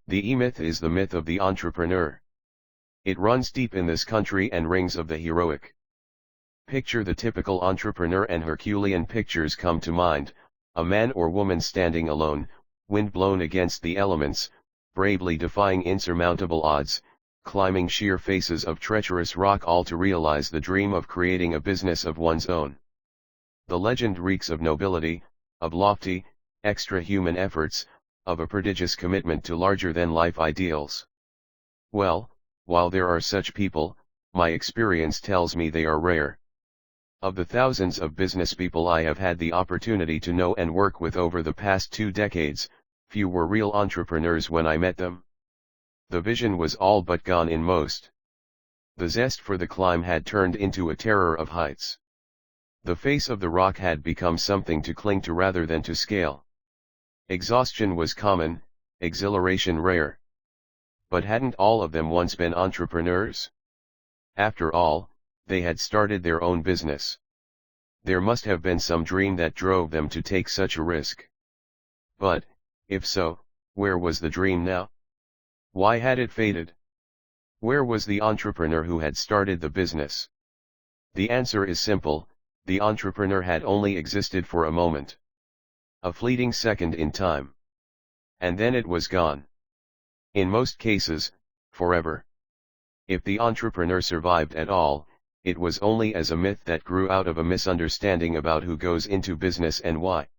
The E-myth is the myth of the entrepreneur. It runs deep in this country and rings of the heroic. Picture the typical entrepreneur and Herculean pictures come to mind, a man or woman standing alone, wind blown against the elements, bravely defying insurmountable odds, climbing sheer faces of treacherous rock, all to realize the dream of creating a business of one's own. The legend reeks of nobility, of lofty, extra-human efforts, of a prodigious commitment to larger-than-life ideals. Well, while there are such people, my experience tells me they are rare. Of the thousands of business people I have had the opportunity to know and work with over the past 2 decades, few were real entrepreneurs when I met them. The vision was all but gone in most. The zest for the climb had turned into a terror of heights. The face of the rock had become something to cling to rather than to scale. Exhaustion was common, exhilaration rare. But hadn't all of them once been entrepreneurs? After all, they had started their own business. There must have been some dream that drove them to take such a risk. But, if so, where was the dream now? Why had it faded? Where was the entrepreneur who had started the business? The answer is simple: the entrepreneur had only existed for a moment. A fleeting second in time. And then it was gone. In most cases, forever. If the entrepreneur survived at all, it was only as a myth that grew out of a misunderstanding about who goes into business and why.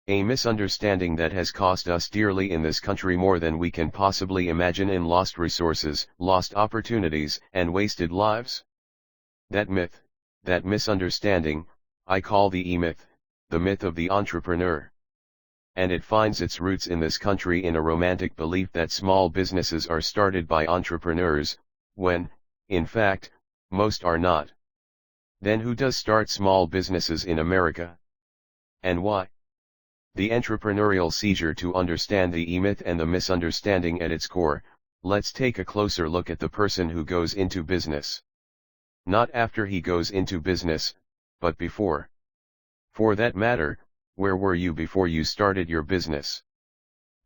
A misunderstanding that has cost us dearly in this country, more than we can possibly imagine, in lost resources, lost opportunities, and wasted lives. That myth, that misunderstanding, I call the E-myth, the myth of the entrepreneur. And it finds its roots in this country in a romantic belief that small businesses are started by entrepreneurs, when, in fact, most are not. Then who does start small businesses in America? And why? The entrepreneurial seizure. To understand the E-myth and the misunderstanding at its core, let's take a closer look at the person who goes into business. Not after he goes into business, but before. For that matter, where were you before you started your business?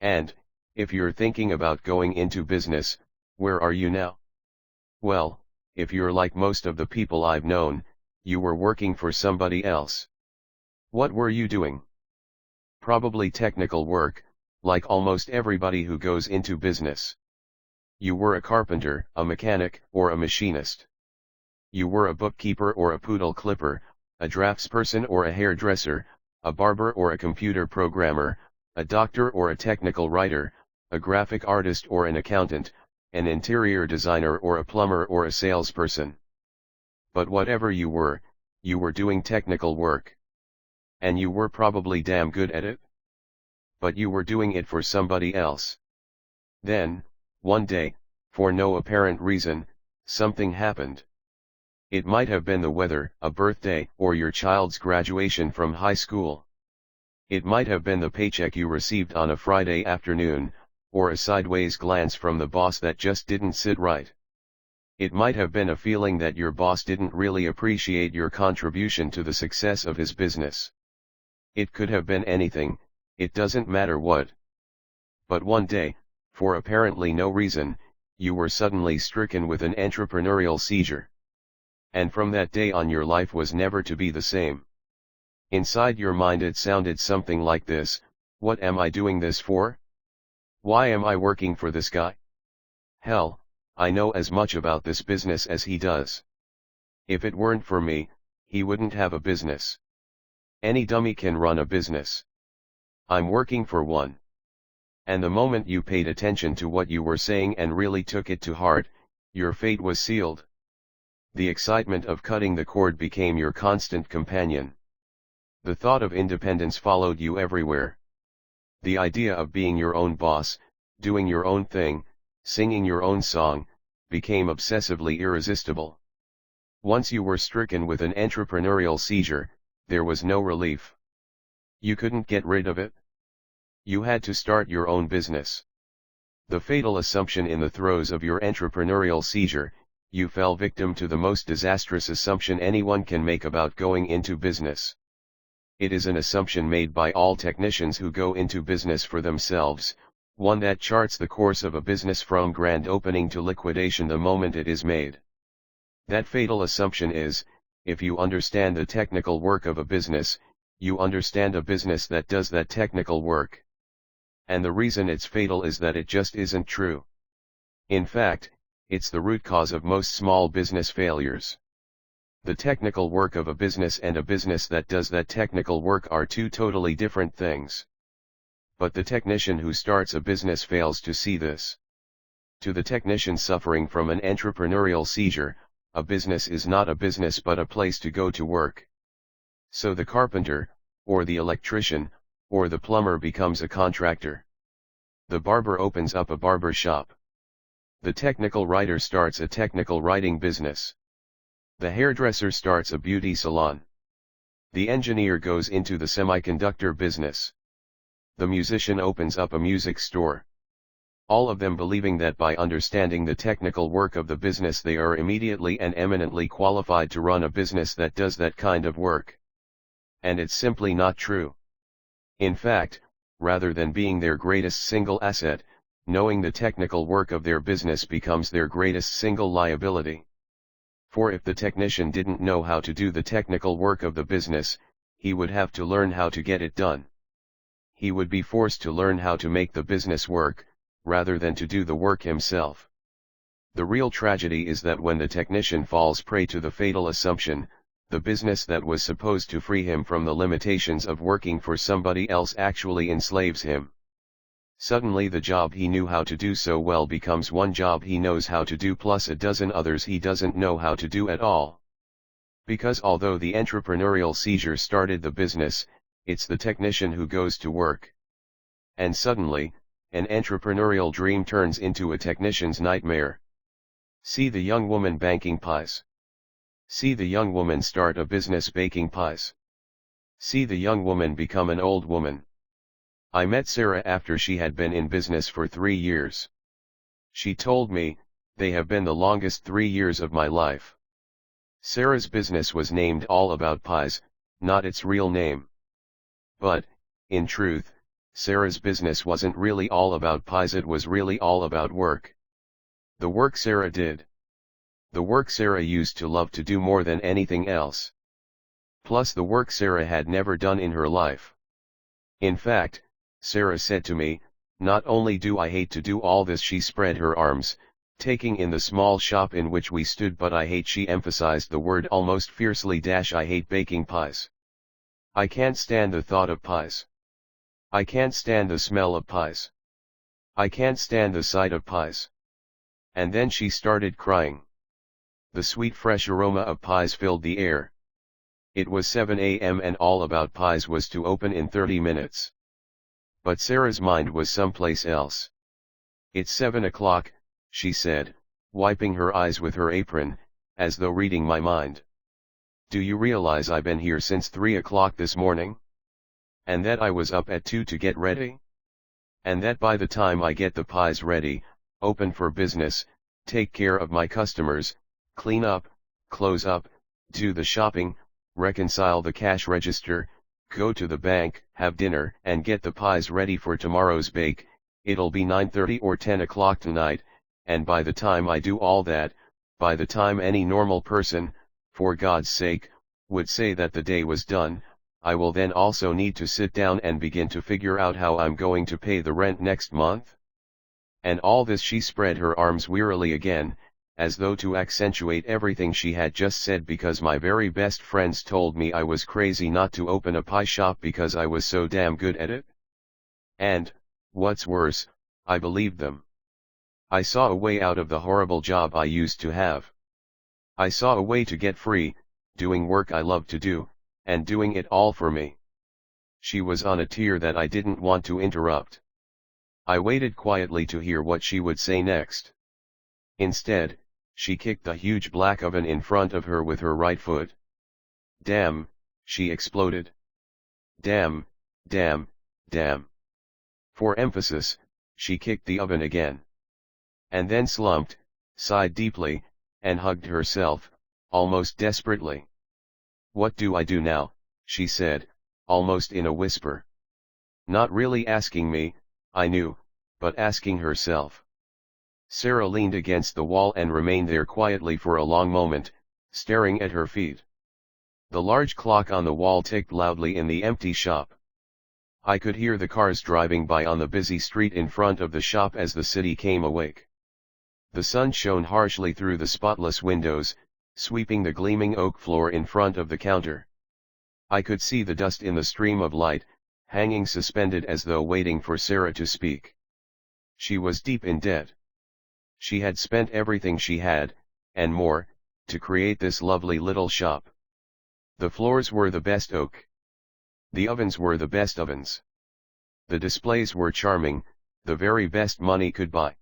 And, if you're thinking about going into business, where are you now? Well, if you're like most of the people I've known, you were working for somebody else. What were you doing? Probably technical work, like almost everybody who goes into business. You were a carpenter, a mechanic, or a machinist. You were a bookkeeper or a poodle clipper, a draftsperson or a hairdresser, a barber or a computer programmer, a doctor or a technical writer, a graphic artist or an accountant, an interior designer or a plumber or a salesperson. But whatever you were doing technical work. And you were probably damn good at it. But you were doing it for somebody else. Then, one day, for no apparent reason, something happened. It might have been the weather, a birthday, or your child's graduation from high school. It might have been the paycheck you received on a Friday afternoon, or a sideways glance from the boss that just didn't sit right. It might have been a feeling that your boss didn't really appreciate your contribution to the success of his business. It could have been anything, it doesn't matter what. But one day, for apparently no reason, you were suddenly stricken with an entrepreneurial seizure. And from that day on your life was never to be the same. Inside your mind it sounded something like this: what am I doing this for? Why am I working for this guy? Hell, I know as much about this business as he does. If it weren't for me, he wouldn't have a business. Any dummy can run a business. I'm working for one. And the moment you paid attention to what you were saying and really took it to heart, your fate was sealed. The excitement of cutting the cord became your constant companion. The thought of independence followed you everywhere. The idea of being your own boss, doing your own thing, singing your own song, became obsessively irresistible. Once you were stricken with an entrepreneurial seizure, there was no relief. You couldn't get rid of it. You had to start your own business. The fatal assumption: in the throes of your entrepreneurial seizure, you fell victim to the most disastrous assumption anyone can make about going into business. It is an assumption made by all technicians who go into business for themselves, one that charts the course of a business from grand opening to liquidation the moment it is made. That fatal assumption is, if you understand the technical work of a business, you understand a business that does that technical work. And the reason it's fatal is that it just isn't true. In fact, it's the root cause of most small business failures. The technical work of a business and a business that does that technical work are two totally different things. But the technician who starts a business fails to see this. To the technician suffering from an entrepreneurial seizure, a business is not a business but a place to go to work. So the carpenter, or the electrician, or the plumber becomes a contractor. The barber opens up a barber shop. The technical writer starts a technical writing business. The hairdresser starts a beauty salon. The engineer goes into the semiconductor business. The musician opens up a music store. All of them believing that by understanding the technical work of the business they are immediately and eminently qualified to run a business that does that kind of work. And it's simply not true. In fact, rather than being their greatest single asset, knowing the technical work of their business becomes their greatest single liability. For if the technician didn't know how to do the technical work of the business, he would have to learn how to get it done. He would be forced to learn how to make the business work, rather than to do the work himself. The real tragedy is that when the technician falls prey to the fatal assumption, the business that was supposed to free him from the limitations of working for somebody else actually enslaves him. Suddenly the job he knew how to do so well becomes one job he knows how to do plus a dozen others he doesn't know how to do at all. Because although the entrepreneurial seizure started the business, it's the technician who goes to work. And suddenly, an entrepreneurial dream turns into a technician's nightmare. See the young woman banking pies. See the young woman start a business baking pies. See the young woman become an old woman. I met Sarah after she had been in business for 3 years. She told me, they have been the longest 3 years of my life. Sarah's business was named All About Pies, not its real name. But, in truth, Sarah's business wasn't really all about pies, it was really all about work. The work Sarah did. The work Sarah used to love to do more than anything else. Plus the work Sarah had never done in her life. In fact, Sarah said to me, not only do I hate to do all this, she spread her arms, taking in the small shop in which we stood, but I hate, she emphasized the word almost fiercely, I hate baking pies. I can't stand the thought of pies. I can't stand the smell of pies. I can't stand the sight of pies. And then she started crying. The sweet fresh aroma of pies filled the air. It was 7 a.m. and All About Pies was to open in 30 minutes. But Sarah's mind was someplace else. It's 7 o'clock, she said, wiping her eyes with her apron, as though reading my mind. Do you realize I've been here since 3 o'clock this morning? And that I was up at 2 to get ready? And that by the time I get the pies ready, open for business, take care of my customers, clean up, close up, do the shopping, reconcile the cash register, go to the bank, have dinner, and get the pies ready for tomorrow's bake, it'll be 9:30 or 10 o'clock tonight, and by the time I do all that, by the time any normal person, for God's sake, would say that the day was done, I will then also need to sit down and begin to figure out how I'm going to pay the rent next month. And all this she spread her arms wearily again, as though to accentuate everything she had just said, because my very best friends told me I was crazy not to open a pie shop because I was so damn good at it. And, what's worse, I believed them. I saw a way out of the horrible job I used to have. I saw a way to get free, doing work I loved to do, and doing it all for me. She was on a tear that I didn't want to interrupt. I waited quietly to hear what she would say next. Instead, she kicked the huge black oven in front of her with her right foot. Damn, she exploded. Damn, damn, damn. For emphasis, she kicked the oven again. And then slumped, sighed deeply, and hugged herself, almost desperately. What do I do now, she said, almost in a whisper. Not really asking me, I knew, but asking herself. Sarah leaned against the wall and remained there quietly for a long moment, staring at her feet. The large clock on the wall ticked loudly in the empty shop. I could hear the cars driving by on the busy street in front of the shop as the city came awake. The sun shone harshly through the spotless windows, sweeping the gleaming oak floor in front of the counter. I could see the dust in the stream of light, hanging suspended as though waiting for Sarah to speak. She was deep in debt. She had spent everything she had, and more, to create this lovely little shop. The floors were the best oak. The ovens were the best ovens. The displays were charming, the very best money could buy.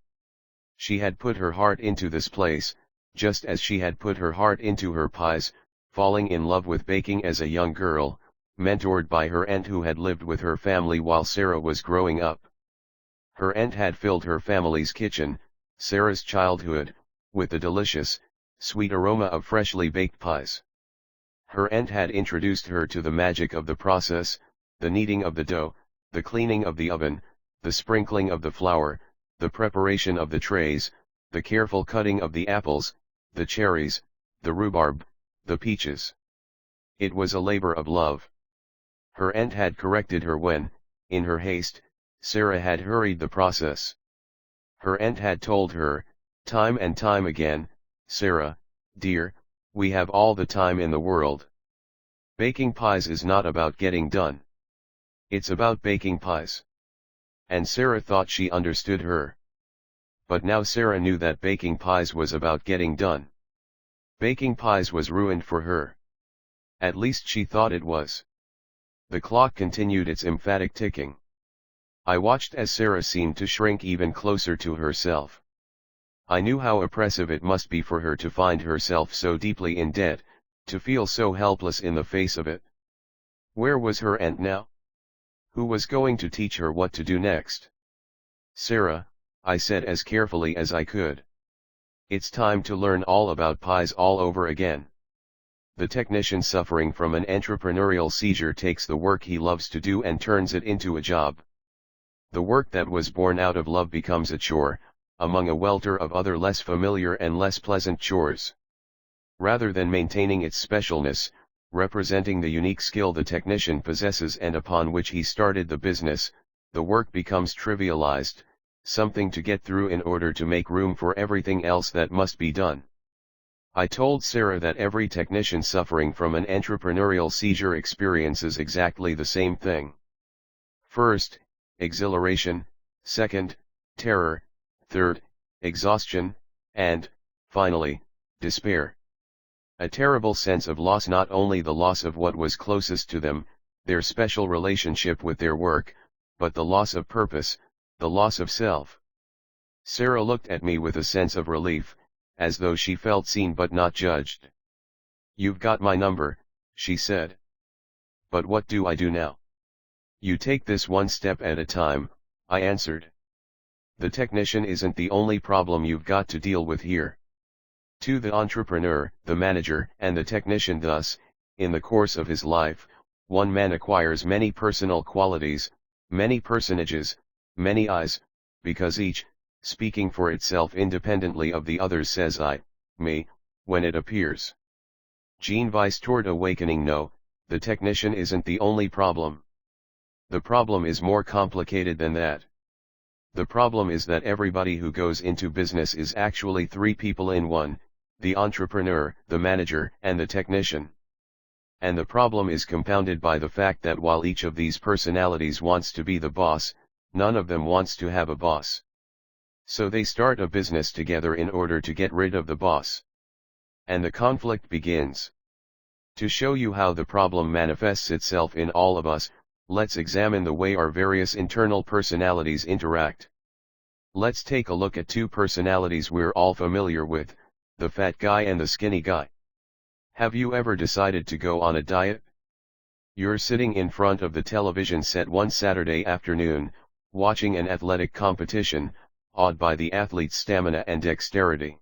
She had put her heart into this place, just as she had put her heart into her pies, falling in love with baking as a young girl, mentored by her aunt who had lived with her family while Sarah was growing up. Her aunt had filled her family's kitchen, Sarah's childhood, with the delicious, sweet aroma of freshly baked pies. Her aunt had introduced her to the magic of the process, the kneading of the dough, the cleaning of the oven, the sprinkling of the flour, the preparation of the trays, the careful cutting of the apples, the cherries, the rhubarb, the peaches. It was a labor of love. Her aunt had corrected her when, in her haste, Sarah had hurried the process. Her aunt had told her, time and time again, "Sarah, dear, we have all the time in the world. Baking pies is not about getting done. It's about baking pies." And Sarah thought she understood her. But now Sarah knew that baking pies was about getting done. Baking pies was ruined for her. At least she thought it was. The clock continued its emphatic ticking. I watched as Sarah seemed to shrink even closer to herself. I knew how oppressive it must be for her to find herself so deeply in debt, to feel so helpless in the face of it. Where was her aunt now? Who was going to teach her what to do next? "Sarah," I said as carefully as I could. "It's time to learn all about pies all over again. The technician suffering from an entrepreneurial seizure takes the work he loves to do and turns it into a job. The work that was born out of love becomes a chore, among a welter of other less familiar and less pleasant chores. Rather than maintaining its specialness, representing the unique skill the technician possesses and upon which he started the business, the work becomes trivialized, something to get through in order to make room for everything else that must be done." I told Sarah that every technician suffering from an entrepreneurial seizure experiences exactly the same thing. First, exhilaration, second, terror, third, exhaustion, and, finally, despair. A terrible sense of loss, not only the loss of what was closest to them, their special relationship with their work, but the loss of purpose, the loss of self. Sarah looked at me with a sense of relief, as though she felt seen but not judged. "You've got my number," she said. "But what do I do now?" "You take this one step at a time," I answered. "The technician isn't the only problem you've got to deal with here. To the entrepreneur, the manager, and the technician thus, in the course of his life, one man acquires many personal qualities, many personages, many I's, because each, speaking for itself independently of the others, says I, me, when it appears. Gene Vice toward awakening. No, the technician isn't the only problem. The problem is more complicated than that. The problem is that everybody who goes into business is actually three people in one, the entrepreneur, the manager, and the technician. And the problem is compounded by the fact that while each of these personalities wants to be the boss, none of them wants to have a boss. So they start a business together in order to get rid of the boss. And the conflict begins. To show you how the problem manifests itself in all of us, let's examine the way our various internal personalities interact. Let's take a look at two personalities we're all familiar with, the fat guy and the skinny guy. Have you ever decided to go on a diet? You're sitting in front of the television set one Saturday afternoon, watching an athletic competition, awed by the athlete's stamina and dexterity.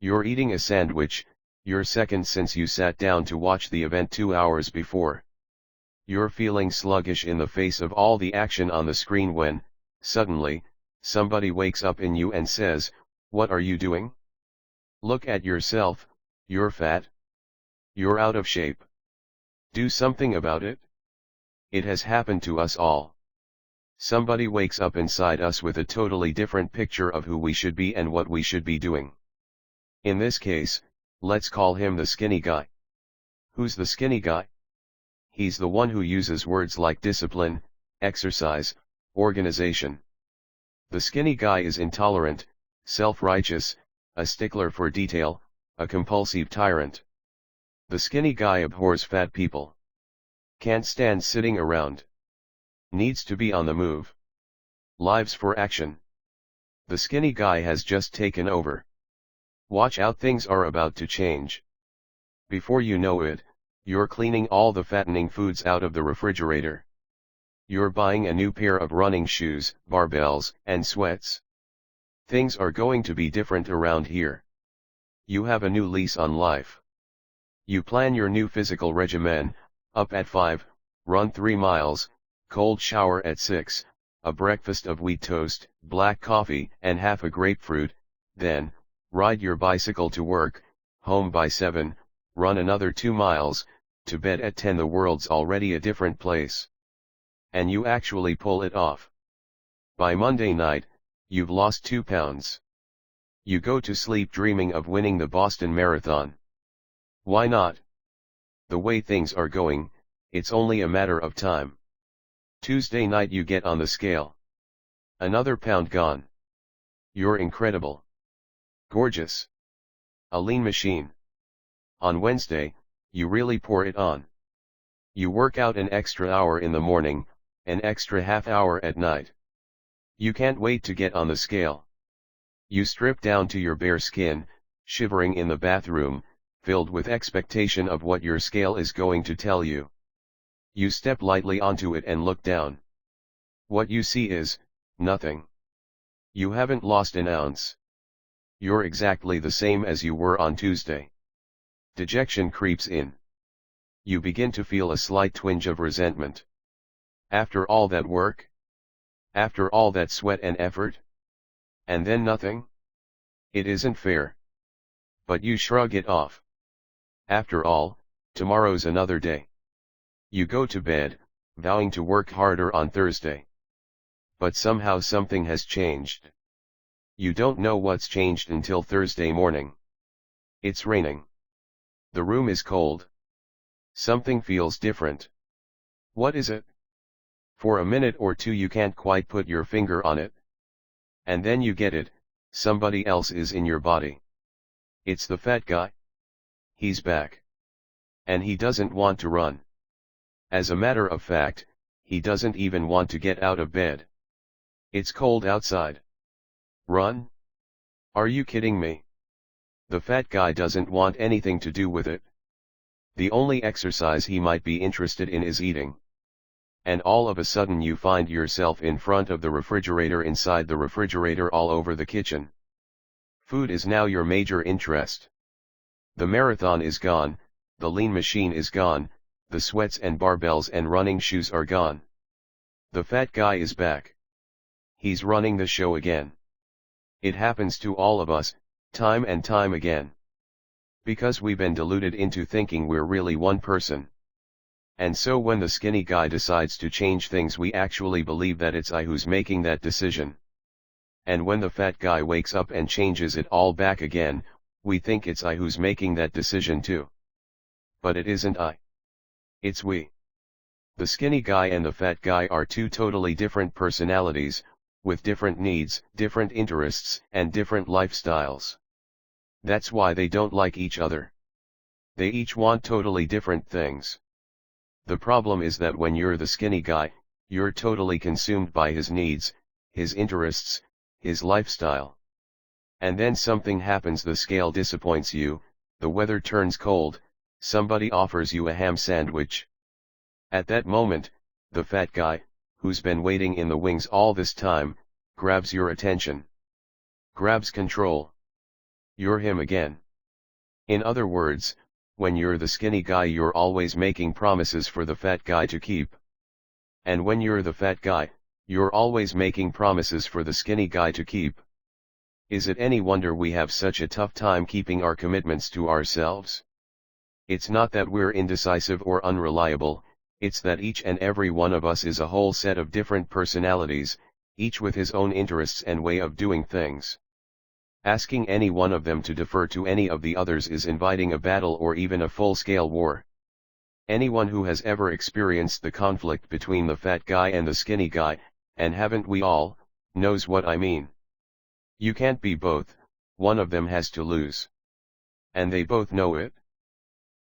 You're eating a sandwich, your second since you sat down to watch the event 2 hours before. You're feeling sluggish in the face of all the action on the screen when, suddenly, Somebody wakes up in you and says, "What are you doing? Look at yourself, you're fat. You're out of shape. Do something about it." It has happened to us all. Somebody wakes up inside us with a totally different picture of who we should be and what we should be doing. In this case, let's call him the skinny guy. Who's the skinny guy? He's the one who uses words like discipline, exercise, organization. The skinny guy is intolerant, self-righteous, a stickler for detail, a compulsive tyrant. The skinny guy abhors fat people. Can't stand sitting around. Needs to be on the move. Lives for action. The skinny guy has just taken over. Watch out, things are about to change. Before you know it, you're cleaning all the fattening foods out of the refrigerator. You're buying a new pair of running shoes, barbells, and sweats. Things are going to be different around here. You have a new lease on life. You plan your new physical regimen: up at 5, run 3 miles, cold shower at 6, a breakfast of wheat toast, black coffee, and half a grapefruit, then, ride your bicycle to work, home by 7, run another 2 miles, to bed at 10. The world's already a different place. And you actually pull it off. By Monday night, you've lost 2 pounds. You go to sleep dreaming of winning the Boston Marathon. Why not? The way things are going, it's only a matter of time. Tuesday night you get on the scale. Another pound gone. You're incredible. Gorgeous. A lean machine. On Wednesday, you really pour it on. You work out an extra hour in the morning, an extra half hour at night. You can't wait to get on the scale. You strip down to your bare skin, shivering in the bathroom, filled with expectation of what your scale is going to tell you. You step lightly onto it and look down. What you see is nothing. You haven't lost an ounce. You're exactly the same as you were on Tuesday. Dejection creeps in. You begin to feel a slight twinge of resentment. After all that work? After all that sweat and effort? And then nothing? It isn't fair. But you shrug it off. After all, tomorrow's another day. You go to bed, vowing to work harder on Thursday. But somehow something has changed. You don't know what's changed until Thursday morning. It's raining. The room is cold. Something feels different. What is it? For a minute or two you can't quite put your finger on it. And then you get it: somebody else is in your body. It's the fat guy. He's back. And he doesn't want to run. As a matter of fact, he doesn't even want to get out of bed. It's cold outside. Run? Are you kidding me? The fat guy doesn't want anything to do with it. The only exercise he might be interested in is eating. And all of a sudden you find yourself in front of the refrigerator, inside the refrigerator, all over the kitchen. Food is now your major interest. The marathon is gone, the lean machine is gone, the sweats and barbells and running shoes are gone. The fat guy is back. He's running the show again. It happens to all of us, time and time again. Because we've been deluded into thinking we're really one person. And so when the skinny guy decides to change things, we actually believe that it's I who's making that decision. And when the fat guy wakes up and changes it all back again, we think it's I who's making that decision too. But it isn't I. It's we. The skinny guy and the fat guy are two totally different personalities, with different needs, different interests, and different lifestyles. That's why they don't like each other. They each want totally different things. The problem is that when you're the skinny guy, you're totally consumed by his needs, his interests, his lifestyle. And then something happens: the scale disappoints you, the weather turns cold, somebody offers you a ham sandwich. At that moment, the fat guy, who's been waiting in the wings all this time, grabs your attention. Grabs control. You're him again. In other words, when you're the skinny guy, you're always making promises for the fat guy to keep. And when you're the fat guy, You're always making promises for the skinny guy to keep. Is it any wonder we have such a tough time keeping our commitments to ourselves? It's not that we're indecisive or unreliable, it's that each and every one of us is a whole set of different personalities, each with his own interests and way of doing things. Asking any one of them to defer to any of the others is inviting a battle or even a full-scale war. Anyone who has ever experienced the conflict between the fat guy and the skinny guy, and haven't we all, knows what I mean. You can't be both, one of them has to lose. And they both know it?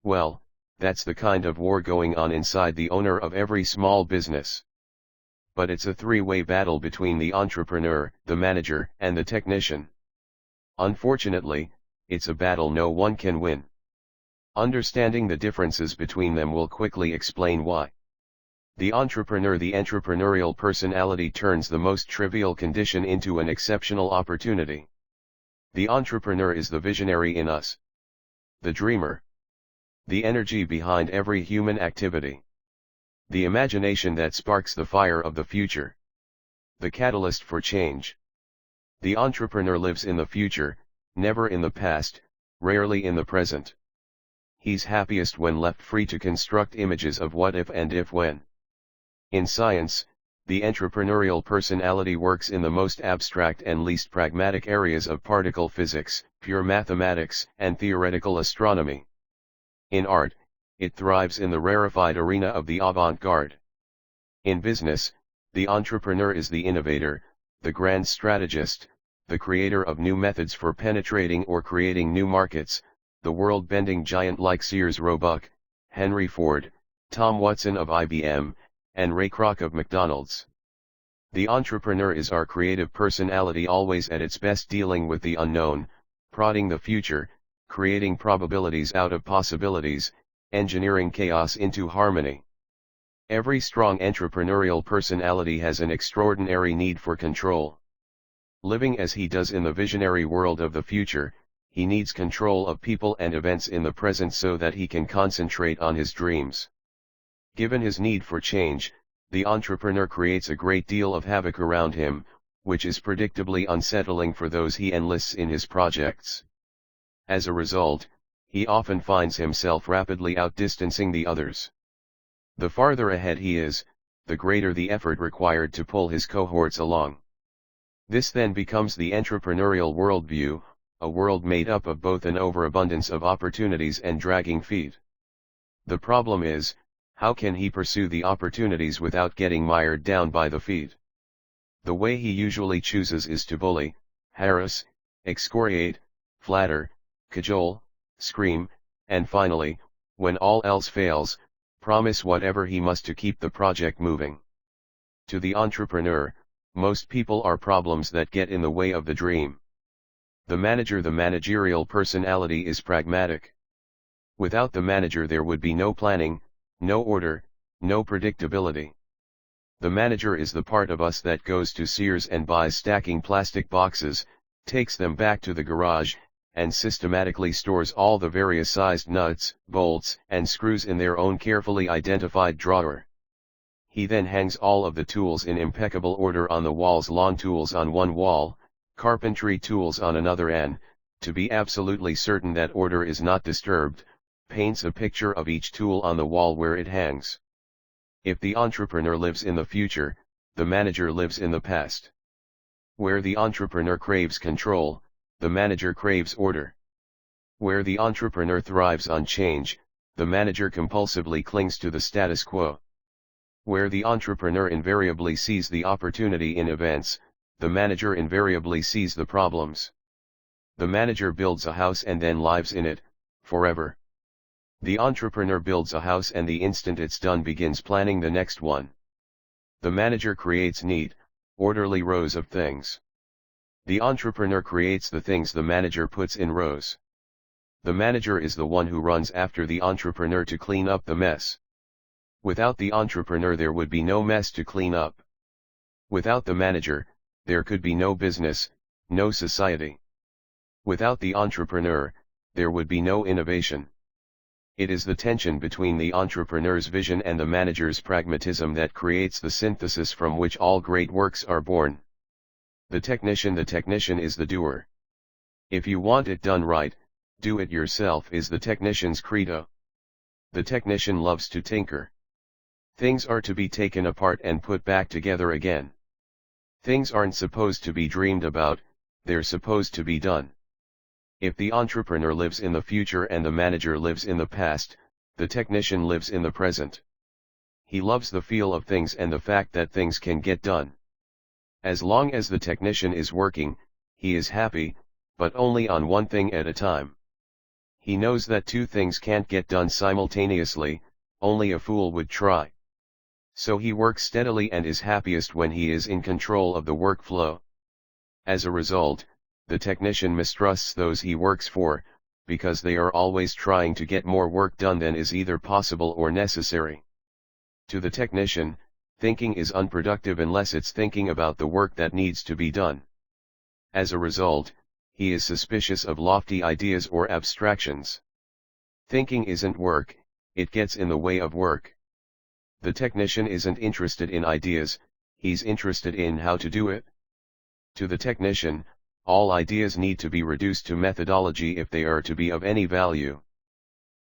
Well, that's the kind of war going on inside the owner of every small business. But it's a three-way battle between the entrepreneur, the manager, and the technician. Unfortunately, it's a battle no one can win. Understanding the differences between them will quickly explain why. The entrepreneur, the entrepreneurial personality, turns the most trivial condition into an exceptional opportunity. The entrepreneur is the visionary in us. The dreamer. The energy behind every human activity. The imagination that sparks the fire of the future. The catalyst for change. The entrepreneur lives in the future, never in the past, rarely in the present. He's happiest when left free to construct images of what if and if when. In science, the entrepreneurial personality works in the most abstract and least pragmatic areas of particle physics, pure mathematics, and theoretical astronomy. In art, it thrives in the rarefied arena of the avant-garde. In business, the entrepreneur is the innovator, the grand strategist, the creator of new methods for penetrating or creating new markets, the world-bending giant like Sears Roebuck, Henry Ford, Tom Watson of IBM, and Ray Kroc of McDonald's. The entrepreneur is our creative personality, always at its best dealing with the unknown, prodding the future, creating probabilities out of possibilities, engineering chaos into harmony. Every strong entrepreneurial personality has an extraordinary need for control. Living as he does in the visionary world of the future, he needs control of people and events in the present so that he can concentrate on his dreams. Given his need for change, the entrepreneur creates a great deal of havoc around him, which is predictably unsettling for those he enlists in his projects. As a result, he often finds himself rapidly outdistancing the others. The farther ahead he is, the greater the effort required to pull his cohorts along. This then becomes the entrepreneurial worldview, a world made up of both an overabundance of opportunities and dragging feet. The problem is, how can he pursue the opportunities without getting mired down by the feet? The way he usually chooses is to bully, harass, excoriate, flatter, cajole, scream, and finally, when all else fails, promise whatever he must to keep the project moving. To the entrepreneur, most people are problems that get in the way of the dream. The manager, the managerial personality, is pragmatic. Without the manager there would be no planning, no order, no predictability. The manager is the part of us that goes to Sears and buys stacking plastic boxes, takes them back to the garage, and systematically stores all the various sized nuts, bolts, and screws in their own carefully identified drawer. He then hangs all of the tools in impeccable order on the walls, lawn tools on one wall, carpentry tools on another, and, to be absolutely certain that order is not disturbed, paints a picture of each tool on the wall where it hangs. If the entrepreneur lives in the future, the manager lives in the past. Where the entrepreneur craves control, the manager craves order. Where the entrepreneur thrives on change, the manager compulsively clings to the status quo. Where the entrepreneur invariably sees the opportunity in events, the manager invariably sees the problems. The manager builds a house and then lives in it, forever. The entrepreneur builds a house and the instant it's done begins planning the next one. The manager creates neat, orderly rows of things. The entrepreneur creates the things the manager puts in rows. The manager is the one who runs after the entrepreneur to clean up the mess. Without the entrepreneur there would be no mess to clean up. Without the manager, there could be no business, no society. Without the entrepreneur, there would be no innovation. It is the tension between the entrepreneur's vision and the manager's pragmatism that creates the synthesis from which all great works are born. The technician is the doer. If you want it done right, do it yourself is the technician's credo. The technician loves to tinker. Things are to be taken apart and put back together again. Things aren't supposed to be dreamed about, they're supposed to be done. If the entrepreneur lives in the future and the manager lives in the past, the technician lives in the present. He loves the feel of things and the fact that things can get done. As long as the technician is working, he is happy, but only on one thing at a time. He knows that two things can't get done simultaneously, only a fool would try. So he works steadily and is happiest when he is in control of the workflow. As a result, the technician mistrusts those he works for, because they are always trying to get more work done than is either possible or necessary. To the technician, thinking is unproductive unless it's thinking about the work that needs to be done. As a result, he is suspicious of lofty ideas or abstractions. Thinking isn't work, it gets in the way of work. The technician isn't interested in ideas, he's interested in how to do it. To the technician, all ideas need to be reduced to methodology if they are to be of any value.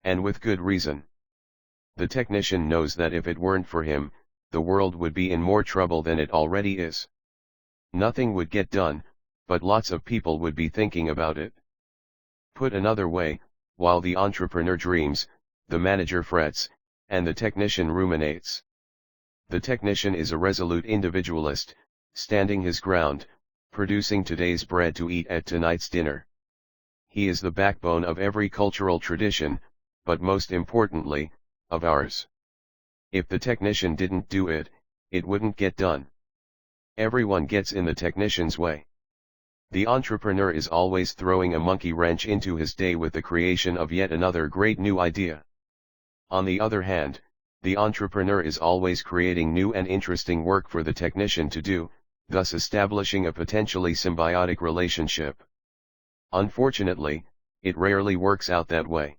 And with good reason. The technician knows that if it weren't for him, the world would be in more trouble than it already is. Nothing would get done, but lots of people would be thinking about it. Put another way, while the entrepreneur dreams, the manager frets, and the technician ruminates. The technician is a resolute individualist, standing his ground, producing today's bread to eat at tonight's dinner. He is the backbone of every cultural tradition, but most importantly, of ours. If the technician didn't do it, it wouldn't get done. Everyone gets in the technician's way. The entrepreneur is always throwing a monkey wrench into his day with the creation of yet another great new idea. On the other hand, the entrepreneur is always creating new and interesting work for the technician to do, thus establishing a potentially symbiotic relationship. Unfortunately, it rarely works out that way.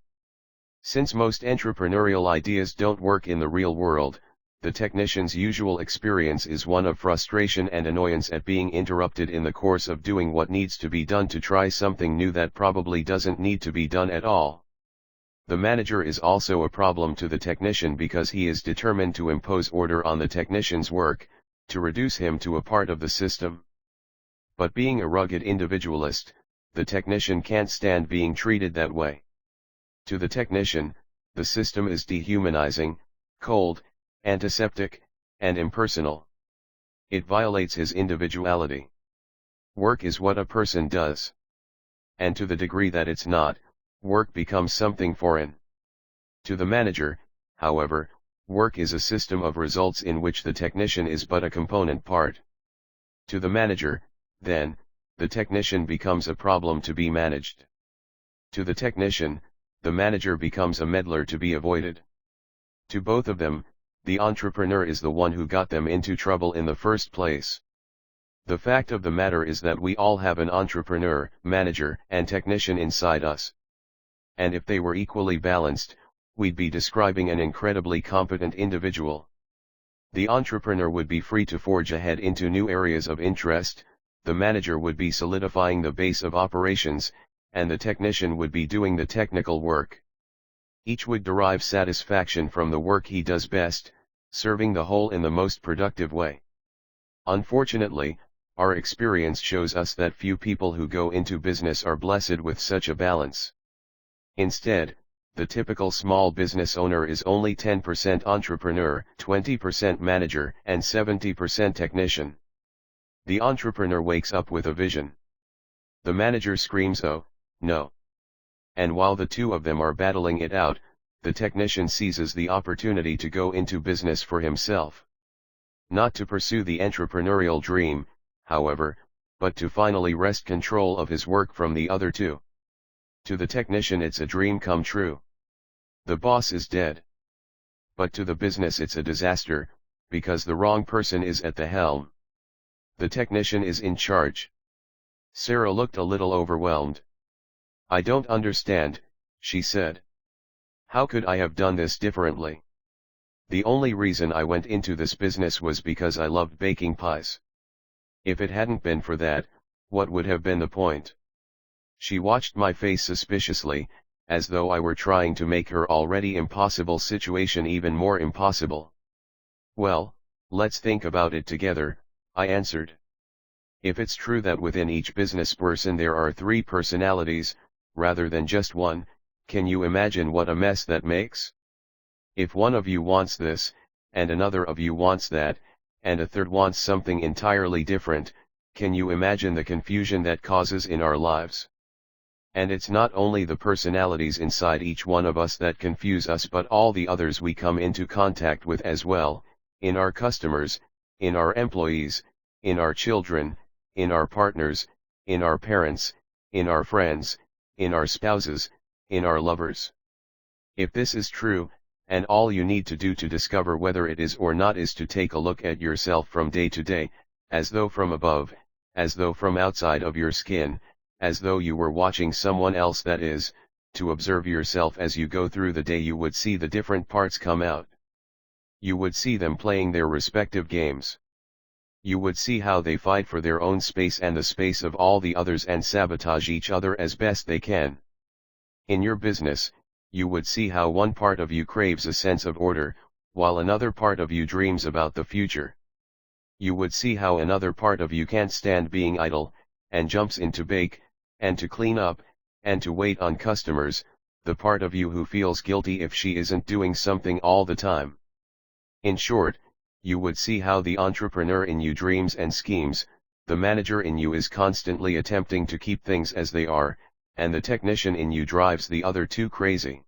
Since most entrepreneurial ideas don't work in the real world, the technician's usual experience is one of frustration and annoyance at being interrupted in the course of doing what needs to be done to try something new that probably doesn't need to be done at all. The manager is also a problem to the technician because he is determined to impose order on the technician's work, to reduce him to a part of the system. But being a rugged individualist, the technician can't stand being treated that way. To the technician, the system is dehumanizing, cold, antiseptic, and impersonal. It violates his individuality. Work is what a person does. And to the degree that it's not, work becomes something foreign. To the manager, however, work is a system of results in which the technician is but a component part. To the manager, then, the technician becomes a problem to be managed. To the technician, the manager becomes a meddler to be avoided. To both of them, the entrepreneur is the one who got them into trouble in the first place. The fact of the matter is that we all have an entrepreneur, manager, and technician inside us. And if they were equally balanced, we'd be describing an incredibly competent individual. The entrepreneur would be free to forge ahead into new areas of interest, the manager would be solidifying the base of operations, and the technician would be doing the technical work. Each would derive satisfaction from the work he does best, serving the whole in the most productive way. Unfortunately, our experience shows us that few people who go into business are blessed with such a balance. Instead, the typical small business owner is only 10% entrepreneur, 20% manager, and 70% technician. The entrepreneur wakes up with a vision. The manager screams, "Oh, no." And while the two of them are battling it out, the technician seizes the opportunity to go into business for himself. Not to pursue the entrepreneurial dream, however, but to finally wrest control of his work from the other two. To the technician it's a dream come true. The boss is dead. But to the business it's a disaster, because the wrong person is at the helm. The technician is in charge. Sarah looked a little overwhelmed. "I don't understand," she said. How could I have done this differently? The only reason I went into this business was because I loved baking pies. If it hadn't been for that, what would have been the point? She watched my face suspiciously, as though I were trying to make her already impossible situation even more impossible. Well, let's think about it together, I answered. If it's true that within each business person there are 3 personalities, rather than just one, can you imagine what a mess that makes? If one of you wants this, and another of you wants that, and a third wants something entirely different, can you imagine the confusion that causes in our lives? And it's not only the personalities inside each one of us that confuse us but all the others we come into contact with as well, in our customers, in our employees, in our children, in our partners, in our parents, in our friends, in our spouses, in our lovers. If this is true, and all you need to do to discover whether it is or not is to take a look at yourself from day to day, as though from above, as though from outside of your skin, as though you were watching someone else, that is, to observe yourself as you go through the day, you would see the different parts come out. You would see them playing their respective games. You would see how they fight for their own space and the space of all the others and sabotage each other as best they can. In your business, you would see how one part of you craves a sense of order, while another part of you dreams about the future. You would see how another part of you can't stand being idle, and jumps in to bake, and to clean up, and to wait on customers, the part of you who feels guilty if she isn't doing something all the time. In short, you would see how the entrepreneur in you dreams and schemes, the manager in you is constantly attempting to keep things as they are, and the technician in you drives the other two crazy.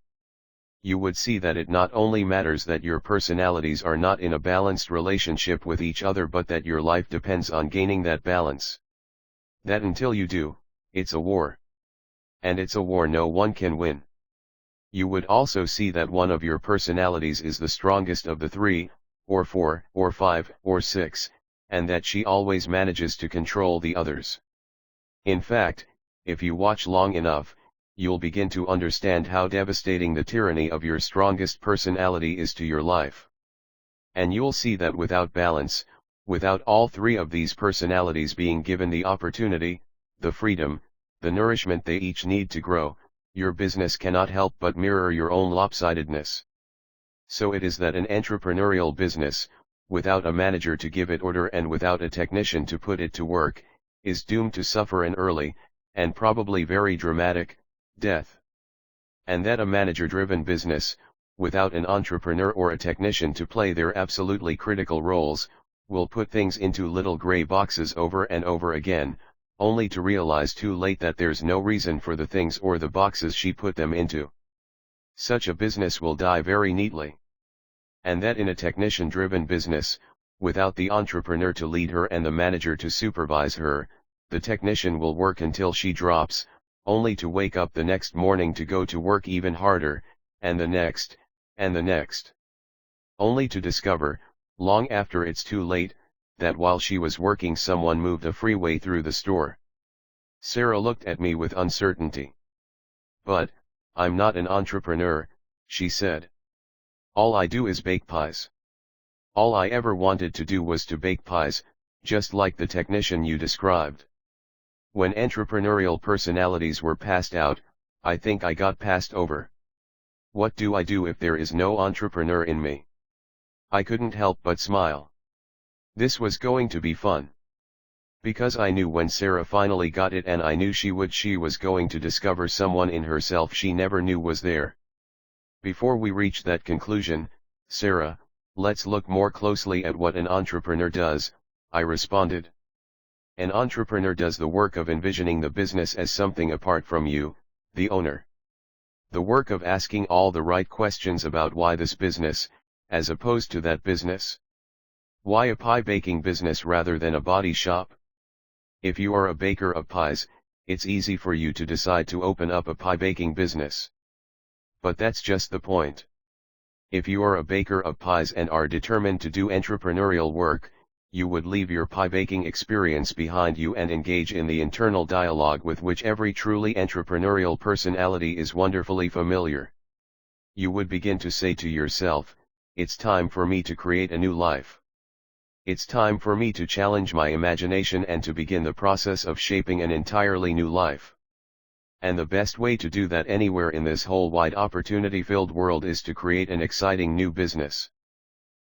You would see that it not only matters that your personalities are not in a balanced relationship with each other, but that your life depends on gaining that balance. That until you do, it's a war. And it's a war no one can win. You would also see that one of your personalities is the strongest of the 3, or 4, or 5, or 6, and that she always manages to control the others. In fact, if you watch long enough, you'll begin to understand how devastating the tyranny of your strongest personality is to your life. And you'll see that without balance, without all 3 of these personalities being given the opportunity, the freedom, the nourishment they each need to grow, your business cannot help but mirror your own lopsidedness. So it is that an entrepreneurial business, without a manager to give it order and without a technician to put it to work, is doomed to suffer an early, and probably very dramatic, death. And that a manager-driven business, without an entrepreneur or a technician to play their absolutely critical roles, will put things into little gray boxes over and over again, only to realize too late that there's no reason for the things or the boxes she put them into. Such a business will die very neatly. And that in a technician-driven business, without the entrepreneur to lead her and the manager to supervise her, the technician will work until she drops, only to wake up the next morning to go to work even harder, and the next, and the next. Only to discover, long after it's too late, that while she was working someone moved a freeway through the store. Sarah looked at me with uncertainty. "But, I'm not an entrepreneur," she said. "All I do is bake pies. All I ever wanted to do was to bake pies, just like the technician you described. When entrepreneurial personalities were passed out, I think I got passed over. What do I do if there is no entrepreneur in me?" I couldn't help but smile. This was going to be fun. Because I knew when Sarah finally got it, and I knew she was going to discover someone in herself she never knew was there. Before we reach that conclusion, Sarah, let's look more closely at what an entrepreneur does, I responded. An entrepreneur does the work of envisioning the business as something apart from you, the owner. The work of asking all the right questions about why this business, as opposed to that business. Why a pie baking business rather than a body shop? If you are a baker of pies, it's easy for you to decide to open up a pie baking business. But that's just the point. If you are a baker of pies and are determined to do entrepreneurial work, you would leave your pie baking experience behind you and engage in the internal dialogue with which every truly entrepreneurial personality is wonderfully familiar. you would begin to say to yourself, it's time for me to create a new life. It's time for me to challenge my imagination and to begin the process of shaping an entirely new life. And the best way to do that anywhere in this whole wide opportunity-filled world is to create an exciting new business.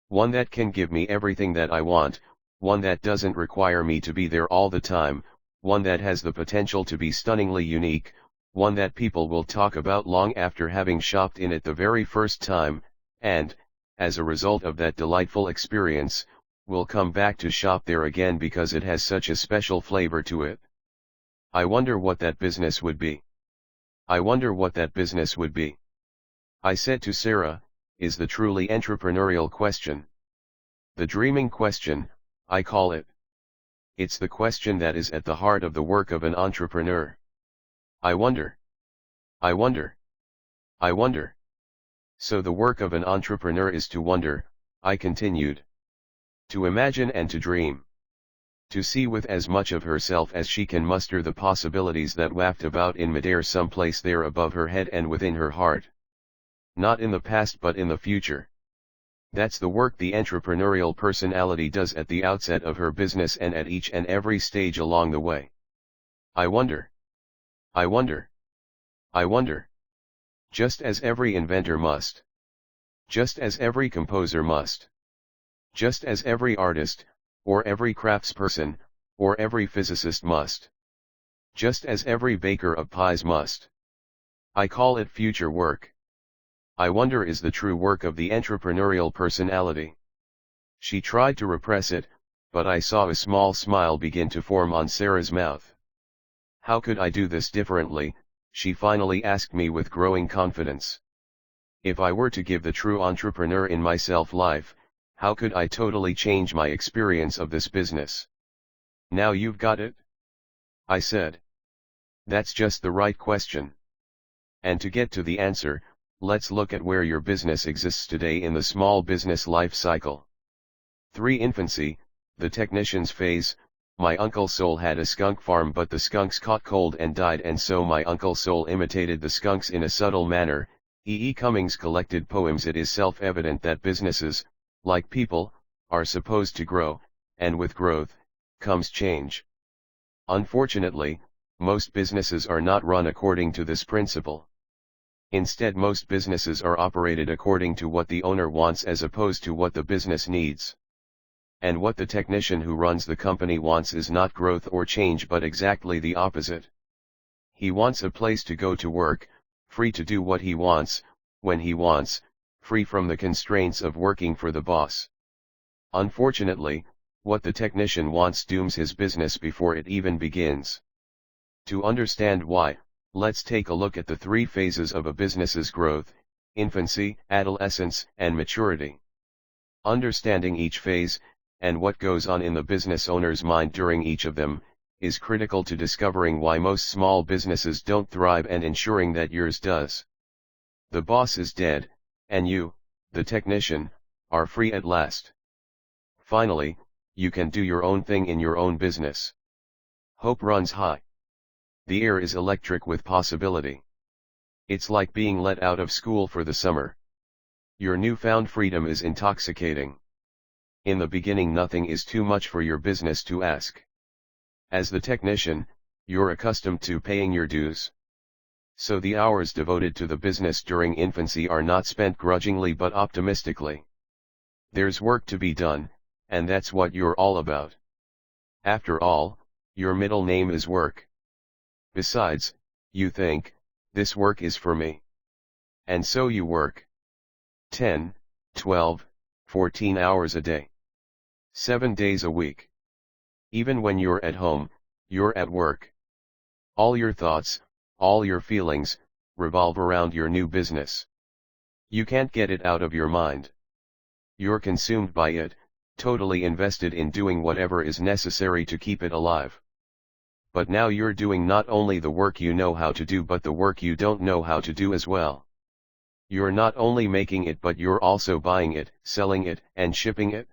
One that can give me everything that I want, one that doesn't require me to be there all the time, one that has the potential to be stunningly unique, one that people will talk about long after having shopped in it the very first time, and, as a result of that delightful experience, will come back to shop there again because it has such a special flavor to it. I wonder what that business would be. I wonder what that business would be. I said to Sarah, is the truly entrepreneurial question. The dreaming question, I call it. It's the question that is at the heart of the work of an entrepreneur. I wonder. I wonder. I wonder. So the work of an entrepreneur is to wonder, I continued. To imagine and to dream. To see with as much of herself as she can muster the possibilities that waft about in midair someplace there above her head and within her heart. Not in the past but in the future. That's the work the entrepreneurial personality does at the outset of her business and at each and every stage along the way. I wonder. I wonder. I wonder. Just as every inventor must. Just as every composer must. Just as every artist, or every craftsperson, or every physicist must. Just as every baker of pies must. I call it future work. I wonder is the true work of the entrepreneurial personality. She tried to repress it, but I saw a small smile begin to form on Sarah's mouth. How could I do this differently, she finally asked me with growing confidence. If I were to give the true entrepreneur in myself life, how could I totally change my experience of this business? Now you've got it? I said. That's just the right question. And to get to the answer, let's look at where your business exists today in the small business life cycle. 3. Infancy, the technician's phase. My Uncle Sol had a skunk farm but the skunks caught cold and died and so my Uncle Sol imitated the skunks in a subtle manner. E. E. Cummings collected poems. It is self-evident that businesses, like people, are supposed to grow, and with growth, comes change. Unfortunately, most businesses are not run according to this principle. Instead, most businesses are operated according to what the owner wants as opposed to what the business needs. And what the technician who runs the company wants is not growth or change but exactly the opposite. He wants a place to go to work, free to do what he wants, when he wants, free from the constraints of working for the boss. Unfortunately, what the technician wants dooms his business before it even begins. To understand why, let's take a look at the 3 phases of a business's growth: infancy, adolescence, and maturity. Understanding each phase, and what goes on in the business owner's mind during each of them, is critical to discovering why most small businesses don't thrive and ensuring that yours does. The boss is dead, and you, the technician, are free at last. Finally, you can do your own thing in your own business. Hope runs high. The air is electric with possibility. It's like being let out of school for the summer. Your newfound freedom is intoxicating. In the beginning, nothing is too much for your business to ask. As the technician, you're accustomed to paying your dues. So the hours devoted to the business during infancy are not spent grudgingly but optimistically. There's work to be done, and that's what you're all about. After all, your middle name is work. Besides, you think, this work is for me. And so you work 10, 12, 14 hours a day. 7 days a week. Even when you're at home, you're at work. All your thoughts, all your feelings, revolve around your new business. You can't get it out of your mind. You're consumed by it, totally invested in doing whatever is necessary to keep it alive. But now you're doing not only the work you know how to do but the work you don't know how to do as well. You're not only making it but you're also buying it, selling it, and shipping it.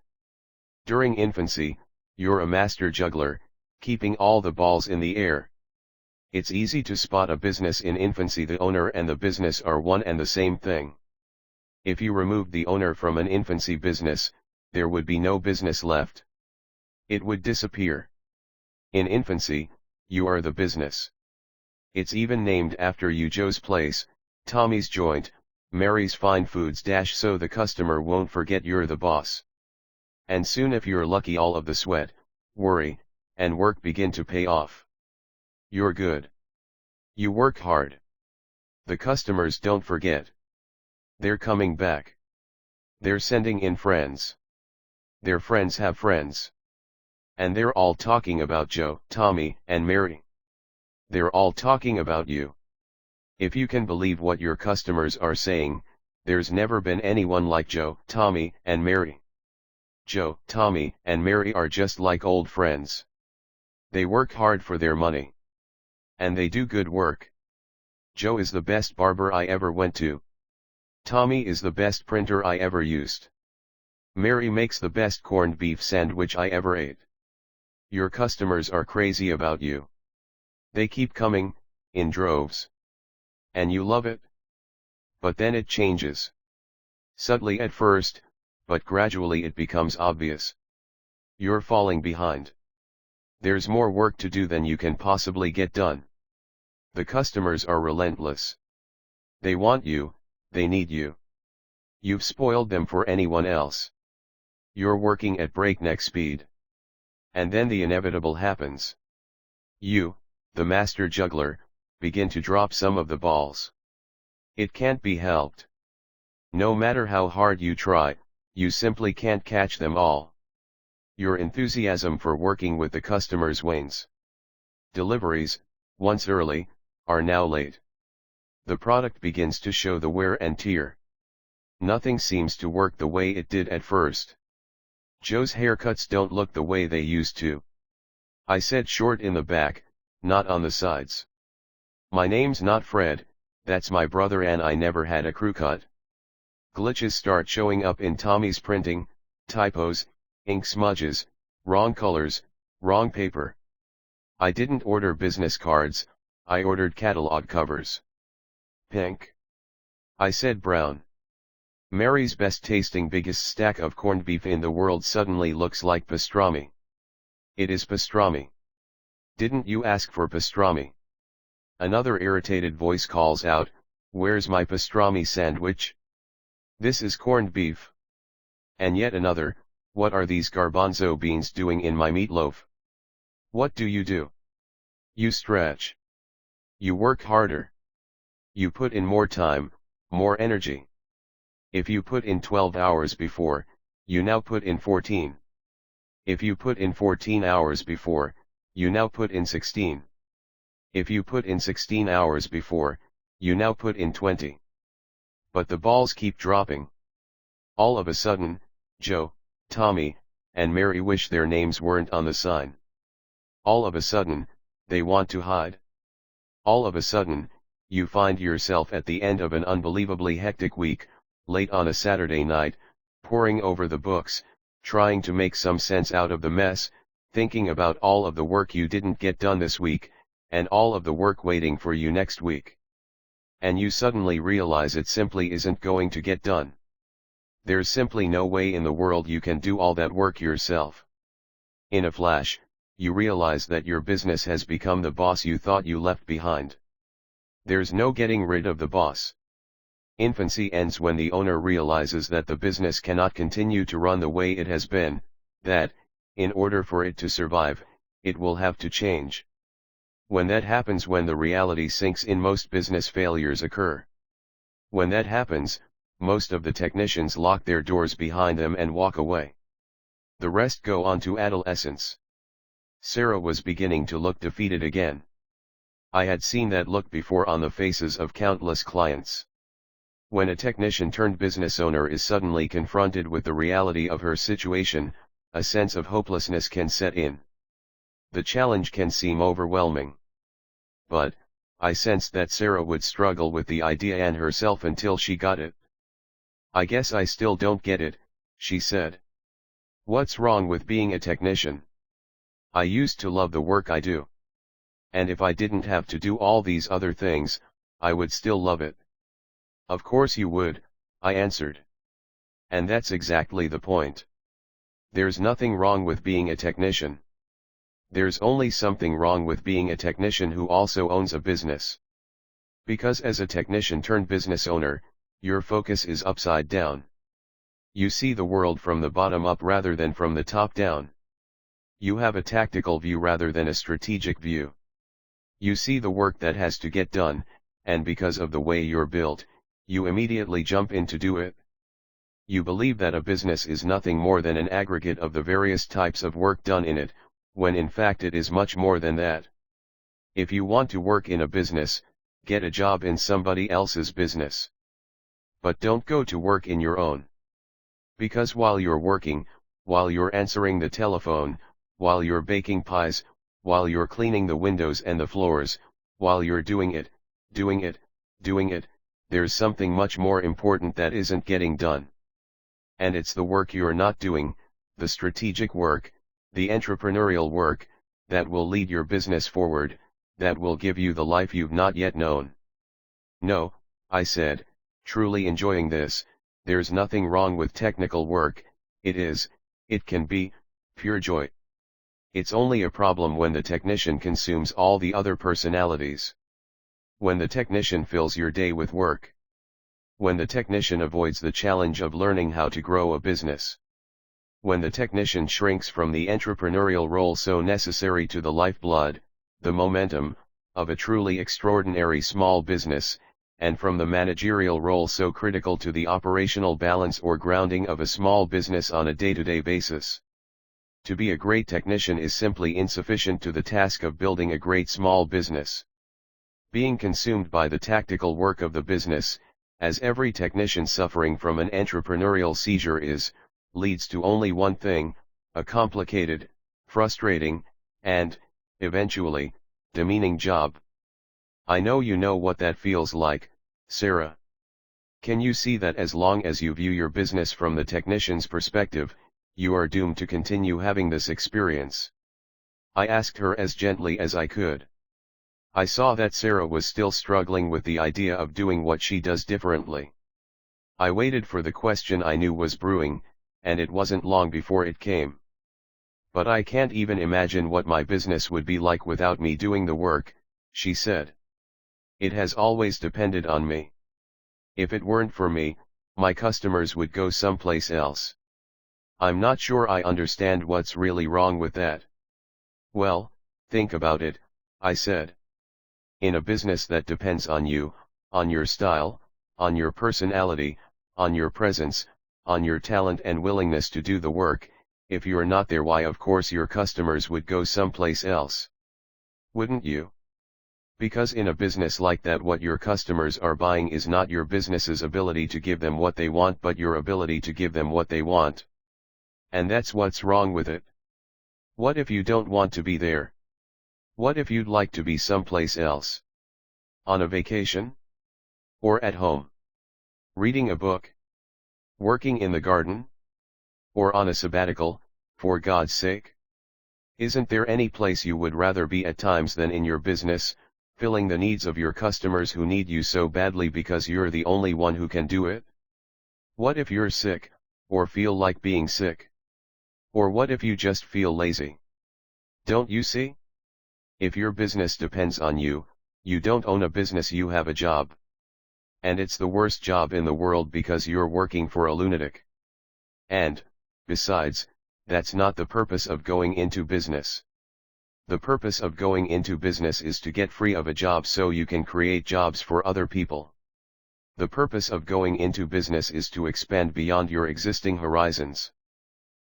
During infancy, you're a master juggler, keeping all the balls in the air. It's easy to spot a business in infancy. The owner and the business are one and the same thing. If you removed the owner from an infancy business, there would be no business left. It would disappear. In infancy, you are the business. It's even named after you: Joe's Place, Tommy's Joint, Mary's Fine Foods - so the customer won't forget you're the boss. And soon, if you're lucky, all of the sweat, worry, and work begin to pay off. You're good. You work hard. The customers don't forget. They're coming back. They're sending in friends. Their friends have friends. And they're all talking about Joe, Tommy, and Mary. They're all talking about you. If you can believe what your customers are saying, there's never been anyone like Joe, Tommy, and Mary. Joe, Tommy, and Mary are just like old friends. They work hard for their money. And they do good work. Joe is the best barber I ever went to. Tommy is the best printer I ever used. Mary makes the best corned beef sandwich I ever ate. Your customers are crazy about you. They keep coming, in droves. And you love it. But then it changes. Subtly at first, but gradually it becomes obvious. You're falling behind. There's more work to do than you can possibly get done. The customers are relentless. They want you, they need you. You've spoiled them for anyone else. You're working at breakneck speed. And then the inevitable happens. You, the master juggler, begin to drop some of the balls. It can't be helped. No matter how hard you try, you simply can't catch them all. Your enthusiasm for working with the customers wanes. Deliveries, once early, are now late. The product begins to show the wear and tear. Nothing seems to work the way it did at first. Joe's haircuts don't look the way they used to. I said short in the back, not on the sides. My name's not Fred, that's my brother, and I never had a crew cut. Glitches start showing up in Tommy's printing, typos, ink smudges, wrong colors, wrong paper. I didn't order business cards, I ordered catalog covers. Pink. I said brown. Mary's best tasting biggest stack of corned beef in the world suddenly looks like pastrami. It is pastrami. Didn't you ask for pastrami? Another irritated voice calls out, "Where's my pastrami sandwich? This is corned beef." And yet another, "What are these garbanzo beans doing in my meatloaf?" What do? You stretch. You work harder. You put in more time, more energy. If you put in 12 hours before, you now put in 14. If you put in 14 hours before, you now put in 16. If you put in 16 hours before, you now put in 20. But the balls keep dropping. All of a sudden, Joe, Tommy, and Mary wish their names weren't on the sign. All of a sudden, they want to hide. All of a sudden, you find yourself at the end of an unbelievably hectic week, late on a Saturday night, poring over the books, trying to make some sense out of the mess, thinking about all of the work you didn't get done this week, and all of the work waiting for you next week. And you suddenly realize it simply isn't going to get done. There's simply no way in the world you can do all that work yourself. In a flash, you realize that your business has become the boss you thought you left behind. There's no getting rid of the boss. Infancy ends when the owner realizes that the business cannot continue to run the way it has been, that, in order for it to survive, it will have to change. When that happens, when the reality sinks in, most business failures occur. When that happens, most of the technicians lock their doors behind them and walk away. The rest go on to adolescence. Sarah was beginning to look defeated again. I had seen that look before on the faces of countless clients. When a technician turned business owner is suddenly confronted with the reality of her situation, a sense of hopelessness can set in. The challenge can seem overwhelming. But, I sensed that Sarah would struggle with the idea and herself until she got it. "I guess I still don't get it," she said. "What's wrong with being a technician? I used to love the work I do. And if I didn't have to do all these other things, I would still love it." "Of course you would," I answered. And that's exactly the point. There's nothing wrong with being a technician. There's only something wrong with being a technician who also owns a business. Because as a technician turned business owner, your focus is upside down. You see the world from the bottom up rather than from the top down. You have a tactical view rather than a strategic view. You see the work that has to get done, and because of the way you're built, you immediately jump in to do it. You believe that a business is nothing more than an aggregate of the various types of work done in it, when in fact it is much more than that. If you want to work in a business, get a job in somebody else's business. But don't go to work in your own. Because while you're working, while you're answering the telephone, while you're baking pies, while you're cleaning the windows and the floors, while you're doing it, there's something much more important that isn't getting done. And it's the work you're not doing, the strategic work, the entrepreneurial work, that will lead your business forward, that will give you the life you've not yet known. No, I said, truly enjoying this, there's nothing wrong with technical work, it can be, pure joy. It's only a problem when the technician consumes all the other personalities. When the technician fills your day with work. When the technician avoids the challenge of learning how to grow a business. When the technician shrinks from the entrepreneurial role so necessary to the lifeblood, the momentum, of a truly extraordinary small business, and from the managerial role so critical to the operational balance or grounding of a small business on a day-to-day basis. To be a great technician is simply insufficient to the task of building a great small business. Being consumed by the tactical work of the business, as every technician suffering from an entrepreneurial seizure is, leads to only one thing, a complicated, frustrating, and, eventually, demeaning job. I know you know what that feels like, Sarah. Can you see that as long as you view your business from the technician's perspective, you are doomed to continue having this experience? I asked her as gently as I could. I saw that Sarah was still struggling with the idea of doing what she does differently. I waited for the question I knew was brewing, and it wasn't long before it came. But I can't even imagine what my business would be like without me doing the work, she said. It has always depended on me. If it weren't for me, my customers would go someplace else. I'm not sure I understand what's really wrong with that. Well, think about it, I said. In a business that depends on you, on your style, on your personality, on your presence, on your talent and willingness to do the work, if you're not there, why of course your customers would go someplace else. Wouldn't you? Because in a business like that what your customers are buying is not your business's ability to give them what they want but your ability to give them what they want. And that's what's wrong with it. What if you don't want to be there? What if you'd like to be someplace else? On a vacation? Or at home? Reading a book? Working in the garden? Or on a sabbatical, for God's sake? Isn't there any place you would rather be at times than in your business, filling the needs of your customers who need you so badly because you're the only one who can do it? What if you're sick, or feel like being sick? Or what if you just feel lazy? Don't you see? If your business depends on you, you don't own a business, you have a job. And it's the worst job in the world because you're working for a lunatic. And, besides, that's not the purpose of going into business. The purpose of going into business is to get free of a job so you can create jobs for other people. The purpose of going into business is to expand beyond your existing horizons.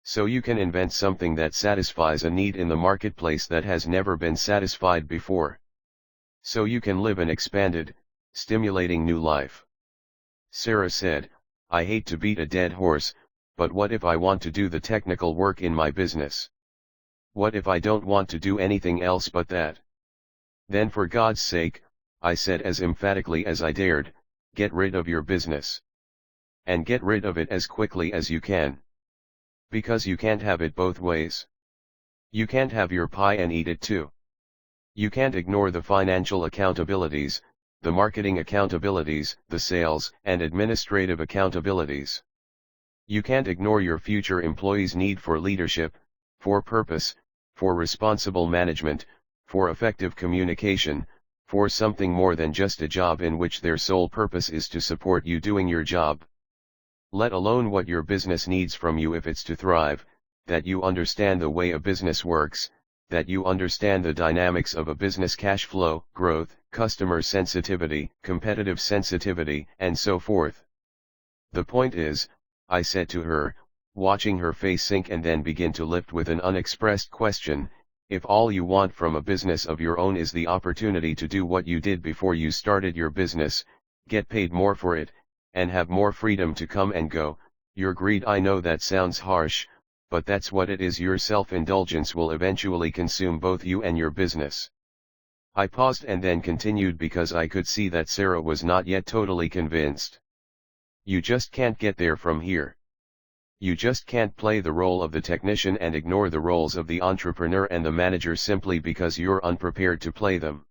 So you can invent something that satisfies a need in the marketplace that has never been satisfied before. So you can live an expanded, stimulating new life. Sarah said, I hate to beat a dead horse, but what if I want to do the technical work in my business? What if I don't want to do anything else but that? Then for God's sake, I said as emphatically as I dared, get rid of your business. And get rid of it as quickly as you can. Because you can't have it both ways. You can't have your pie and eat it too. You can't ignore the financial accountabilities, the marketing accountabilities, the sales and administrative accountabilities. You can't ignore your future employees' need for leadership, for purpose, for responsible management, for effective communication, for something more than just a job in which their sole purpose is to support you doing your job. Let alone what your business needs from you if it's to thrive, that you understand the way a business works, that you understand the dynamics of a business cash flow, growth, customer sensitivity, competitive sensitivity, and so forth. The point is, I said to her, watching her face sink and then begin to lift with an unexpressed question, if all you want from a business of your own is the opportunity to do what you did before you started your business, get paid more for it, and have more freedom to come and go, your greed. I know that sounds harsh, but that's what it is. Your self-indulgence will eventually consume both you and your business. I paused and then continued because I could see that Sarah was not yet totally convinced. You just can't get there from here. You just can't play the role of the technician and ignore the roles of the entrepreneur and the manager simply because you're unprepared to play them.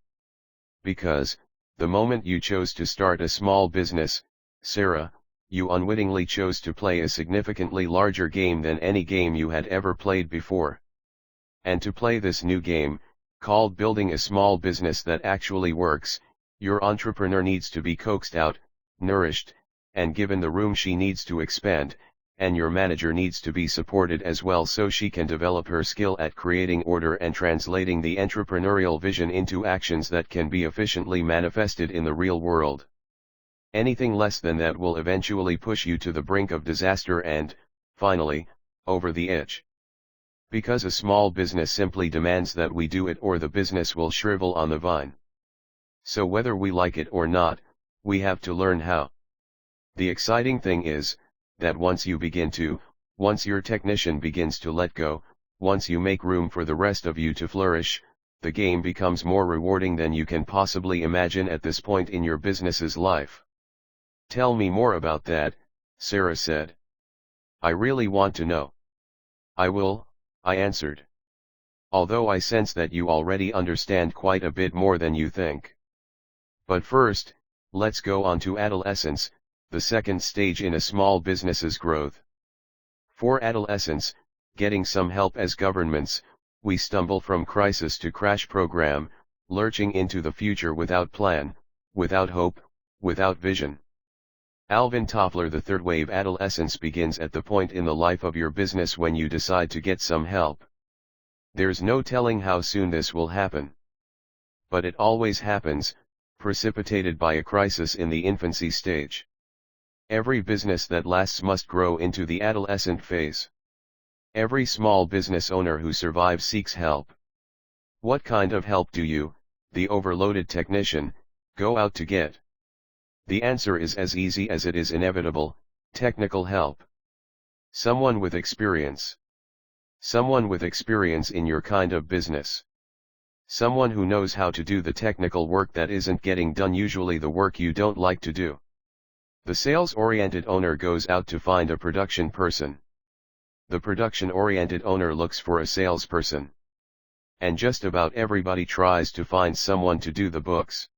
Because, the moment you chose to start a small business, Sarah, you unwittingly chose to play a significantly larger game than any game you had ever played before. And to play this new game, called building a small business that actually works, your entrepreneur needs to be coaxed out, nourished, and given the room she needs to expand, and your manager needs to be supported as well so she can develop her skill at creating order and translating the entrepreneurial vision into actions that can be efficiently manifested in the real world. Anything less than that will eventually push you to the brink of disaster and, finally, over the edge. Because a small business simply demands that we do it or the business will shrivel on the vine. So whether we like it or not, we have to learn how. The exciting thing is, that once your technician begins to let go, once you make room for the rest of you to flourish, the game becomes more rewarding than you can possibly imagine at this point in your business's life. Tell me more about that, Sarah said. I really want to know. I will, I answered. Although I sense that you already understand quite a bit more than you think. But first, let's go on to adolescence, the second stage in a small business's growth. For adolescents, getting some help as governments, we stumble from crisis to crash program, lurching into the future without plan, without hope, without vision. Alvin Toffler: the third wave adolescence begins at the point in the life of your business when you decide to get some help. There's no telling how soon this will happen. But it always happens, precipitated by a crisis in the infancy stage. Every business that lasts must grow into the adolescent phase. Every small business owner who survives seeks help. What kind of help do you, the overloaded technician, go out to get? The answer is as easy as it is inevitable: technical help. Someone with experience. Someone with experience in your kind of business. Someone who knows how to do the technical work that isn't getting done, usually the work you don't like to do. The sales-oriented owner goes out to find a production person. The production-oriented owner looks for a salesperson. And just about everybody tries to find someone to do the books.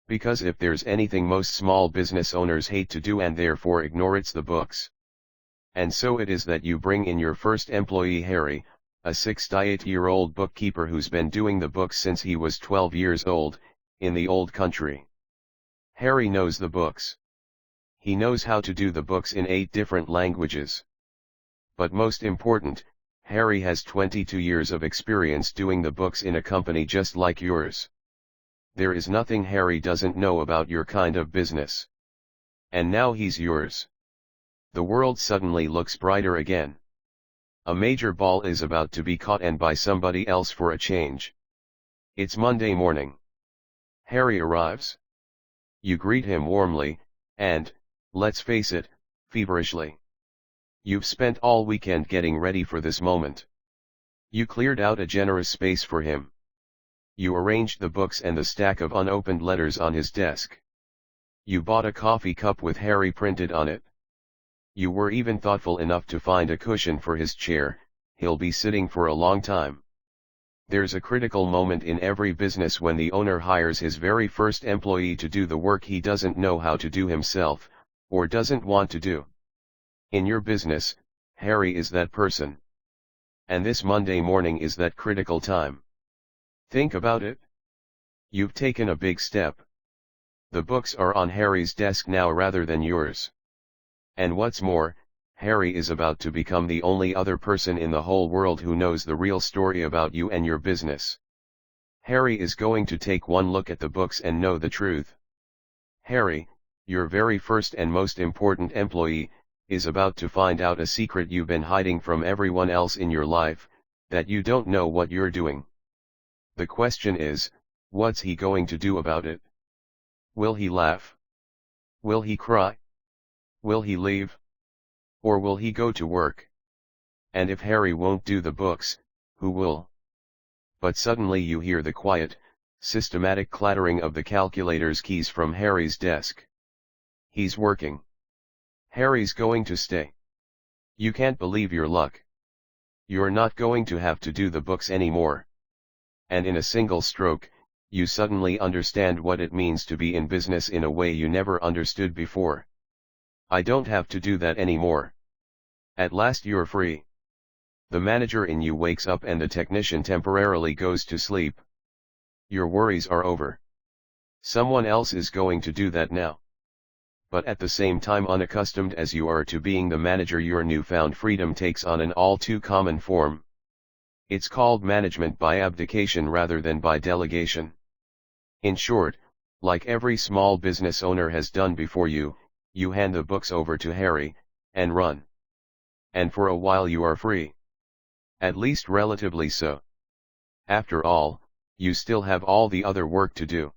Because if there's anything most small business owners hate to do and therefore ignore, it's the books. And so it is that you bring in your first employee, Harry, a 68-year-old bookkeeper who's been doing the books since he was 12 years old, in the old country. Harry knows the books. He knows how to do the books in 8 different languages. But most important, Harry has 22 years of experience doing the books in a company just like yours. There is nothing Harry doesn't know about your kind of business. And now he's yours. The world suddenly looks brighter again. A major ball is about to be caught, and by somebody else for a change. It's Monday morning. Harry arrives. You greet him warmly, and, let's face it, feverishly. You've spent all weekend getting ready for this moment. You cleared out a generous space for him. You arranged the books and the stack of unopened letters on his desk. You bought a coffee cup with Harry printed on it. You were even thoughtful enough to find a cushion for his chair. He'll be sitting for a long time. There's a critical moment in every business when the owner hires his very first employee to do the work he doesn't know how to do himself, or doesn't want to do. In your business, Harry is that person. And this Monday morning is that critical time. Think about it. You've taken a big step. The books are on Harry's desk now rather than yours. And what's more, Harry is about to become the only other person in the whole world who knows the real story about you and your business. Harry is going to take one look at the books and know the truth. Harry, your very first and most important employee, is about to find out a secret you've been hiding from everyone else in your life, that you don't know what you're doing. The question is, what's he going to do about it? Will he laugh? Will he cry? Will he leave? Or will he go to work? And if Harry won't do the books, who will? But suddenly you hear the quiet, systematic clattering of the calculator's keys from Harry's desk. He's working. Harry's going to stay. You can't believe your luck. You're not going to have to do the books anymore. And in a single stroke, you suddenly understand what it means to be in business in a way you never understood before. I don't have to do that anymore. At last you're free. The manager in you wakes up and the technician temporarily goes to sleep. Your worries are over. Someone else is going to do that now. But at the same time, unaccustomed as you are to being the manager, your newfound freedom takes on an all too common form. It's called management by abdication rather than by delegation. In short, like every small business owner has done before you, you hand the books over to Harry, and run. And for a while you are free. At least relatively so. After all, you still have all the other work to do.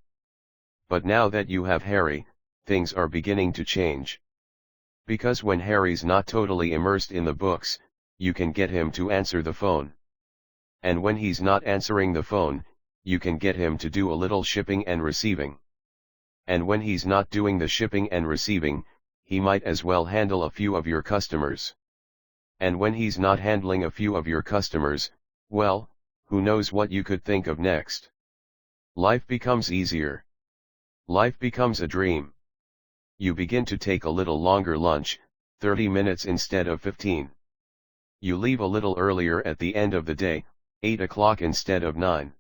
But now that you have Harry, things are beginning to change. Because when Harry's not totally immersed in the books, you can get him to answer the phone. And when he's not answering the phone, you can get him to do a little shipping and receiving. And when he's not doing the shipping and receiving, he might as well handle a few of your customers. And when he's not handling a few of your customers, well, who knows what you could think of next. Life becomes easier. Life becomes a dream. You begin to take a little longer lunch, 30 minutes instead of 15. You leave a little earlier at the end of the day, 8 o'clock instead of 9.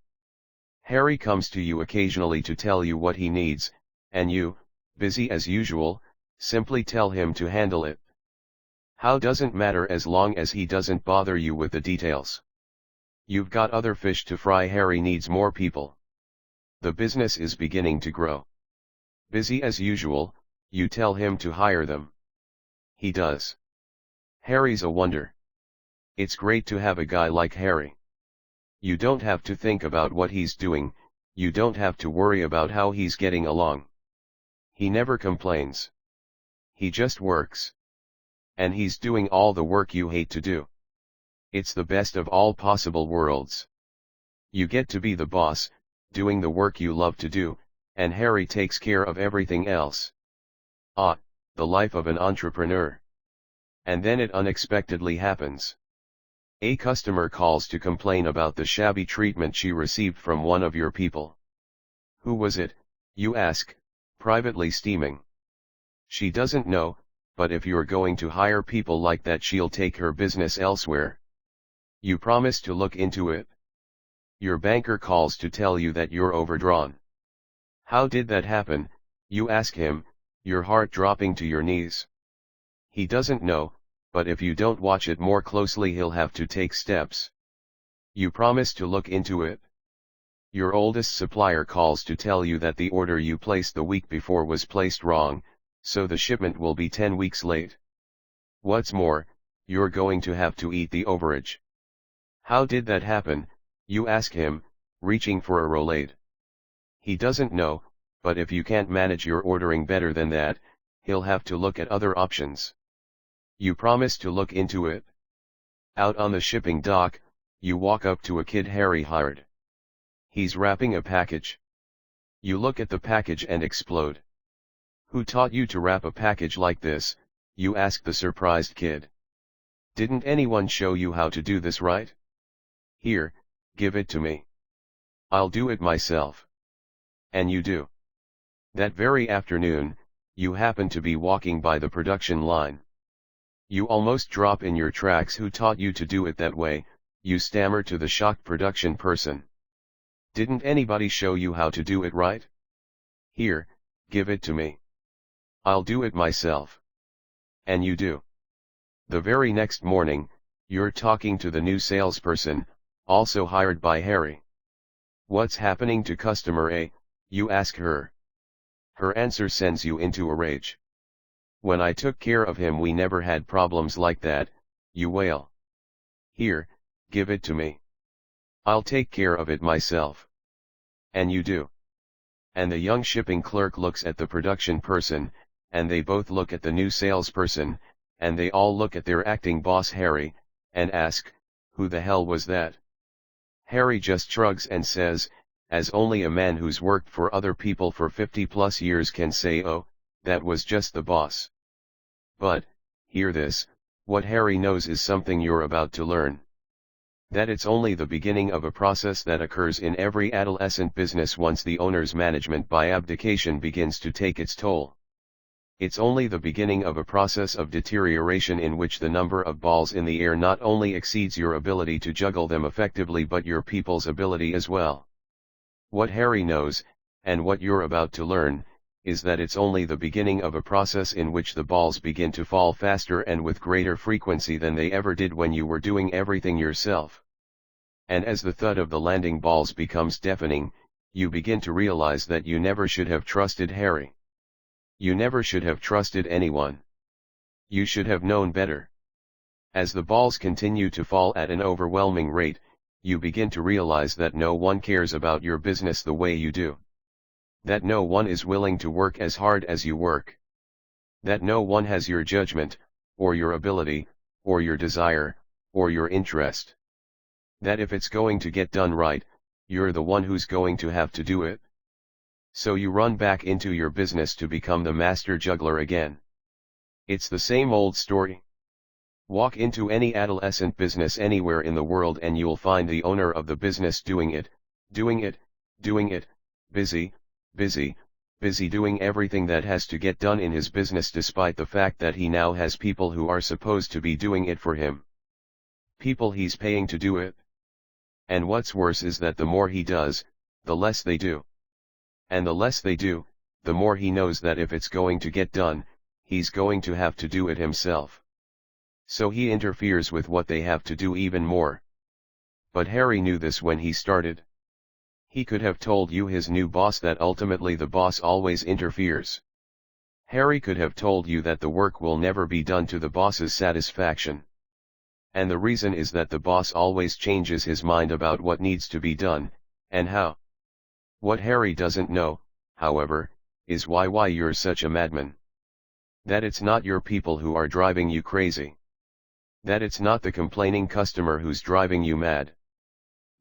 Harry comes to you occasionally to tell you what he needs, and you, busy as usual, simply tell him to handle it. How doesn't matter as long as he doesn't bother you with the details. You've got other fish to fry. Harry needs more people. The business is beginning to grow. Busy as usual, you tell him to hire them. He does. Harry's a wonder. It's great to have a guy like Harry. You don't have to think about what he's doing, you don't have to worry about how he's getting along. He never complains. He just works. And he's doing all the work you hate to do. It's the best of all possible worlds. You get to be the boss, doing the work you love to do, and Harry takes care of everything else. Ah, the life of an entrepreneur. And then it unexpectedly happens. A customer calls to complain about the shabby treatment she received from one of your people. Who was it, you ask, privately steaming. She doesn't know, but if you're going to hire people like that, she'll take her business elsewhere. You promise to look into it. Your banker calls to tell you that you're overdrawn. How did that happen, you ask him, your heart dropping to your knees. He doesn't know, but if you don't watch it more closely, he'll have to take steps. You promise to look into it. Your oldest supplier calls to tell you that the order you placed the week before was placed wrong, so the shipment will be 10 weeks late. What's more, you're going to have to eat the overage. How did that happen, you ask him, reaching for a roulade. He doesn't know, but if you can't manage your ordering better than that, he'll have to look at other options. You promise to look into it. Out on the shipping dock, you walk up to a kid Harry hired. He's wrapping a package. You look at the package and explode. Who taught you to wrap a package like this, you ask the surprised kid. Didn't anyone show you how to do this right? Here, give it to me. I'll do it myself. And you do. That very afternoon, you happen to be walking by the production line. You almost drop in your tracks. Who taught you to do it that way? You stammer to the shocked production person. Didn't anybody show you how to do it right? Here, give it to me. I'll do it myself. And you do. The very next morning, you're talking to the new salesperson, also hired by Harry. What's happening to customer A? You ask her. Her answer sends you into a rage. When I took care of him we never had problems like that, you wail. Here, give it to me. I'll take care of it myself. And you do. And the young shipping clerk looks at the production person, and they both look at the new salesperson, and they all look at their acting boss Harry, and ask, who the hell was that? Harry just shrugs and says, as only a man who's worked for other people for 50 plus years can say, oh, that was just the boss. But, hear this, what Harry knows is something you're about to learn. That it's only the beginning of a process that occurs in every adolescent business once the owner's management by abdication begins to take its toll. It's only the beginning of a process of deterioration in which the number of balls in the air not only exceeds your ability to juggle them effectively but your people's ability as well. What Harry knows, and what you're about to learn, is that it's only the beginning of a process in which the balls begin to fall faster and with greater frequency than they ever did when you were doing everything yourself. And as the thud of the landing balls becomes deafening, you begin to realize that you never should have trusted Harry. You never should have trusted anyone. You should have known better. As the balls continue to fall at an overwhelming rate, you begin to realize that no one cares about your business the way you do. That no one is willing to work as hard as you work. That no one has your judgment, or your ability, or your desire, or your interest. That if it's going to get done right, you're the one who's going to have to do it. So you run back into your business to become the master juggler again. It's the same old story. Walk into any adolescent business anywhere in the world and you'll find the owner of the business doing it, busy, doing everything that has to get done in his business despite the fact that he now has people who are supposed to be doing it for him. People he's paying to do it. And what's worse is that the more he does, the less they do. And the less they do, the more he knows that if it's going to get done, he's going to have to do it himself. So he interferes with what they have to do even more. But Harry knew this when he started. He could have told you his new boss that ultimately the boss always interferes. Harry could have told you that the work will never be done to the boss's satisfaction. And the reason is that the boss always changes his mind about what needs to be done, and how. What Harry doesn't know, however, is why you're such a madman. That it's not your people who are driving you crazy. That it's not the complaining customer who's driving you mad.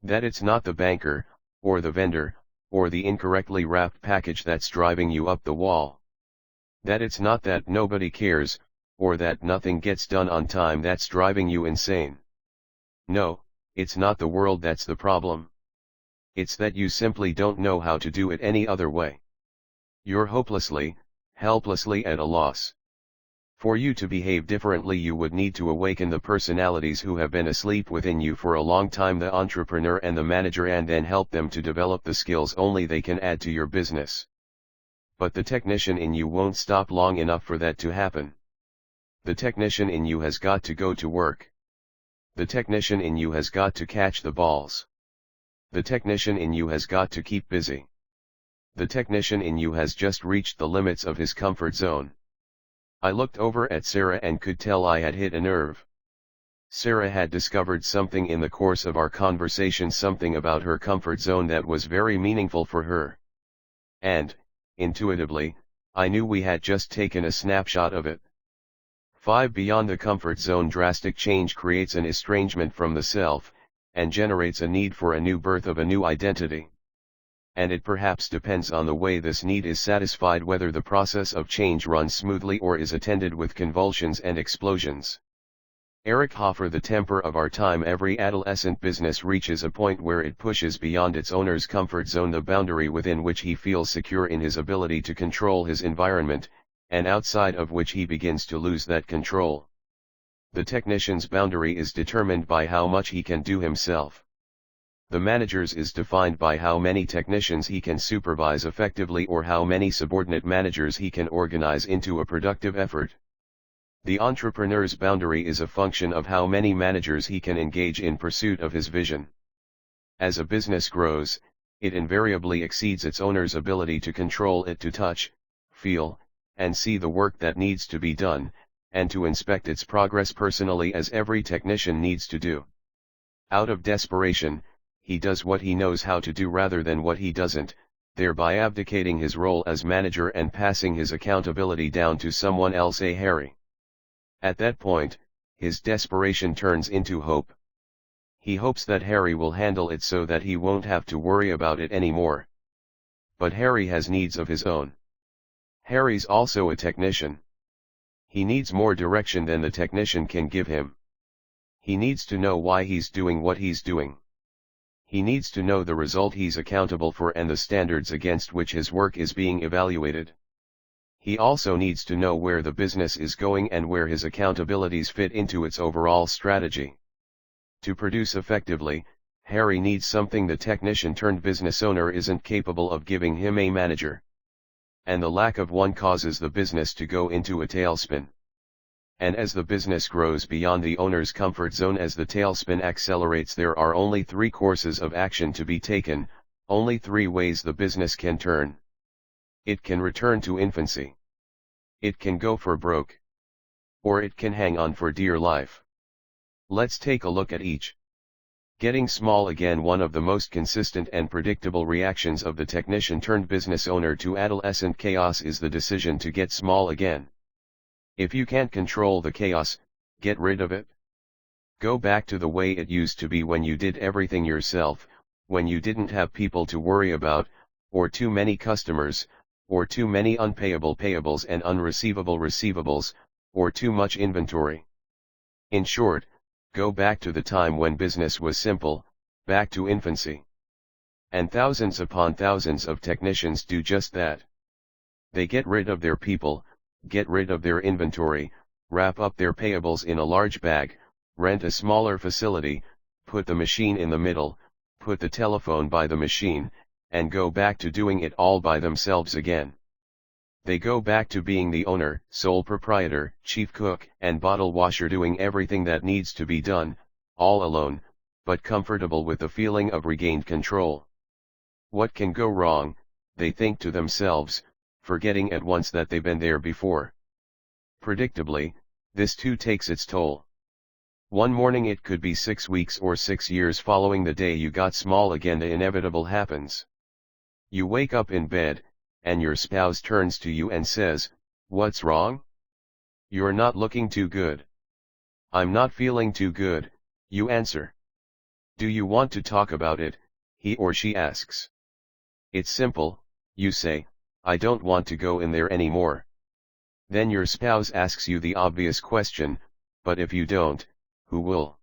That it's not the banker, or the vendor, or the incorrectly wrapped package that's driving you up the wall. That it's not that nobody cares, or that nothing gets done on time that's driving you insane. No, it's not the world that's the problem. It's that you simply don't know how to do it any other way. You're hopelessly, helplessly at a loss. For you to behave differently you would need to awaken the personalities who have been asleep within you for a long time, the entrepreneur and the manager, and then help them to develop the skills only they can add to your business. But the technician in you won't stop long enough for that to happen. The technician in you has got to go to work. The technician in you has got to catch the balls. The technician in you has got to keep busy. The technician in you has just reached the limits of his comfort zone. I looked over at Sarah and could tell I had hit a nerve. Sarah had discovered something in the course of our conversation, something about her comfort zone that was very meaningful for her. And, intuitively, I knew we had just taken a snapshot of it. 5. Beyond the comfort zone, drastic change creates an estrangement from the self, and generates a need for a new birth of a new identity. And it perhaps depends on the way this need is satisfied whether the process of change runs smoothly or is attended with convulsions and explosions. Erich Hoffer. The temper of our time. Every adolescent business reaches a point where it pushes beyond its owner's comfort zone, the boundary within which he feels secure in his ability to control his environment, and outside of which he begins to lose that control. The technician's boundary is determined by how much he can do himself. The manager's is defined by how many technicians he can supervise effectively or how many subordinate managers he can organize into a productive effort. The entrepreneur's boundary is a function of how many managers he can engage in pursuit of his vision. As a business grows, it invariably exceeds its owner's ability to control it, to touch, feel, and see the work that needs to be done, and to inspect its progress personally, as every technician needs to do. Out of desperation, he does what he knows how to do rather than what he doesn't, thereby abdicating his role as manager and passing his accountability down to someone else, a Harry. At that point, his desperation turns into hope. He hopes that Harry will handle it so that he won't have to worry about it anymore. But Harry has needs of his own. Harry's also a technician. He needs more direction than the technician can give him. He needs to know why he's doing what he's doing. He needs to know the result he's accountable for and the standards against which his work is being evaluated. He also needs to know where the business is going and where his accountabilities fit into its overall strategy. To produce effectively, Harry needs something the technician turned business owner isn't capable of giving him, a manager. And the lack of one causes the business to go into a tailspin. And as the business grows beyond the owner's comfort zone, as the tailspin accelerates, there are only 3 courses of action to be taken, only 3 ways the business can turn. It can return to infancy. It can go for broke. Or it can hang on for dear life. Let's take a look at each. Getting small again. One of the most consistent and predictable reactions of the technician turned business owner to adolescent chaos is the decision to get small again. If you can't control the chaos, get rid of it. Go back to the way it used to be, when you did everything yourself, when you didn't have people to worry about, or too many customers, or too many unpayable payables and unreceivable receivables, or too much inventory. In short, go back to the time when business was simple, back to infancy. And thousands upon thousands of technicians do just that. They get rid of their people, get rid of their inventory, wrap up their payables in a large bag, rent a smaller facility, put the machine in the middle, put the telephone by the machine, and go back to doing it all by themselves again. They go back to being the owner, sole proprietor, chief cook, and bottle washer, doing everything that needs to be done, all alone, but comfortable with the feeling of regained control. What can go wrong, they think to themselves, forgetting at once that they've been there before. Predictably, this too takes its toll. One morning, it could be 6 weeks or 6 years following the day you got small again, the inevitable happens. You wake up in bed, and your spouse turns to you and says, "What's wrong? You're not looking too good." "I'm not feeling too good," you answer. "Do you want to talk about it?" he or she asks. "It's simple," you say, "I don't want to go in there anymore." Then your spouse asks you the obvious question, "But if you don't, who will?"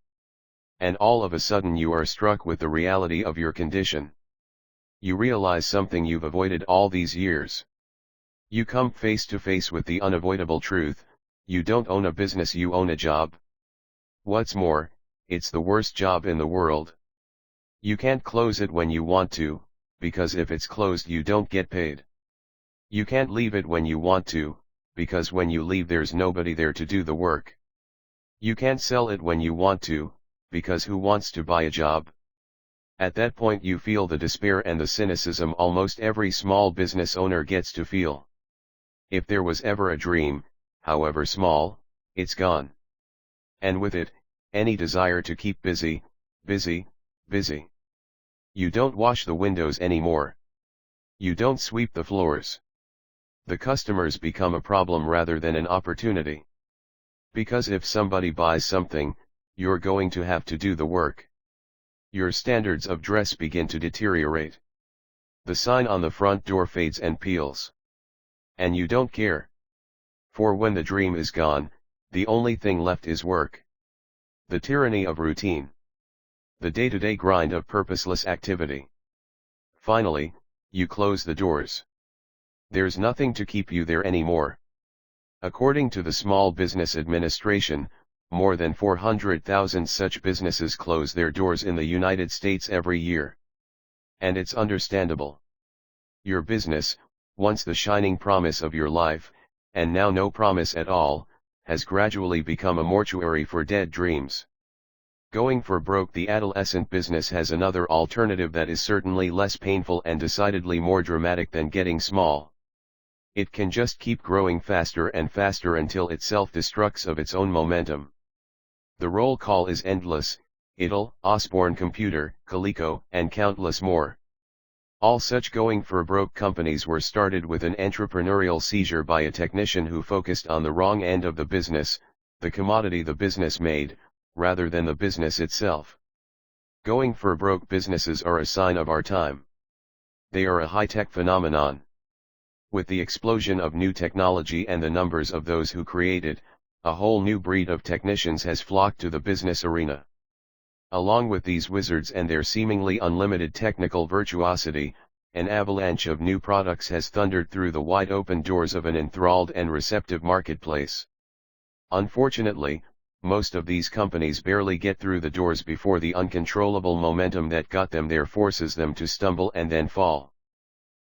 And all of a sudden you are struck with the reality of your condition. You realize something you've avoided all these years. You come face to face with the unavoidable truth: you don't own a business, you own a job. What's more, it's the worst job in the world. You can't close it when you want to, because if it's closed you don't get paid. You can't leave it when you want to, because when you leave there's nobody there to do the work. You can't sell it when you want to, because who wants to buy a job? At that point you feel the despair and the cynicism almost every small business owner gets to feel. If there was ever a dream, however small, it's gone. And with it, any desire to keep busy, busy, busy. You don't wash the windows anymore. You don't sweep the floors. The customers become a problem rather than an opportunity. Because if somebody buys something, you're going to have to do the work. Your standards of dress begin to deteriorate. The sign on the front door fades and peels. And you don't care. For when the dream is gone, the only thing left is work. The tyranny of routine. The day-to-day grind of purposeless activity. Finally, you close the doors. There's nothing to keep you there anymore. According to the Small Business Administration, more than 400,000 such businesses close their doors in the United States every year. And it's understandable. Your business, once the shining promise of your life, and now no promise at all, has gradually become a mortuary for dead dreams. Going for broke. The adolescent business has another alternative that is certainly less painful and decidedly more dramatic than getting small. It can just keep growing faster and faster until it self-destructs of its own momentum. The roll call is endless: Idle, Osborne Computer, Coleco, and countless more. All such going for broke companies were started with an entrepreneurial seizure by a technician who focused on the wrong end of the business, the commodity the business made, rather than the business itself. Going for broke businesses are a sign of our time. They are a high-tech phenomenon. With the explosion of new technology and the numbers of those who create it, a whole new breed of technicians has flocked to the business arena. Along with these wizards and their seemingly unlimited technical virtuosity, an avalanche of new products has thundered through the wide-open doors of an enthralled and receptive marketplace. Unfortunately, most of these companies barely get through the doors before the uncontrollable momentum that got them there forces them to stumble and then fall.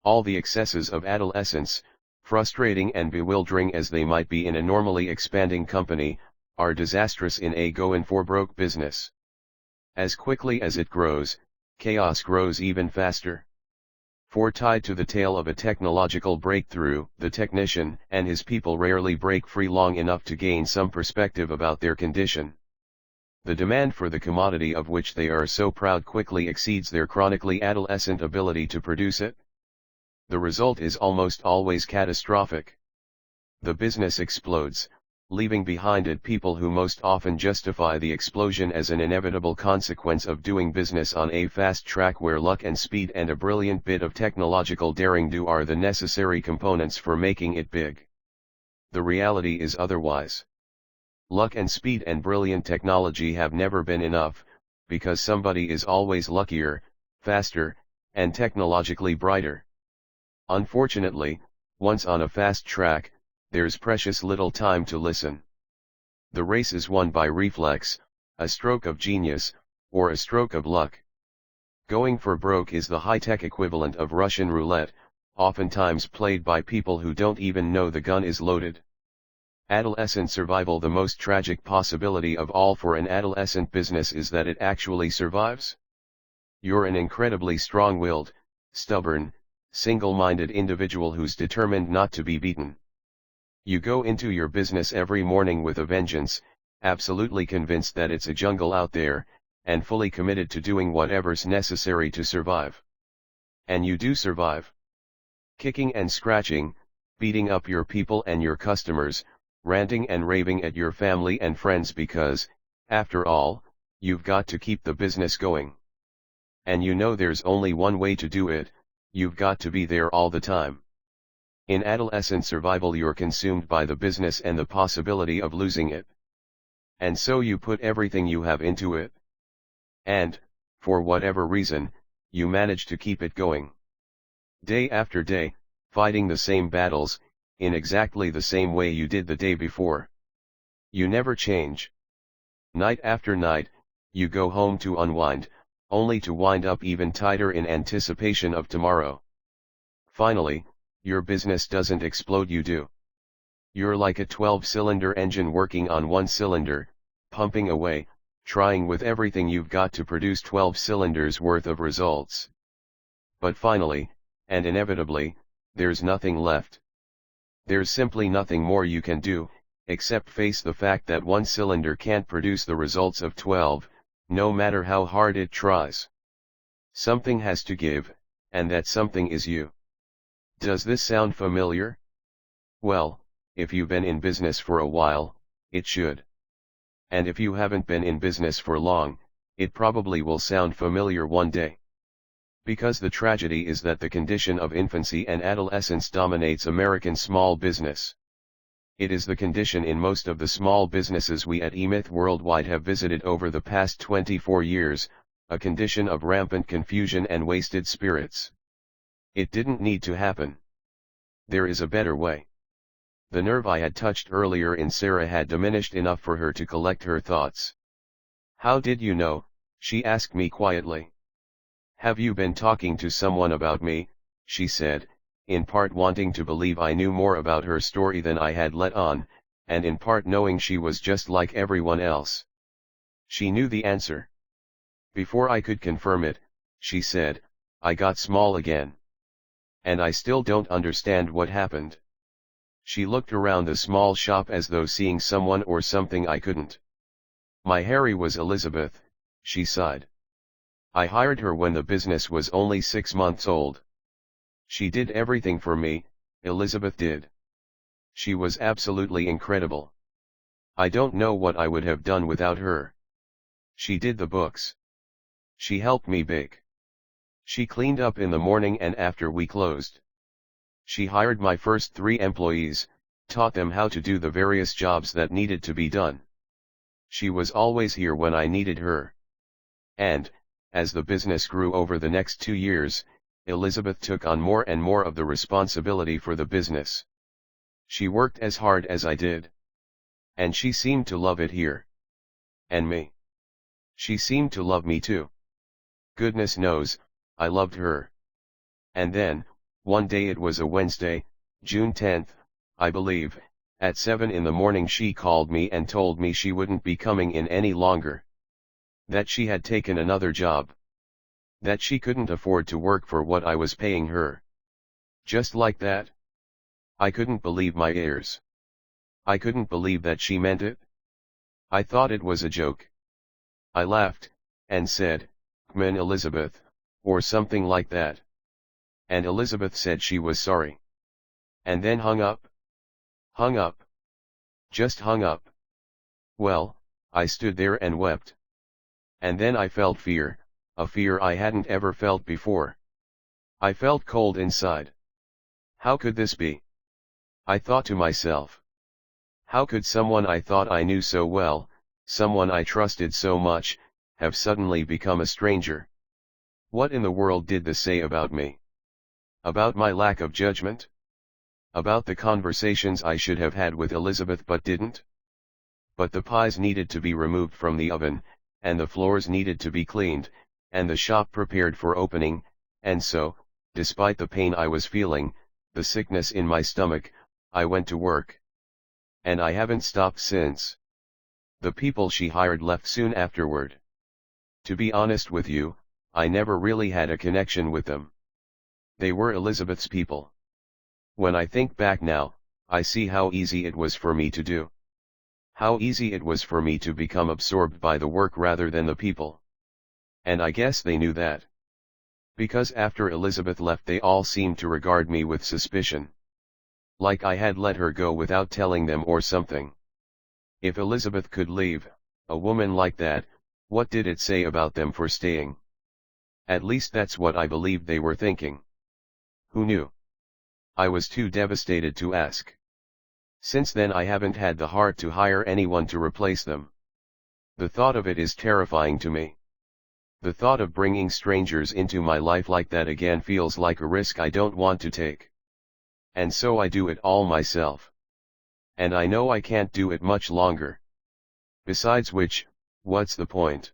All the excesses of adolescence, frustrating and bewildering as they might be in a normally expanding company, are disastrous in a go-in-for-broke business. As quickly as it grows, chaos grows even faster. For tied to the tail of a technological breakthrough, the technician and his people rarely break free long enough to gain some perspective about their condition. The demand for the commodity of which they are so proud quickly exceeds their chronically adolescent ability to produce it. The result is almost always catastrophic. The business explodes, leaving behind it people who most often justify the explosion as an inevitable consequence of doing business on a fast track where luck and speed and a brilliant bit of technological daring-do are the necessary components for making it big. The reality is otherwise. Luck and speed and brilliant technology have never been enough, because somebody is always luckier, faster, and technologically brighter. Unfortunately, once on a fast track, there's precious little time to listen. The race is won by reflex, a stroke of genius, or a stroke of luck. Going for broke is the high-tech equivalent of Russian roulette, oftentimes played by people who don't even know the gun is loaded. Adolescent survival. The most tragic possibility of all for an adolescent business is that it actually survives. You're an incredibly strong-willed, stubborn, single-minded individual who's determined not to be beaten. You go into your business every morning with a vengeance, absolutely convinced that it's a jungle out there, and fully committed to doing whatever's necessary to survive. And you do survive. Kicking and scratching, beating up your people and your customers, ranting and raving at your family and friends because, after all, you've got to keep the business going. And you know there's only one way to do it: you've got to be there all the time. In adolescent survival, you're consumed by the business and the possibility of losing it. And so you put everything you have into it. And, for whatever reason, you manage to keep it going. Day after day, fighting the same battles, in exactly the same way you did the day before. You never change. Night after night, you go home to unwind, only to wind up even tighter in anticipation of tomorrow. Finally, your business doesn't explode, you do. You're like a 12-cylinder engine working on one cylinder, pumping away, trying with everything you've got to produce 12 cylinders worth of results. But finally, and inevitably, there's nothing left. There's simply nothing more you can do, except face the fact that one cylinder can't produce the results of 12, no matter how hard it tries. Something has to give, and that something is you. Does this sound familiar? Well, if you've been in business for a while, it should. And if you haven't been in business for long, it probably will sound familiar one day. Because the tragedy is that the condition of infancy and adolescence dominates American small business. It is the condition in most of the small businesses we at eMyth Worldwide have visited over the past 24 years, a condition of rampant confusion and wasted spirits. It didn't need to happen. There is a better way. The nerve I had touched earlier in Sarah had diminished enough for her to collect her thoughts. "How did you know?" she asked me quietly. "Have you been talking to someone about me?" she said, in part wanting to believe I knew more about her story than I had let on, and in part knowing she was just like everyone else. She knew the answer. Before I could confirm it, she said, "I got small again. And I still don't understand what happened." She looked around the small shop as though seeing someone or something I couldn't. "My Harry was Elizabeth," she sighed. "I hired her when the business was only 6 months old. She did everything for me, Elizabeth did. She was absolutely incredible. I don't know what I would have done without her. She did the books. She helped me bake. She cleaned up in the morning and after we closed. She hired my first 3 employees, taught them how to do the various jobs that needed to be done. She was always here when I needed her. And, as the business grew over the next 2 years, Elizabeth took on more and more of the responsibility for the business. She worked as hard as I did. And she seemed to love it here. And me. She seemed to love me too. Goodness knows, I loved her. And then, one day, it was a Wednesday, June 10th, I believe, at 7 in the morning she called me and told me she wouldn't be coming in any longer. That she had taken another job. That she couldn't afford to work for what I was paying her. Just like that. I couldn't believe my ears. I couldn't believe that she meant it. I thought it was a joke. I laughed, and said, "Come in, Elizabeth," or something like that. And Elizabeth said she was sorry. And then hung up. Hung up. Just hung up. Well, I stood there and wept. And then I felt fear, a fear I hadn't ever felt before. I felt cold inside. How could this be? I thought to myself. How could someone I thought I knew so well, someone I trusted so much, have suddenly become a stranger? What in the world did this say about me? About my lack of judgment? About the conversations I should have had with Elizabeth but didn't? But the pies needed to be removed from the oven, and the floors needed to be cleaned, and the shop prepared for opening, and so, despite the pain I was feeling, the sickness in my stomach, I went to work. And I haven't stopped since. The people she hired left soon afterward. To be honest with you, I never really had a connection with them. They were Elizabeth's people. When I think back now, I see how easy it was for me to do. How easy it was for me to become absorbed by the work rather than the people. And I guess they knew that. Because after Elizabeth left they all seemed to regard me with suspicion. Like I had let her go without telling them or something. If Elizabeth could leave, a woman like that, what did it say about them for staying? At least that's what I believed they were thinking. Who knew? I was too devastated to ask. Since then I haven't had the heart to hire anyone to replace them. The thought of it is terrifying to me. The thought of bringing strangers into my life like that again feels like a risk I don't want to take. And so I do it all myself. And I know I can't do it much longer. Besides which, what's the point?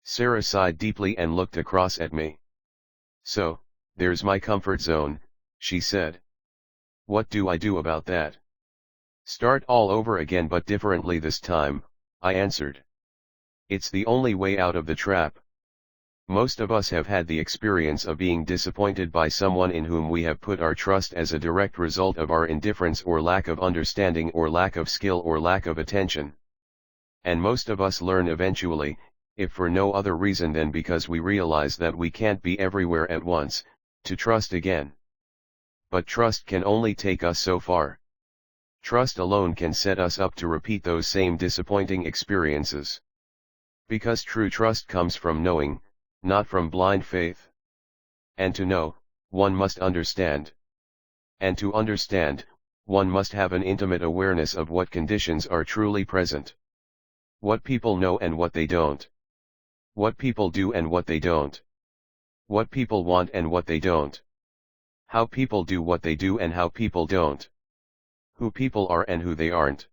Sarah sighed deeply and looked across at me. So, there's my comfort zone, she said. What do I do about that? Start all over again but differently this time, I answered. It's the only way out of the trap. Most of us have had the experience of being disappointed by someone in whom we have put our trust as a direct result of our indifference or lack of understanding or lack of skill or lack of attention. And most of us learn eventually, if for no other reason than because we realize that we can't be everywhere at once, to trust again. But trust can only take us so far. Trust alone can set us up to repeat those same disappointing experiences. Because true trust comes from knowing, not from blind faith. And to know, one must understand. And to understand, one must have an intimate awareness of what conditions are truly present. What people know and what they don't. What people do and what they don't. What people want and what they don't. How people do what they do and how people don't. Who people are and who they aren't.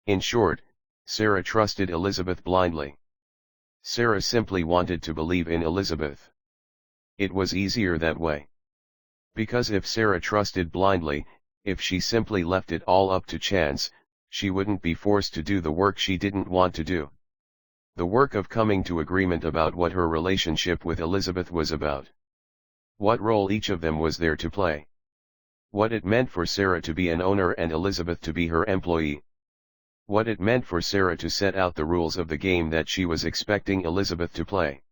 In short, Sarah trusted Elizabeth blindly. Sarah simply wanted to believe in Elizabeth. It was easier that way. Because if Sarah trusted blindly, if she simply left it all up to chance, she wouldn't be forced to do the work she didn't want to do. The work of coming to agreement about what her relationship with Elizabeth was about. What role each of them was there to play. What it meant for Sarah to be an owner and Elizabeth to be her employee. What it meant for Sarah to set out the rules of the game that she was expecting Elizabeth to play.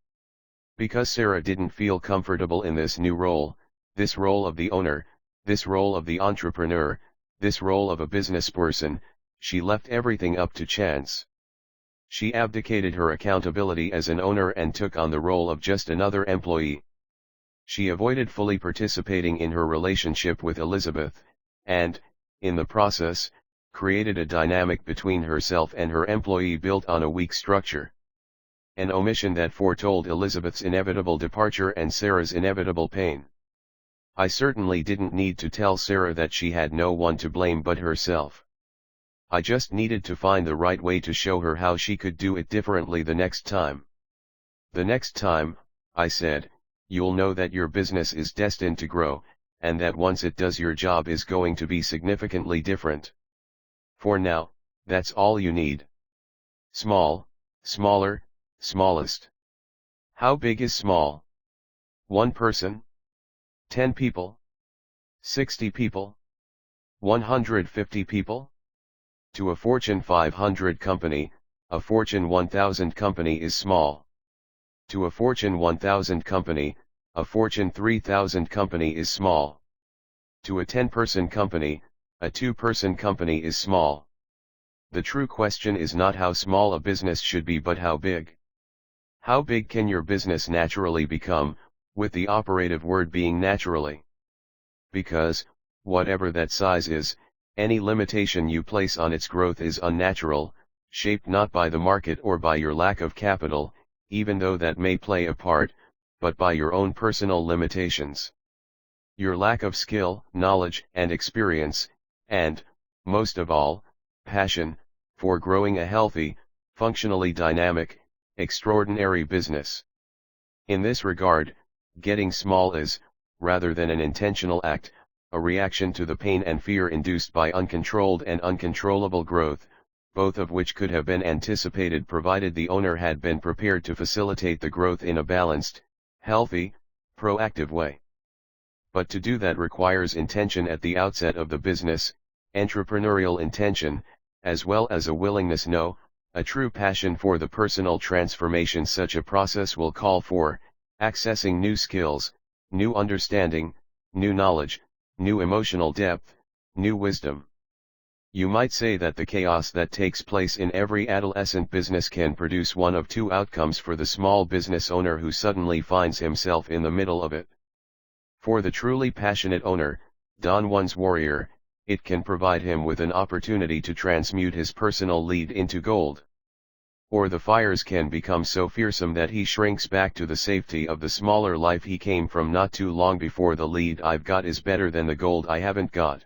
Because Sarah didn't feel comfortable in this new role, this role of the owner, this role of the entrepreneur, this role of a business person, she left everything up to chance. She abdicated her accountability as an owner and took on the role of just another employee. She avoided fully participating in her relationship with Elizabeth, and, in the process, created a dynamic between herself and her employee built on a weak structure. An omission that foretold Elizabeth's inevitable departure and Sarah's inevitable pain. I certainly didn't need to tell Sarah that she had no one to blame but herself. I just needed to find the right way to show her how she could do it differently the next time. The next time, I said, you'll know that your business is destined to grow, and that once it does your job is going to be significantly different. For now, that's all you need. Small, smaller, smallest. How big is small? 1 person? 10 people? 60 people? 150 people? To a Fortune 500 company, a Fortune 1000 company is small. To a Fortune 1000 company, a Fortune 3000 company is small. To a 10-person company, a 2-person company is small. The true question is not how small a business should be but how big. How big can your business naturally become, with the operative word being naturally? Because, whatever that size is, any limitation you place on its growth is unnatural, shaped not by the market or by your lack of capital, even though that may play a part, but by your own personal limitations. Your lack of skill, knowledge, and experience, and, most of all, passion, for growing a healthy, functionally dynamic, extraordinary business. In this regard, getting small is, rather than an intentional act, a reaction to the pain and fear induced by uncontrolled and uncontrollable growth, both of which could have been anticipated provided the owner had been prepared to facilitate the growth in a balanced, healthy, proactive way. But to do that requires intention at the outset of the business, entrepreneurial intention, as well as a willingness, a true passion for the personal transformation such a process will call for, accessing new skills, new understanding, new knowledge, new emotional depth, new wisdom. You might say that the chaos that takes place in every adolescent business can produce one of 2 outcomes for the small business owner who suddenly finds himself in the middle of it. For the truly passionate owner, Don Juan's warrior, it can provide him with an opportunity to transmute his personal lead into gold. Or the fires can become so fearsome that he shrinks back to the safety of the smaller life he came from not too long before. The lead I've got is better than the gold I haven't got.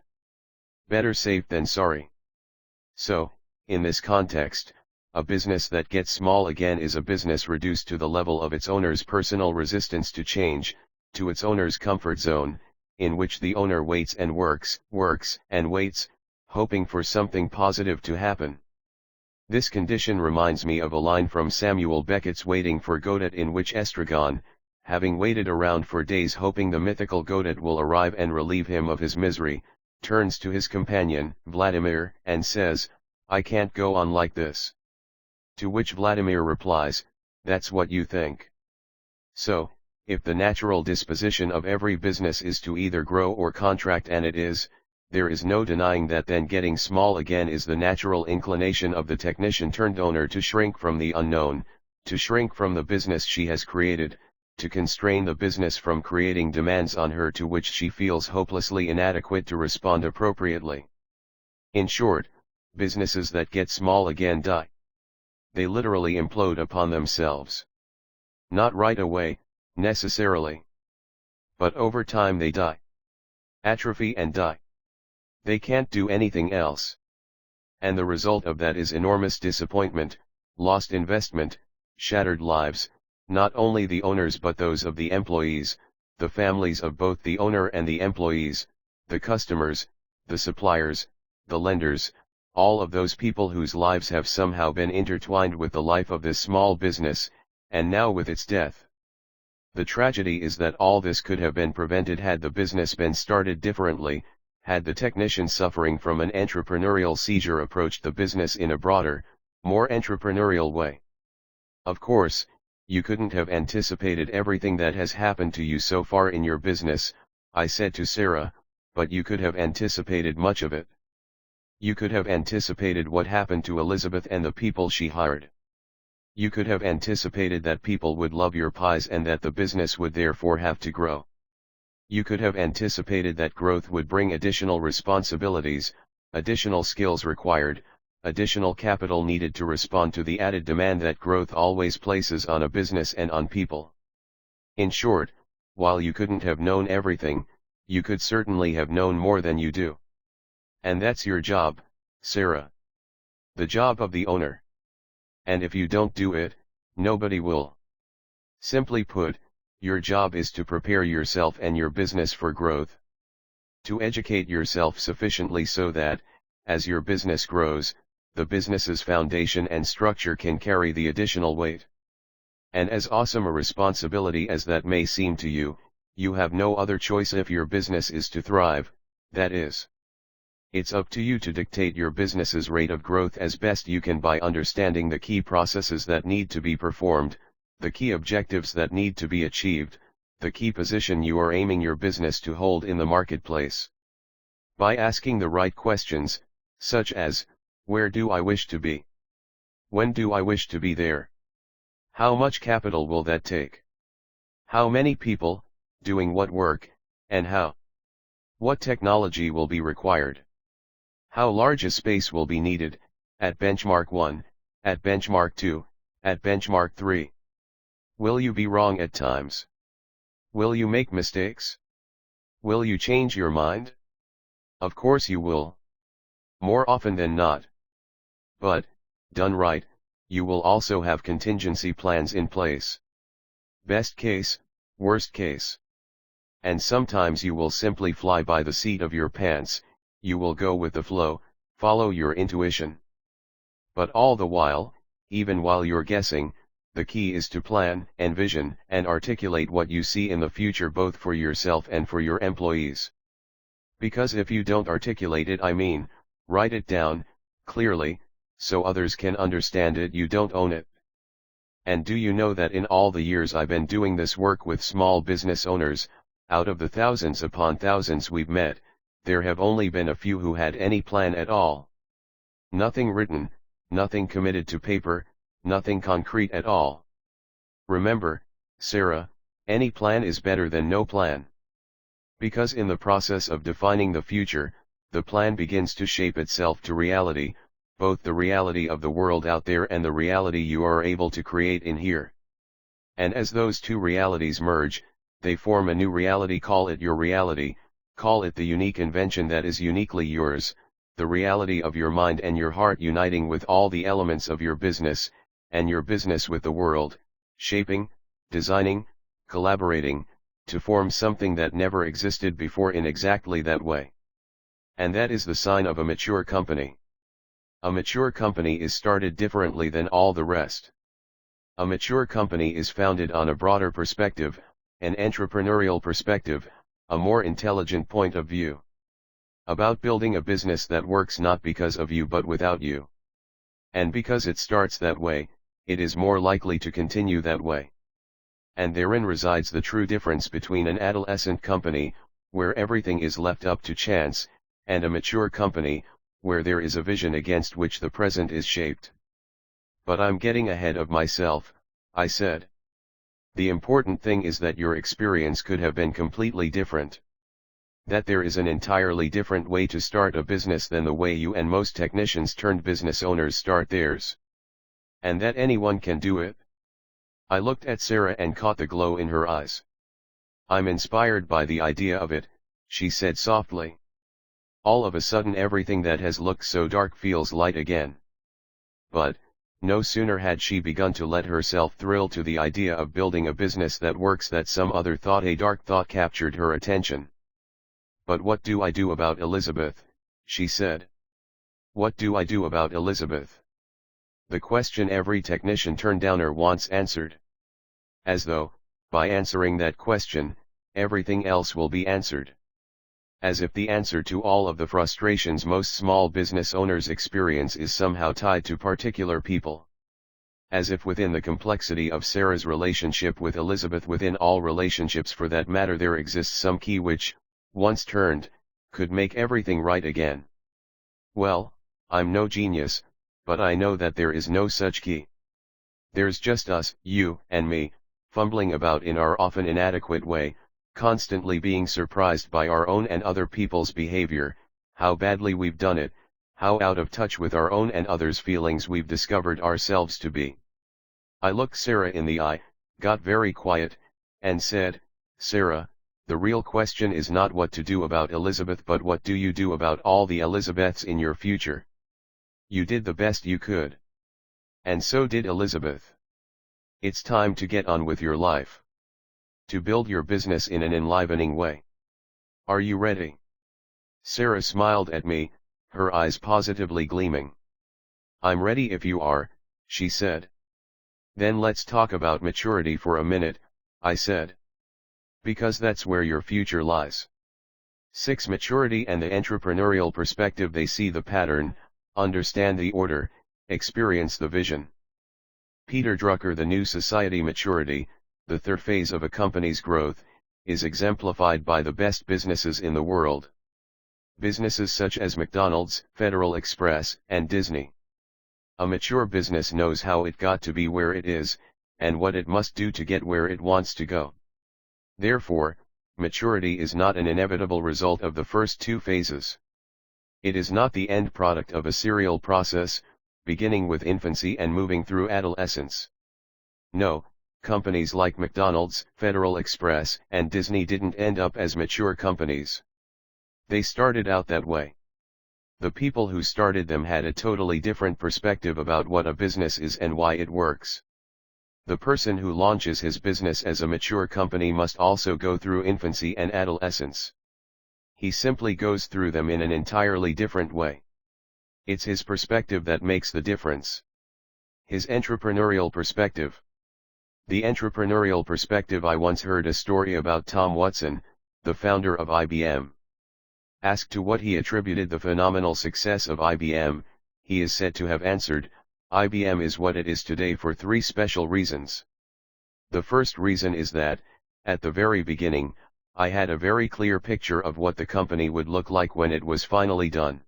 Better safe than sorry. So, in this context, a business that gets small again is a business reduced to the level of its owner's personal resistance to change, to its owner's comfort zone, in which the owner waits and works and waits, hoping for something positive to happen. This condition reminds me of a line from Samuel Beckett's Waiting for Godot, in which Estragon, having waited around for days hoping the mythical Godot will arrive and relieve him of his misery, turns to his companion, Vladimir, and says, "I can't go on like this." To which Vladimir replies, "That's what you think." So, if the natural disposition of every business is to either grow or contract, and it is, there is no denying that then getting small again is the natural inclination of the technician turned owner to shrink from the unknown, to shrink from the business she has created, to constrain the business from creating demands on her to which she feels hopelessly inadequate to respond appropriately. In short, businesses that get small again die. They literally implode upon themselves. Not right away, necessarily. But over time they die. Atrophy and die. They can't do anything else. And the result of that is enormous disappointment, lost investment, shattered lives, not only the owners but those of the employees, the families of both the owner and the employees, the customers, the suppliers, the lenders, all of those people whose lives have somehow been intertwined with the life of this small business, and now with its death. The tragedy is that all this could have been prevented had the business been started differently, had the technician suffering from an entrepreneurial seizure approached the business in a broader, more entrepreneurial way. Of course, you couldn't have anticipated everything that has happened to you so far in your business, I said to Sarah, but you could have anticipated much of it. You could have anticipated what happened to Elizabeth and the people she hired. You could have anticipated that people would love your pies and that the business would therefore have to grow. You could have anticipated that growth would bring additional responsibilities, additional skills required, additional capital needed to respond to the added demand that growth always places on a business and on people. In short, while you couldn't have known everything, you could certainly have known more than you do. And that's your job, Sarah. The job of the owner. And if you don't do it, nobody will. Simply put, your job is to prepare yourself and your business for growth. To educate yourself sufficiently so that, as your business grows, the business's foundation and structure can carry the additional weight. And as awesome a responsibility as that may seem to you, you have no other choice if your business is to thrive, that is. It's up to you to dictate your business's rate of growth as best you can by understanding the key processes that need to be performed, the key objectives that need to be achieved, the key position you are aiming your business to hold in the marketplace. By asking the right questions, such as, where do I wish to be? When do I wish to be there? How much capital will that take? How many people, doing what work, and how? What technology will be required? How large a space will be needed, at benchmark 1, at benchmark 2, at benchmark 3? Will you be wrong at times? Will you make mistakes? Will you change your mind? Of course you will. More often than not. But, done right, you will also have contingency plans in place. Best case, worst case. And sometimes you will simply fly by the seat of your pants, you will go with the flow, follow your intuition. But all the while, even while you're guessing, the key is to plan, envision, and articulate what you see in the future both for yourself and for your employees. Because if you don't articulate it, write it down, clearly, so others can understand it, you don't own it. And do you know that in all the years I've been doing this work with small business owners, out of the thousands upon thousands we've met, there have only been a few who had any plan at all. Nothing written, nothing committed to paper, nothing concrete at all. Remember, Sarah, any plan is better than no plan. Because in the process of defining the future, the plan begins to shape itself to reality, both the reality of the world out there and the reality you are able to create in here. And as those two realities merge, they form a new reality. Call it your reality, call it the unique invention that is uniquely yours, the reality of your mind and your heart uniting with all the elements of your business, and your business with the world, shaping, designing, collaborating, to form something that never existed before in exactly that way. And that is the sign of a mature company. A mature company is started differently than all the rest. A mature company is founded on a broader perspective, an entrepreneurial perspective, a more intelligent point of view. About building a business that works not because of you but without you. And because it starts that way, it is more likely to continue that way. And therein resides the true difference between an adolescent company, where everything is left up to chance, and a mature company, where there is a vision against which the present is shaped. But I'm getting ahead of myself, I said. The important thing is that your experience could have been completely different. That there is an entirely different way to start a business than the way you and most technicians turned business owners start theirs. And that anyone can do it. I looked at Sarah and caught the glow in her eyes. I'm inspired by the idea of it, she said softly. All of a sudden everything that has looked so dark feels light again. But, no sooner had she begun to let herself thrill to the idea of building a business that works that some other thought, a dark thought, captured her attention. But what do I do about Elizabeth? She said. What do I do about Elizabeth? The question every technician turned downer wants answered. As though, by answering that question, everything else will be answered. As if the answer to all of the frustrations most small business owners experience is somehow tied to particular people. As if within the complexity of Sarah's relationship with Elizabeth, within all relationships for that matter, there exists some key which, once turned, could make everything right again. Well, I'm no genius, but I know that there is no such key. There's just us, you and me, fumbling about in our often inadequate way, constantly being surprised by our own and other people's behavior, how badly we've done it, how out of touch with our own and others' feelings we've discovered ourselves to be. I looked Sarah in the eye, got very quiet, and said, Sarah, the real question is not what to do about Elizabeth, but what do you do about all the Elizabeths in your future? You did the best you could. And so did Elizabeth. It's time to get on with your life. To build your business in an enlivening way. Are you ready? Sarah smiled at me, her eyes positively gleaming. I'm ready if you are, she said. Then let's talk about maturity for a minute, I said. Because that's where your future lies. 6. Maturity and the entrepreneurial perspective. They see the pattern, understand the order, experience the vision. Peter Drucker. The new society. Maturity, the third phase of a company's growth, is exemplified by the best businesses in the world. Businesses such as McDonald's, Federal Express, and Disney. A mature business knows how it got to be where it is, and what it must do to get where it wants to go. Therefore, maturity is not an inevitable result of the first two phases. It is not the end product of a serial process, beginning with infancy and moving through adolescence. No, companies like McDonald's, Federal Express, and Disney didn't end up as mature companies. They started out that way. The people who started them had a totally different perspective about what a business is and why it works. The person who launches his business as a mature company must also go through infancy and adolescence. He simply goes through them in an entirely different way. It's his perspective that makes the difference. His entrepreneurial perspective. The entrepreneurial perspective. I once heard a story about Tom Watson, the founder of IBM. Asked to what he attributed the phenomenal success of IBM, he is said to have answered, IBM is what it is today for 3 special reasons. The first reason is that, at the very beginning, I had a very clear picture of what the company would look like when it was finally done.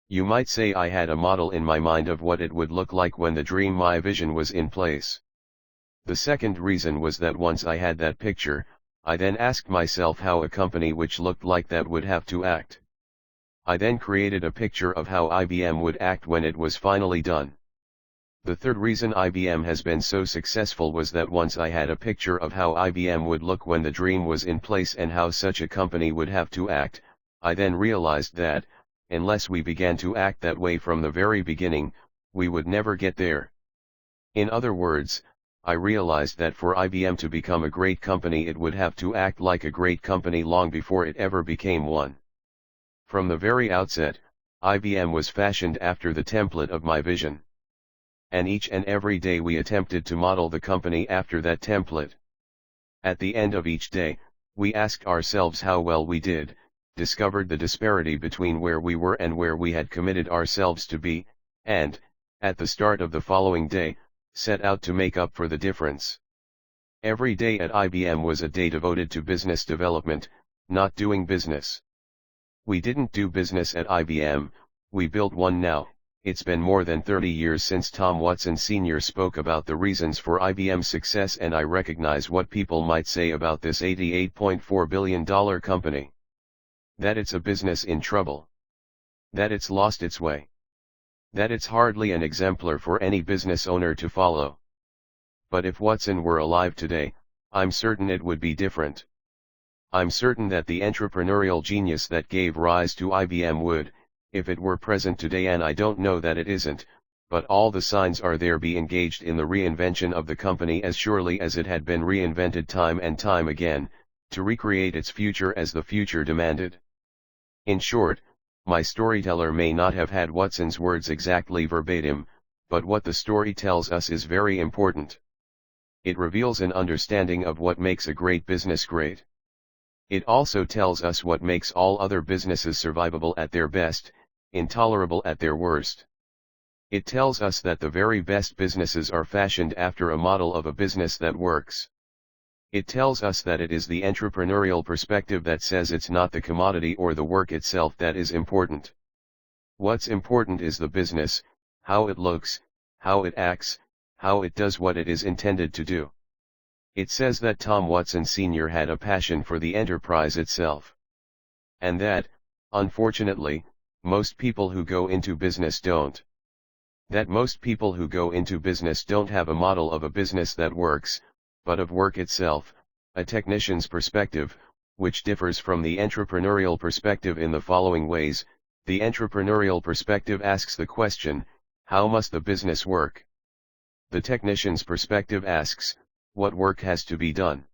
You might say I had a model in my mind of what it would look like when the dream, my vision, was in place. The second reason was that once I had that picture, I then asked myself how a company which looked like that would have to act. I then created a picture of how IBM would act when it was finally done. The third reason IBM has been so successful was that once I had a picture of how IBM would look when the dream was in place and how such a company would have to act, I then realized that, unless we began to act that way from the very beginning, we would never get there. In other words, I realized that for IBM to become a great company it would have to act like a great company long before it ever became one. From the very outset, IBM was fashioned after the template of my vision. And each and every day we attempted to model the company after that template. At the end of each day, we asked ourselves how well we did, discovered the disparity between where we were and where we had committed ourselves to be, and, at the start of the following day, set out to make up for the difference. Every day at IBM was a day devoted to business development, not doing business. We didn't do business at IBM, we built one now, It's been more than 30 years since Tom Watson Sr. spoke about the reasons for IBM's success, and I recognize what people might say about this $88.4 billion company. That it's a business in trouble. That it's lost its way. That it's hardly an exemplar for any business owner to follow. But if Watson were alive today, I'm certain it would be different. I'm certain that the entrepreneurial genius that gave rise to IBM would, if it were present today, and I don't know that it isn't, but all the signs are there, be engaged in the reinvention of the company as surely as it had been reinvented time and time again, to recreate its future as the future demanded. In short, my storyteller may not have had Watson's words exactly verbatim, but what the story tells us is very important. It reveals an understanding of what makes a great business great. It also tells us what makes all other businesses survivable at their best, intolerable at their worst. It tells us that the very best businesses are fashioned after a model of a business that works. It tells us that it is the entrepreneurial perspective that says it's not the commodity or the work itself that is important. What's important is the business, how it looks, how it acts, how it does what it is intended to do. It says that Tom Watson Sr. had a passion for the enterprise itself. And that, unfortunately, most people who go into business don't. That most people who go into business don't have a model of a business that works, but of work itself, a technician's perspective, which differs from the entrepreneurial perspective in the following ways. The entrepreneurial perspective asks the question, how must the business work? The technician's perspective asks, what work has to be done?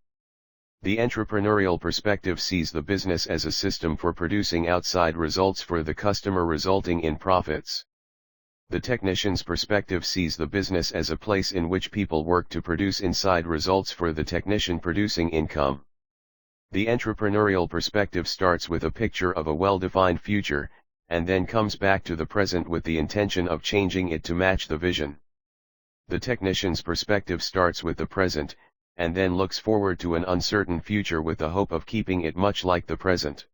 The entrepreneurial perspective sees the business as a system for producing outside results for the customer, resulting in profits. The technician's perspective sees the business as a place in which people work to produce inside results for the technician, producing income. The entrepreneurial perspective starts with a picture of a well-defined future, and then comes back to the present with the intention of changing it to match the vision. The technician's perspective starts with the present, and then looks forward to an uncertain future with the hope of keeping it much like the present.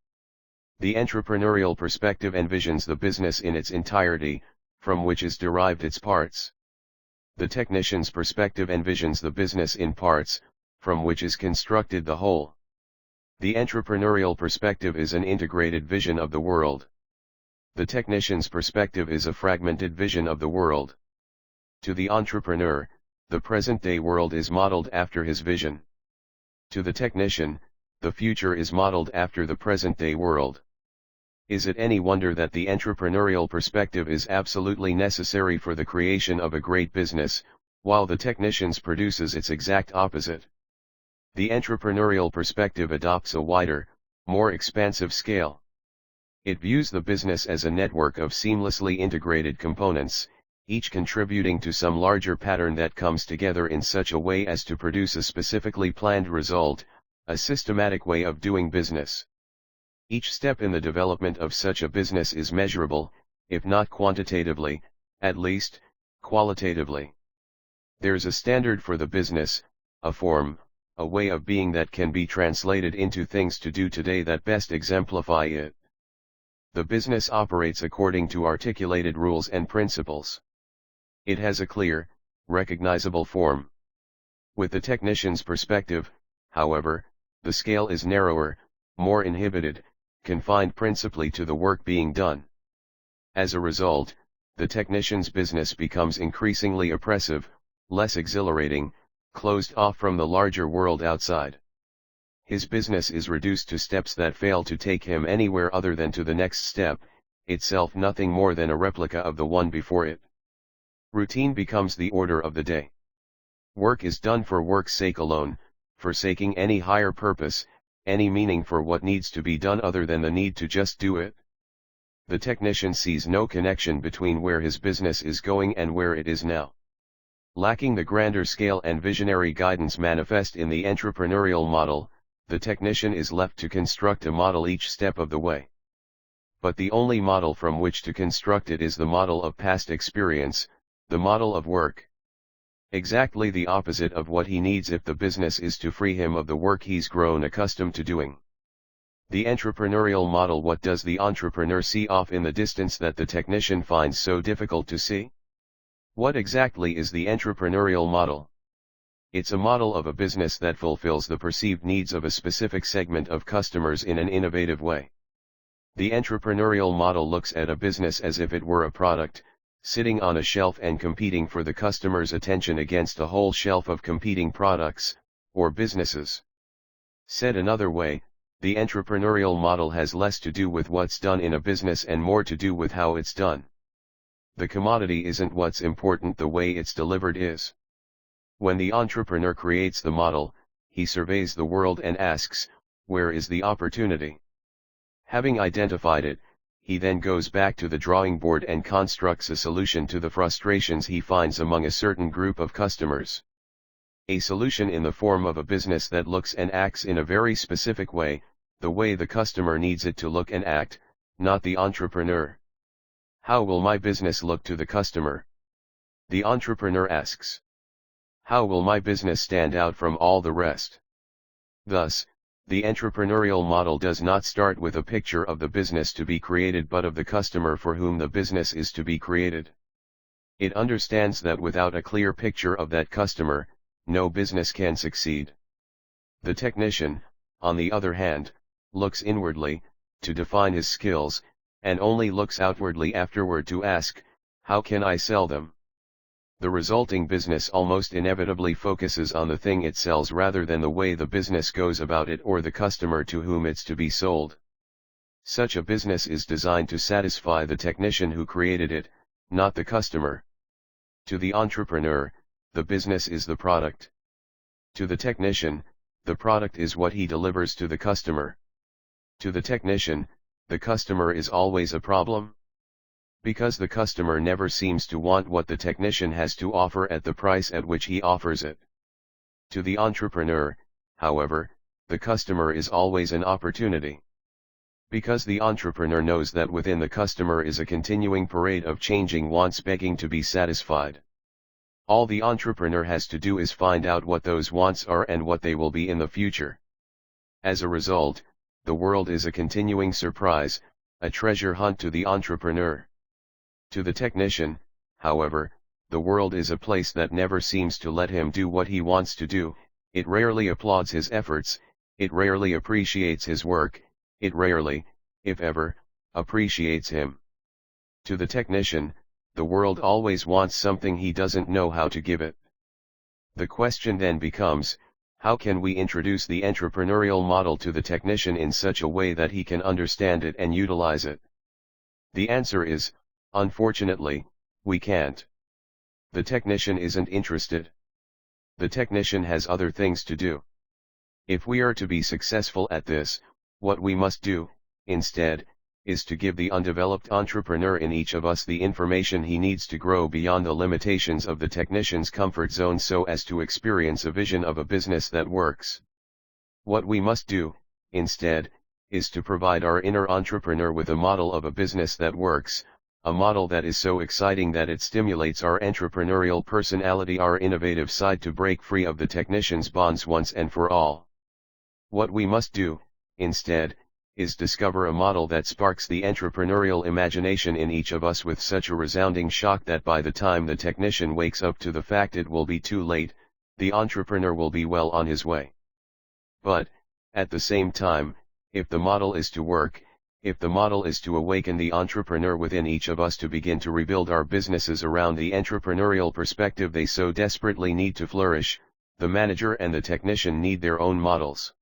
The entrepreneurial perspective envisions the business in its entirety, from which is derived its parts. The technician's perspective envisions the business in parts, from which is constructed the whole. The entrepreneurial perspective is an integrated vision of the world. The technician's perspective is a fragmented vision of the world. To the entrepreneur, the present-day world is modeled after his vision. To the technician, the future is modeled after the present-day world. Is it any wonder that the entrepreneurial perspective is absolutely necessary for the creation of a great business, while the technician's produces its exact opposite? The entrepreneurial perspective adopts a wider, more expansive scale. It views the business as a network of seamlessly integrated components, each contributing to some larger pattern that comes together in such a way as to produce a specifically planned result, a systematic way of doing business. Each step in the development of such a business is measurable, if not quantitatively, at least, qualitatively. There's a standard for the business, a form, a way of being that can be translated into things to do today that best exemplify it. The business operates according to articulated rules and principles. It has a clear, recognizable form. With the technician's perspective, however, the scale is narrower, more inhibited, confined principally to the work being done. As a result, the technician's business becomes increasingly oppressive, less exhilarating, closed off from the larger world outside. His business is reduced to steps that fail to take him anywhere other than to the next step, itself nothing more than a replica of the one before it. Routine becomes the order of the day. Work is done for work's sake alone, forsaking any higher purpose, any meaning for what needs to be done other than the need to just do it. The technician sees no connection between where his business is going and where it is now. Lacking the grander scale and visionary guidance manifest in the entrepreneurial model, the technician is left to construct a model each step of the way. But the only model from which to construct it is the model of past experience, the model of work. Exactly the opposite of what he needs if the business is to free him of the work he's grown accustomed to doing. The entrepreneurial model. What does the entrepreneur see off in the distance that the technician finds so difficult to see? What exactly is the entrepreneurial model? It's a model of a business that fulfills the perceived needs of a specific segment of customers in an innovative way. The entrepreneurial model looks at a business as if it were a product, sitting on a shelf and competing for the customer's attention against a whole shelf of competing products, or businesses. Said another way, the entrepreneurial model has less to do with what's done in a business and more to do with how it's done. The commodity isn't what's important, the way it's delivered is. When the entrepreneur creates the model, he surveys the world and asks, where is the opportunity? Having identified it, he then goes back to the drawing board and constructs a solution to the frustrations he finds among a certain group of customers. A solution in the form of a business that looks and acts in a very specific way, the way the customer needs it to look and act, not the entrepreneur. How will my business look to the customer? The entrepreneur asks. How will my business stand out from all the rest? Thus, the entrepreneurial model does not start with a picture of the business to be created but of the customer for whom the business is to be created. It understands that without a clear picture of that customer, no business can succeed. The technician, on the other hand, looks inwardly, to define his skills, and only looks outwardly afterward to ask, how can I sell them? The resulting business almost inevitably focuses on the thing it sells rather than the way the business goes about it or the customer to whom it's to be sold. Such a business is designed to satisfy the technician who created it, not the customer. To the entrepreneur, the business is the product. To the technician, the product is what he delivers to the customer. To the technician, the customer is always a problem. Because the customer never seems to want what the technician has to offer at the price at which he offers it. To the entrepreneur, however, the customer is always an opportunity. Because the entrepreneur knows that within the customer is a continuing parade of changing wants begging to be satisfied. All the entrepreneur has to do is find out what those wants are and what they will be in the future. As a result, the world is a continuing surprise, a treasure hunt to the entrepreneur. To the technician, however, the world is a place that never seems to let him do what he wants to do, it rarely applauds his efforts, it rarely appreciates his work, it rarely, if ever, appreciates him. To the technician, the world always wants something he doesn't know how to give it. The question then becomes, how can we introduce the entrepreneurial model to the technician in such a way that he can understand it and utilize it? The answer is, unfortunately, we can't. The technician isn't interested. The technician has other things to do. If we are to be successful at this, what we must do, instead, is to give the undeveloped entrepreneur in each of us the information he needs to grow beyond the limitations of the technician's comfort zone so as to experience a vision of a business that works. What we must do, instead, is to provide our inner entrepreneur with a model of a business that works, a model that is so exciting that it stimulates our entrepreneurial personality, our innovative side, to break free of the technician's bonds once and for all. What we must do, instead, is discover a model that sparks the entrepreneurial imagination in each of us with such a resounding shock that by the time the technician wakes up to the fact it will be too late, the entrepreneur will be well on his way. But, at the same time, if the model is to work, if the model is to awaken the entrepreneur within each of us to begin to rebuild our businesses around the entrepreneurial perspective they so desperately need to flourish, the manager and the technician need their own models.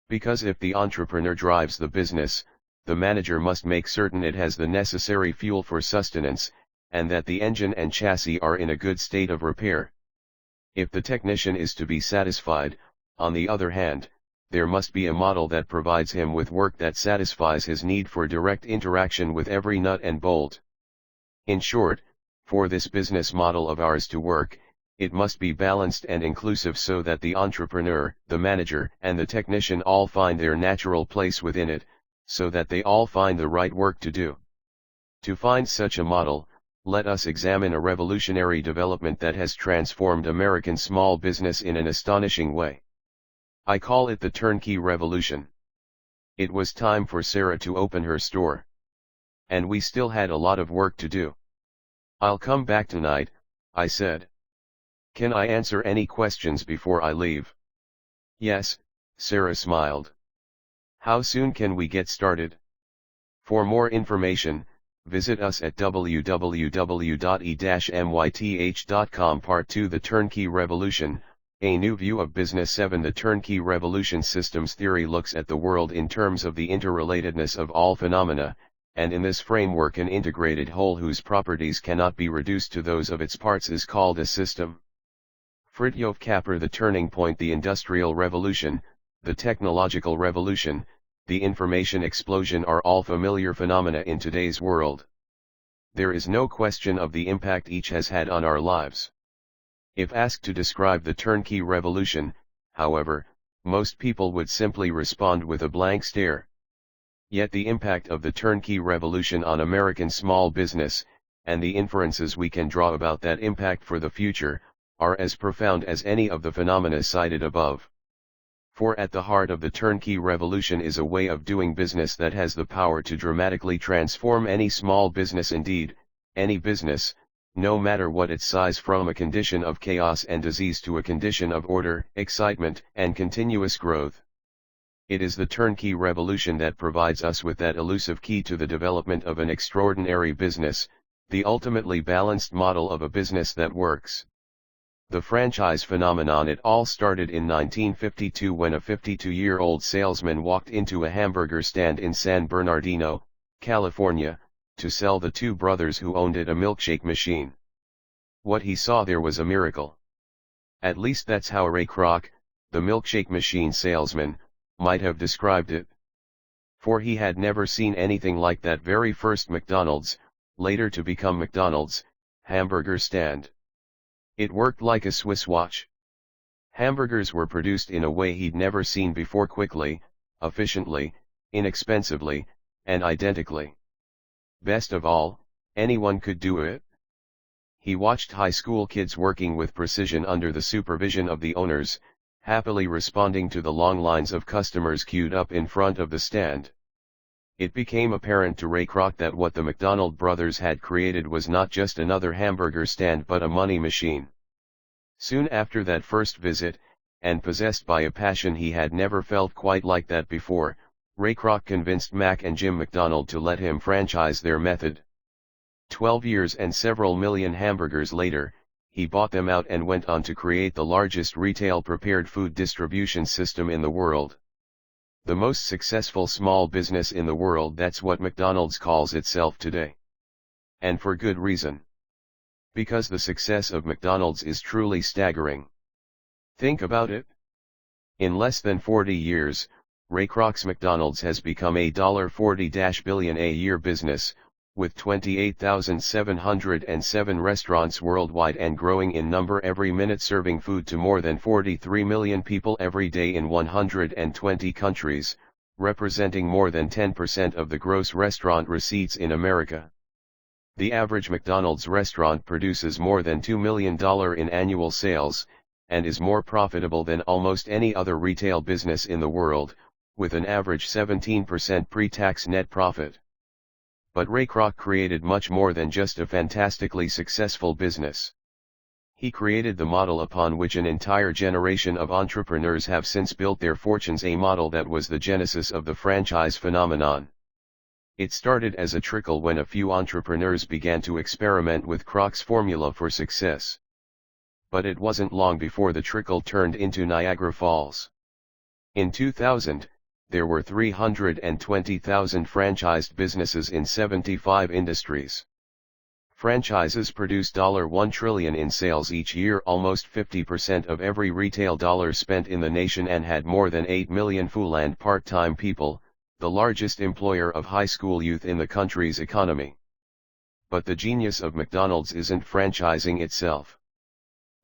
Because if the entrepreneur drives the business, the manager must make certain it has the necessary fuel for sustenance, and that the engine and chassis are in a good state of repair. If the technician is to be satisfied, on the other hand, there must be a model that provides him with work that satisfies his need for direct interaction with every nut and bolt. In short, for this business model of ours to work, it must be balanced and inclusive so that the entrepreneur, the manager, and the technician all find their natural place within it, so that they all find the right work to do. To find such a model, let us examine a revolutionary development that has transformed American small business in an astonishing way. I call it the turnkey revolution. It was time for Sarah to open her store. And we still had a lot of work to do. "I'll come back tonight," I said. "Can I answer any questions before I leave?" "Yes," Sarah smiled. "How soon can we get started?" For more information, visit us at www.e-myth.com. Part 2: The Turnkey Revolution, a New View of Business. 7. The Turnkey Revolution systems theory looks at the world in terms of the interrelatedness of all phenomena, and in this framework an integrated whole whose properties cannot be reduced to those of its parts is called a system. Fritjof Capra. The turning point: the Industrial Revolution, the Technological Revolution, the Information Explosion are all familiar phenomena in today's world. There is no question of the impact each has had on our lives. If asked to describe the turnkey revolution, however, most people would simply respond with a blank stare. Yet the impact of the turnkey revolution on American small business, and the inferences we can draw about that impact for the future, are as profound as any of the phenomena cited above. For at the heart of the turnkey revolution is a way of doing business that has the power to dramatically transform any small business, indeed, any business, no matter what its size, from a condition of chaos and disease to a condition of order, excitement, and continuous growth. It is the turnkey revolution that provides us with that elusive key to the development of an extraordinary business, the ultimately balanced model of a business that works. The franchise phenomenon. It all started in 1952 when a 52-year-old salesman walked into a hamburger stand in San Bernardino, California, to sell the two brothers who owned it a milkshake machine. What he saw there was a miracle. At least that's how Ray Kroc, the milkshake machine salesman, might have described it. For he had never seen anything like that very first McDonald's, later to become McDonald's, hamburger stand. It worked like a Swiss watch. Hamburgers were produced in a way he'd never seen before, quickly, efficiently, inexpensively, and identically. Best of all, anyone could do it. He watched high school kids working with precision under the supervision of the owners, happily responding to the long lines of customers queued up in front of the stand. It became apparent to Ray Kroc that what the McDonald brothers had created was not just another hamburger stand but a money machine. Soon after that first visit, and possessed by a passion he had never felt quite like that before, Ray Kroc convinced Mac and Jim McDonald to let him franchise their method. 12 years and several million hamburgers later, he bought them out and went on to create the largest retail prepared food distribution system in the world. The most successful small business in the world, that's what McDonald's calls itself today. And for good reason. Because the success of McDonald's is truly staggering. Think about it. In less than 40 years, Ray Kroc's McDonald's has become a $40 billion a year business, with 28,707 restaurants worldwide and growing in number every minute, serving food to more than 43 million people every day in 120 countries, representing more than 10% of the gross restaurant receipts in America. The average McDonald's restaurant produces more than $2 million in annual sales, and is more profitable than almost any other retail business in the world, with an average 17% pre-tax net profit. But Ray Kroc created much more than just a fantastically successful business. He created the model upon which an entire generation of entrepreneurs have since built their fortunes, a model that was the genesis of the franchise phenomenon. It started as a trickle when a few entrepreneurs began to experiment with Kroc's formula for success. But it wasn't long before the trickle turned into Niagara Falls. In 2000, there were 320,000 franchised businesses in 75 industries. Franchises produce $1 trillion in sales each year, almost 50% of every retail dollar spent in the nation, and had more than 8 million full and part-time people, the largest employer of high school youth in the country's economy. But the genius of McDonald's isn't franchising itself.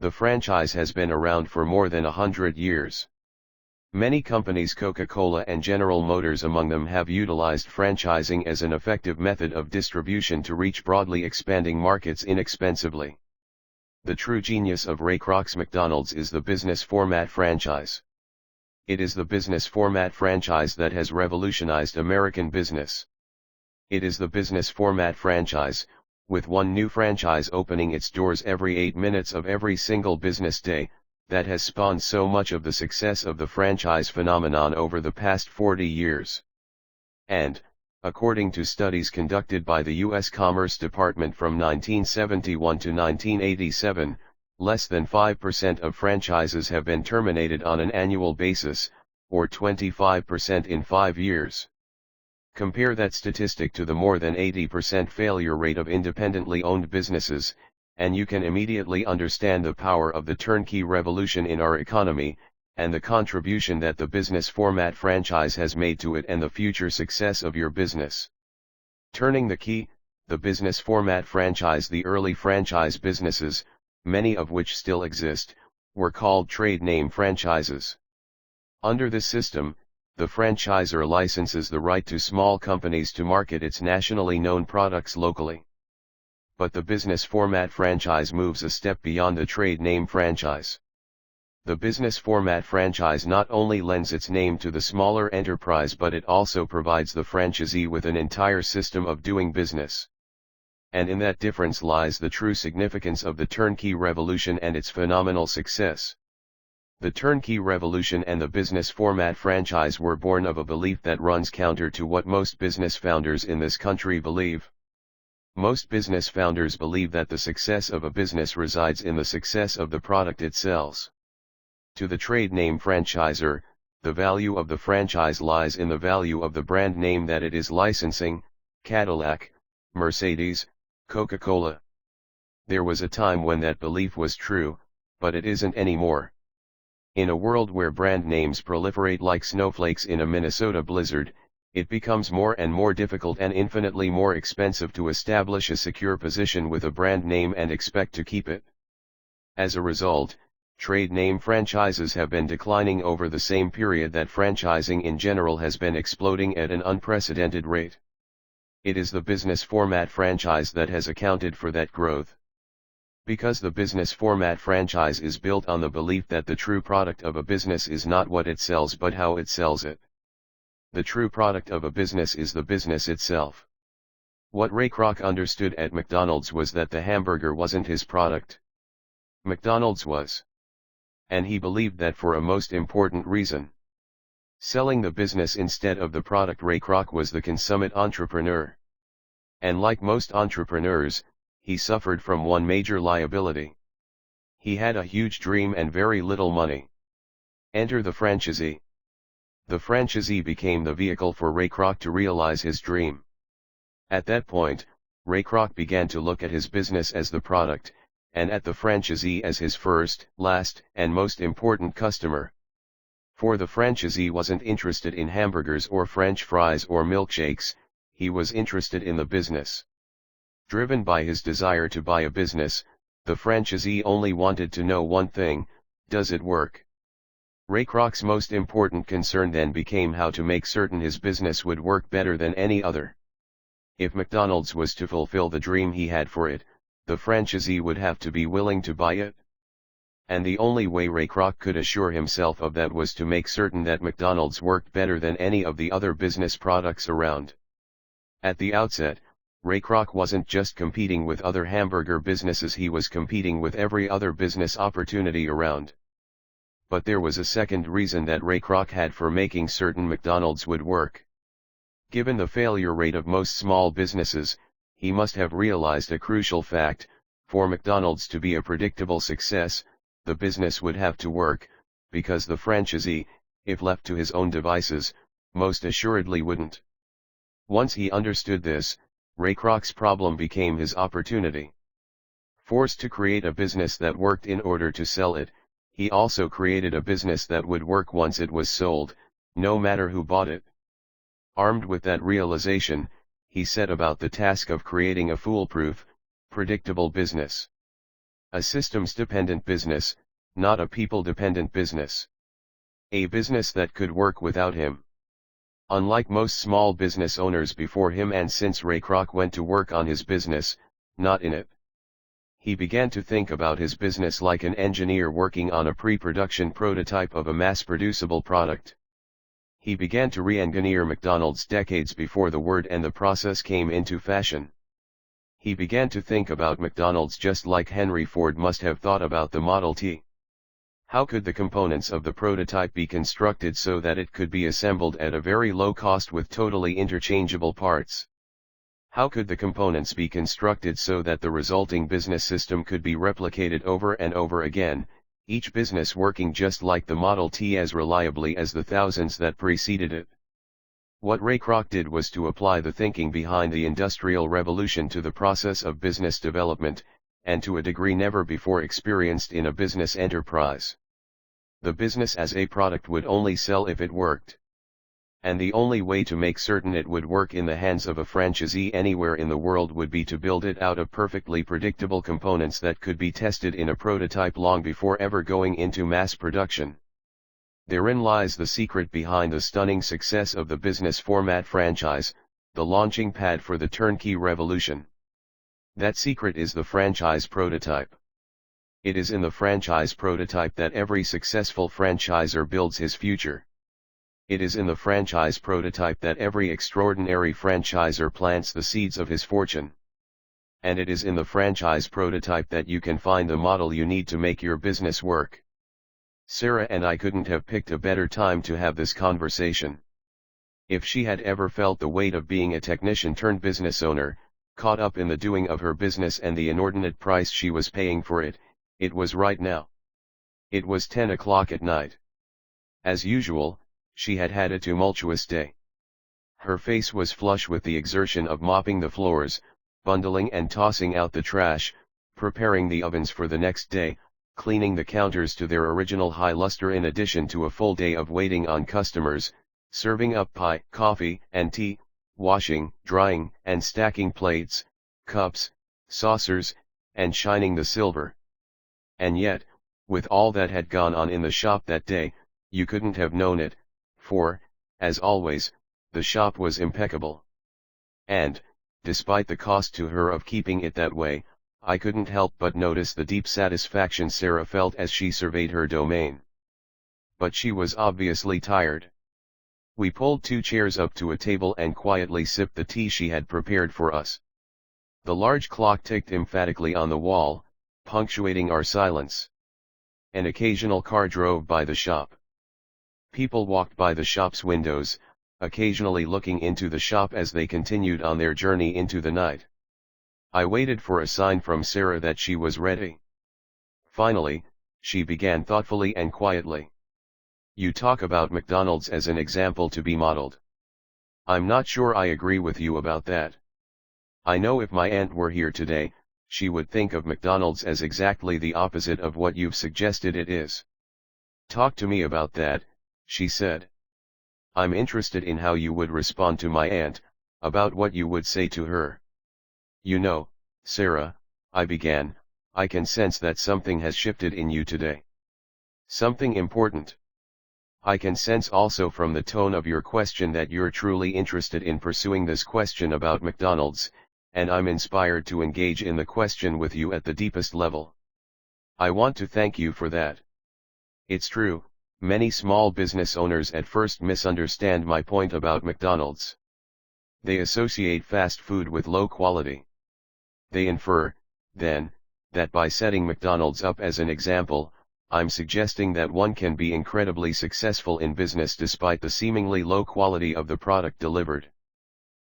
The franchise has been around for more than 100 years. Many companies, Coca-Cola and General Motors among them, have utilized franchising as an effective method of distribution to reach broadly expanding markets inexpensively. The true genius of Ray Kroc's McDonald's is the business format franchise. It is the business format franchise that has revolutionized American business. It is the business format franchise, with one new franchise opening its doors every 8 minutes of every single business day, that has spawned so much of the success of the franchise phenomenon over the past 40 years. And, according to studies conducted by the U.S. Commerce Department from 1971 to 1987, less than 5% of franchises have been terminated on an annual basis, or 25% in 5 years. Compare that statistic to the more than 80% failure rate of independently owned businesses, and you can immediately understand the power of the turnkey revolution in our economy, and the contribution that the business format franchise has made to it and the future success of your business. Turning the key, the business format franchise. The early franchise businesses, many of which still exist, were called trade name franchises. Under this system, the franchisor licenses the right to small companies to market its nationally known products locally. But the business format franchise moves a step beyond the trade name franchise. The business format franchise not only lends its name to the smaller enterprise, but it also provides the franchisee with an entire system of doing business. And in that difference lies the true significance of the turnkey revolution and its phenomenal success. The turnkey revolution and the business format franchise were born of a belief that runs counter to what most business founders in this country believe. Most business founders believe that the success of a business resides in the success of the product it sells. To the trade name franchisor, the value of the franchise lies in the value of the brand name that it is licensing: Cadillac, Mercedes, Coca-Cola. There was a time when that belief was true, but it isn't anymore. In a world where brand names proliferate like snowflakes in a Minnesota blizzard, it becomes more and more difficult and infinitely more expensive to establish a secure position with a brand name and expect to keep it. As a result, trade name franchises have been declining over the same period that franchising in general has been exploding at an unprecedented rate. It is the business format franchise that has accounted for that growth. Because the business format franchise is built on the belief that the true product of a business is not what it sells but how it sells it. The true product of a business is the business itself. What Ray Kroc understood at McDonald's was that the hamburger wasn't his product. McDonald's was. And he believed that for a most important reason. Selling the business instead of the product. Ray Kroc was the consummate entrepreneur. And like most entrepreneurs, he suffered from one major liability. He had a huge dream and very little money. Enter the franchisee. The franchisee became the vehicle for Ray Kroc to realize his dream. At that point, Ray Kroc began to look at his business as the product, and at the franchisee as his first, last, and most important customer. For the franchisee wasn't interested in hamburgers or French fries or milkshakes, he was interested in the business. Driven by his desire to buy a business, the franchisee only wanted to know one thing: does it work? Ray Kroc's most important concern then became how to make certain his business would work better than any other. If McDonald's was to fulfill the dream he had for it, the franchisee would have to be willing to buy it. And the only way Ray Kroc could assure himself of that was to make certain that McDonald's worked better than any of the other business products around. At the outset, Ray Kroc wasn't just competing with other hamburger businesses, he was competing with every other business opportunity around. But there was a second reason that Ray Kroc had for making certain McDonald's would work. Given the failure rate of most small businesses, he must have realized a crucial fact: for McDonald's to be a predictable success, the business would have to work, because the franchisee, if left to his own devices, most assuredly wouldn't. Once he understood this, Ray Kroc's problem became his opportunity. Forced to create a business that worked in order to sell it, he also created a business that would work once it was sold, no matter who bought it. Armed with that realization, he set about the task of creating a foolproof, predictable business. A systems-dependent business, not a people-dependent business. A business that could work without him. Unlike most small business owners before him and since, Ray Kroc went to work on his business, not in it. He began to think about his business like an engineer working on a pre-production prototype of a mass-producible product. He began to re-engineer McDonald's decades before the word and the process came into fashion. He began to think about McDonald's just like Henry Ford must have thought about the Model T. How could the components of the prototype be constructed so that it could be assembled at a very low cost with totally interchangeable parts? How could the components be constructed so that the resulting business system could be replicated over and over again, each business working just like the Model T as reliably as the thousands that preceded it? What Ray Kroc did was to apply the thinking behind the Industrial Revolution to the process of business development, and to a degree never before experienced in a business enterprise. The business as a product would only sell if it worked. And the only way to make certain it would work in the hands of a franchisee anywhere in the world would be to build it out of perfectly predictable components that could be tested in a prototype long before ever going into mass production. Therein lies the secret behind the stunning success of the business format franchise, the launching pad for the turnkey revolution. That secret is the franchise prototype. It is in the franchise prototype that every successful franchisor builds his future. It is in the franchise prototype that every extraordinary franchisor plants the seeds of his fortune. And it is in the franchise prototype that you can find the model you need to make your business work. Sarah and I couldn't have picked a better time to have this conversation. If she had ever felt the weight of being a technician turned business owner, caught up in the doing of her business and the inordinate price she was paying for it, it was right now. It was 10 o'clock at night. As usual, she had had a tumultuous day. Her face was flush with the exertion of mopping the floors, bundling and tossing out the trash, preparing the ovens for the next day, cleaning the counters to their original high luster in addition to a full day of waiting on customers, serving up pie, coffee, and tea, washing, drying, and stacking plates, cups, saucers, and shining the silver. And yet, with all that had gone on in the shop that day, you couldn't have known it, for, as always, the shop was impeccable. And, despite the cost to her of keeping it that way, I couldn't help but notice the deep satisfaction Sarah felt as she surveyed her domain. But she was obviously tired. We pulled 2 chairs up to a table and quietly sipped the tea she had prepared for us. The large clock ticked emphatically on the wall, punctuating our silence. An occasional car drove by the shop. People walked by the shop's windows, occasionally looking into the shop as they continued on their journey into the night. I waited for a sign from Sarah that she was ready. Finally, she began thoughtfully and quietly. You talk about McDonald's as an example to be modeled. I'm not sure I agree with you about that. I know if my aunt were here today, she would think of McDonald's as exactly the opposite of what you've suggested it is. Talk to me about that, she said. I'm interested in how you would respond to my aunt, about what you would say to her. You know, Sarah, I began, I can sense that something has shifted in you today. Something important. I can sense also from the tone of your question that you're truly interested in pursuing this question about McDonald's, and I'm inspired to engage in the question with you at the deepest level. I want to thank you for that. It's true, many small business owners at first misunderstand my point about McDonald's. They associate fast food with low quality. They infer, then, that by setting McDonald's up as an example, I'm suggesting that one can be incredibly successful in business despite the seemingly low quality of the product delivered.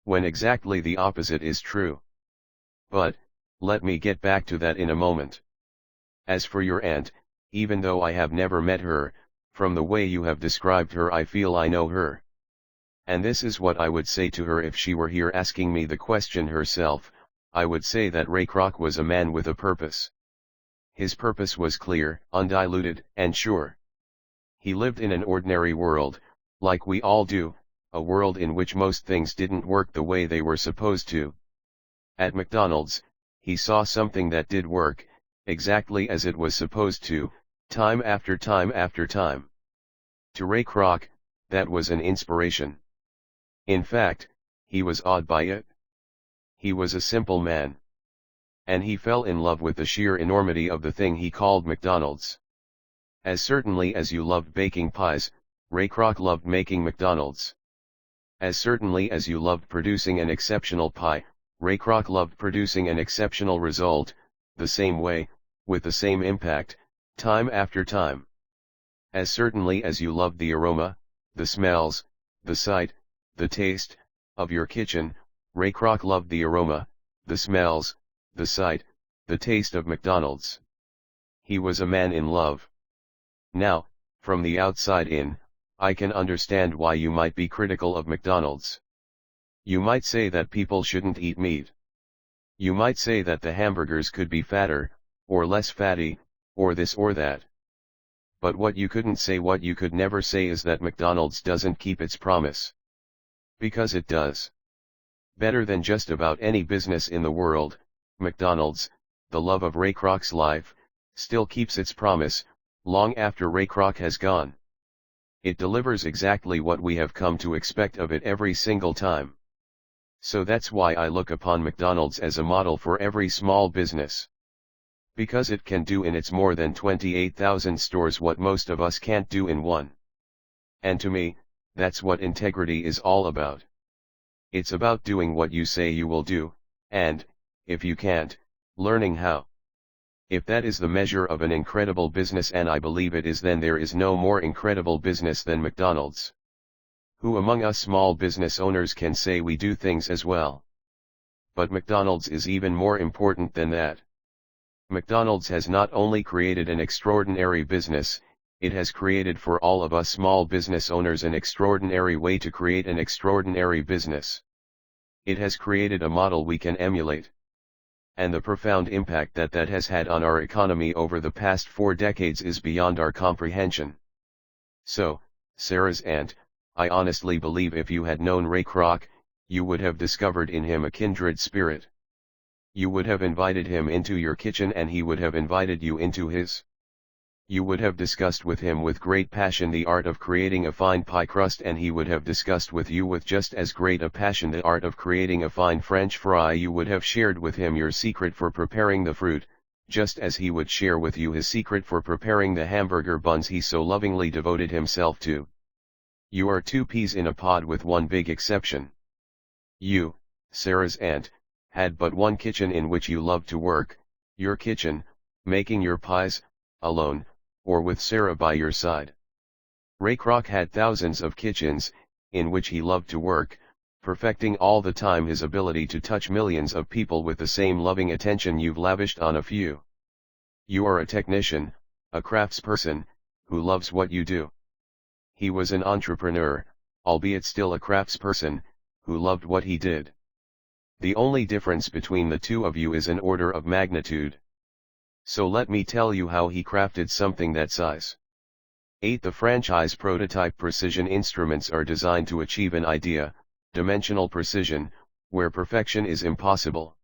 When exactly the opposite is true. But, let me get back to that in a moment. As for your aunt, even though I have never met her, from the way you have described her I feel I know her. And this is what I would say to her if she were here asking me the question herself. I would say that Ray Kroc was a man with a purpose. His purpose was clear, undiluted, and sure. He lived in an ordinary world, like we all do, a world in which most things didn't work the way they were supposed to. At McDonald's, he saw something that did work, exactly as it was supposed to, time after time after time. To Ray Kroc, that was an inspiration. In fact, he was awed by it. He was a simple man. and he fell in love with the sheer enormity of the thing he called McDonald's. As certainly as you loved baking pies, Ray Kroc loved making McDonald's. As certainly as you loved producing an exceptional pie, Ray Kroc loved producing an exceptional result, the same way, with the same impact, time after time. As certainly as you loved the aroma, the smells, the sight, the taste, of your kitchen, Ray Kroc loved the aroma, the smells, the sight, the taste of McDonald's. He was a man in love. Now, from the outside in, I can understand why you might be critical of McDonald's. You might say that people shouldn't eat meat. You might say that the hamburgers could be fatter, or less fatty, or this or that. But what you couldn't say, what you could never say, is that McDonald's doesn't keep its promise. Because it does. Better than just about any business in the world, McDonald's, the love of Ray Kroc's life, still keeps its promise, long after Ray Kroc has gone. It delivers exactly what we have come to expect of it every single time. So that's why I look upon McDonald's as a model for every small business. Because it can do in its more than 28,000 stores what most of us can't do in one. And to me, that's what integrity is all about. It's about doing what you say you will do, and, if you can't, learning how. If that is the measure of an incredible business, and I believe it is, then there is no more incredible business than McDonald's. Who among us small business owners can say we do things as well? But McDonald's is even more important than that. McDonald's has not only created an extraordinary business, it has created for all of us small business owners an extraordinary way to create an extraordinary business. It has created a model we can emulate. And the profound impact that that has had on our economy over the past 4 decades is beyond our comprehension. So, Sarah's aunt, I honestly believe if you had known Ray Kroc, you would have discovered in him a kindred spirit. You would have invited him into your kitchen and he would have invited you into his. You would have discussed with him with great passion the art of creating a fine pie crust, and he would have discussed with you with just as great a passion the art of creating a fine French fry. You would have shared with him your secret for preparing the fruit, just as he would share with you his secret for preparing the hamburger buns he so lovingly devoted himself to. You are 2 peas in a pod with one big exception. You, Sarah's aunt, had but one kitchen in which you loved to work, your kitchen, making your pies, alone, or with Sarah by your side. Ray Kroc had thousands of kitchens, in which he loved to work, perfecting all the time his ability to touch millions of people with the same loving attention you've lavished on a few. You are a technician, a craftsperson, who loves what you do. He was an entrepreneur, albeit still a craftsperson, who loved what he did. The only difference between the two of you is an order of magnitude. So let me tell you how he crafted something that size. 8. The franchise prototype precision instruments are designed to achieve an idea, dimensional precision, where perfection is impossible.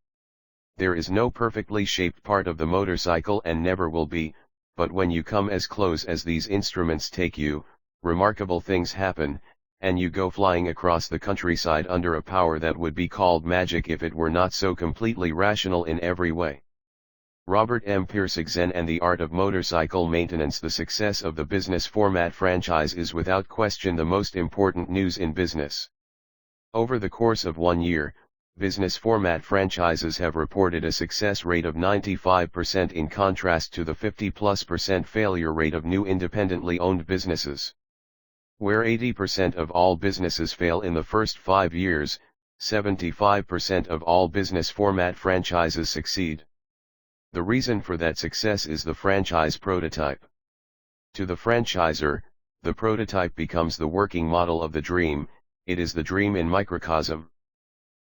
There is no perfectly shaped part of the motorcycle and never will be, but when you come as close as these instruments take you, remarkable things happen, and you go flying across the countryside under a power that would be called magic if it were not so completely rational in every way. Robert M. Pirsig and the Art of Motorcycle Maintenance. The success of the business format franchise is without question the most important news in business. Over the course of 1 year, business format franchises have reported a success rate of 95% in contrast to the 50+% failure rate of new independently owned businesses. Where 80% of all businesses fail in the first 5 years, 75% of all business format franchises succeed. The reason for that success is the franchise prototype. To the franchisor, the prototype becomes the working model of the dream, it is the dream in microcosm.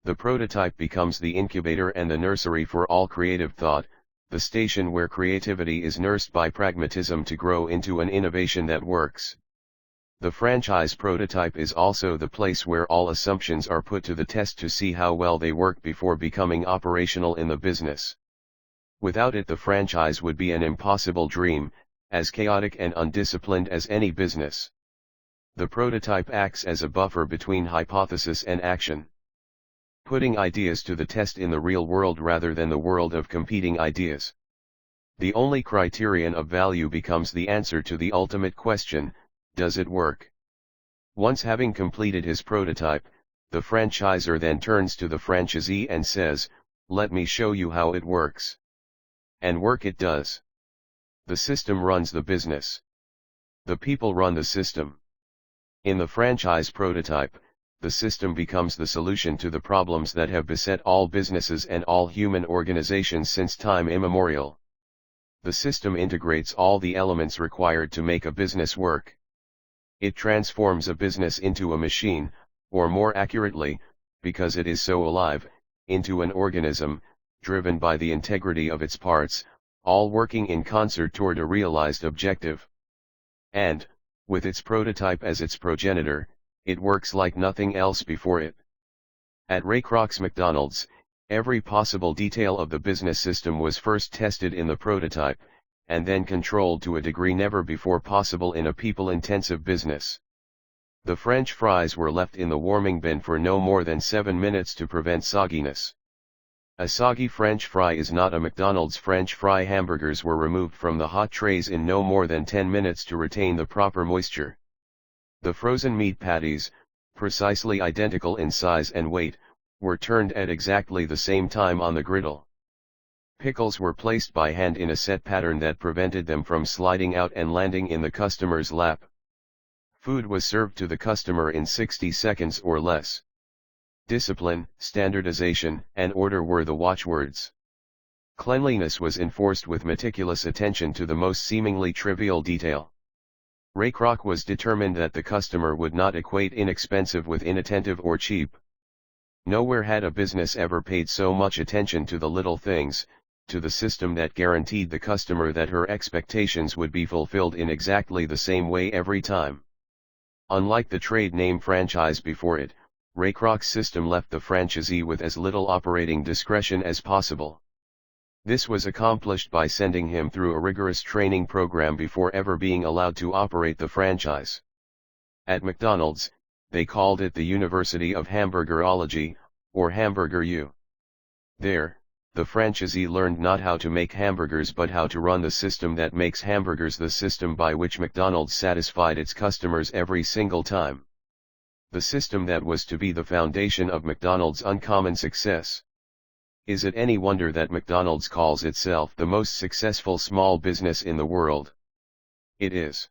The prototype becomes the incubator and the nursery for all creative thought, the station where creativity is nursed by pragmatism to grow into an innovation that works. The franchise prototype is also the place where all assumptions are put to the test to see how well they work before becoming operational in the business. Without it, the franchise would be an impossible dream, as chaotic and undisciplined as any business. The prototype acts as a buffer between hypothesis and action. putting ideas to the test in the real world rather than the world of competing ideas. The only criterion of value becomes the answer to the ultimate question, does it work? Once having completed his prototype, the franchisor then turns to the franchisee and says, let me show you how it works. And work it does. The system runs the business. The people run the system. In the franchise prototype, the system becomes the solution to the problems that have beset all businesses and all human organizations since time immemorial. The system integrates all the elements required to make a business work. It transforms a business into a machine, or more accurately, because it is so alive, into an organism, driven by the integrity of its parts, all working in concert toward a realized objective. And, with its prototype as its progenitor, it works like nothing else before it. At Ray Kroc's McDonald's, every possible detail of the business system was first tested in the prototype, and then controlled to a degree never before possible in a people-intensive business. The French fries were left in the warming bin for no more than 7 minutes to prevent sogginess. A soggy French fry is not a McDonald's. French fry hamburgers were removed from the hot trays in no more than 10 minutes to retain the proper moisture. The frozen meat patties, precisely identical in size and weight, were turned at exactly the same time on the griddle. Pickles were placed by hand in a set pattern that prevented them from sliding out and landing in the customer's lap. Food was served to the customer in 60 seconds or less. Discipline, standardization, and order were the watchwords. Cleanliness was enforced with meticulous attention to the most seemingly trivial detail. Ray Kroc was determined that the customer would not equate inexpensive with inattentive or cheap. Nowhere had a business ever paid so much attention to the little things, to the system that guaranteed the customer that her expectations would be fulfilled in exactly the same way every time. Unlike the trade name franchise before it, Ray Kroc's system left the franchisee with as little operating discretion as possible. This was accomplished by sending him through a rigorous training program before ever being allowed to operate the franchise. At McDonald's, they called it the University of Hamburgerology, or Hamburger U. There, the franchisee learned not how to make hamburgers but how to run the system that makes hamburgers, the system by which McDonald's satisfied its customers every single time. The system that was to be the foundation of McDonald's uncommon success. Is it any wonder that McDonald's calls itself the most successful small business in the world? It is.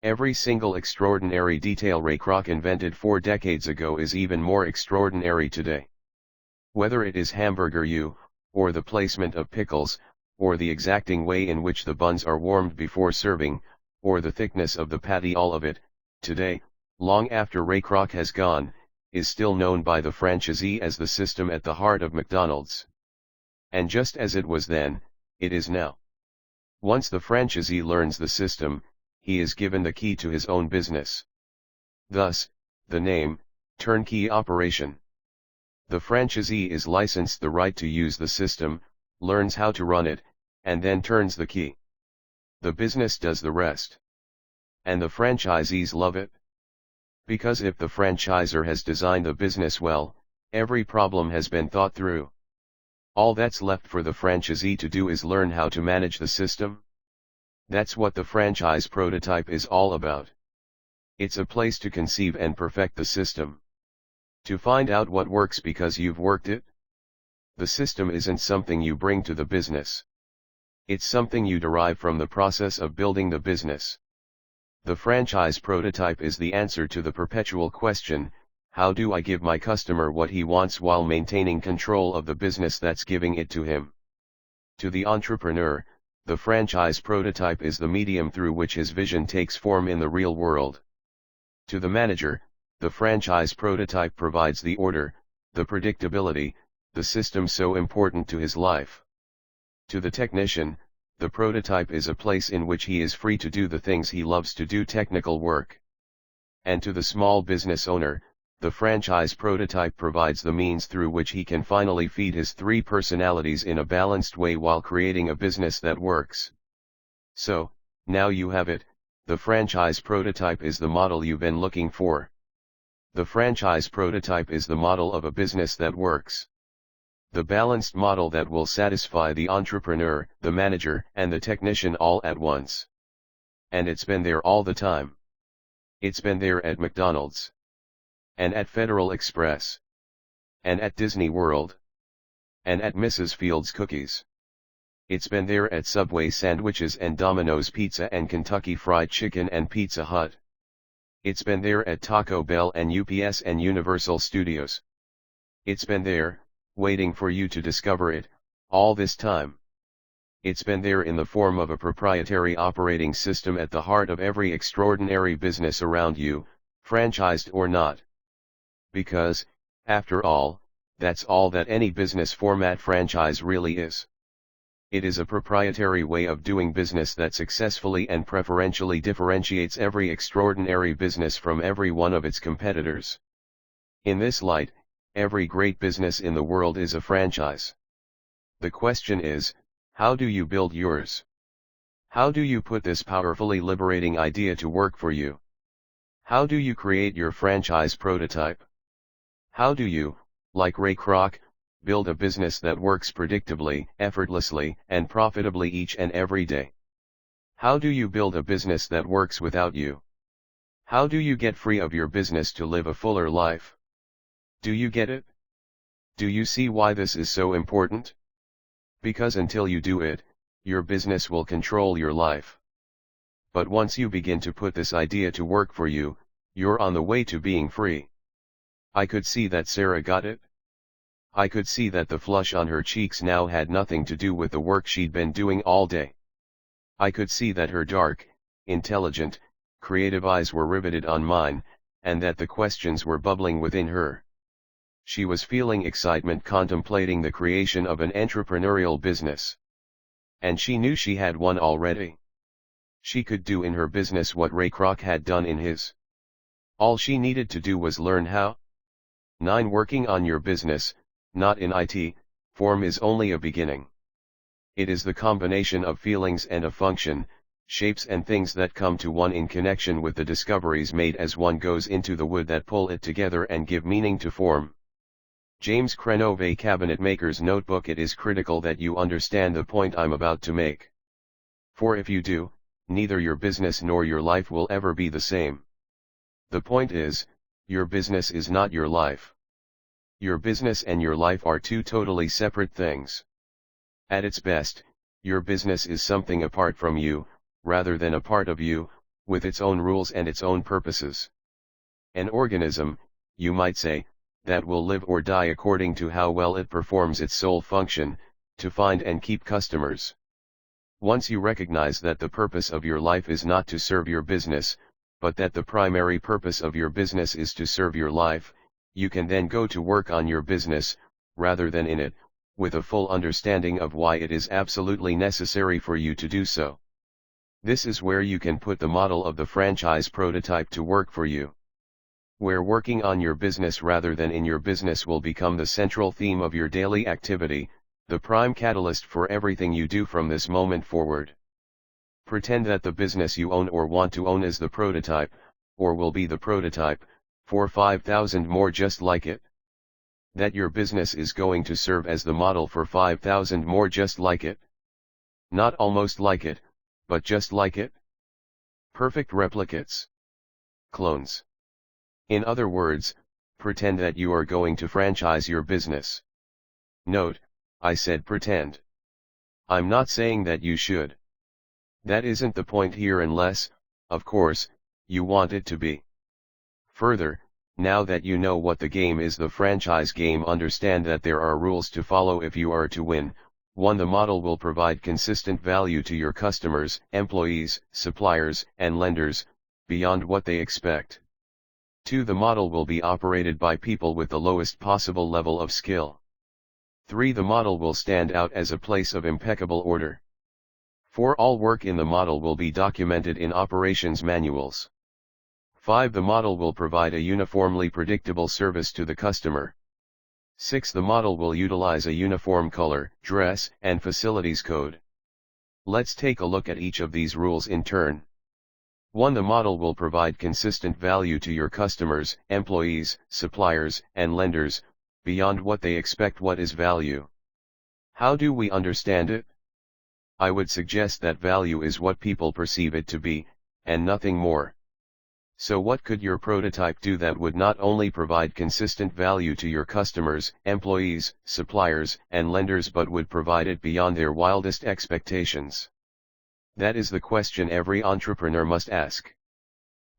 Every single extraordinary detail Ray Kroc invented 4 decades ago is even more extraordinary today. Whether it is Hamburger U, or the placement of pickles, or the exacting way in which the buns are warmed before serving, or the thickness of the patty, all of it, today, long after Ray Kroc has gone, is still known by the franchisee as the system at the heart of McDonald's. And just as it was then, it is now. Once the franchisee learns the system, he is given the key to his own business. Thus, the name, turnkey operation. The franchisee is licensed the right to use the system, learns how to run it, and then turns the key. The business does the rest. And the franchisees love it. Because if the franchisor has designed the business well, every problem has been thought through. All that's left for the franchisee to do is learn how to manage the system. That's what the franchise prototype is all about. It's a place to conceive and perfect the system. To find out what works because you've worked it. The system isn't something you bring to the business. It's something you derive from the process of building the business. The franchise prototype is the answer to the perpetual question, how do I give my customer what he wants while maintaining control of the business that's giving it to him? To the entrepreneur, the franchise prototype is the medium through which his vision takes form in the real world. To the manager, the franchise prototype provides the order, the predictability, the system so important to his life. To the technician, the prototype is a place in which he is free to do the things he loves to do, technical work. And to the small business owner, the franchise prototype provides the means through which he can finally feed his 3 personalities in a balanced way while creating a business that works. So, now you have it, the franchise prototype is the model you've been looking for. The franchise prototype is the model of a business that works. The balanced model that will satisfy the entrepreneur, the manager, and the technician all at once. And it's been there all the time. It's been there at McDonald's. And at Federal Express. And at Disney World. And at Mrs. Fields Cookies. It's been there at Subway sandwiches and Domino's Pizza and Kentucky Fried Chicken and Pizza Hut. It's been there at Taco Bell and UPS and Universal Studios. It's been there, waiting for you to discover it, all this time. It's been there in the form of a proprietary operating system at the heart of every extraordinary business around you, franchised or not. Because, after all, that's all that any business format franchise really is. It is a proprietary way of doing business that successfully and preferentially differentiates every extraordinary business from every one of its competitors. In this light, every great business in the world is a franchise. The question is, how do you build yours? How do you put this powerfully liberating idea to work for you? How do you create your franchise prototype? How do you, like Ray Kroc, build a business that works predictably, effortlessly, and profitably each and every day? How do you build a business that works without you? How do you get free of your business to live a fuller life? Do you get it? Do you see why this is so important? Because until you do it, your business will control your life. But once you begin to put this idea to work for you, you're on the way to being free. I could see that Sarah got it. I could see that the flush on her cheeks now had nothing to do with the work she'd been doing all day. I could see that her dark, intelligent, creative eyes were riveted on mine, and that the questions were bubbling within her. She was feeling excitement contemplating the creation of an entrepreneurial business. And she knew she had one already. She could do in her business what Ray Kroc had done in his. All she needed to do was learn how. 9. Working on your business, not in IT, form is only a beginning. It is the combination of feelings and of function, shapes and things that come to one in connection with the discoveries made as one goes into the wood that pull it together and give meaning to form. James Crenove, Cabinet Maker's Notebook. It is critical that you understand the point I'm about to make. For if you do, neither your business nor your life will ever be the same. The point is, your business is not your life. Your business and your life are two totally separate things. At its best, your business is something apart from you, rather than a part of you, with its own rules and its own purposes. An organism, you might say, that will live or die according to how well it performs its sole function, to find and keep customers. Once you recognize that the purpose of your life is not to serve your business, but that the primary purpose of your business is to serve your life, you can then go to work on your business, rather than in it, with a full understanding of why it is absolutely necessary for you to do so. This is where you can put the model of the franchise prototype to work for you. Where working on your business rather than in your business will become the central theme of your daily activity, the prime catalyst for everything you do from this moment forward. Pretend that the business you own or want to own is the prototype, or will be the prototype, for 5,000 more just like it. That your business is going to serve as the model for 5,000 more just like it. Not almost like it, but just like it. Perfect replicates. Clones. In other words, pretend that you are going to franchise your business. Note, I said pretend. I'm not saying that you should. That isn't the point here unless, of course, you want it to be. Further, now that you know what the game is, the franchise game, understand that there are rules to follow if you are to win. 1. The model will provide consistent value to your customers, employees, suppliers, and lenders, beyond what they expect. 2. The model will be operated by people with the lowest possible level of skill. 3. The model will stand out as a place of impeccable order. 4. All work in the model will be documented in operations manuals. 5. The model will provide a uniformly predictable service to the customer. 6. The model will utilize a uniform color, dress, and facilities code. Let's take a look at each of these rules in turn. 1. The model will provide consistent value to your customers, employees, suppliers, and lenders, beyond what they expect. What is value? How do we understand it? I would suggest that value is what people perceive it to be, and nothing more. So what could your prototype do that would not only provide consistent value to your customers, employees, suppliers, and lenders but would provide it beyond their wildest expectations? That is the question every entrepreneur must ask.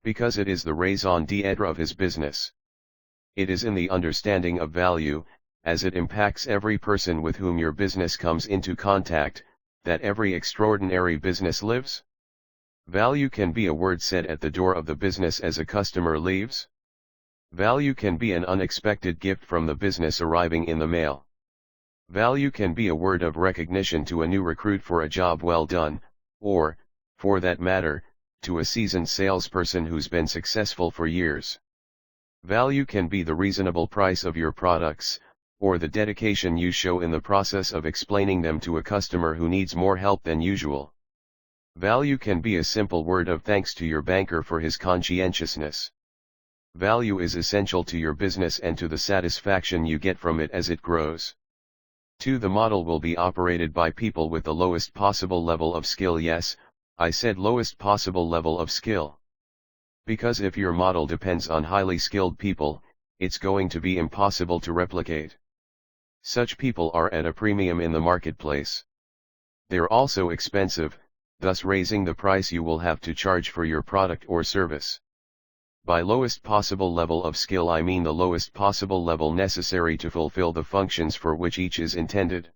Because it is the raison d'être of his business. It is in the understanding of value, as it impacts every person with whom your business comes into contact, that every extraordinary business lives. Value can be a word said at the door of the business as a customer leaves. Value can be an unexpected gift from the business arriving in the mail. Value can be a word of recognition to a new recruit for a job well done, or, for that matter, to a seasoned salesperson who's been successful for years. Value can be the reasonable price of your products, or the dedication you show in the process of explaining them to a customer who needs more help than usual. Value can be a simple word of thanks to your banker for his conscientiousness. Value is essential to your business and to the satisfaction you get from it as it grows. 2. The model will be operated by people with the lowest possible level of skill. Yes, I said lowest possible level of skill. Because if your model depends on highly skilled people, it's going to be impossible to replicate. Such people are at a premium in the marketplace. They're also expensive, thus raising the price you will have to charge for your product or service. By lowest possible level of skill I mean the lowest possible level necessary to fulfill the functions for which each is intended.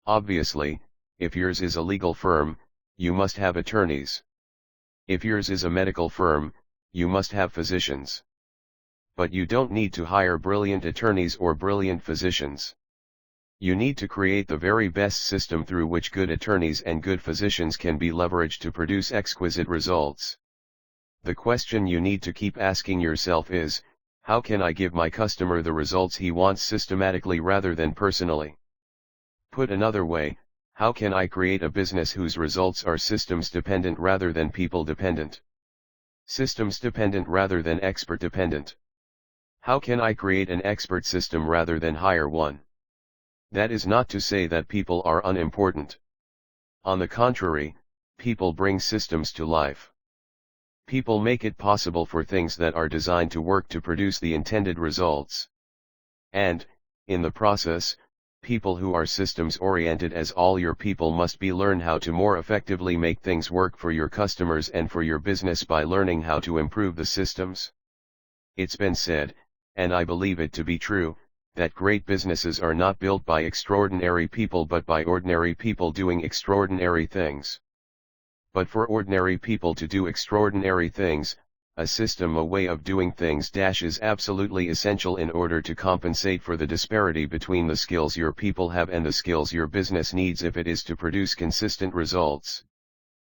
Obviously, if yours is a legal firm, you must have attorneys. If yours is a medical firm, you must have physicians. But you don't need to hire brilliant attorneys or brilliant physicians. You need to create the very best system through which good attorneys and good physicians can be leveraged to produce exquisite results. The question you need to keep asking yourself is, how can I give my customer the results he wants systematically rather than personally? Put another way, how can I create a business whose results are systems dependent rather than people dependent? Systems dependent rather than expert dependent. How can I create an expert system rather than hire one? That is not to say that people are unimportant. On the contrary, people bring systems to life. People make it possible for things that are designed to work to produce the intended results. And, in the process, people who are systems oriented as all your people must be learn how to more effectively make things work for your customers and for your business by learning how to improve the systems. It's been said, and I believe it to be true, that great businesses are not built by extraordinary people but by ordinary people doing extraordinary things. But for ordinary people to do extraordinary things, a system, a way of doing things is absolutely essential in order to compensate for the disparity between the skills your people have and the skills your business needs if it is to produce consistent results.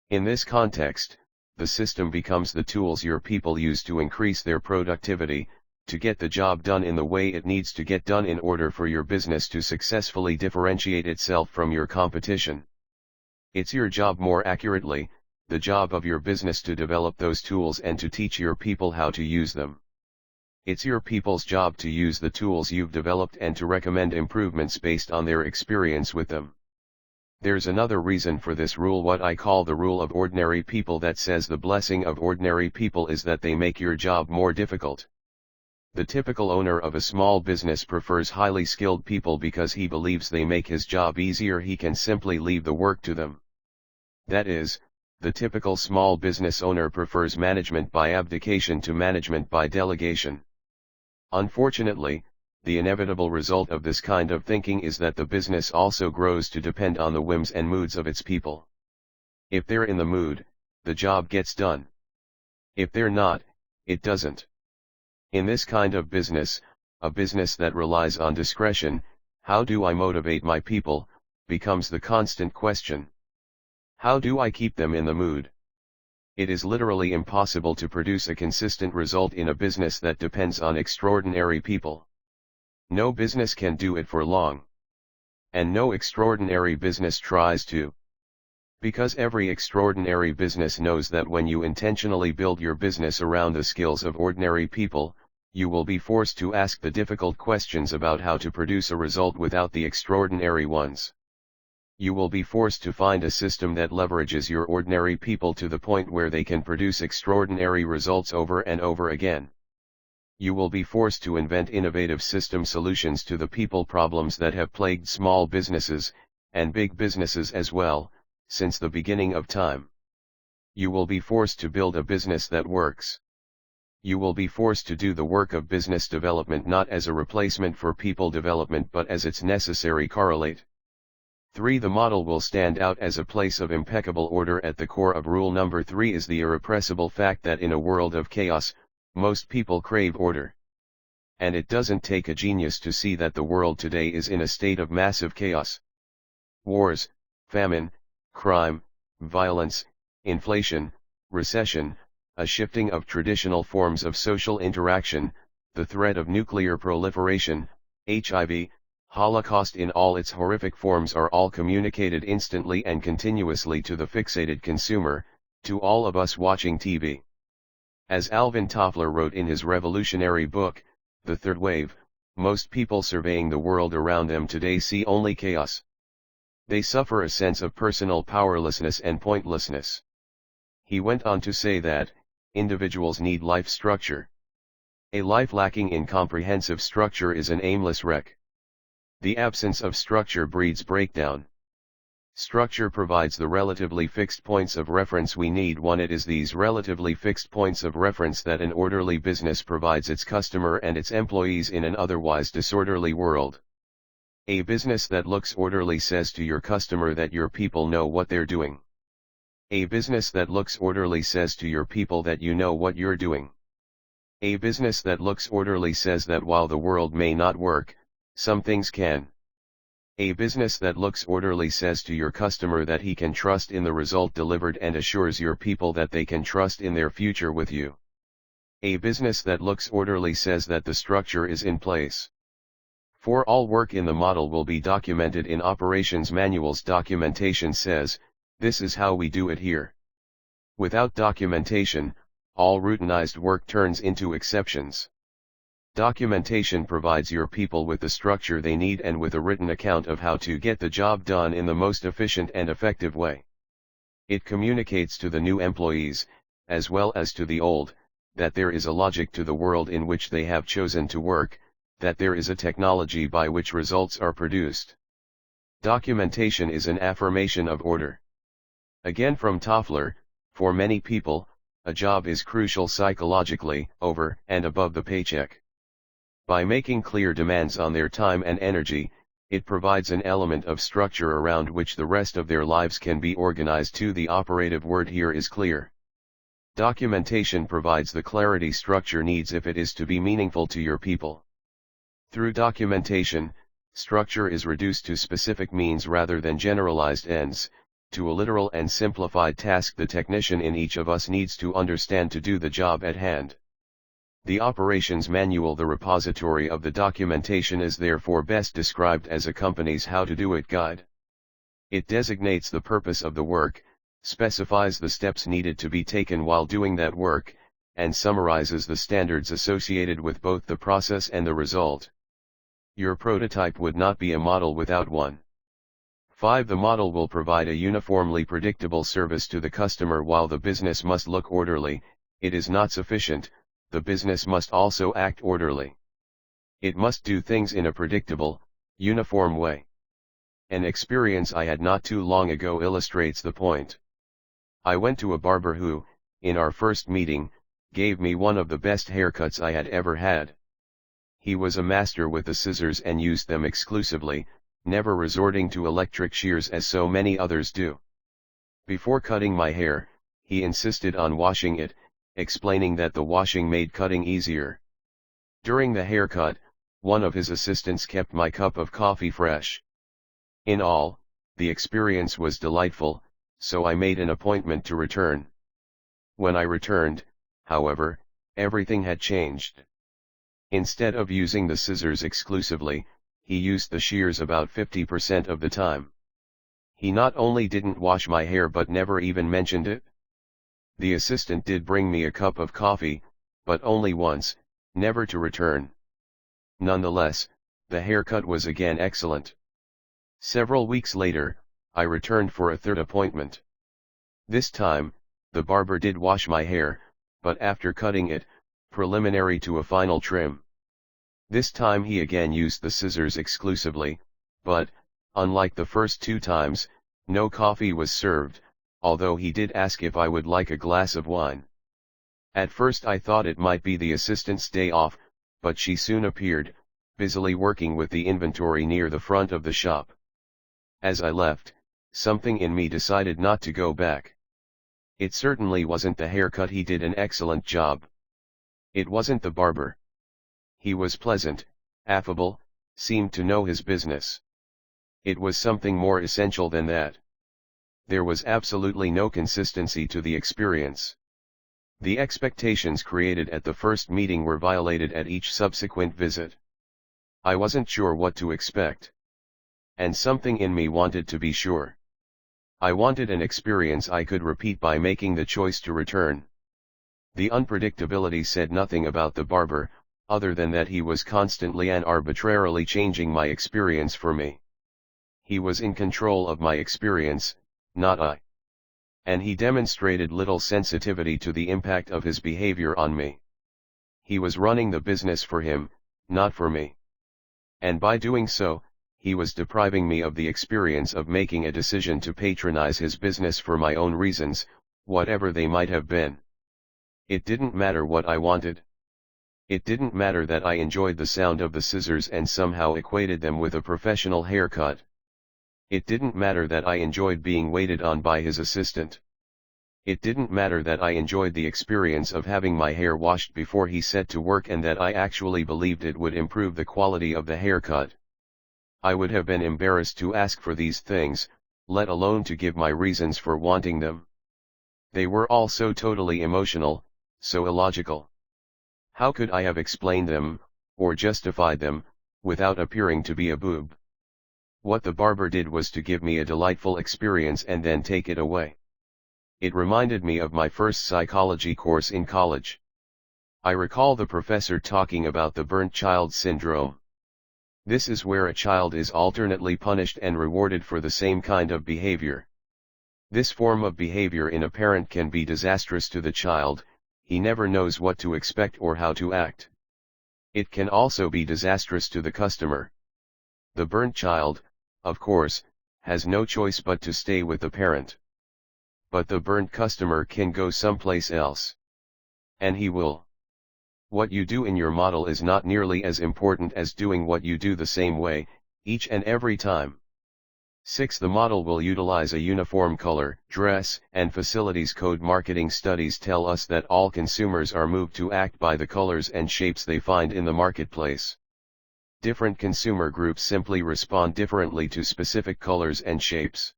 In this context, the system becomes the tools your people use to increase their productivity, to get the job done in the way it needs to get done in order for your business to successfully differentiate itself from your competition. It's your job, more accurately, the job of your business, to develop those tools and to teach your people how to use them. It's your people's job to use the tools you've developed and to recommend improvements based on their experience with them. There's another reason for this rule, what I call the rule of ordinary people, that says the blessing of ordinary people is that they make your job more difficult. The typical owner of a small business prefers highly skilled people because he believes they make his job easier. He can simply leave the work to them. That is, the typical small business owner prefers management by abdication to management by delegation. Unfortunately, the inevitable result of this kind of thinking is that the business also grows to depend on the whims and moods of its people. If they're in the mood, the job gets done. If they're not, it doesn't. In this kind of business, a business that relies on discretion, how do I motivate my people, becomes the constant question. How do I keep them in the mood? It is literally impossible to produce a consistent result in a business that depends on extraordinary people. No business can do it for long. And no extraordinary business tries to. Because every extraordinary business knows that when you intentionally build your business around the skills of ordinary people, you will be forced to ask the difficult questions about how to produce a result without the extraordinary ones. You will be forced to find a system that leverages your ordinary people to the point where they can produce extraordinary results over and over again. You will be forced to invent innovative system solutions to the people problems that have plagued small businesses, and big businesses as well, since the beginning of time. You will be forced to build a business that works. You will be forced to do the work of business development not as a replacement for people development but as its necessary correlate. 3. The model will stand out as a place of impeccable order. At the core of rule number 3 is the irrepressible fact that in a world of chaos, most people crave order. And it doesn't take a genius to see that the world today is in a state of massive chaos. Wars, famine, crime, violence, inflation, recession, a shifting of traditional forms of social interaction, the threat of nuclear proliferation, HIV, Holocaust in all its horrific forms are all communicated instantly and continuously to the fixated consumer, to all of us watching TV. As Alvin Toffler wrote in his revolutionary book, The Third Wave, most people surveying the world around them today see only chaos. They suffer a sense of personal powerlessness and pointlessness. He went on to say that, individuals need life structure. A life lacking in comprehensive structure is an aimless wreck. The absence of structure breeds breakdown. Structure provides the relatively fixed points of reference we need. It is these relatively fixed points of reference that an orderly business provides its customer and its employees in an otherwise disorderly world. A business that looks orderly says to your customer that your people know what they're doing. A business that looks orderly says to your people that you know what you're doing. A business that looks orderly says that while the world may not work, some things can. A business that looks orderly says to your customer that he can trust in the result delivered and assures your people that they can trust in their future with you. A business that looks orderly says that the structure is in place. For all work in the model will be documented in operations manuals. Documentation says, this is how we do it here. Without documentation, all routinized work turns into exceptions. Documentation provides your people with the structure they need and with a written account of how to get the job done in the most efficient and effective way. It communicates to the new employees, as well as to the old, that there is a logic to the world in which they have chosen to work, that there is a technology by which results are produced. Documentation is an affirmation of order. Again from Toffler, for many people, a job is crucial psychologically, over and above the paycheck. By making clear demands on their time and energy, it provides an element of structure around which the rest of their lives can be organized. The operative word here is clear. Documentation provides the clarity structure needs if it is to be meaningful to your people. Through documentation, structure is reduced to specific means rather than generalized ends, to a literal and simplified task the technician in each of us needs to understand to do the job at hand. The operations manual, the repository of the documentation, is therefore best described as a company's how-to-do-it guide. It designates the purpose of the work, specifies the steps needed to be taken while doing that work, and summarizes the standards associated with both the process and the result. Your prototype would not be a model without one. 5. The model will provide a uniformly predictable service to the customer. While the business must look orderly, it is not sufficient, the business must also act orderly. It must do things in a predictable, uniform way. An experience I had not too long ago illustrates the point. I went to a barber who, in our first meeting, gave me one of the best haircuts I had ever had. He was a master with the scissors and used them exclusively, never resorting to electric shears as so many others do. Before cutting my hair, he insisted on washing it, explaining that the washing made cutting easier. During the haircut, one of his assistants kept my cup of coffee fresh. In all, the experience was delightful, so I made an appointment to return. When I returned, however, everything had changed. Instead of using the scissors exclusively, he used the shears about 50% of the time. He not only didn't wash my hair but never even mentioned it. The assistant did bring me a cup of coffee, but only once, never to return. Nonetheless, the haircut was again excellent. Several weeks later, I returned for a third appointment. This time, the barber did wash my hair, but after cutting it, preliminary to a final trim. This time he again used the scissors exclusively, but, unlike the first two times, no coffee was served, although he did ask if I would like a glass of wine. At first I thought it might be the assistant's day off, but she soon appeared, busily working with the inventory near the front of the shop. As I left, something in me decided not to go back. It certainly wasn't the haircut. He did an excellent job. It wasn't the barber. He was pleasant, affable, seemed to know his business. It was something more essential than that. There was absolutely no consistency to the experience. The expectations created at the first meeting were violated at each subsequent visit. I wasn't sure what to expect. And something in me wanted to be sure. I wanted an experience I could repeat by making the choice to return. The unpredictability said nothing about the barber, other than that he was constantly and arbitrarily changing my experience for me. He was in control of my experience, not I. And he demonstrated little sensitivity to the impact of his behavior on me. He was running the business for him, not for me. And by doing so, he was depriving me of the experience of making a decision to patronize his business for my own reasons, whatever they might have been. It didn't matter what I wanted. It didn't matter that I enjoyed the sound of the scissors and somehow equated them with a professional haircut. It didn't matter that I enjoyed being waited on by his assistant. It didn't matter that I enjoyed the experience of having my hair washed before he set to work and that I actually believed it would improve the quality of the haircut. I would have been embarrassed to ask for these things, let alone to give my reasons for wanting them. They were all so totally emotional, so illogical. How could I have explained them, or justified them, without appearing to be a boob? What the barber did was to give me a delightful experience and then take it away. It reminded me of my first psychology course in college. I recall the professor talking about the burnt child syndrome. This is where a child is alternately punished and rewarded for the same kind of behavior. This form of behavior in a parent can be disastrous to the child. He never knows what to expect or how to act. It can also be disastrous to the customer. The burnt child, of course, has no choice but to stay with the parent. But the burnt customer can go someplace else. And he will. What you do in your model is not nearly as important as doing what you do the same way, each and every time. 6. The model will utilize a uniform color, dress, and facilities code. Marketing studies tell us that all consumers are moved to act by the colors and shapes they find in the marketplace. Different consumer groups simply respond differently to specific colors and shapes.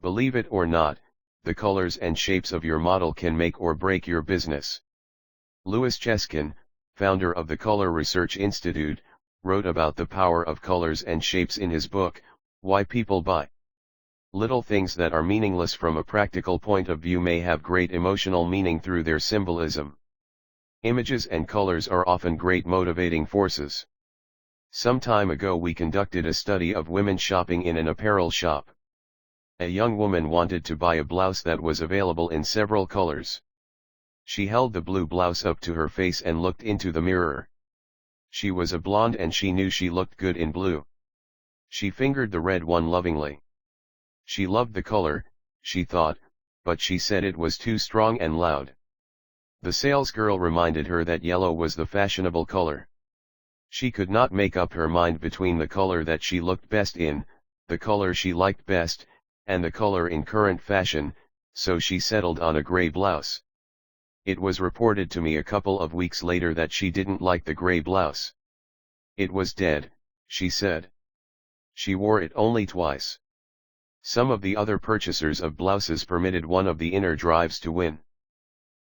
Believe it or not, the colors and shapes of your model can make or break your business. Louis Cheskin, founder of the Color Research Institute, wrote about the power of colors and shapes in his book, Why People Buy. Little things that are meaningless from a practical point of view may have great emotional meaning through their symbolism. Images and colors are often great motivating forces. Some time ago we conducted a study of women shopping in an apparel shop. A young woman wanted to buy a blouse that was available in several colors. She held the blue blouse up to her face and looked into the mirror. She was a blonde and she knew she looked good in blue. She fingered the red one lovingly. She loved the color, she thought, but she said it was too strong and loud. The salesgirl reminded her that yellow was the fashionable color. She could not make up her mind between the color that she looked best in, the color she liked best, and the color in current fashion, so she settled on a gray blouse. It was reported to me a couple of weeks later that she didn't like the gray blouse. It was dead, she said. She wore it only twice. Some of the other purchasers of blouses permitted one of the inner drives to win.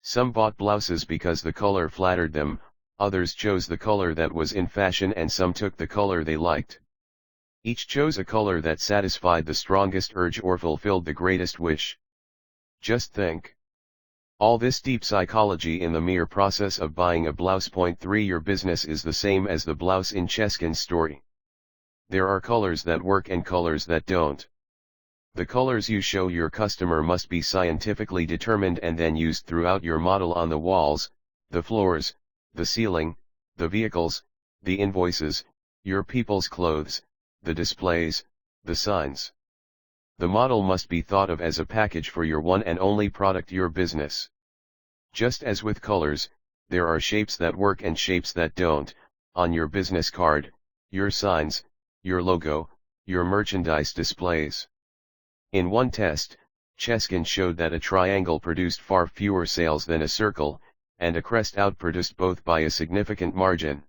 Some bought blouses because the color flattered them, others chose the color that was in fashion and some took the color they liked. Each chose a color that satisfied the strongest urge or fulfilled the greatest wish. Just think. All this deep psychology in the mere process of buying a blouse. Point 3. Your business is the same as the blouse in Cheskin's story. There are colors that work and colors that don't. The colors you show your customer must be scientifically determined and then used throughout your model on the walls, the floors, the ceiling, the vehicles, the invoices, your people's clothes, the displays, the signs. The model must be thought of as a package for your one and only product, your business. Just as with colors, there are shapes that work and shapes that don't, on your business card, your signs, your logo, your merchandise displays. In one test, Cheskin showed that a triangle produced far fewer sales than a circle, and a crest outproduced both by a significant margin.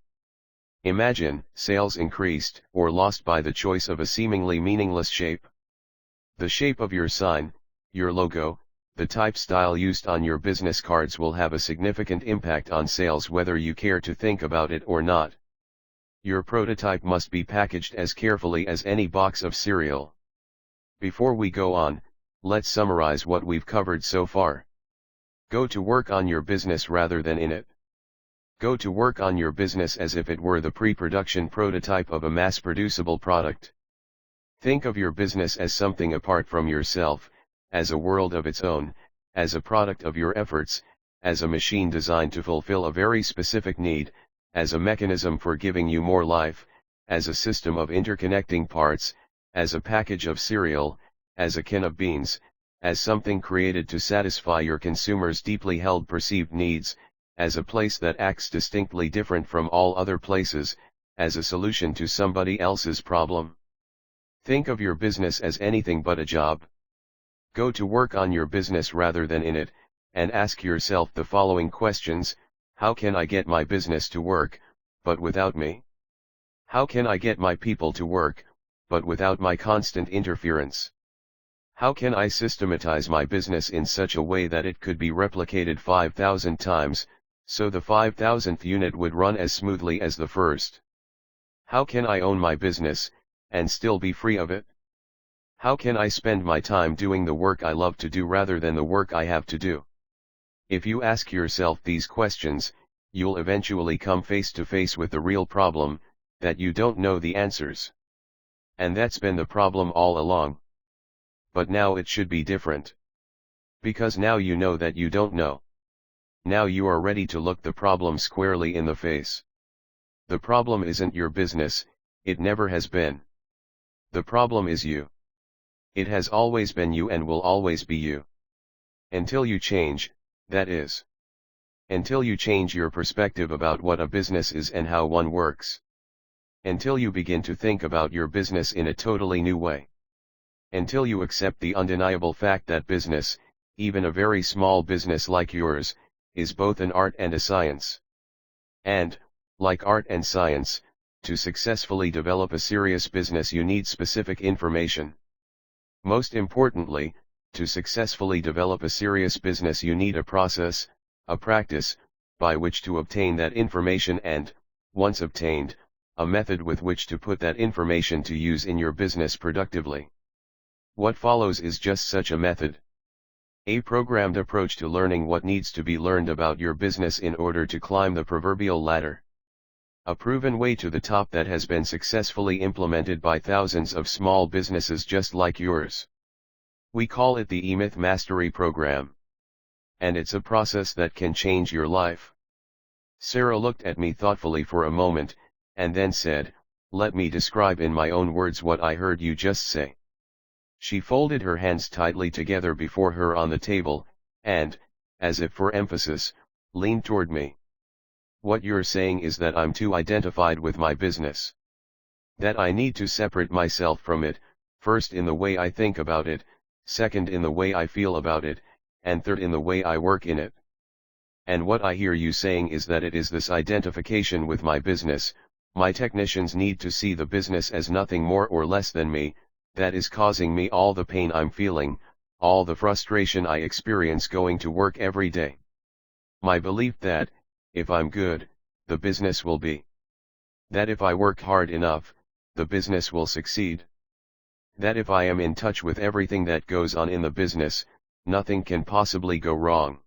Imagine, sales increased or lost by the choice of a seemingly meaningless shape. The shape of your sign, your logo, the type style used on your business cards will have a significant impact on sales whether you care to think about it or not. Your prototype must be packaged as carefully as any box of cereal. Before we go on, let's summarize what we've covered so far. Go to work on your business rather than in it. Go to work on your business as if it were the pre-production prototype of a mass-producible product. Think of your business as something apart from yourself, as a world of its own, as a product of your efforts, as a machine designed to fulfill a very specific need, as a mechanism for giving you more life, as a system of interconnecting parts, as a package of cereal, as a can of beans, as something created to satisfy your consumers' deeply held perceived needs, as a place that acts distinctly different from all other places, as a solution to somebody else's problem. Think of your business as anything but a job. Go to work on your business rather than in it, and ask yourself the following questions: how can I get my business to work, but without me? How can I get my people to work, but without my constant interference? How can I systematize my business in such a way that it could be replicated 5,000 times, so the 5,000th unit would run as smoothly as the first? How can I own my business, and still be free of it? How can I spend my time doing the work I love to do rather than the work I have to do? If you ask yourself these questions, you'll eventually come face to face with the real problem, that you don't know the answers. And that's been the problem all along. But now it should be different. Because now you know that you don't know. Now you are ready to look the problem squarely in the face. The problem isn't your business, it never has been. The problem is you. It has always been you and will always be you. Until you change, that is. Until you change your perspective about what a business is and how one works. Until you begin to think about your business in a totally new way. Until you accept the undeniable fact that business, even a very small business like yours, is both an art and a science. And, like art and science, to successfully develop a serious business you need specific information. Most importantly, to successfully develop a serious business you need a process, a practice, by which to obtain that information and, once obtained, a method with which to put that information to use in your business productively. What follows is just such a method. A programmed approach to learning what needs to be learned about your business in order to climb the proverbial ladder. A proven way to the top that has been successfully implemented by thousands of small businesses just like yours. We call it the E-Myth Mastery Program. And it's a process that can change your life. Sarah looked at me thoughtfully for a moment, and then said, "Let me describe in my own words what I heard you just say." She folded her hands tightly together before her on the table, and, as if for emphasis, leaned toward me. "What you're saying is that I'm too identified with my business. That I need to separate myself from it, first in the way I think about it, second in the way I feel about it, and third in the way I work in it. And what I hear you saying is that it is this identification with my business, my technicians need to see the business as nothing more or less than me, that is causing me all the pain I'm feeling, all the frustration I experience going to work every day. My belief that, if I'm good, the business will be. That if I work hard enough, the business will succeed. That if I am in touch with everything that goes on in the business, nothing can possibly go wrong.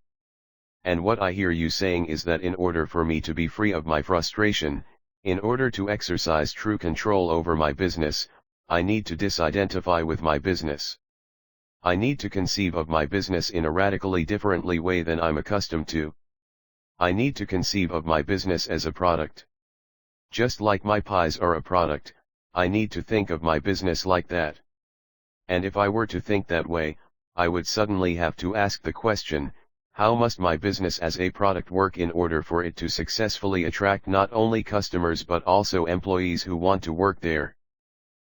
And what I hear you saying is that in order for me to be free of my frustration, in order to exercise true control over my business, I need to disidentify with my business. I need to conceive of my business in a radically differently way than I'm accustomed to. I need to conceive of my business as a product. Just like my pies are a product, I need to think of my business like that. And if I were to think that way, I would suddenly have to ask the question, how must my business as a product work in order for it to successfully attract not only customers but also employees who want to work there?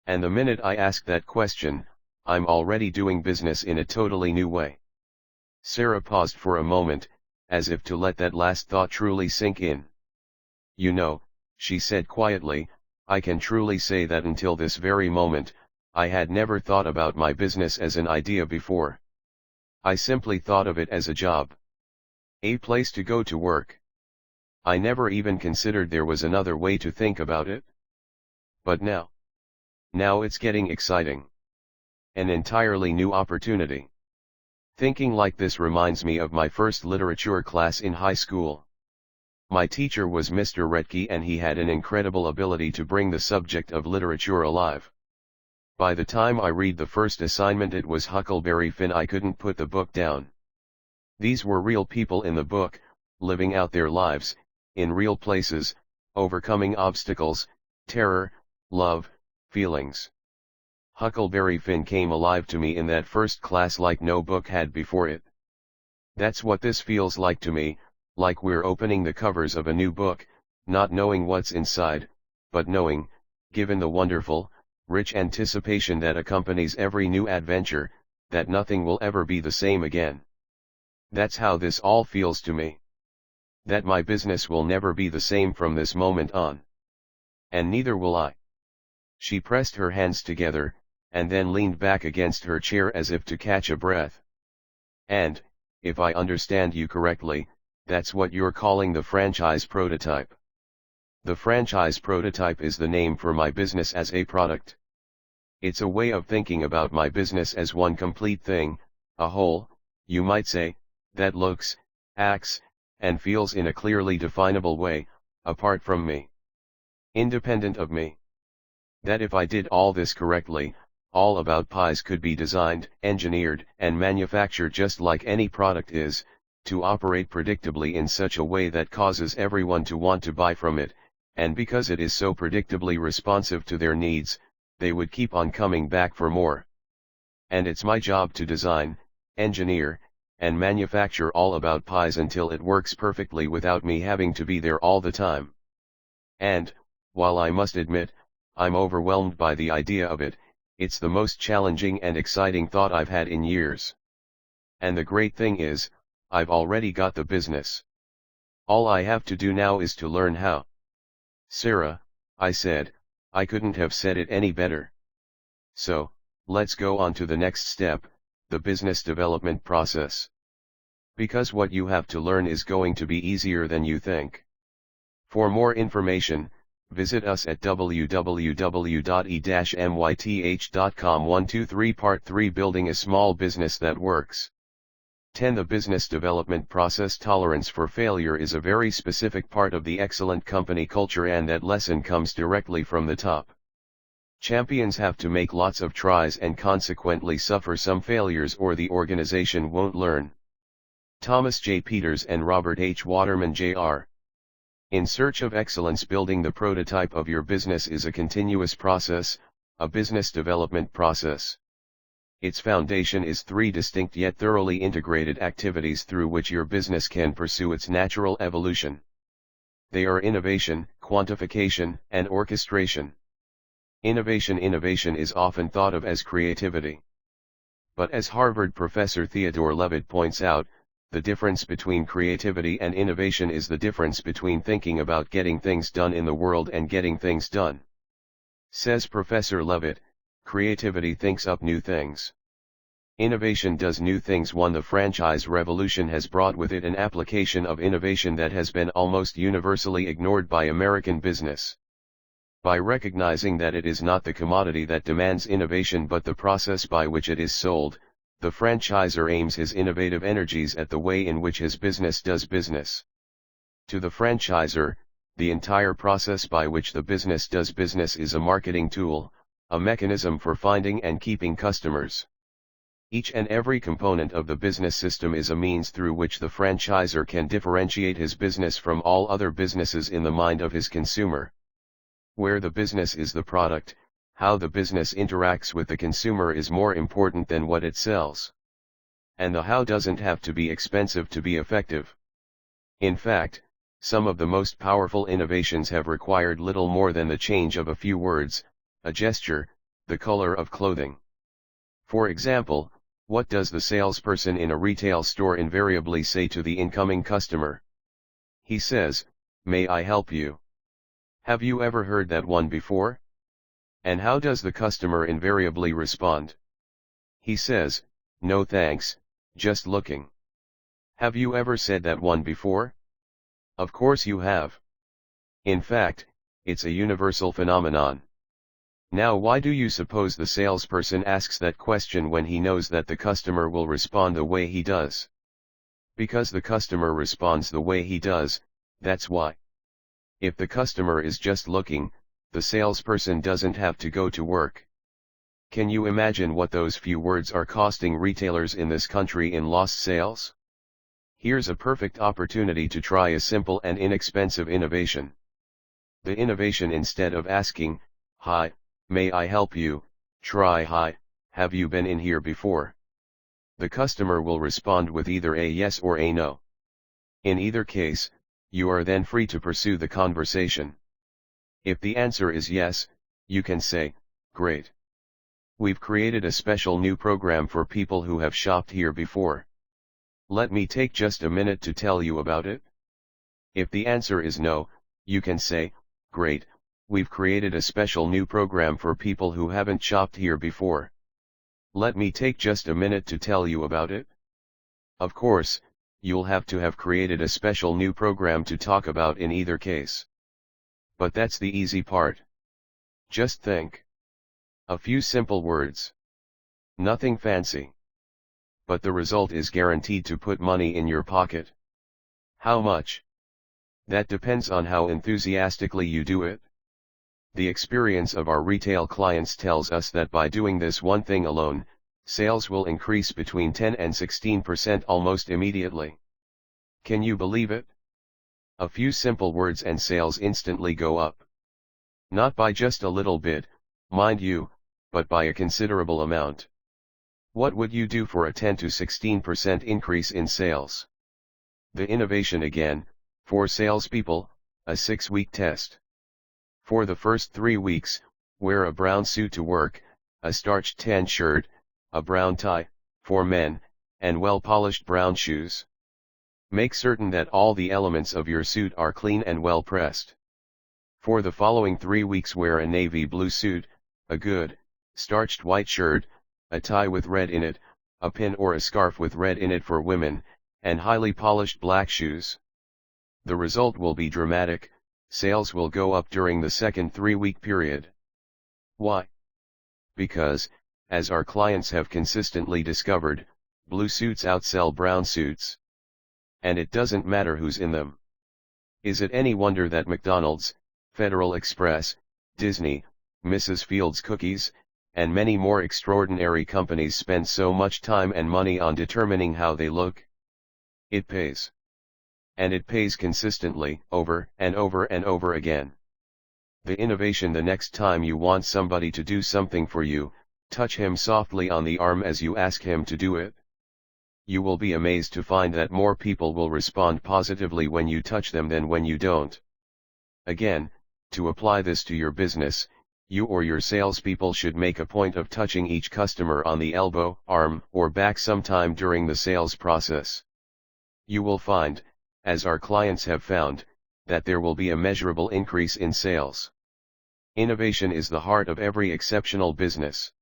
And the minute I ask that question, I'm already doing business in a totally new way. Sarah paused for a moment, as if to let that last thought truly sink in. You know, she said quietly, I can truly say that until this very moment, I had never thought about my business as an idea before. I simply thought of it as a job. A place to go to work. I never even considered there was another way to think about it. But now it's getting exciting. An entirely new opportunity. Thinking like this reminds me of my first literature class in high school. My teacher was Mr. Retke, and he had an incredible ability to bring the subject of literature alive. By the time I read the first assignment it was Huckleberry Finn. I couldn't put the book down. These were real people in the book, living out their lives, in real places, overcoming obstacles, terror, love, feelings. Huckleberry Finn came alive to me in that first class like no book had before it. That's what this feels like to me, like we're opening the covers of a new book, not knowing what's inside, but knowing, given the wonderful, rich anticipation that accompanies every new adventure, that nothing will ever be the same again. That's how this all feels to me. That my business will never be the same from this moment on. And neither will I. She pressed her hands together, and then leaned back against her chair as if to catch a breath. And, if I understand you correctly, that's what you're calling the franchise prototype. The franchise prototype is the name for my business as a product. It's a way of thinking about my business as one complete thing, a whole, you might say, that looks, acts, and feels in a clearly definable way, apart from me. Independent of me. That if I did all this correctly, All About Pies could be designed, engineered, and manufactured just like any product is, to operate predictably in such a way that causes everyone to want to buy from it, and because it is so predictably responsive to their needs, they would keep on coming back for more. And it's my job to design, engineer, and manufacture All About Pies until it works perfectly without me having to be there all the time. And, while I must admit, I'm overwhelmed by the idea of it, it's the most challenging and exciting thought I've had in years. And the great thing is, I've already got the business. All I have to do now is to learn how. Sarah, I said, I couldn't have said it any better. So, let's go on to the next step, the business development process. Because what you have to learn is going to be easier than you think. For more information, visit us at www.e-myth.com. 123 Part 3 Building a Small Business That Works. 10. The business development process. Tolerance for failure is a very specific part of the excellent company culture, and that lesson comes directly from the top. Champions have to make lots of tries and consequently suffer some failures, or the organization won't learn. Thomas J. Peters and Robert H. Waterman Jr. In search of excellence. Building the prototype of your business is a continuous process, a business development process. Its foundation is 3 distinct yet thoroughly integrated activities through which your business can pursue its natural evolution. They are innovation, quantification, and orchestration. Innovation is often thought of as creativity. But as Harvard professor Theodore Levitt points out, the difference between creativity and innovation is the difference between thinking about getting things done in the world and getting things done. Says Professor Levitt, creativity thinks up new things. Innovation does new things. 1. The franchise revolution has brought with it an application of innovation that has been almost universally ignored by American business. By recognizing that it is not the commodity that demands innovation but the process by which it is sold, the franchisor aims his innovative energies at the way in which his business does business. To the franchisor, the entire process by which the business does business is a marketing tool, a mechanism for finding and keeping customers. Each and every component of the business system is a means through which the franchisor can differentiate his business from all other businesses in the mind of his consumer. Where the business is the product, how the business interacts with the consumer is more important than what it sells. And the how doesn't have to be expensive to be effective. In fact, some of the most powerful innovations have required little more than the change of a few words, a gesture, the color of clothing. For example, what does the salesperson in a retail store invariably say to the incoming customer? He says, "May I help you?" Have you ever heard that one before? And how does the customer invariably respond? He says, "No thanks, just looking." Have you ever said that one before? Of course you have. In fact, it's a universal phenomenon. Now why do you suppose the salesperson asks that question when he knows that the customer will respond the way he does? Because the customer responds the way he does, that's why. If the customer is just looking, the salesperson doesn't have to go to work. Can you imagine what those few words are costing retailers in this country in lost sales? Here's a perfect opportunity to try a simple and inexpensive innovation. The innovation, instead of asking, "Hi, may I help you?" try, "Hi, have you been in here before?" The customer will respond with either a yes or a no. In either case, you are then free to pursue the conversation. If the answer is yes, you can say, "Great. We've created a special new program for people who have shopped here before. Let me take just a minute to tell you about it." If the answer is no, you can say, "Great, we've created a special new program for people who haven't shopped here before. Let me take just a minute to tell you about it." Of course, you'll have to have created a special new program to talk about in either case. But that's the easy part. Just think. A few simple words. Nothing fancy. But the result is guaranteed to put money in your pocket. How much? That depends on how enthusiastically you do it. The experience of our retail clients tells us that by doing this one thing alone, sales will increase between 10 and 16% almost immediately. Can you believe it? A few simple words and sales instantly go up. Not by just a little bit, mind you, but by a considerable amount. What would you do for a 10 to 16% increase in sales? The innovation again, for salespeople, a 6-week test. For the first 3 weeks, wear a brown suit to work, a starched tan shirt, a brown tie, for men, and well-polished brown shoes. Make certain that all the elements of your suit are clean and well pressed. For the following 3 weeks wear a navy blue suit, a good, starched white shirt, a tie with red in it, a pin or a scarf with red in it for women, and highly polished black shoes. The result will be dramatic. Sales will go up during the second 3-week period. Why? Because, as our clients have consistently discovered, blue suits outsell brown suits. And it doesn't matter who's in them. Is it any wonder that McDonald's, Federal Express, Disney, Mrs. Fields Cookies, and many more extraordinary companies spend so much time and money on determining how they look? It pays. And it pays consistently, over and over and over again. The innovation: the next time you want somebody to do something for you, touch him softly on the arm as you ask him to do it. You will be amazed to find that more people will respond positively when you touch them than when you don't. Again, to apply this to your business, you or your salespeople should make a point of touching each customer on the elbow, arm, or back sometime during the sales process. You will find, as our clients have found, that there will be a measurable increase in sales. Innovation is the heart of every exceptional business.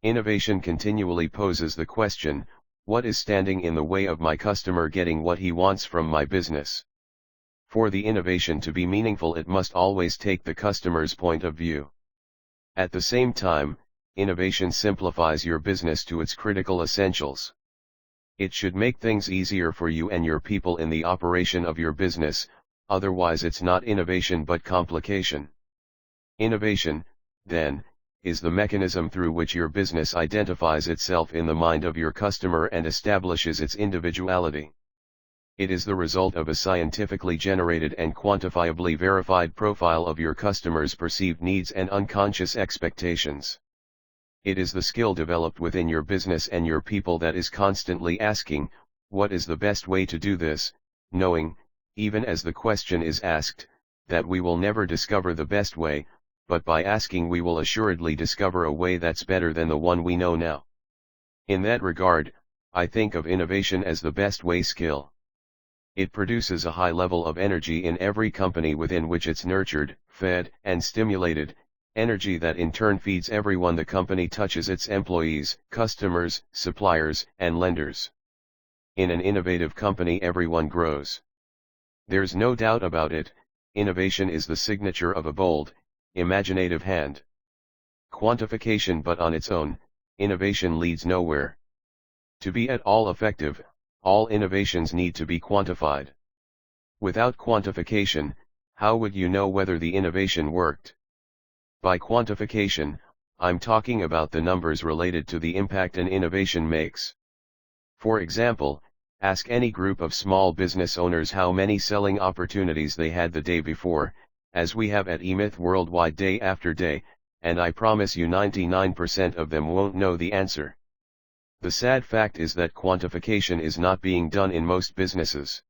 Innovation continually poses the question, what is standing in the way of my customer getting what he wants from my business? For the innovation to be meaningful, it must always take the customer's point of view. At the same time, innovation simplifies your business to its critical essentials. It should make things easier for you and your people in the operation of your business, otherwise it's not innovation but complication. Innovation, then, is the mechanism through which your business identifies itself in the mind of your customer and establishes its individuality. It is the result of a scientifically generated and quantifiably verified profile of your customer's perceived needs and unconscious expectations. It is the skill developed within your business and your people that is constantly asking, what is the best way to do this, knowing, even as the question is asked, that we will never discover the best way, but by asking we will assuredly discover a way that's better than the one we know now. In that regard, I think of innovation as the best way skill. It produces a high level of energy in every company within which it's nurtured, fed, and stimulated, energy that in turn feeds everyone the company touches: its employees, customers, suppliers, and lenders. In an innovative company everyone grows. There's no doubt about it, innovation is the signature of a bold, imaginative hand. Quantification but on its own, innovation leads nowhere. To be at all effective, all innovations need to be quantified. Without quantification, how would you know whether the innovation worked? By quantification, I'm talking about the numbers related to the impact an innovation makes. For example, ask any group of small business owners how many selling opportunities they had the day before, as we have at eMyth worldwide day after day, and I promise you 99% of them won't know the answer. The sad fact is that quantification is not being done in most businesses.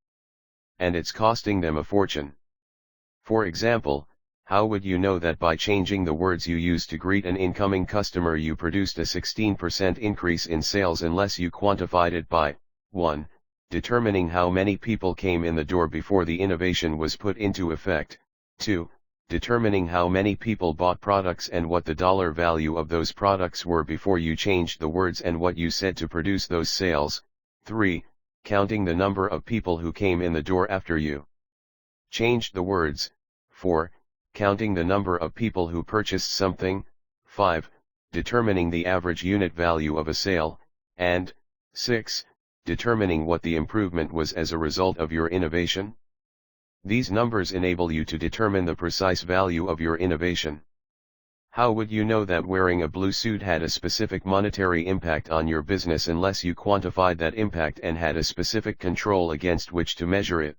And it's costing them a fortune. For example, how would you know that by changing the words you use to greet an incoming customer you produced a 16% increase in sales unless you quantified it by 1. Determining how many people came in the door before the innovation was put into effect, 2. Determining how many people bought products and what the dollar value of those products were before you changed the words and what you said to produce those sales, 3. Counting the number of people who came in the door after you changed the words, 4. Counting the number of people who purchased something, 5. Determining the average unit value of a sale, and 6. Determining what the improvement was as a result of your innovation. These numbers enable you to determine the precise value of your innovation. How would you know that wearing a blue suit had a specific monetary impact on your business unless you quantified that impact and had a specific control against which to measure it?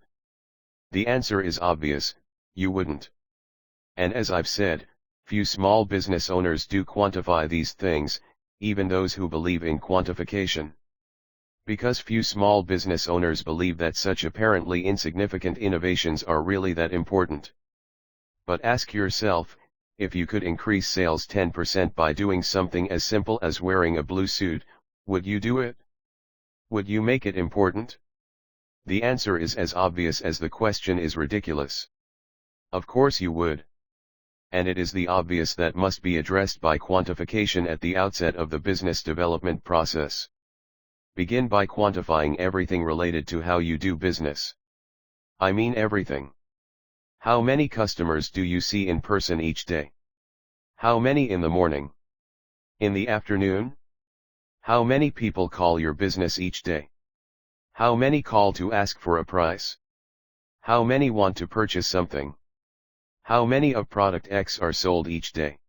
The answer is obvious, you wouldn't. And as I've said, few small business owners do quantify these things, even those who believe in quantification. Because few small business owners believe that such apparently insignificant innovations are really that important. But ask yourself, if you could increase sales 10% by doing something as simple as wearing a blue suit, would you do it? Would you make it important? The answer is as obvious as the question is ridiculous. Of course you would. And it is the obvious that must be addressed by quantification at the outset of the business development process. Begin by quantifying everything related to how you do business. I mean everything. How many customers do you see in person each day? How many in the morning? In the afternoon? How many people call your business each day? How many call to ask for a price? How many want to purchase something? How many of product X are sold each day?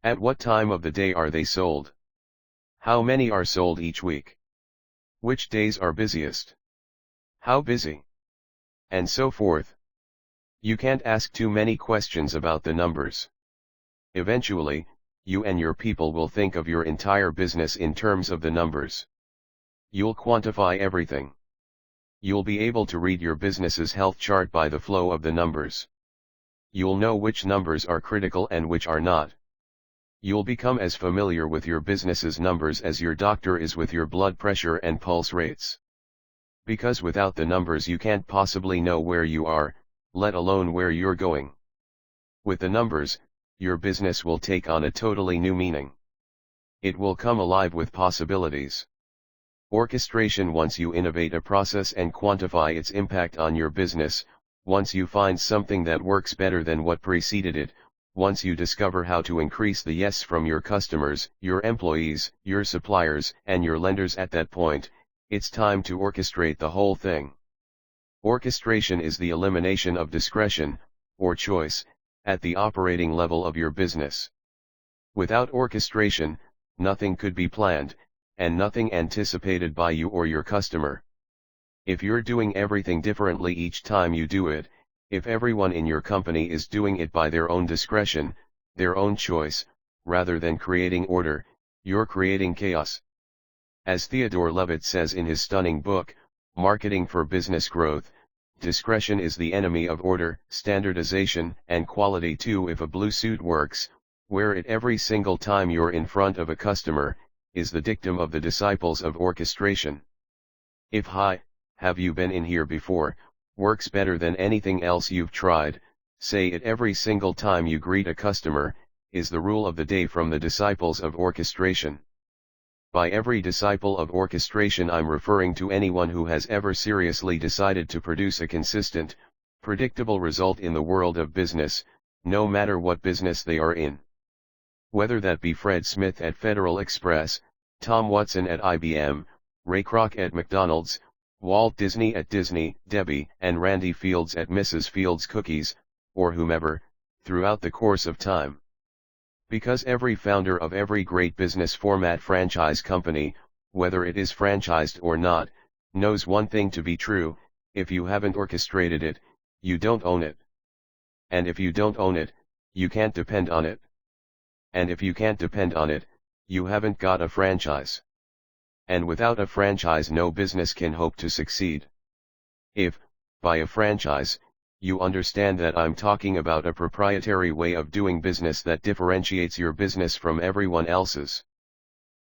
At what time of the day are they sold? How many are sold each week? Which days are busiest? How busy? And so forth. You can't ask too many questions about the numbers. Eventually, you and your people will think of your entire business in terms of the numbers. You'll quantify everything. You'll be able to read your business's health chart by the flow of the numbers. You'll know which numbers are critical and which are not. You'll become as familiar with your business's numbers as your doctor is with your blood pressure and pulse rates. Because without the numbers you can't possibly know where you are, let alone where you're going. With the numbers, your business will take on a totally new meaning. It will come alive with possibilities. Orchestration. Once you innovate a process and quantify its impact on your business, once you find something that works better than what preceded it, once you discover how to increase the yes from your customers, your employees, your suppliers, and your lenders, at that point, it's time to orchestrate the whole thing. Orchestration is the elimination of discretion, or choice, at the operating level of your business. Without orchestration, nothing could be planned, and nothing anticipated by you or your customer. If you're doing everything differently each time you do it, if everyone in your company is doing it by their own discretion, their own choice, rather than creating order, you're creating chaos. As Theodore Levitt says in his stunning book, Marketing for Business Growth, discretion is the enemy of order, standardization, and quality too. If a blue suit works, wear it every single time you're in front of a customer, is the dictum of the disciples of orchestration. If "Hi, have you been in here before?" works better than anything else you've tried, say it every single time you greet a customer, is the rule of the day from the disciples of orchestration. By every disciple of orchestration I'm referring to anyone who has ever seriously decided to produce a consistent, predictable result in the world of business, no matter what business they are in. Whether that be Fred Smith at Federal Express, Tom Watson at IBM, Ray Kroc at McDonald's, Walt Disney at Disney, Debbie and Randy Fields at Mrs. Fields Cookies, or whomever, throughout the course of time. Because every founder of every great business format franchise company, whether it is franchised or not, knows one thing to be true: if you haven't orchestrated it, you don't own it. And if you don't own it, you can't depend on it. And if you can't depend on it, you haven't got a franchise. And without a franchise no business can hope to succeed. If, by a franchise, you understand that I'm talking about a proprietary way of doing business that differentiates your business from everyone else's.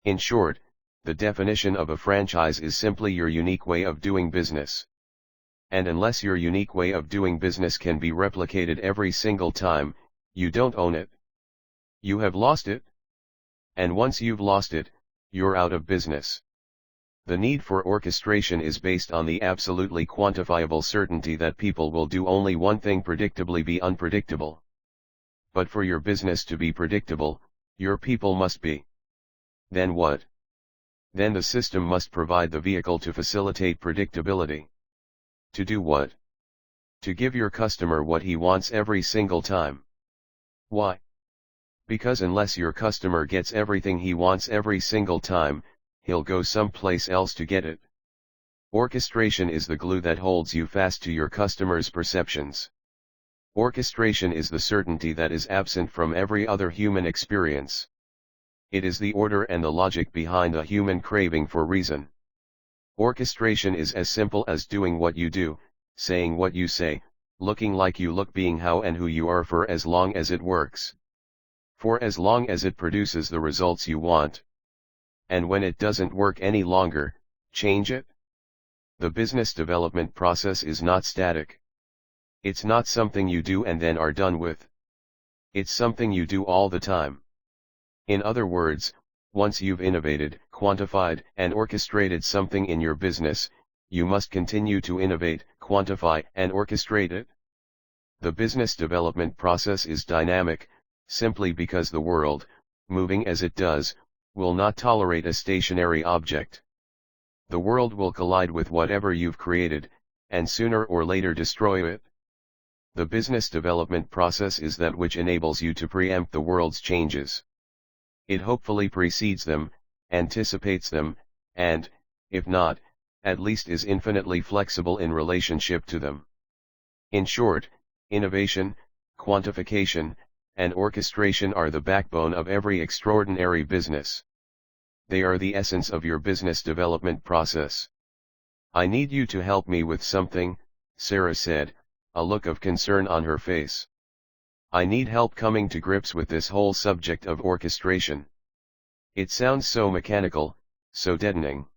In short, the definition of a franchise is simply your unique way of doing business. And unless your unique way of doing business can be replicated every single time, you don't own it. You have lost it. And once you've lost it, you're out of business. The need for orchestration is based on the absolutely quantifiable certainty that people will do only one thing: predictably be unpredictable. But for your business to be predictable, your people must be. Then what? Then the system must provide the vehicle to facilitate predictability. To do what? To give your customer what he wants every single time. Why? Because unless your customer gets everything he wants every single time, he'll go someplace else to get it. Orchestration is the glue that holds you fast to your customer's perceptions. Orchestration is the certainty that is absent from every other human experience. It is the order and the logic behind a human craving for reason. Orchestration is as simple as doing what you do, saying what you say, looking like you look, being how and who you are, for as long as it works. For as long as it produces the results you want. And when it doesn't work any longer, change it. The business development process is not static. It's not something you do and then are done with. It's something you do all the time. In other words, once you've innovated, quantified, and orchestrated something in your business, you must continue to innovate, quantify, and orchestrate it. The business development process is dynamic, simply because the world, moving as it does, will not tolerate a stationary object. The world will collide with whatever you've created, and sooner or later destroy it. The business development process is that which enables you to preempt the world's changes. It hopefully precedes them, anticipates them, and, if not, at least is infinitely flexible in relationship to them. In short, innovation, quantification, and orchestration are the backbone of every extraordinary business. They are the essence of your business development process. "I need you to help me with something," Sarah said, a look of concern on her face. "I need help coming to grips with this whole subject of orchestration. It sounds so mechanical, so deadening.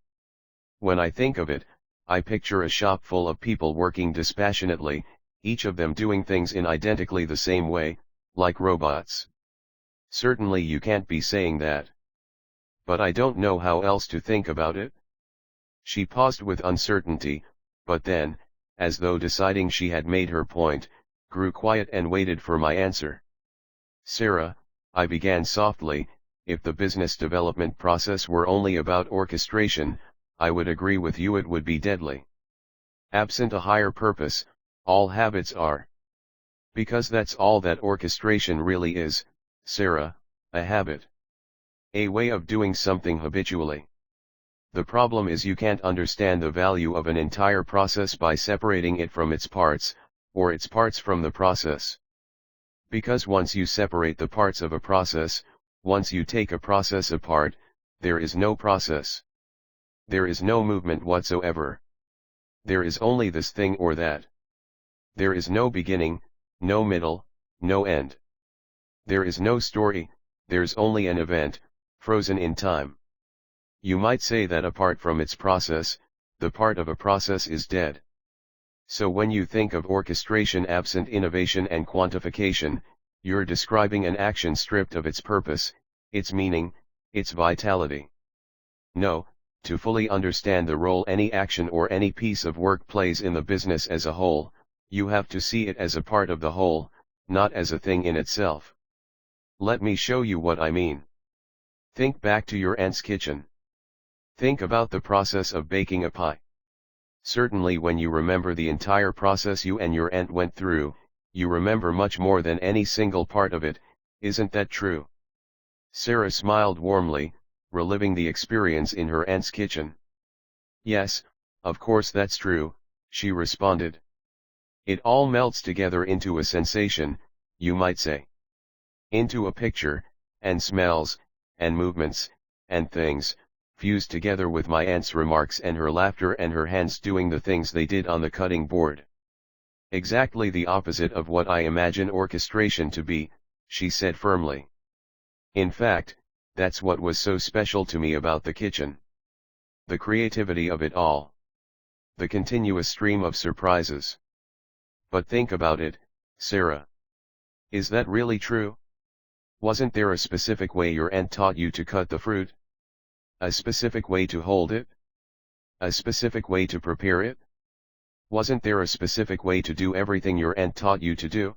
When I think of it, I picture a shop full of people working dispassionately, each of them doing things in identically the same way, like robots. Certainly you can't be saying that. But I don't know how else to think about it." She paused with uncertainty, but then, as though deciding she had made her point, grew quiet and waited for my answer. Sarah, I began softly, if the business development process were only about orchestration, I would agree with you it would be deadly. Absent a higher purpose, all habits are. Because that's all that orchestration really is, Sarah, a habit. A way of doing something habitually. The problem is you can't understand the value of an entire process by separating it from its parts, or its parts from the process. Because once you separate the parts of a process, once you take a process apart, there is no process. There is no movement whatsoever. There is only this thing or that. There is no beginning, no middle, no end. There is no story, there's only an event, frozen in time. You might say that apart from its process, the part of a process is dead. So when you think of orchestration absent innovation and quantification, you're describing an action stripped of its purpose, its meaning, its vitality. No, to fully understand the role any action or any piece of work plays in the business as a whole, you have to see it as a part of the whole, not as a thing in itself. Let me show you what I mean. Think back to your aunt's kitchen. Think about the process of baking a pie. Certainly when you remember the entire process you and your aunt went through, you remember much more than any single part of it, isn't that true? Sarah smiled warmly, reliving the experience in her aunt's kitchen. Yes, of course that's true, she responded. It all melts together into a sensation, you might say. Into a picture, and smells, and movements, and things, fused together with my aunt's remarks and her laughter and her hands doing the things they did on the cutting board. Exactly the opposite of what I imagine orchestration to be, she said firmly. In fact, that's what was so special to me about the kitchen. The creativity of it all. The continuous stream of surprises. But think about it, Sarah. Is that really true? Wasn't there a specific way your aunt taught you to cut the fruit? A specific way to hold it? A specific way to prepare it? Wasn't there a specific way to do everything your aunt taught you to do?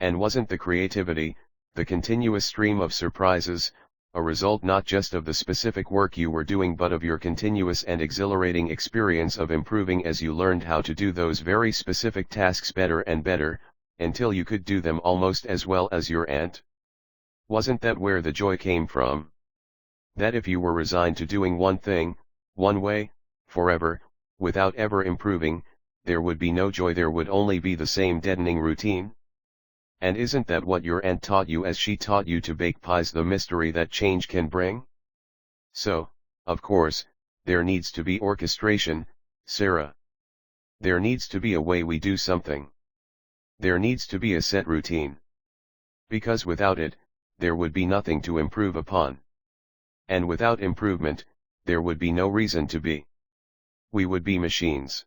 And wasn't the creativity, the continuous stream of surprises, a result not just of the specific work you were doing but of your continuous and exhilarating experience of improving as you learned how to do those very specific tasks better and better, until you could do them almost as well as your aunt? Wasn't that where the joy came from? That if you were resigned to doing one thing, one way, forever, without ever improving, there would be no joy, there would only be the same deadening routine? And isn't that what your aunt taught you as she taught you to bake pies, the mystery that change can bring? So, of course, there needs to be orchestration, Sarah. There needs to be a way we do something. There needs to be a set routine. Because without it, there would be nothing to improve upon. And without improvement, there would be no reason to be. We would be machines.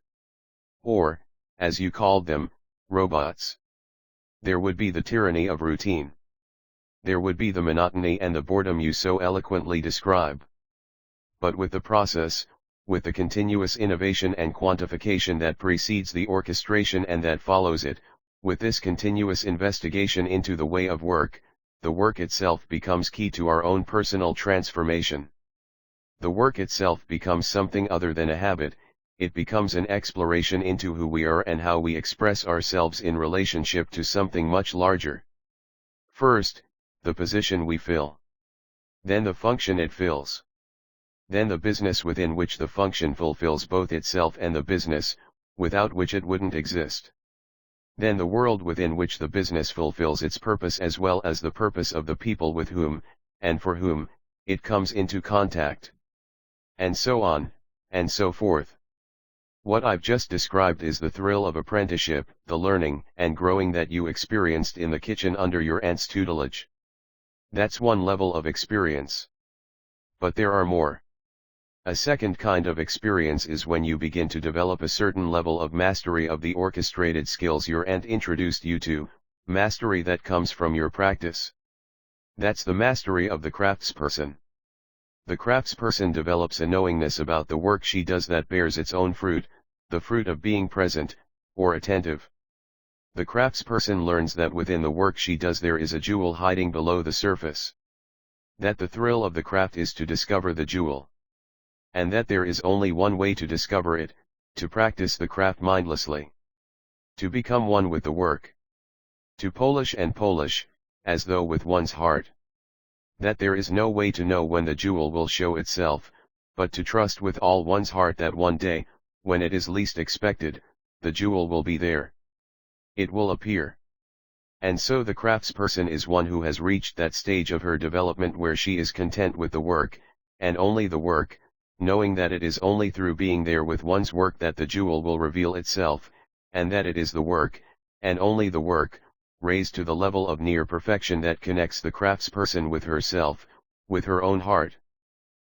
Or, as you called them, robots. There would be the tyranny of routine. There would be the monotony and the boredom you so eloquently describe. But with the process, with the continuous innovation and quantification that precedes the orchestration and that follows it, with this continuous investigation into the way of work, the work itself becomes key to our own personal transformation. The work itself becomes something other than a habit, it becomes an exploration into who we are and how we express ourselves in relationship to something much larger. First, the position we fill. Then the function it fills. Then the business within which the function fulfills both itself and the business, without which it wouldn't exist. Then the world within which the business fulfills its purpose as well as the purpose of the people with whom, and for whom, it comes into contact. And so on, and so forth. What I've just described is the thrill of apprenticeship, the learning and growing that you experienced in the kitchen under your aunt's tutelage. That's one level of experience. But there are more. A second kind of experience is when you begin to develop a certain level of mastery of the orchestrated skills your aunt introduced you to, mastery that comes from your practice. That's the mastery of the craftsperson. The craftsperson develops a knowingness about the work she does that bears its own fruit, the fruit of being present, or attentive. The craftsperson learns that within the work she does there is a jewel hiding below the surface. That the thrill of the craft is to discover the jewel. And that there is only one way to discover it, to practice the craft mindlessly. To become one with the work. To polish and polish, as though with one's heart. That there is no way to know when the jewel will show itself, but to trust with all one's heart that one day, when it is least expected, the jewel will be there. It will appear. And so the craftsperson is one who has reached that stage of her development where she is content with the work, and only the work, knowing that it is only through being there with one's work that the jewel will reveal itself, and that it is the work, and only the work, raised to the level of near perfection that connects the craftsperson with herself, with her own heart.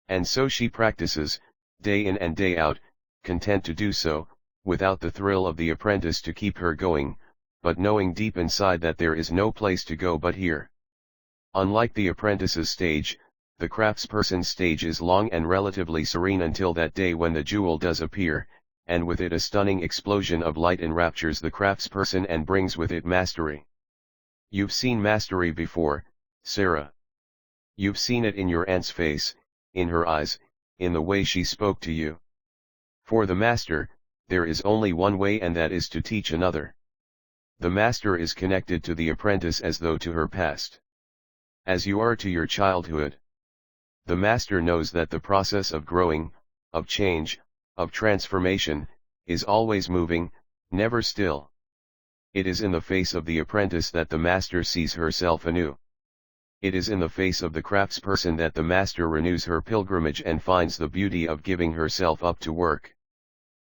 And so she practices, day in and day out, content to do so, without the thrill of the apprentice to keep her going, but knowing deep inside that there is no place to go but here. Unlike the apprentice's stage, the craftsperson's stage is long and relatively serene until that day when the jewel does appear, and with it a stunning explosion of light enraptures the craftsperson and brings with it mastery. You've seen mastery before, Sarah. You've seen it in your aunt's face, in her eyes, in the way she spoke to you. For the master, there is only one way, and that is to teach another. The master is connected to the apprentice as though to her past. As you are to your childhood. The master knows that the process of growing, of change, of transformation, is always moving, never still. It is in the face of the apprentice that the master sees herself anew. It is in the face of the craftsperson that the master renews her pilgrimage and finds the beauty of giving herself up to work.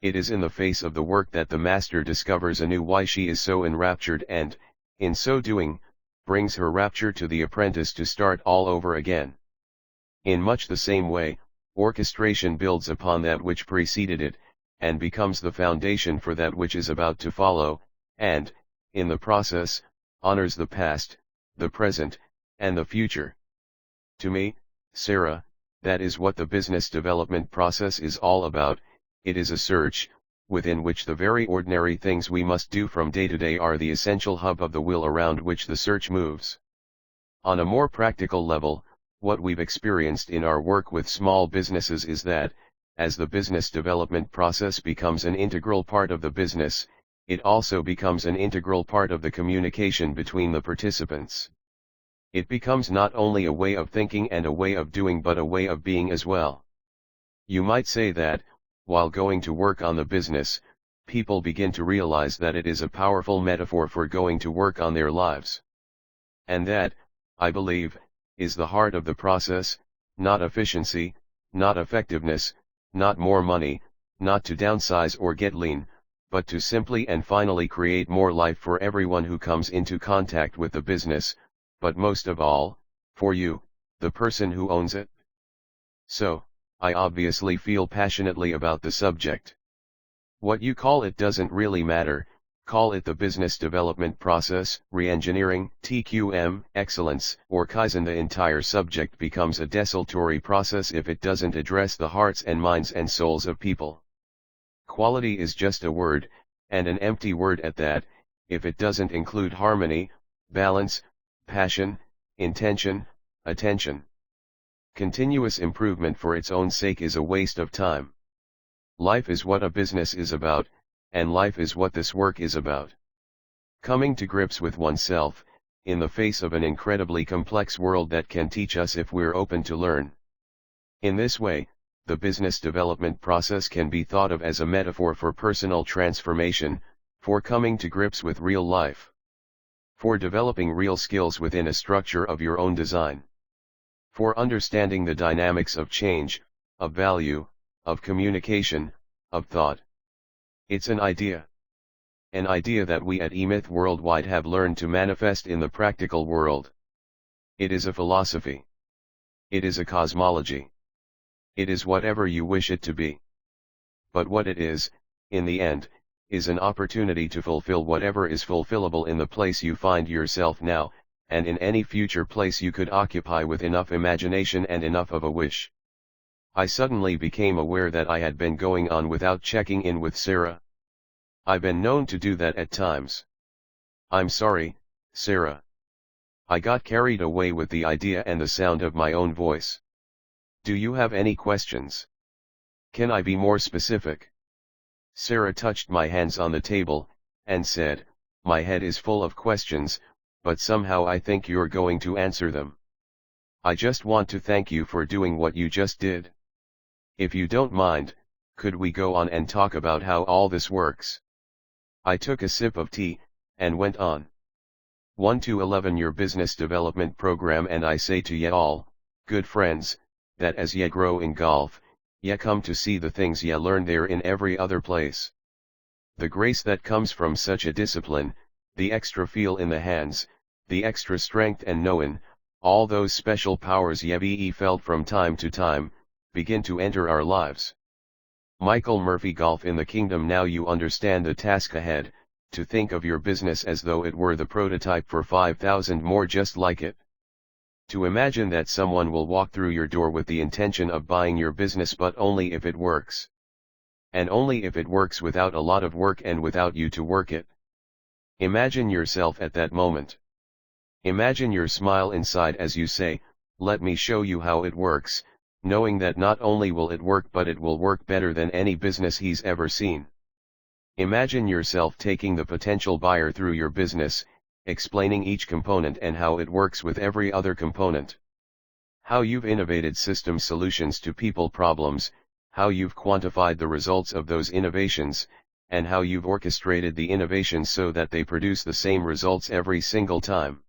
It is in the face of the work that the master discovers anew why she is so enraptured and, in so doing, brings her rapture to the apprentice to start all over again. In much the same way, orchestration builds upon that which preceded it, and becomes the foundation for that which is about to follow, and, in the process, honors the past, the present, and the future. To me, Sarah, that is what the business development process is all about. It is a search, within which the very ordinary things we must do from day to day are the essential hub of the wheel around which the search moves. On a more practical level, what we've experienced in our work with small businesses is that, as the business development process becomes an integral part of the business, it also becomes an integral part of the communication between the participants. It becomes not only a way of thinking and a way of doing but a way of being as well. You might say that, while going to work on the business, people begin to realize that it is a powerful metaphor for going to work on their lives. And that, I believe, is the heart of the process, not efficiency, not effectiveness, not more money, not to downsize or get lean, but to simply and finally create more life for everyone who comes into contact with the business, but most of all, for you, the person who owns it. So, I obviously feel passionately about the subject. What you call it doesn't really matter. Call it the business development process, re-engineering, TQM, excellence, or Kaizen. The entire subject becomes a desultory process if it doesn't address the hearts and minds and souls of people. Quality is just a word, and an empty word at that, if it doesn't include harmony, balance, passion, intention, attention. Continuous improvement for its own sake is a waste of time. Life is what a business is about, and life is what this work is about. Coming to grips with oneself, in the face of an incredibly complex world that can teach us if we're open to learn. In this way, the business development process can be thought of as a metaphor for personal transformation, for coming to grips with real life. For developing real skills within a structure of your own design. For understanding the dynamics of change, of value, of communication, of thought. It's an idea. An idea that we at eMyth Worldwide have learned to manifest in the practical world. It is a philosophy. It is a cosmology. It is whatever you wish it to be. But what it is, in the end, is an opportunity to fulfill whatever is fulfillable in the place you find yourself now, and in any future place you could occupy with enough imagination and enough of a wish. I suddenly became aware that I had been going on without checking in with Sarah. I've been known to do that at times. I'm sorry, Sarah. I got carried away with the idea and the sound of my own voice. Do you have any questions? Can I be more specific? Sarah touched my hands on the table, and said, my head is full of questions, but somehow I think you're going to answer them. I just want to thank you for doing what you just did. If you don't mind, could we go on and talk about how all this works? I took a sip of tea, and went on. 1 to 11 your business development program, and I say to ye all, good friends, that as ye grow in golf, ye come to see the things ye learn there in every other place. The grace that comes from such a discipline, the extra feel in the hands, the extra strength and knowin', all those special powers ye be felt from time to time, begin to enter our lives. Michael Murphy. Golf in the Kingdom. Now you understand the task ahead, to think of your business as though it were the prototype for 5,000 more just like it. To imagine that someone will walk through your door with the intention of buying your business, but only if it works. And only if it works without a lot of work and without you to work it. Imagine yourself at that moment. Imagine your smile inside as you say, let me show you how it works, knowing that not only will it work but it will work better than any business he's ever seen. Imagine yourself taking the potential buyer through your business, explaining each component and how it works with every other component. How you've innovated system solutions to people problems, how you've quantified the results of those innovations, and how you've orchestrated the innovations so that they produce the same results every single time.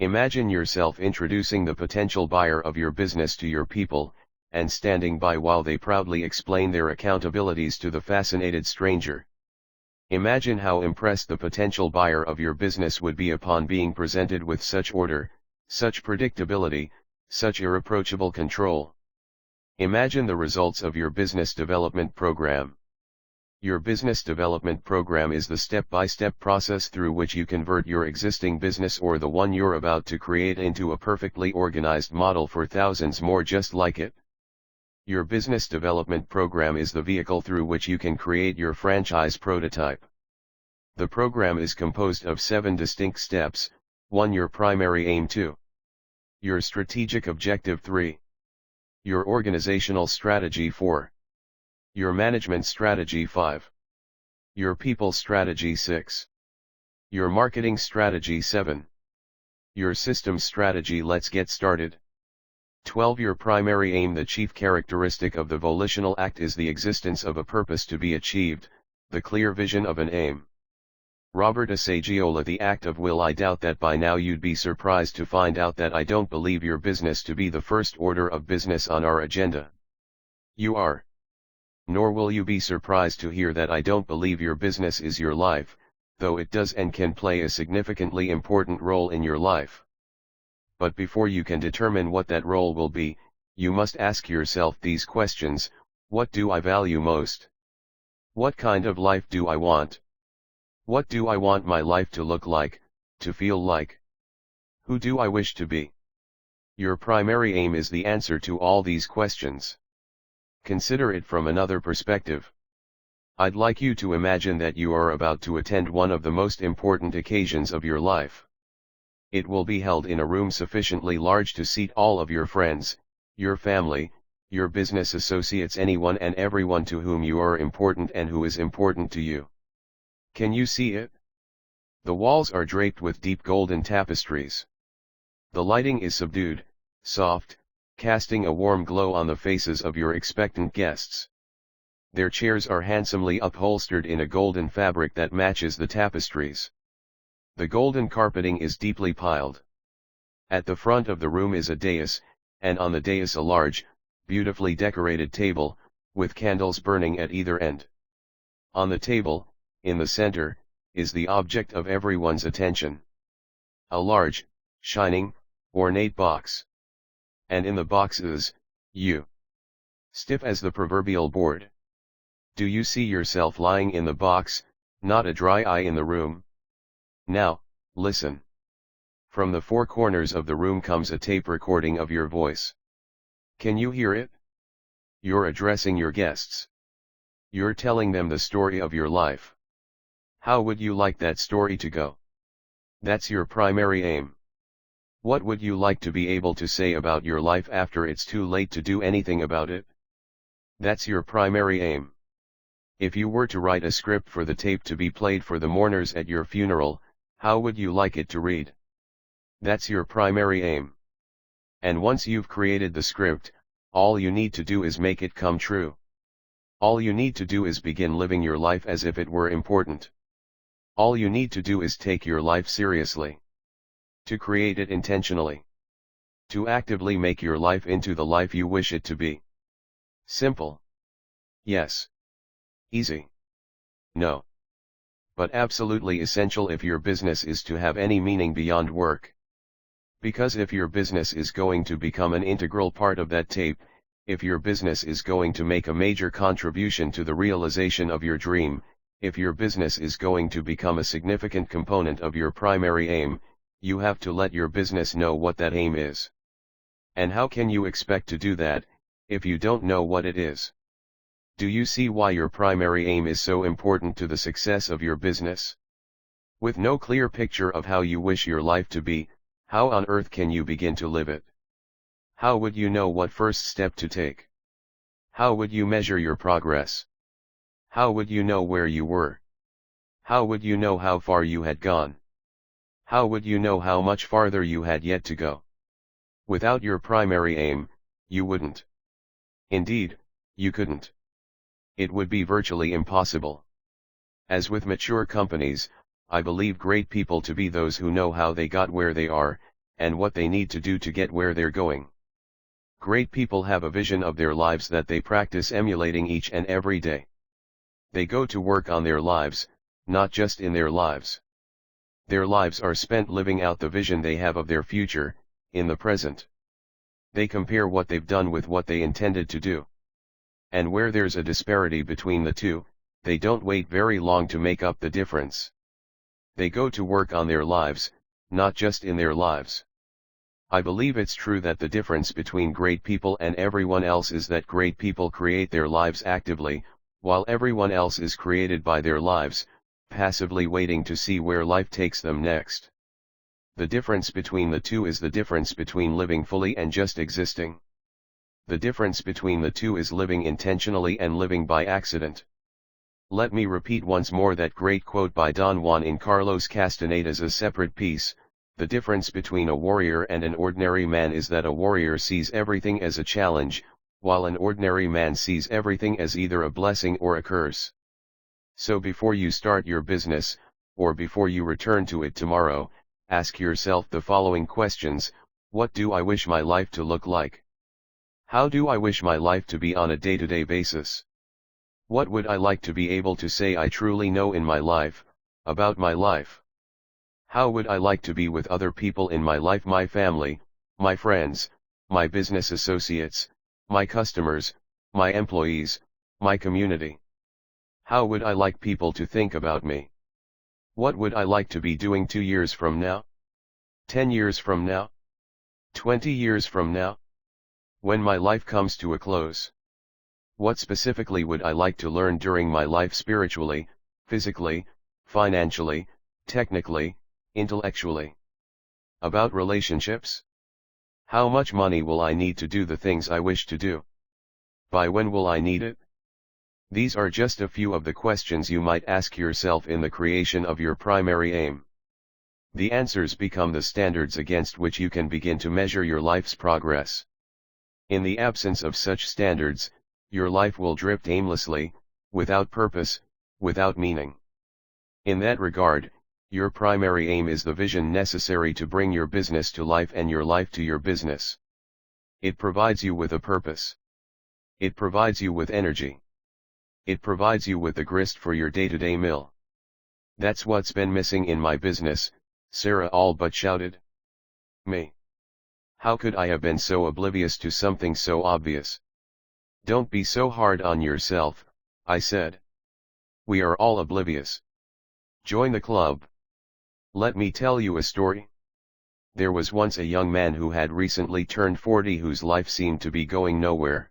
Imagine yourself introducing the potential buyer of your business to your people, and standing by while they proudly explain their accountabilities to the fascinated stranger. Imagine how impressed the potential buyer of your business would be upon being presented with such order, such predictability, such irreproachable control. Imagine the results of your business development program. Your business development program is the step-by-step process through which you convert your existing business or the one you're about to create into a perfectly organized model for thousands more just like it. Your business development program is the vehicle through which you can create your franchise prototype. The program is composed of 7 distinct steps. 1. Your primary aim. 2. Your strategic objective. 3. Your organizational strategy. 4. Your management strategy. 5. Your people strategy. 6. Your marketing strategy. 7. Your systems strategy. Let's get started. 12. Your primary aim. The chief characteristic of the volitional act is the existence of a purpose to be achieved, the clear vision of an aim. Robert Asagiola. The act of will. I doubt that by now you'd be surprised to find out that I don't believe your business to be the first order of business on our agenda. You are. Nor will you be surprised to hear that I don't believe your business is your life, though it does and can play a significantly important role in your life. But before you can determine what that role will be, you must ask yourself these questions: what do I value most? What kind of life do I want? What do I want my life to look like, to feel like? Who do I wish to be? Your primary aim is the answer to all these questions. Consider it from another perspective. I'd like you to imagine that you are about to attend one of the most important occasions of your life. It will be held in a room sufficiently large to seat all of your friends, your family, your business associates, anyone and everyone to whom you are important and who is important to you. Can you see it? The walls are draped with deep golden tapestries. The lighting is subdued, soft, casting a warm glow on the faces of your expectant guests. Their chairs are handsomely upholstered in a golden fabric that matches the tapestries. The golden carpeting is deeply piled. At the front of the room is a dais, and on the dais a large, beautifully decorated table, with candles burning at either end. On the table, in the center, is the object of everyone's attention. A large, shining, ornate box. And in the box is, you. Stiff as the proverbial board. Do you see yourself lying in the box, not a dry eye in the room? Now, listen. From the 4 corners of the room comes a tape recording of your voice. Can you hear it? You're addressing your guests. You're telling them the story of your life. How would you like that story to go? That's your primary aim. What would you like to be able to say about your life after it's too late to do anything about it? That's your primary aim. If you were to write a script for the tape to be played for the mourners at your funeral, how would you like it to read? That's your primary aim. And once you've created the script, all you need to do is make it come true. All you need to do is begin living your life as if it were important. All you need to do is take your life seriously. To create it intentionally. To actively make your life into the life you wish it to be. Simple. Yes. Easy. No. But absolutely essential if your business is to have any meaning beyond work. Because if your business is going to become an integral part of that tape, if your business is going to make a major contribution to the realization of your dream, if your business is going to become a significant component of your primary aim, you have to let your business know what that aim is. And how can you expect to do that, if you don't know what it is? Do you see why your primary aim is so important to the success of your business? With no clear picture of how you wish your life to be, how on earth can you begin to live it? How would you know what first step to take? How would you measure your progress? How would you know where you were? How would you know how far you had gone? How would you know how much farther you had yet to go? Without your primary aim, you wouldn't. Indeed, you couldn't. It would be virtually impossible. As with mature companies, I believe great people to be those who know how they got where they are, and what they need to do to get where they're going. Great people have a vision of their lives that they practice emulating each and every day. They go to work on their lives, not just in their lives. Their lives are spent living out the vision they have of their future, in the present. They compare what they've done with what they intended to do. And where there's a disparity between the two, they don't wait very long to make up the difference. They go to work on their lives, not just in their lives. I believe it's true that the difference between great people and everyone else is that great people create their lives actively, while everyone else is created by their lives, passively waiting to see where life takes them next. The difference between the two is the difference between living fully and just existing. The difference between the two is living intentionally and living by accident. Let me repeat once more that great quote by Don Juan in Carlos Castaneda's A Separate Piece: the difference between a warrior and an ordinary man is that a warrior sees everything as a challenge, while an ordinary man sees everything as either a blessing or a curse. So before you start your business, or before you return to it tomorrow, ask yourself the following questions: what do I wish my life to look like? How do I wish my life to be on a day-to-day basis? What would I like to be able to say I truly know in my life, about my life? How would I like to be with other people in my life, my family, my friends, my business associates, my customers, my employees, my community? How would I like people to think about me? What would I like to be doing 2 years from now? 10 years from now? 20 years from now? When my life comes to a close? What specifically would I like to learn during my life spiritually, physically, financially, technically, intellectually? About relationships? How much money will I need to do the things I wish to do? By when will I need it? These are just a few of the questions you might ask yourself in the creation of your primary aim. The answers become the standards against which you can begin to measure your life's progress. In the absence of such standards, your life will drift aimlessly, without purpose, without meaning. In that regard, your primary aim is the vision necessary to bring your business to life and your life to your business. It provides you with a purpose. It provides you with energy. It provides you with the grist for your day-to-day mill. That's what's been missing in my business, Sarah all but shouted. Me. How could I have been so oblivious to something so obvious? Don't be so hard on yourself, I said. We are all oblivious. Join the club. Let me tell you a story. There was once a young man who had recently turned 40 whose life seemed to be going nowhere.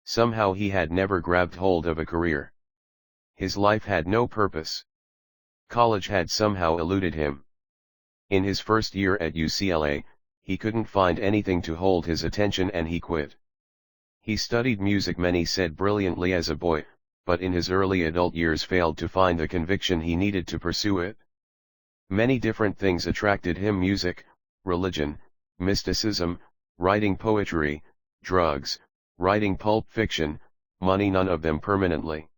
Somehow he had never grabbed hold of a career. His life had no purpose. College had somehow eluded him. In his first year at UCLA, he couldn't find anything to hold his attention and he quit. He studied music, many said, brilliantly as a boy, but in his early adult years failed to find the conviction he needed to pursue it. Many different things attracted him: music, religion, mysticism, writing poetry, drugs, writing pulp fiction, money, none of them permanently.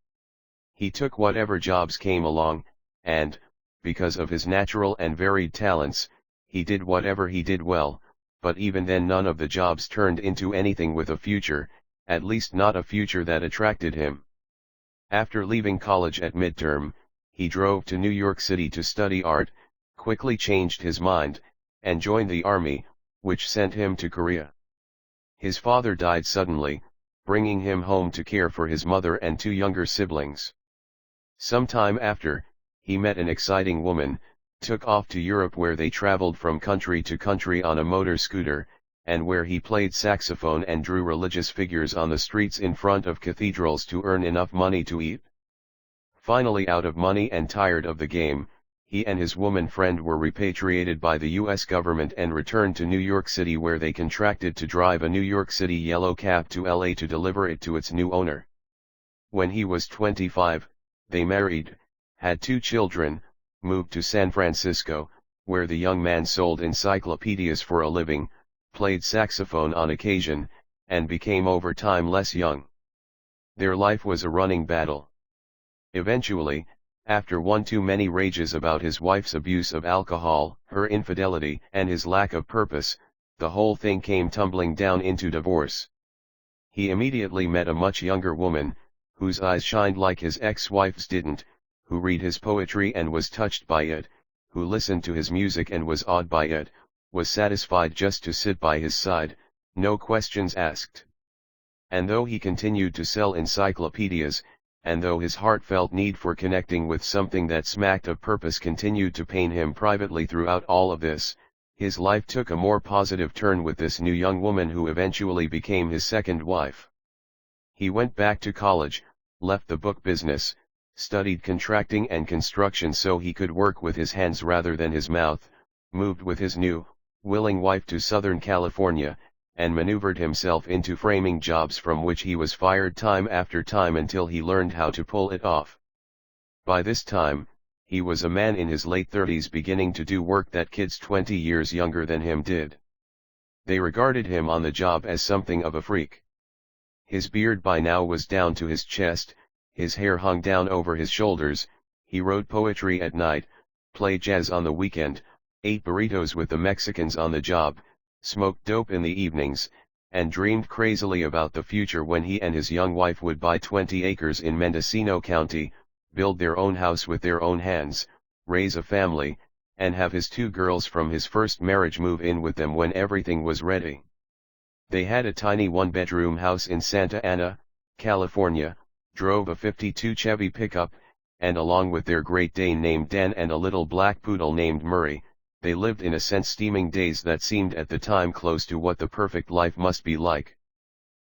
He took whatever jobs came along, and, because of his natural and varied talents, he did whatever he did well, but even then none of the jobs turned into anything with a future, at least not a future that attracted him. After leaving college at midterm, he drove to New York City to study art, quickly changed his mind, and joined the army, which sent him to Korea. His father died suddenly, bringing him home to care for his mother and two younger siblings. Some time after, he met an exciting woman, took off to Europe where they traveled from country to country on a motor scooter, and where he played saxophone and drew religious figures on the streets in front of cathedrals to earn enough money to eat. Finally, out of money and tired of the game, he and his woman friend were repatriated by the U.S. government and returned to New York City, where they contracted to drive a New York City yellow cab to L.A. to deliver it to its new owner. When he was 25, they married, had 2 children, moved to San Francisco, where the young man sold encyclopedias for a living, played saxophone on occasion, and became over time less young. Their life was a running battle. Eventually, after one too many rages about his wife's abuse of alcohol, her infidelity, and his lack of purpose, the whole thing came tumbling down into divorce. He immediately met a much younger woman, whose eyes shined like his ex-wife's didn't, who read his poetry and was touched by it, who listened to his music and was awed by it, was satisfied just to sit by his side, no questions asked. And though he continued to sell encyclopedias, and though his heartfelt need for connecting with something that smacked of purpose continued to pain him privately throughout all of this, his life took a more positive turn with this new young woman who eventually became his second wife. He went back to college, left the book business, studied contracting and construction so he could work with his hands rather than his mouth, moved with his new, willing wife to Southern California, and maneuvered himself into framing jobs from which he was fired time after time until he learned how to pull it off. By this time, he was a man in his late 30s beginning to do work that kids 20 years younger than him did. They regarded him on the job as something of a freak. His beard by now was down to his chest, his hair hung down over his shoulders, he wrote poetry at night, played jazz on the weekend, ate burritos with the Mexicans on the job, smoked dope in the evenings, and dreamed crazily about the future when he and his young wife would buy 20 acres in Mendocino County, build their own house with their own hands, raise a family, and have his 2 girls from his first marriage move in with them when everything was ready. They had a tiny 1-bedroom house in Santa Ana, California, drove a '52 Chevy pickup, and along with their Great Dane named Dan and a little black poodle named Murray, they lived in a sense steaming days that seemed at the time close to what the perfect life must be like.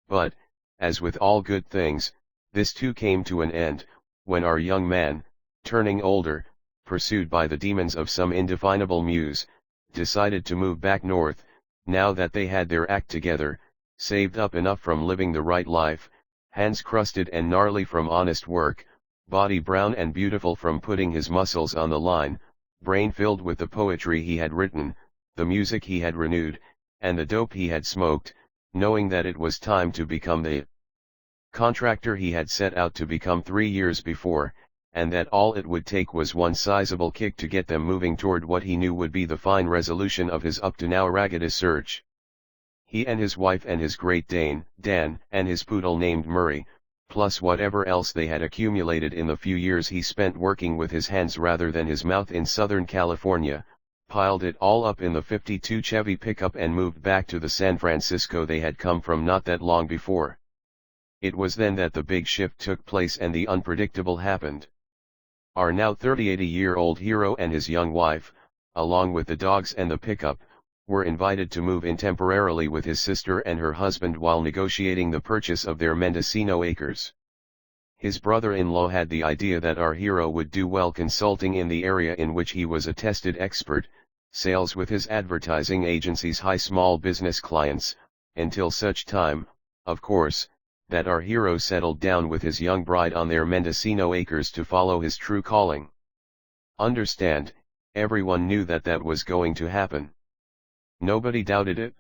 But, as with all good things, this too came to an end, when our young man, turning older, pursued by the demons of some indefinable muse, decided to move back north, now that they had their act together, saved up enough from living the right life, hands crusted and gnarly from honest work, body brown and beautiful from putting his muscles on the line, brain filled with the poetry he had written, the music he had renewed, and the dope he had smoked, knowing that it was time to become the contractor he had set out to become 3 years before, and that all it would take was one sizable kick to get them moving toward what he knew would be the fine resolution of his up-to-now raggedest search. He and his wife and his Great Dane, Dan, and his poodle named Murray, plus whatever else they had accumulated in the few years he spent working with his hands rather than his mouth in Southern California, piled it all up in the '52 Chevy pickup and moved back to the San Francisco they had come from not that long before. It was then that the big shift took place and the unpredictable happened. Our now 38-year-old hero and his young wife, along with the dogs and the pickup, were invited to move in temporarily with his sister and her husband while negotiating the purchase of their Mendocino acres. His brother-in-law had the idea that our hero would do well consulting in the area in which he was a tested expert, sales with his advertising agency's high small business clients, until such time, of course, that our hero settled down with his young bride on their Mendocino acres to follow his true calling. Understand, everyone knew that that was going to happen. Nobody doubted it.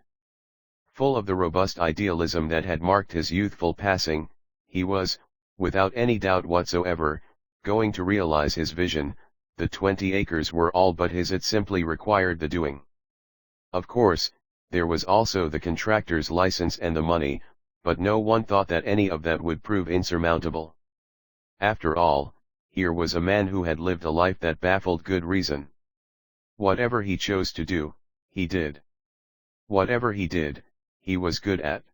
Full of the robust idealism that had marked his youthful passing, he was, without any doubt whatsoever, going to realize his vision. The 20 acres were all but his, it simply required the doing. Of course, there was also the contractor's license and the money, but no one thought that any of that would prove insurmountable. After all, here was a man who had lived a life that baffled good reason. Whatever he chose to do, he did. Whatever he did, he was good at.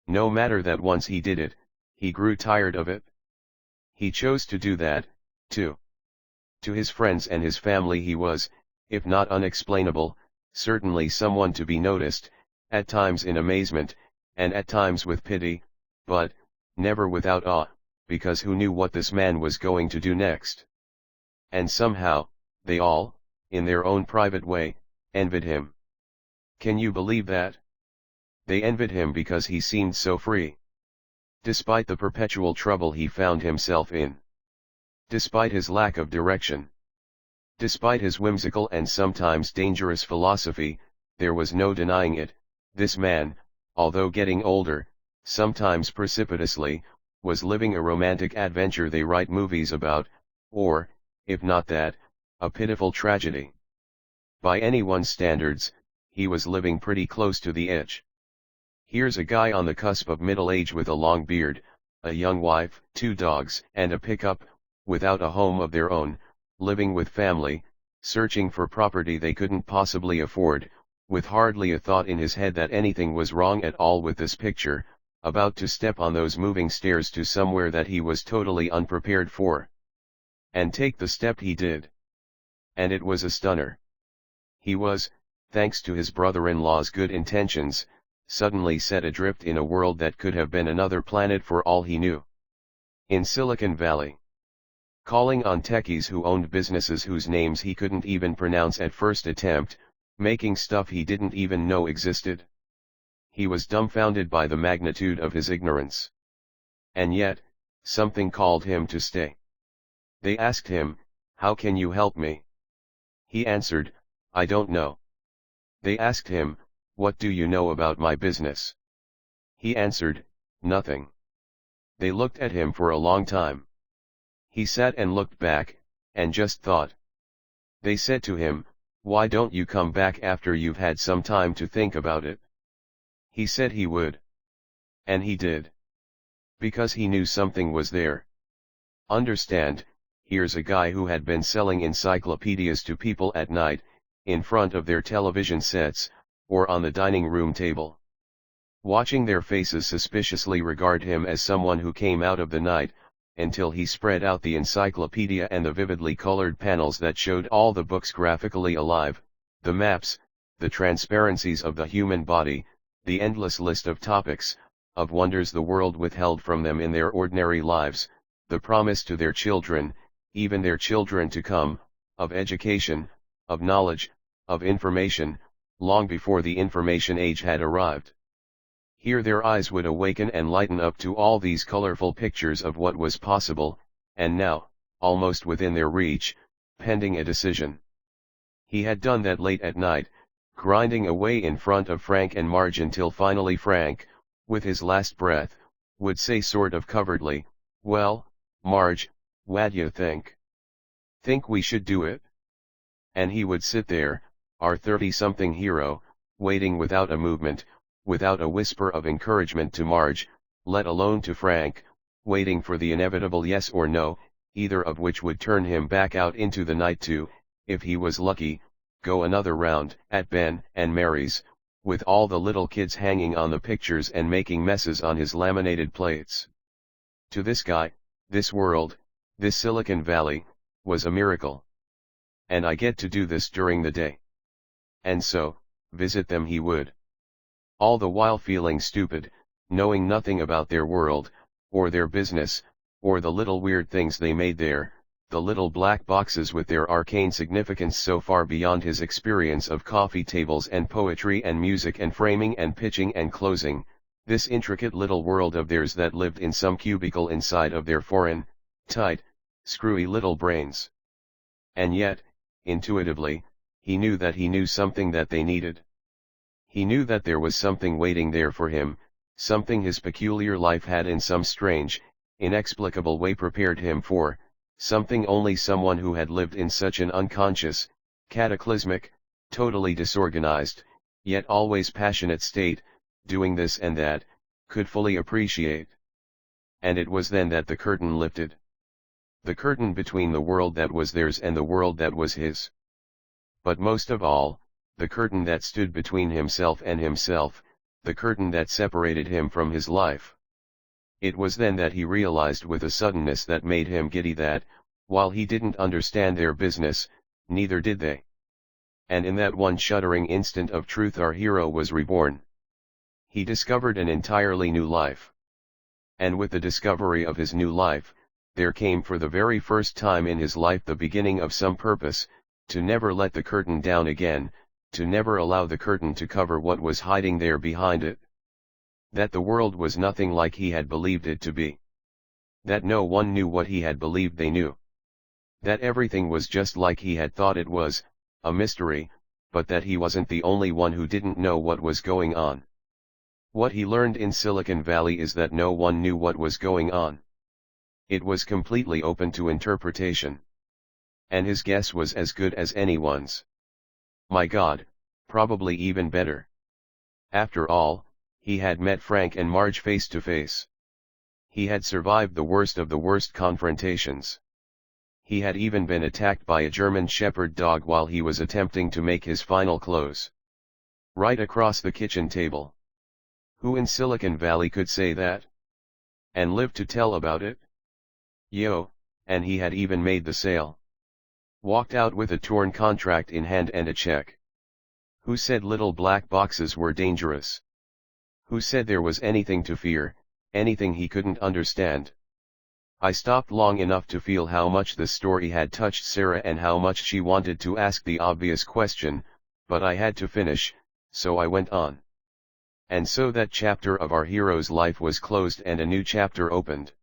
No matter that once he did it, he grew tired of it. He chose to do that, too. To his friends and his family he was, if not unexplainable, certainly someone to be noticed, at times in amazement, and at times with pity, but, never without awe, because who knew what this man was going to do next? And somehow, they all, in their own private way, envied him. Can you believe that? They envied him because he seemed so free. Despite the perpetual trouble he found himself in. Despite his lack of direction. Despite his whimsical and sometimes dangerous philosophy, there was no denying it, this man, although getting older, sometimes precipitously, was living a romantic adventure they write movies about, or, if not that, a pitiful tragedy. By anyone's standards, he was living pretty close to the edge. Here's a guy on the cusp of middle age with a long beard, a young wife, 2 dogs, and a pickup, without a home of their own, living with family, searching for property they couldn't possibly afford, with hardly a thought in his head that anything was wrong at all with this picture, about to step on those moving stairs to somewhere that he was totally unprepared for. And take the step he did. And it was a stunner. He was, thanks to his brother-in-law's good intentions, suddenly set adrift in a world that could have been another planet for all he knew. In Silicon Valley. Calling on techies who owned businesses whose names he couldn't even pronounce at first attempt, making stuff he didn't even know existed. He was dumbfounded by the magnitude of his ignorance. And yet, something called him to stay. They asked him, "How can you help me?" He answered, "I don't know." They asked him, "What do you know about my business?" He answered, "Nothing." They looked at him for a long time. He sat and looked back, and just thought. They said to him, "Why don't you come back after you've had some time to think about it?" He said he would. And he did. Because he knew something was there. Understand, here's a guy who had been selling encyclopedias to people at night, in front of their television sets, or on the dining room table. Watching their faces suspiciously regard him as someone who came out of the night, until he spread out the encyclopedia and the vividly colored panels that showed all the books graphically alive, the maps, the transparencies of the human body, the endless list of topics, of wonders the world withheld from them in their ordinary lives, the promise to their children, even their children to come, of education, of knowledge, of information, long before the information age had arrived. Here their eyes would awaken and lighten up to all these colorful pictures of what was possible, and now, almost within their reach, pending a decision. He had done that late at night, grinding away in front of Frank and Marge until finally Frank, with his last breath, would say sort of covertly, "Well, Marge, wha'd you think? Think we should do it?" And he would sit there, our 30-something hero, waiting without a movement, without a whisper of encouragement to Marge, let alone to Frank, waiting for the inevitable yes or no, either of which would turn him back out into the night to, if he was lucky, go another round at Ben and Mary's, with all the little kids hanging on the pictures and making messes on his laminated plates. To this guy, this world, this Silicon Valley, was a miracle. And I get to do this during the day. And so, visit them he would. All the while feeling stupid, knowing nothing about their world, or their business, or the little weird things they made there, the little black boxes with their arcane significance so far beyond his experience of coffee tables and poetry and music and framing and pitching and closing, this intricate little world of theirs that lived in some cubicle inside of their foreign, tight, screwy little brains. And yet, intuitively, he knew that he knew something that they needed. He knew that there was something waiting there for him, something his peculiar life had in some strange, inexplicable way prepared him for, something only someone who had lived in such an unconscious, cataclysmic, totally disorganized, yet always passionate state, doing this and that, could fully appreciate. And it was then that the curtain lifted. The curtain between the world that was theirs and the world that was his. But most of all, the curtain that stood between himself and himself, the curtain that separated him from his life. It was then that he realized with a suddenness that made him giddy that, while he didn't understand their business, neither did they. And in that one shuddering instant of truth our hero was reborn. He discovered an entirely new life. And with the discovery of his new life, there came for the very first time in his life the beginning of some purpose, to never let the curtain down again, to never allow the curtain to cover what was hiding there behind it. That the world was nothing like he had believed it to be. That no one knew what he had believed they knew. That everything was just like he had thought it was, a mystery, but that he wasn't the only one who didn't know what was going on. What he learned in Silicon Valley is that no one knew what was going on. It was completely open to interpretation. And his guess was as good as anyone's. My God, probably even better. After all, he had met Frank and Marge face to face. He had survived the worst of the worst confrontations. He had even been attacked by a German shepherd dog while he was attempting to make his final close. Right across the kitchen table. Who in Silicon Valley could say that? And live to tell about it? Yo, and he had even made the sale. Walked out with a torn contract in hand and a check. Who said little black boxes were dangerous? Who said there was anything to fear, anything he couldn't understand? I stopped long enough to feel how much the story had touched Sarah and how much she wanted to ask the obvious question, but I had to finish, so I went on. And so that chapter of our hero's life was closed and a new chapter opened.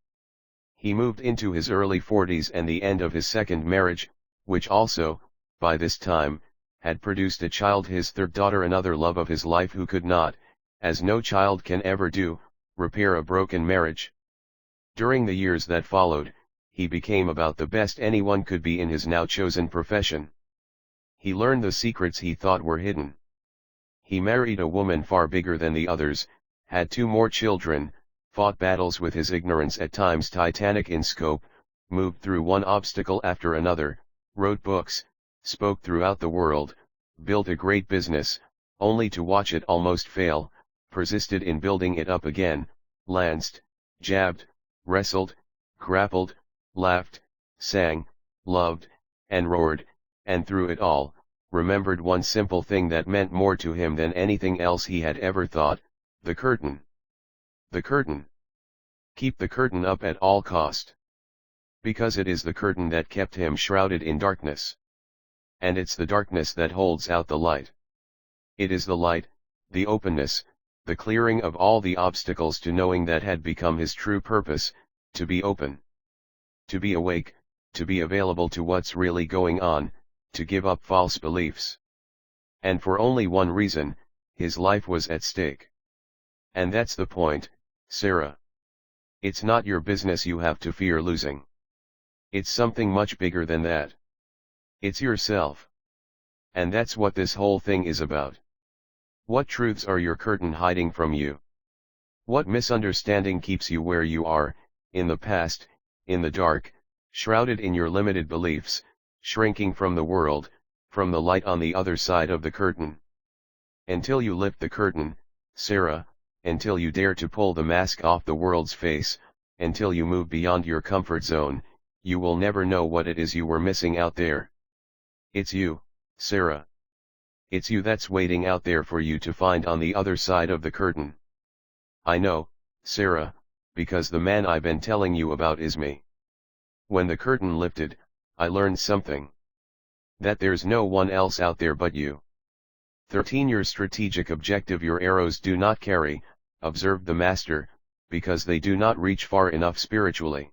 He moved into his early 40s and the end of his second marriage, which also, by this time, had produced a child, his third daughter, another love of his life who could not, as no child can ever do, repair a broken marriage. During the years that followed, he became about the best anyone could be in his now chosen profession. He learned the secrets he thought were hidden. He married a woman far bigger than the others, had 2 more children, fought battles with his ignorance at times titanic in scope, moved through one obstacle after another, wrote books, spoke throughout the world, built a great business, only to watch it almost fail, persisted in building it up again, lanced, jabbed, wrestled, grappled, laughed, sang, loved, and roared, and through it all, remembered one simple thing that meant more to him than anything else he had ever thought: the curtain. The curtain. Keep the curtain up at all cost. Because it is the curtain that kept him shrouded in darkness. And it's the darkness that holds out the light. It is the light, the openness, the clearing of all the obstacles to knowing that had become his true purpose, to be open. To be awake, to be available to what's really going on, to give up false beliefs. And for only one reason, his life was at stake. And that's the point, Sarah. It's not your business you have to fear losing. It's something much bigger than that. It's yourself. And that's what this whole thing is about. What truths are your curtain hiding from you? What misunderstanding keeps you where you are, in the past, in the dark, shrouded in your limited beliefs, shrinking from the world, from the light on the other side of the curtain? Until you lift the curtain, Sarah, until you dare to pull the mask off the world's face, until you move beyond your comfort zone, you will never know what it is you were missing out there. It's you, Sarah. It's you that's waiting out there for you to find on the other side of the curtain. I know, Sarah, because the man I've been telling you about is me. When the curtain lifted, I learned something. That there's no one else out there but you. 13 Your strategic objective your arrows do not carry, observed the master, because they do not reach far enough spiritually.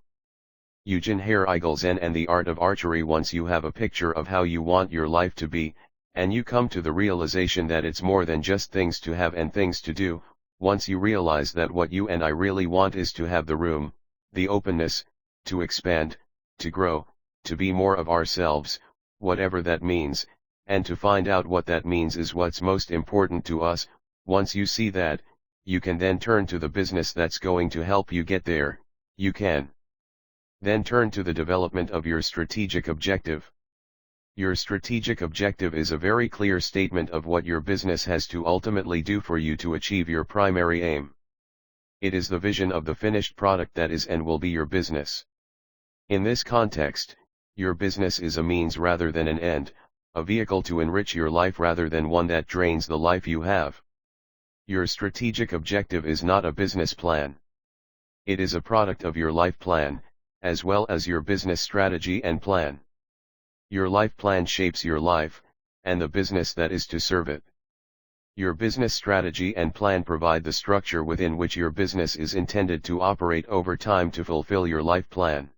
Eugen Herrigel Zen and the Art of Archery. Once you have a picture of how you want your life to be, and you come to the realization that it's more than just things to have and things to do, once you realize that what you and I really want is to have the room, the openness, to expand, to grow, to be more of ourselves, whatever that means, and to find out what that means is what's most important to us. Once you see that, you can then turn to the business that's going to help you get there. You can then turn to the development of your strategic objective. Your strategic objective is a very clear statement of what your business has to ultimately do for you to achieve your primary aim. It is the vision of the finished product that is and will be your business. In this context, your business is a means rather than an end, a vehicle to enrich your life rather than one that drains the life you have. Your strategic objective is not a business plan. It is a product of your life plan, as well as your business strategy and plan. Your life plan shapes your life, and the business that is to serve it. Your business strategy and plan provide the structure within which your business is intended to operate over time to fulfill your life plan.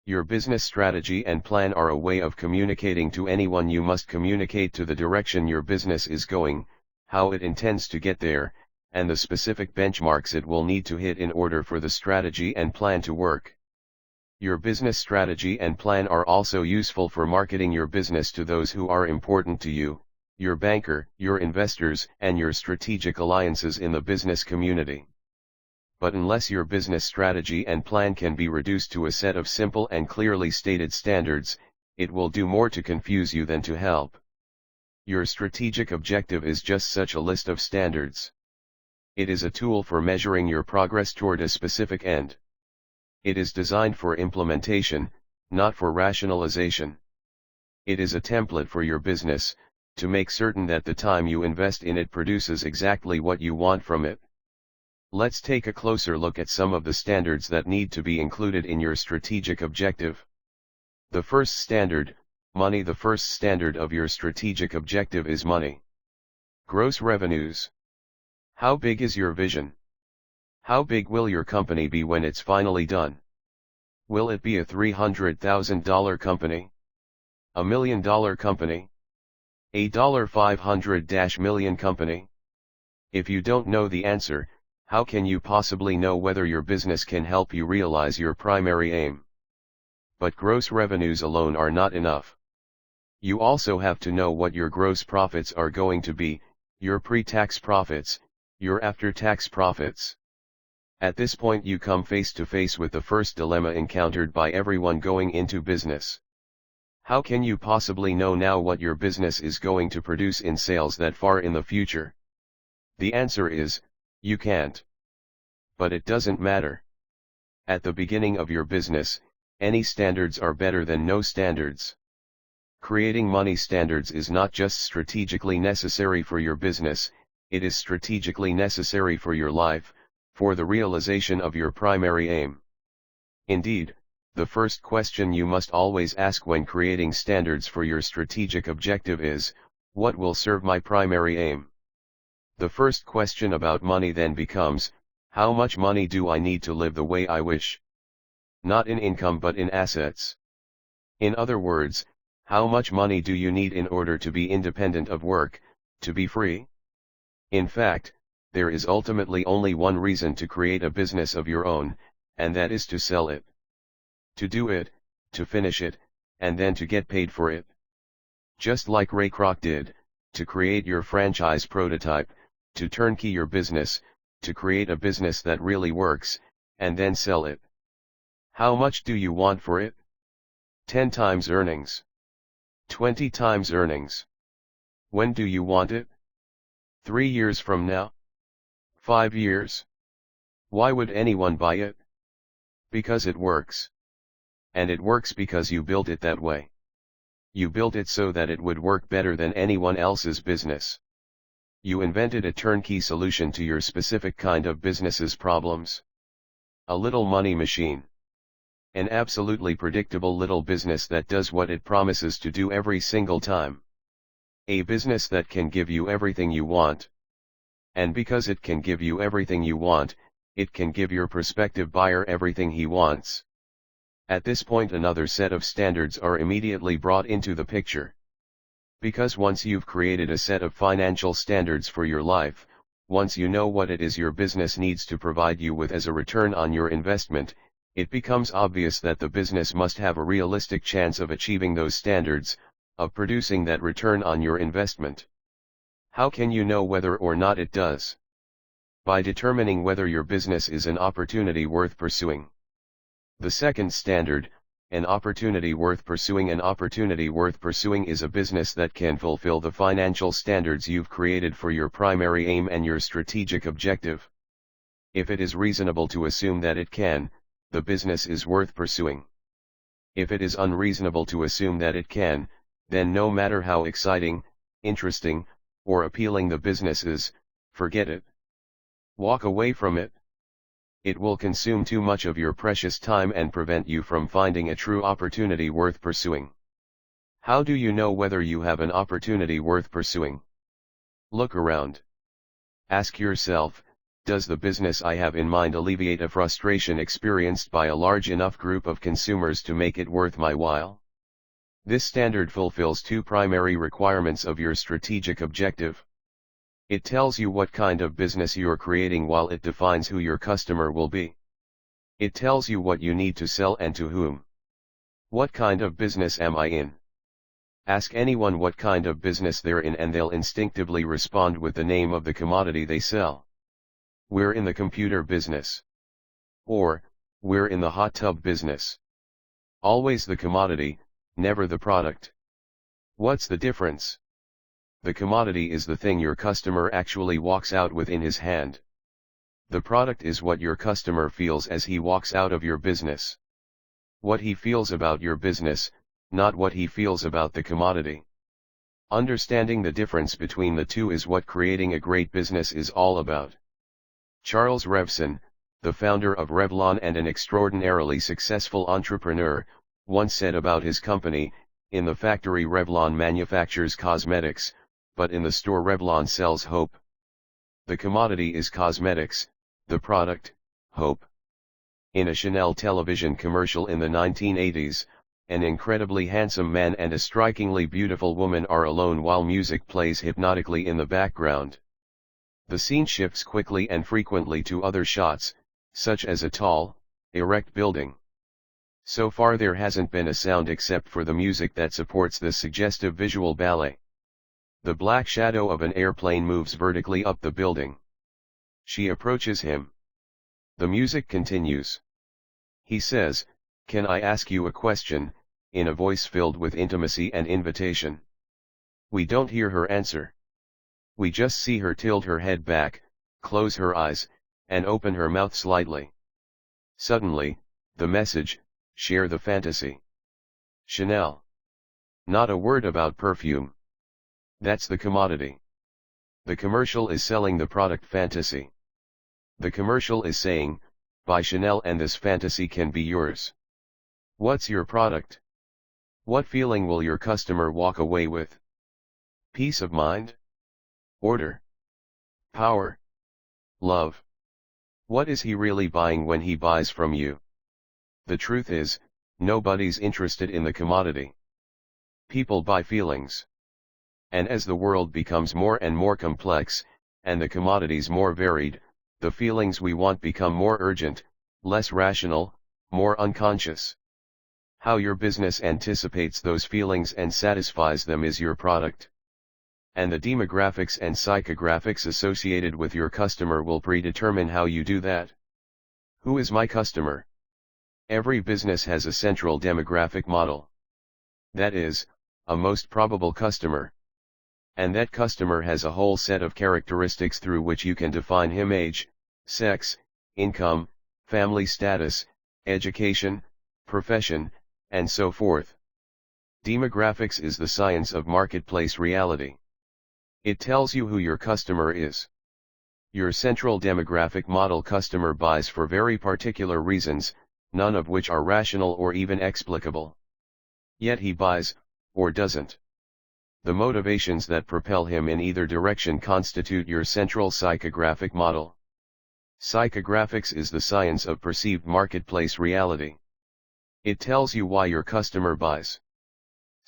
Your business strategy and plan are a way of communicating to anyone you must communicate to the direction your business is going, how it intends to get there, and the specific benchmarks it will need to hit in order for the strategy and plan to work. Your business strategy and plan are also useful for marketing your business to those who are important to you, your banker, your investors, and your strategic alliances in the business community. But unless your business strategy and plan can be reduced to a set of simple and clearly stated standards, it will do more to confuse you than to help. Your strategic objective is just such a list of standards. It is a tool for measuring your progress toward a specific end. It is designed for implementation, not for rationalization. It is a template for your business, to make certain that the time you invest in it produces exactly what you want from it. Let's take a closer look at some of the standards that need to be included in your strategic objective. The first standard, money. The first standard of your strategic objective is money. Gross revenues. How big is your vision? How big will your company be when it's finally done? Will it be a $300,000 company? A $1 million company? A $500 million company? If you don't know the answer, how can you possibly know whether your business can help you realize your primary aim? But gross revenues alone are not enough. You also have to know what your gross profits are going to be, your pre-tax profits, your after-tax profits. At this point you come face to face with the first dilemma encountered by everyone going into business. How can you possibly know now what your business is going to produce in sales that far in the future? The answer is, you can't. But it doesn't matter. At the beginning of your business, any standards are better than no standards. Creating money standards is not just strategically necessary for your business, it is strategically necessary for your life, for the realization of your primary aim. Indeed, the first question you must always ask when creating standards for your strategic objective is, what will serve my primary aim? The first question about money then becomes, how much money do I need to live the way I wish? Not in income but in assets. In other words, how much money do you need in order to be independent of work, to be free? In fact, there is ultimately only one reason to create a business of your own, and that is to sell it. To do it, to finish it, and then to get paid for it. Just like Ray Kroc did, to create your franchise prototype, to turnkey your business, to create a business that really works, and then sell it. How much do you want for it? 10 times earnings. 20 times earnings. When do you want it? 3 years from now? 5 years? Why would anyone buy it? Because it works. And it works because you built it that way. You built it so that it would work better than anyone else's business. You invented a turnkey solution to your specific kind of business's problems. A little money machine. An absolutely predictable little business that does what it promises to do every single time. A business that can give you everything you want. And because it can give you everything you want, it can give your prospective buyer everything he wants. At this point, another set of standards are immediately brought into the picture. Because once you've created a set of financial standards for your life, once you know what it is your business needs to provide you with as a return on your investment, it becomes obvious that the business must have a realistic chance of achieving those standards, of producing that return on your investment. How can you know whether or not it does? By determining whether your business is an opportunity worth pursuing. The second standard, an opportunity worth pursuing. An opportunity worth pursuing is a business that can fulfill the financial standards you've created for your primary aim and your strategic objective. If it is reasonable to assume that it can, the business is worth pursuing. If it is unreasonable to assume that it can, then no matter how exciting, interesting, or appealing the business is, forget it. Walk away from it. It will consume too much of your precious time and prevent you from finding a true opportunity worth pursuing. How do you know whether you have an opportunity worth pursuing? Look around. Ask yourself, does the business I have in mind alleviate a frustration experienced by a large enough group of consumers to make it worth my while? This standard fulfills two primary requirements of your strategic objective. It tells you what kind of business you're creating while it defines who your customer will be. It tells you what you need to sell and to whom. What kind of business am I in? Ask anyone what kind of business they're in and they'll instinctively respond with the name of the commodity they sell. We're in the computer business. Or, we're in the hot tub business. Always the commodity, never the product. What's the difference? The commodity is the thing your customer actually walks out with in his hand. The product is what your customer feels as he walks out of your business. What he feels about your business, not what he feels about the commodity. Understanding the difference between the two is what creating a great business is all about. Charles Revson, the founder of Revlon and an extraordinarily successful entrepreneur, once said about his company, in the factory Revlon manufactures cosmetics, but in the store Revlon sells hope. The commodity is cosmetics, the product, hope. In a Chanel television commercial in the 1980s, an incredibly handsome man and a strikingly beautiful woman are alone while music plays hypnotically in the background. The scene shifts quickly and frequently to other shots, such as a tall, erect building. So far there hasn't been a sound except for the music that supports the suggestive visual ballet. The black shadow of an airplane moves vertically up the building. She approaches him. The music continues. He says, "Can I ask you a question?" in a voice filled with intimacy and invitation. We don't hear her answer. We just see her tilt her head back, close her eyes, and open her mouth slightly. Suddenly, the message, share the fantasy. Chanel. Not a word about perfume. That's the commodity. The commercial is selling the product fantasy. The commercial is saying, buy Chanel and this fantasy can be yours. What's your product? What feeling will your customer walk away with? Peace of mind? Order? Power? Love? What is he really buying when he buys from you? The truth is, nobody's interested in the commodity. People buy feelings. And as the world becomes more and more complex, and the commodities more varied, the feelings we want become more urgent, less rational, more unconscious. How your business anticipates those feelings and satisfies them is your product. And the demographics and psychographics associated with your customer will predetermine how you do that. Who is my customer? Every business has a central demographic model. That is, a most probable customer. And that customer has a whole set of characteristics through which you can define him: age, sex, income, family status, education, profession, and so forth. Demographics is the science of marketplace reality. It tells you who your customer is. Your central demographic model customer buys for very particular reasons, none of which are rational or even explicable. Yet he buys, or doesn't. The motivations that propel him in either direction constitute your central psychographic model. Psychographics is the science of perceived marketplace reality. It tells you why your customer buys.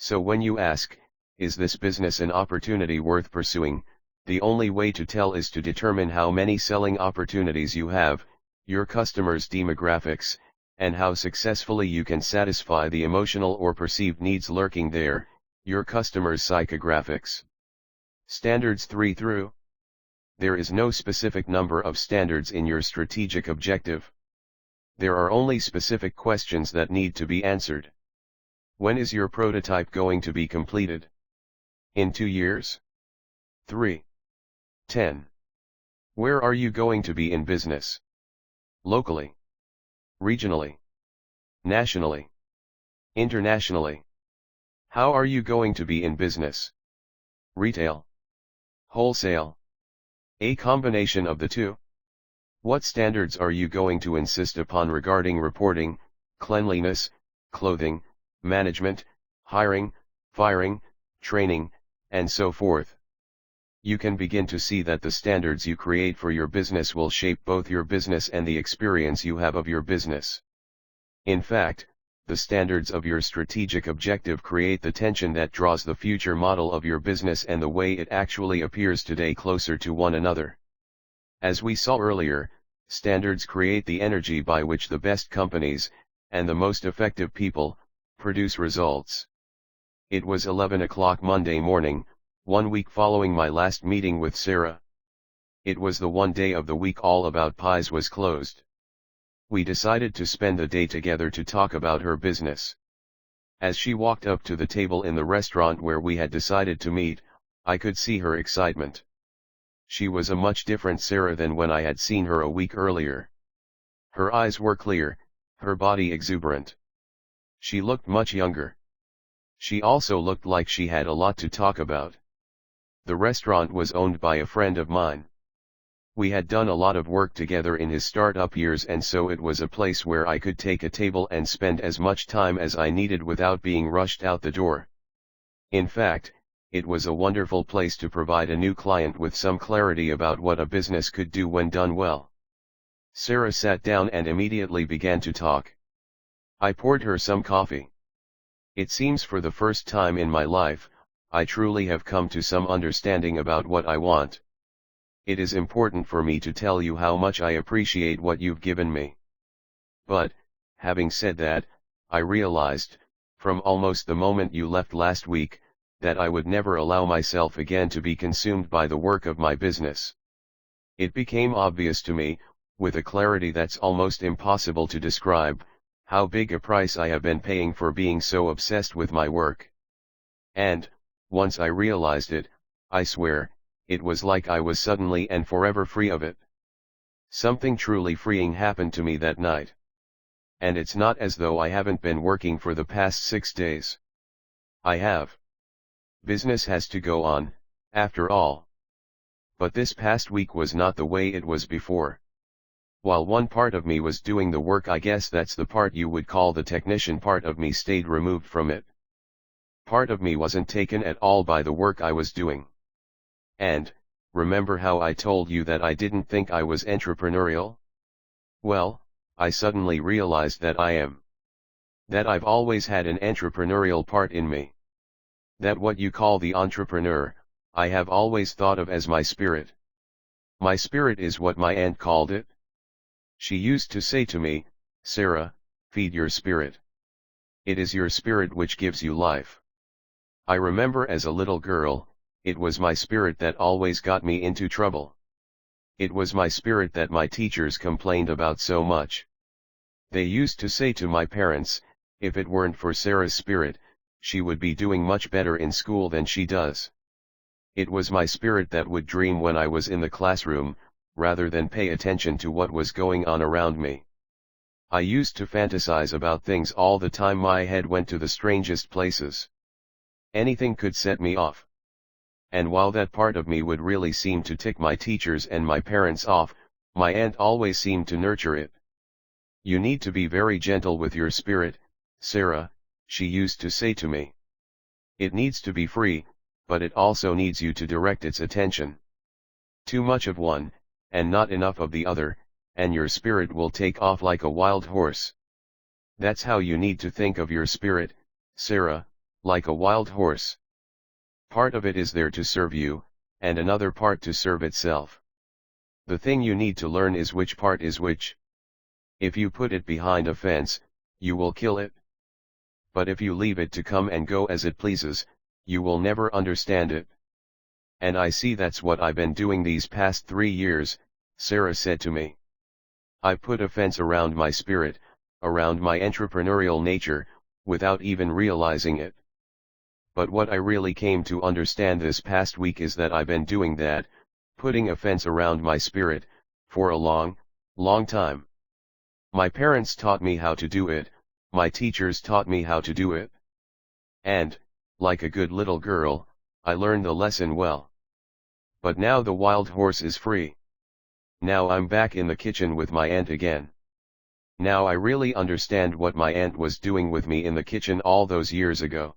So when you ask, is this business an opportunity worth pursuing, the only way to tell is to determine how many selling opportunities you have, your customer's demographics, and how successfully you can satisfy the emotional or perceived needs lurking there, your customer's psychographics. Standards 3 through. There is no specific number of standards in your strategic objective. There are only specific questions that need to be answered. When is your prototype going to be completed? In 2 years? 3. 10. Where are you going to be in business? Locally? Regionally? Nationally? Internationally? How are you going to be in business? Retail? Wholesale? A combination of the two? What standards are you going to insist upon regarding reporting, cleanliness, clothing, management, hiring, firing, training, and so forth? You can begin to see that the standards you create for your business will shape both your business and the experience you have of your business. In fact, the standards of your strategic objective create the tension that draws the future model of your business and the way it actually appears today closer to one another. As we saw earlier, standards create the energy by which the best companies, and the most effective people, produce results. It was 11 o'clock Monday morning, 1 week following my last meeting with Sarah. It was the one day of the week All About Pies was closed. We decided to spend the day together to talk about her business. As she walked up to the table in the restaurant where we had decided to meet, I could see her excitement. She was a much different Sarah than when I had seen her a week earlier. Her eyes were clear, her body exuberant. She looked much younger. She also looked like she had a lot to talk about. The restaurant was owned by a friend of mine. We had done a lot of work together in his startup years, and so it was a place where I could take a table and spend as much time as I needed without being rushed out the door. In fact, it was a wonderful place to provide a new client with some clarity about what a business could do when done well. Sarah sat down and immediately began to talk. I poured her some coffee. It seems for the first time in my life, I truly have come to some understanding about what I want. It is important for me to tell you how much I appreciate what you've given me. But, having said that, I realized, from almost the moment you left last week, that I would never allow myself again to be consumed by the work of my business. It became obvious to me, with a clarity that's almost impossible to describe, how big a price I have been paying for being so obsessed with my work. And, once I realized it, I swear, it was like I was suddenly and forever free of it. Something truly freeing happened to me that night. And it's not as though I haven't been working for the past 6 days. I have. Business has to go on, after all. But this past week was not the way it was before. While one part of me was doing the work, I guess that's the part you would call the technician part of me stayed removed from it. Part of me wasn't taken at all by the work I was doing. And, remember how I told you that I didn't think I was entrepreneurial? Well, I suddenly realized that I am. That I've always had an entrepreneurial part in me. That what you call the entrepreneur, I have always thought of as my spirit. My spirit is what my aunt called it. She used to say to me, Sarah, feed your spirit. It is your spirit which gives you life. I remember as a little girl, it was my spirit that always got me into trouble. It was my spirit that my teachers complained about so much. They used to say to my parents, if it weren't for Sarah's spirit, she would be doing much better in school than she does. It was my spirit that would dream when I was in the classroom, rather than pay attention to what was going on around me. I used to fantasize about things all the time. My head went to the strangest places. Anything could set me off. And while that part of me would really seem to tick my teachers and my parents off, my aunt always seemed to nurture it. You need to be very gentle with your spirit, Sarah, she used to say to me. It needs to be free, but it also needs you to direct its attention. Too much of one, and not enough of the other, and your spirit will take off like a wild horse. That's how you need to think of your spirit, Sarah, like a wild horse. Part of it is there to serve you, and another part to serve itself. The thing you need to learn is which part is which. If you put it behind a fence, you will kill it. But if you leave it to come and go as it pleases, you will never understand it. And I see that's what I've been doing these past 3 years, Sarah said to me. I put a fence around my spirit, around my entrepreneurial nature, without even realizing it. But what I really came to understand this past week is that I've been doing that, putting a fence around my spirit, for a long, long time. My parents taught me how to do it, my teachers taught me how to do it. And, like a good little girl, I learned the lesson well. But now the wild horse is free. Now I'm back in the kitchen with my aunt again. Now I really understand what my aunt was doing with me in the kitchen all those years ago.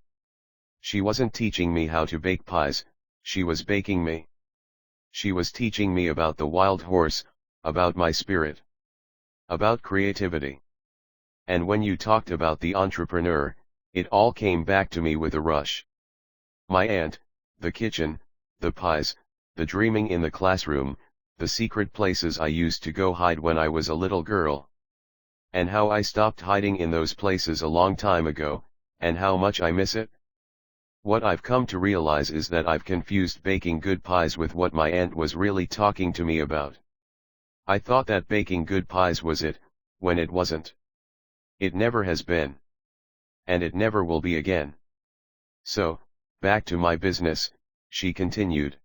She wasn't teaching me how to bake pies, she was baking me. She was teaching me about the wild horse, about my spirit. About creativity. And when you talked about the entrepreneur, it all came back to me with a rush. My aunt, the kitchen, the pies, the dreaming in the classroom, the secret places I used to go hide when I was a little girl. And how I stopped hiding in those places a long time ago, and how much I miss it. What I've come to realize is that I've confused baking good pies with what my aunt was really talking to me about. I thought that baking good pies was it, when it wasn't. It never has been. And it never will be again. So, back to my business, she continued.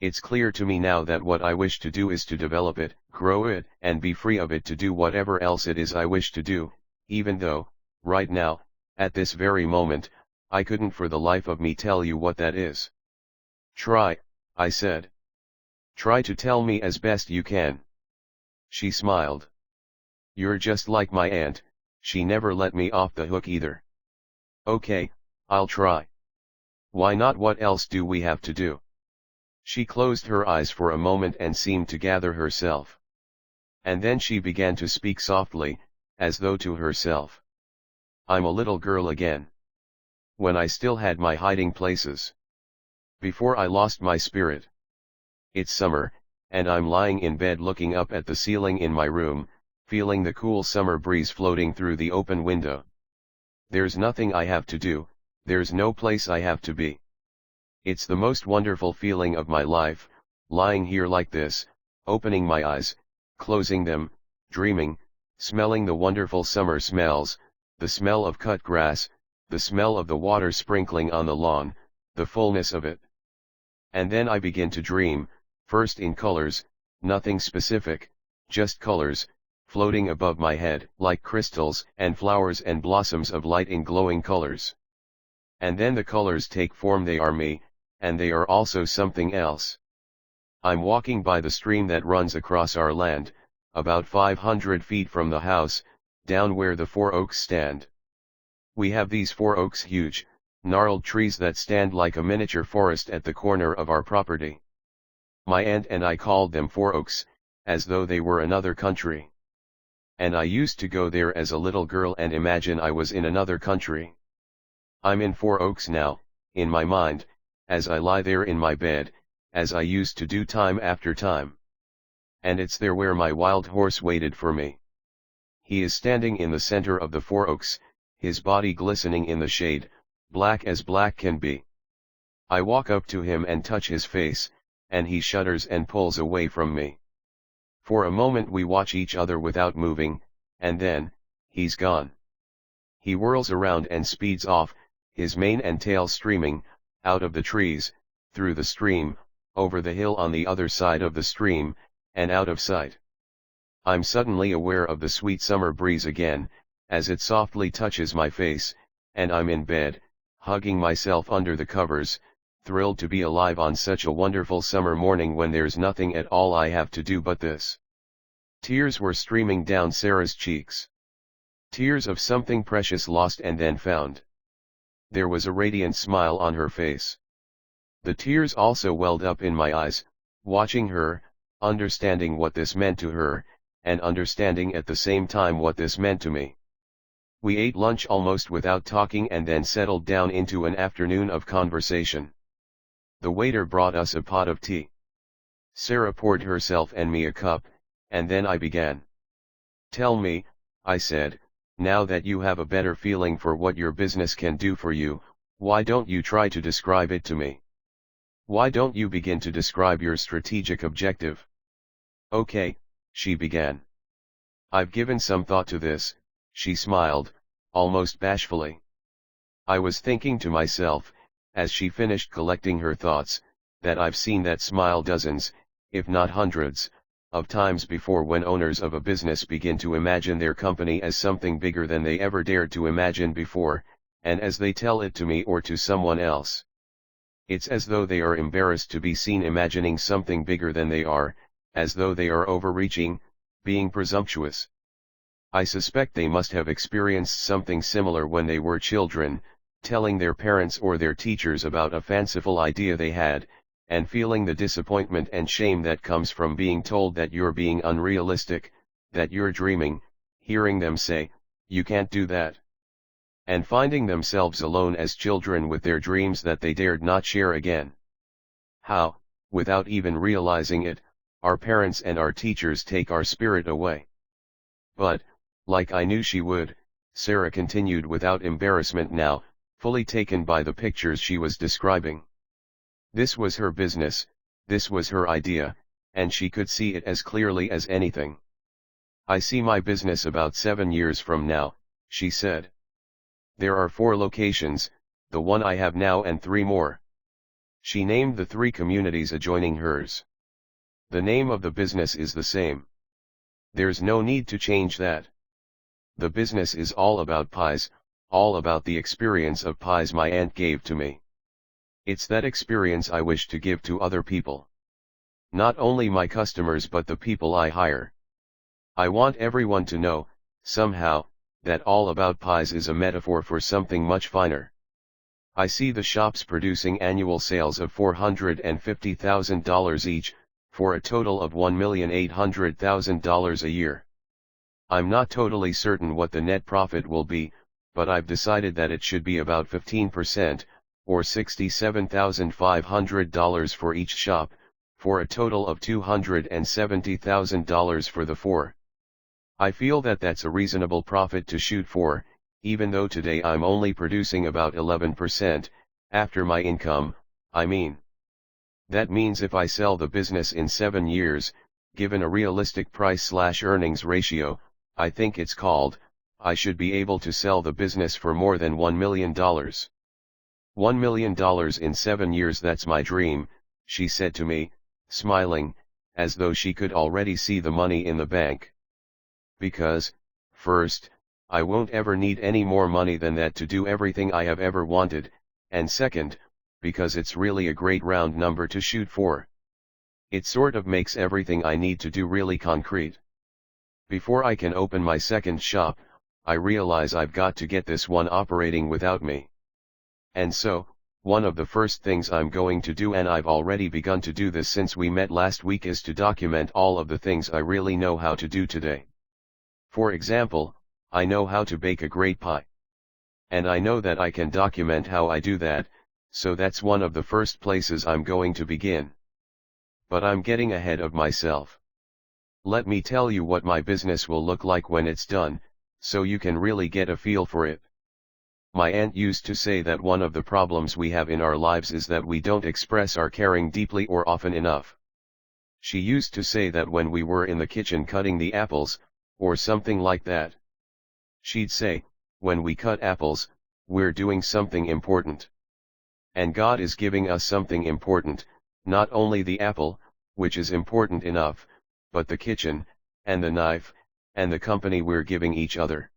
It's clear to me now that what I wish to do is to develop it, grow it, and be free of it to do whatever else it is I wish to do, even though, right now, at this very moment, I couldn't for the life of me tell you what that is. Try, I said. Try to tell me as best you can. She smiled. You're just like my aunt, she never let me off the hook either. Okay, I'll try. Why not? What else do we have to do? She closed her eyes for a moment and seemed to gather herself. And then she began to speak softly, as though to herself. I'm a little girl again. When I still had my hiding places. Before I lost my spirit. It's summer, and I'm lying in bed looking up at the ceiling in my room, feeling the cool summer breeze floating through the open window. There's nothing I have to do, there's no place I have to be. It's the most wonderful feeling of my life, lying here like this, opening my eyes, closing them, dreaming, smelling the wonderful summer smells, the smell of cut grass, the smell of the water sprinkling on the lawn, the fullness of it. And then I begin to dream, first in colors, nothing specific, just colors, floating above my head like crystals and flowers and blossoms of light in glowing colors. And then the colors take form, they are me, and they are also something else. I'm walking by the stream that runs across our land, about 500 feet from the house, down where the 4 oaks stand. We have these 4 oaks, huge, gnarled trees that stand like a miniature forest at the corner of our property. My aunt and I called them 4 oaks, as though they were another country. And I used to go there as a little girl and imagine I was in another country. I'm in 4 oaks now, in my mind, as I lie there in my bed, as I used to do time after time. And it's there where my wild horse waited for me. He is standing in the center of the 4 oaks, his body glistening in the shade, black as black can be. I walk up to him and touch his face, and he shudders and pulls away from me. For a moment we watch each other without moving, and then, he's gone. He whirls around and speeds off, his mane and tail streaming, out of the trees, through the stream, over the hill on the other side of the stream, and out of sight. I'm suddenly aware of the sweet summer breeze again, as it softly touches my face, and I'm in bed, hugging myself under the covers, thrilled to be alive on such a wonderful summer morning when there's nothing at all I have to do but this. Tears were streaming down Sarah's cheeks. Tears of something precious lost and then found. There was a radiant smile on her face. The tears also welled up in my eyes, watching her, understanding what this meant to her, and understanding at the same time what this meant to me. We ate lunch almost without talking and then settled down into an afternoon of conversation. The waiter brought us a pot of tea. Sarah poured herself and me a cup, and then I began. "Tell me," I said, "now that you have a better feeling for what your business can do for you, why don't you try to describe it to me? Why don't you begin to describe your strategic objective?" "Okay," she began. "I've given some thought to this," she smiled, almost bashfully. I was thinking to myself, as she finished collecting her thoughts, that I've seen that smile dozens, if not hundreds, of times before when owners of a business begin to imagine their company as something bigger than they ever dared to imagine before, and as they tell it to me or to someone else, it's as though they are embarrassed to be seen imagining something bigger than they are, as though they are overreaching, being presumptuous. I suspect they must have experienced something similar when they were children, telling their parents or their teachers about a fanciful idea they had, and feeling the disappointment and shame that comes from being told that you're being unrealistic, that you're dreaming, hearing them say, "You can't do that," and finding themselves alone as children with their dreams that they dared not share again. How, without even realizing it, our parents and our teachers take our spirit away. But, like I knew she would, Sarah continued without embarrassment now, fully taken by the pictures she was describing. This was her business, this was her idea, and she could see it as clearly as anything. "I see my business about 7 years from now," she said. "There are 4 locations, the one I have now and 3 more." She named the 3 communities adjoining hers. "The name of the business is the same. There's no need to change that. The business is all about pies, all about the experience of pies my aunt gave to me. It's that experience I wish to give to other people. Not only my customers but the people I hire. I want everyone to know, somehow, that all about pies is a metaphor for something much finer. I see the shops producing annual sales of $450,000 each, for a total of $1,800,000 a year. I'm not totally certain what the net profit will be, but I've decided that it should be about 15%, or $67,500 for each shop, for a total of $270,000 for the 4. I feel that that's a reasonable profit to shoot for, even though today I'm only producing about 11%, after my income, I mean. That means if I sell the business in 7 years, given a realistic price/earnings ratio, I think it's called, I should be able to sell the business for more than $1 million. $1 million in 7 years, that's my dream, she said to me, smiling, as though she could already see the money in the bank. Because, first, I won't ever need any more money than that to do everything I have ever wanted, and second, because it's really a great round number to shoot for. It sort of makes everything I need to do really concrete. Before I can open my second shop, I realize I've got to get this one operating without me. And so, one of the first things I'm going to do, and I've already begun to do this since we met last week, is to document all of the things I really know how to do today. For example, I know how to bake a great pie. And I know that I can document how I do that, so that's one of the first places I'm going to begin. But I'm getting ahead of myself. Let me tell you what my business will look like when it's done, so you can really get a feel for it. My aunt used to say that one of the problems we have in our lives is that we don't express our caring deeply or often enough. She used to say that when we were in the kitchen cutting the apples, or something like that, she'd say, "When we cut apples, we're doing something important. And God is giving us something important, not only the apple, which is important enough, but the kitchen, and the knife, and the company we're giving each other.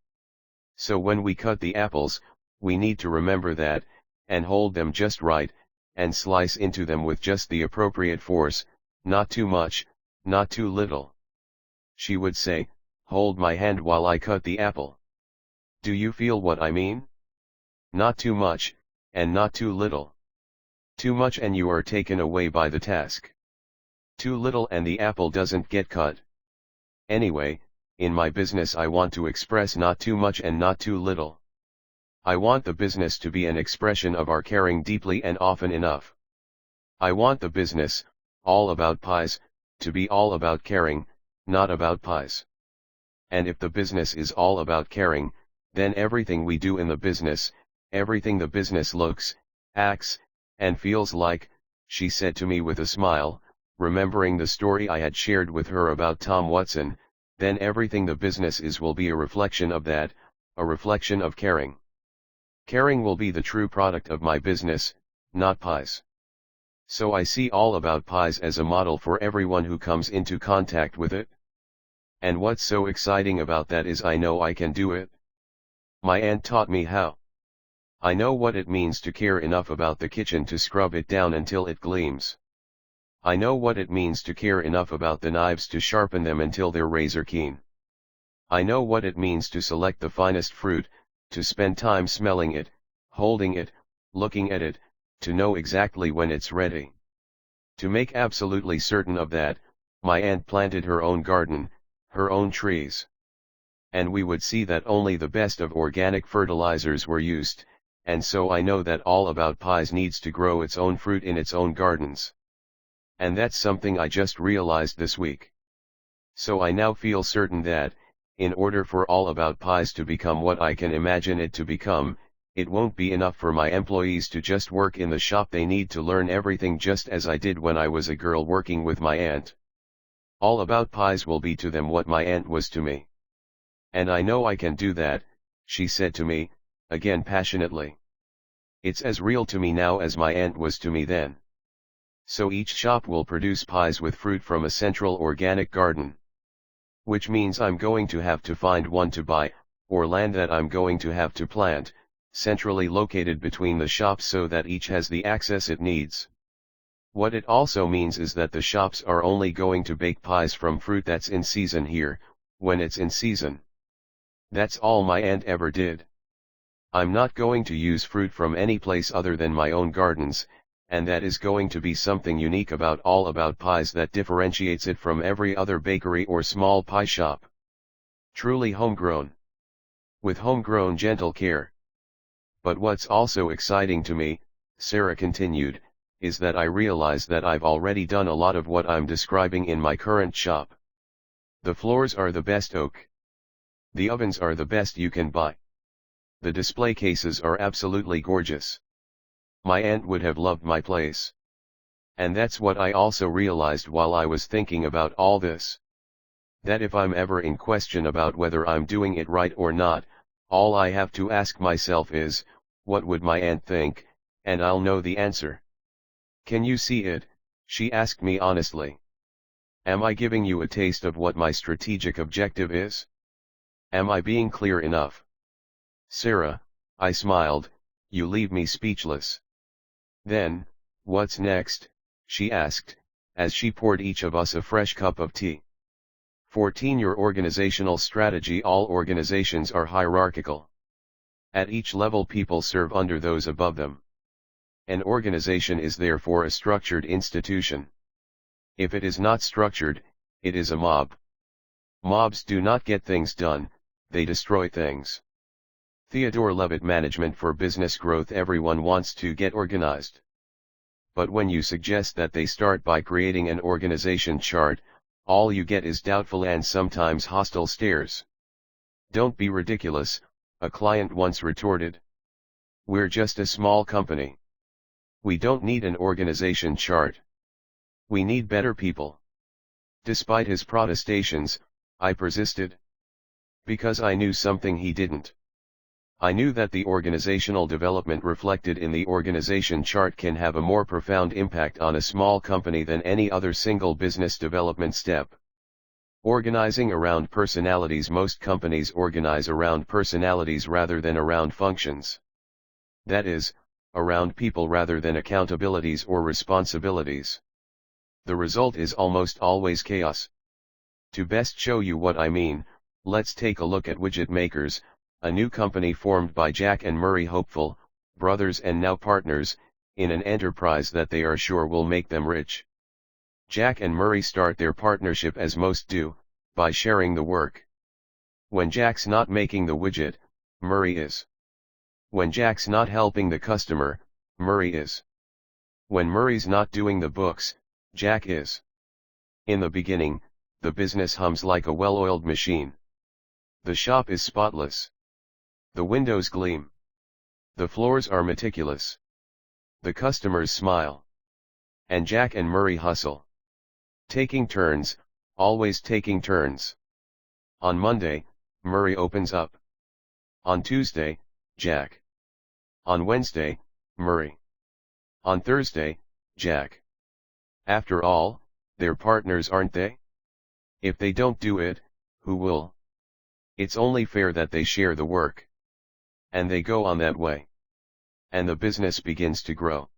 So when we cut the apples, we need to remember that, and hold them just right, and slice into them with just the appropriate force, not too much, not too little. She would say, "Hold my hand while I cut the apple." Do you feel what I mean? Not too much, and not too little. Too much and you are taken away by the task. Too little and the apple doesn't get cut. Anyway, in my business I want to express not too much and not too little. I want the business to be an expression of our caring deeply and often enough. I want the business, all about pies, to be all about caring, not about pies. And if the business is all about caring, then everything we do in the business, everything the business looks, acts, and feels like, she said to me with a smile, remembering the story I had shared with her about Tom Watson, then everything the business is will be a reflection of that, a reflection of caring. Caring will be the true product of my business, not pies. So I see all about pies as a model for everyone who comes into contact with it. And what's so exciting about that is I know I can do it. My aunt taught me how. I know what it means to care enough about the kitchen to scrub it down until it gleams. I know what it means to care enough about the knives to sharpen them until they're razor keen. I know what it means to select the finest fruit, to spend time smelling it, holding it, looking at it, to know exactly when it's ready. To make absolutely certain of that, my aunt planted her own garden, her own trees. And we would see that only the best of organic fertilizers were used, and so I know that all about pies needs to grow its own fruit in its own gardens. And that's something I just realized this week. So I now feel certain that, in order for all about pies to become what I can imagine it to become, it won't be enough for my employees to just work in the shop. They need to learn everything just as I did when I was a girl working with my aunt. All about pies will be to them what my aunt was to me. And I know I can do that, she said to me, again passionately. It's as real to me now as my aunt was to me then. So each shop will produce pies with fruit from a central organic garden. Which means I'm going to have to find one to buy, or land that I'm going to have to plant, centrally located between the shops so that each has the access it needs. What it also means is that the shops are only going to bake pies from fruit that's in season here, when it's in season. That's all my aunt ever did. I'm not going to use fruit from any place other than my own gardens, and that is going to be something unique about all about pies that differentiates it from every other bakery or small pie shop. Truly homegrown. With homegrown gentle care. But what's also exciting to me, Sarah continued, is that I realize that I've already done a lot of what I'm describing in my current shop. The floors are the best oak. The ovens are the best you can buy. The display cases are absolutely gorgeous. My aunt would have loved my place. And that's what I also realized while I was thinking about all this. That if I'm ever in question about whether I'm doing it right or not, all I have to ask myself is, what would my aunt think, and I'll know the answer. Can you see it? She asked me honestly. Am I giving you a taste of what my strategic objective is? Am I being clear enough? Sarah, I smiled, you leave me speechless. Then, what's next? She asked, as she poured each of us a fresh cup of tea. 14. Your organizational strategy. All organizations are hierarchical. At each level people serve under those above them. An organization is therefore a structured institution. If it is not structured, it is a mob. Mobs do not get things done, they destroy things. Theodore Levitt. Management for Business Growth. Everyone wants to get organized. But when you suggest that they start by creating an organization chart, all you get is doubtful and sometimes hostile stares. Don't be ridiculous, a client once retorted. We're just a small company. We don't need an organization chart. We need better people. Despite his protestations, I persisted. Because I knew something he didn't. I knew that the organizational development reflected in the organization chart can have a more profound impact on a small company than any other single business development step. Organizing around personalities. Most companies organize around personalities rather than around functions. That is, around people rather than accountabilities or responsibilities. The result is almost always chaos. To best show you what I mean, let's take a look at Widget Makers, a new company formed by Jack and Murray Hopeful, brothers and now partners, in an enterprise that they are sure will make them rich. Jack and Murray start their partnership as most do, by sharing the work. When Jack's not making the widget, Murray is. When Jack's not helping the customer, Murray is. When Murray's not doing the books, Jack is. In the beginning, the business hums like a well-oiled machine. The shop is spotless. The windows gleam. The floors are meticulous. The customers smile. And Jack and Murray hustle. Taking turns, always taking turns. On Monday, Murray opens up. On Tuesday, Jack. On Wednesday, Murray. On Thursday, Jack. After all, they're partners, aren't they? If they don't do it, who will? It's only fair that they share the work. And they go on that way. And the business begins to grow.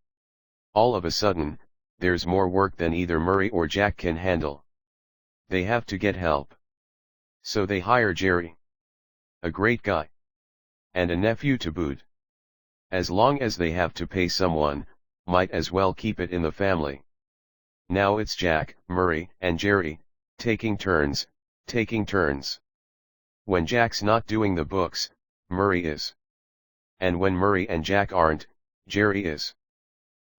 All of a sudden, there's more work than either Murray or Jack can handle. They have to get help. So they hire Jerry. A great guy. And a nephew to boot. As long as they have to pay someone, might as well keep it in the family. Now it's Jack, Murray, and Jerry, taking turns, taking turns. When Jack's not doing the books, Murray is. And when Murray and Jack aren't, Jerry is.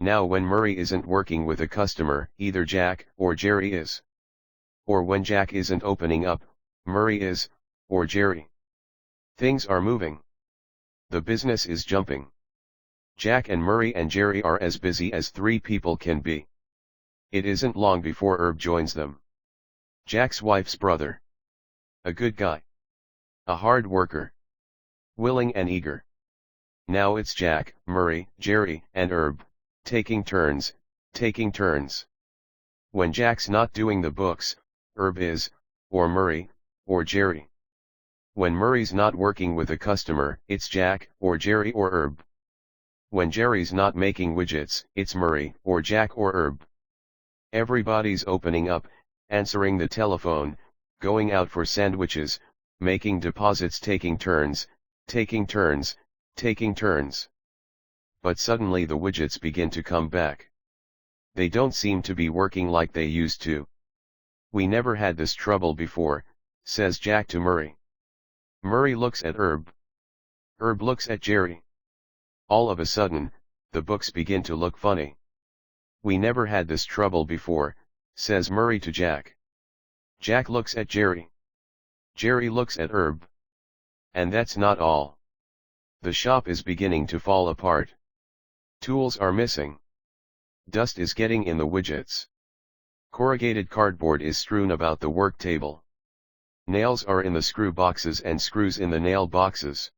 Now when Murray isn't working with a customer, either Jack or Jerry is. Or when Jack isn't opening up, Murray is, or Jerry. Things are moving. The business is jumping. Jack and Murray and Jerry are as busy as three people can be. It isn't long before Herb joins them. Jack's wife's brother. A good guy. A hard worker. Willing and eager. Now it's Jack, Murray, Jerry, and Herb, taking turns, taking turns. When Jack's not doing the books, Herb is, or Murray, or Jerry. When Murray's not working with a customer, it's Jack, or Jerry or Herb. When Jerry's not making widgets, it's Murray, or Jack or Herb. Everybody's opening up, answering the telephone, going out for sandwiches, making deposits, taking turns, taking turns, taking turns. But suddenly the widgets begin to come back. They don't seem to be working like they used to. We never had this trouble before, says Jack to Murray. Murray looks at Herb. Herb looks at Jerry. All of a sudden, the books begin to look funny. We never had this trouble before, says Murray to Jack. Jack looks at Jerry. Jerry looks at Herb. And that's not all. The shop is beginning to fall apart. Tools are missing. Dust is getting in the widgets. Corrugated cardboard is strewn about the work table. Nails are in the screw boxes and screws in the nail boxes.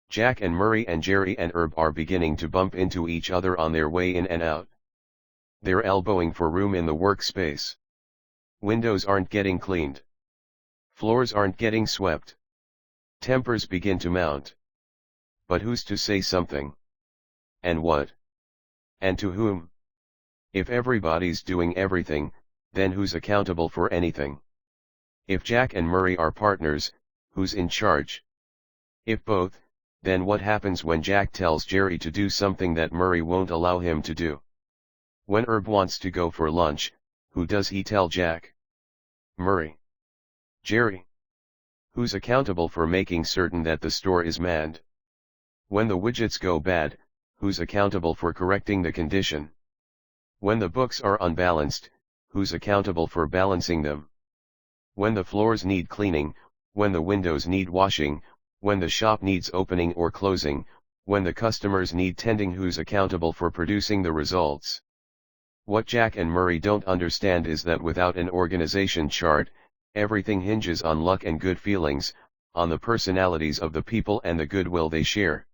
Jack and Murray and Jerry and Herb are beginning to bump into each other on their way in and out. They're elbowing for room in the workspace. Windows aren't getting cleaned. Floors aren't getting swept. Tempers begin to mount. But who's to say something? And what? And to whom? If everybody's doing everything, then who's accountable for anything? If Jack and Murray are partners, who's in charge? If both, then what happens when Jack tells Jerry to do something that Murray won't allow him to do? When Herb wants to go for lunch, who does he tell Jack? Murray. Jerry. Who's accountable for making certain that the store is manned? When the widgets go bad, who's accountable for correcting the condition? When the books are unbalanced, who's accountable for balancing them? When the floors need cleaning, when the windows need washing, when the shop needs opening or closing, when the customers need tending, who's accountable for producing the results? What Jack and Murray don't understand is that without an organization chart, everything hinges on luck and good feelings, on the personalities of the people and the goodwill they share.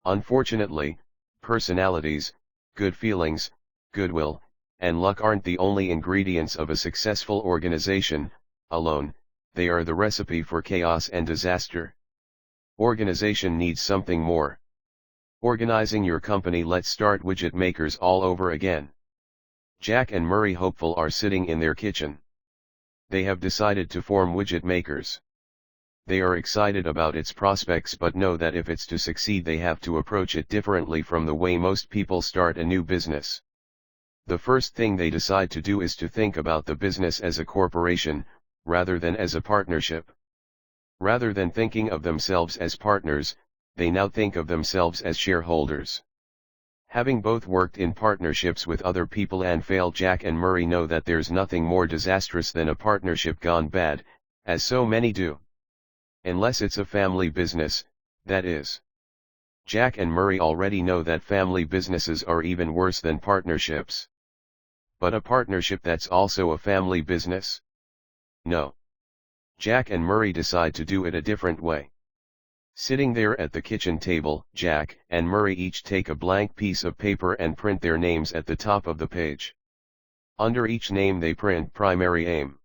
Unfortunately, personalities, good feelings, goodwill, and luck aren't the only ingredients of a successful organization. Alone, they are the recipe for chaos and disaster. Organization needs something more. Organizing your company. Let's start widget makers all over again. Jack and Murray, hopeful, are sitting in their kitchen. They have decided to form widget makers. They are excited about its prospects but know that if it's to succeed they have to approach it differently from the way most people start a new business. The first thing they decide to do is to think about the business as a corporation, rather than as a partnership. Rather than thinking of themselves as partners, they now think of themselves as shareholders. Having both worked in partnerships with other people and failed, Jack and Murray know that there's nothing more disastrous than a partnership gone bad, as so many do. Unless it's a family business, that is. Jack and Murray already know that family businesses are even worse than partnerships. But a partnership that's also a family business? No. Jack and Murray decide to do it a different way. Sitting there at the kitchen table, Jack and Murray each take a blank piece of paper and print their names at the top of the page. Under each name they print primary aim.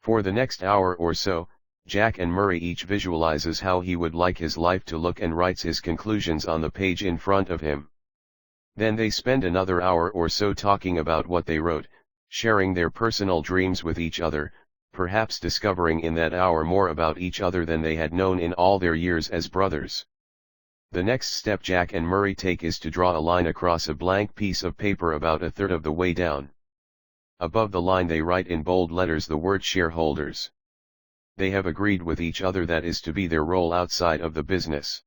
For the next hour or so, Jack and Murray each visualizes how he would like his life to look and writes his conclusions on the page in front of him. Then they spend another hour or so talking about what they wrote, sharing their personal dreams with each other, perhaps discovering in that hour more about each other than they had known in all their years as brothers. The next step Jack and Murray take is to draw a line across a blank piece of paper about a third of the way down. Above the line they write in bold letters the word shareholders. They have agreed with each other that is to be their role outside of the business.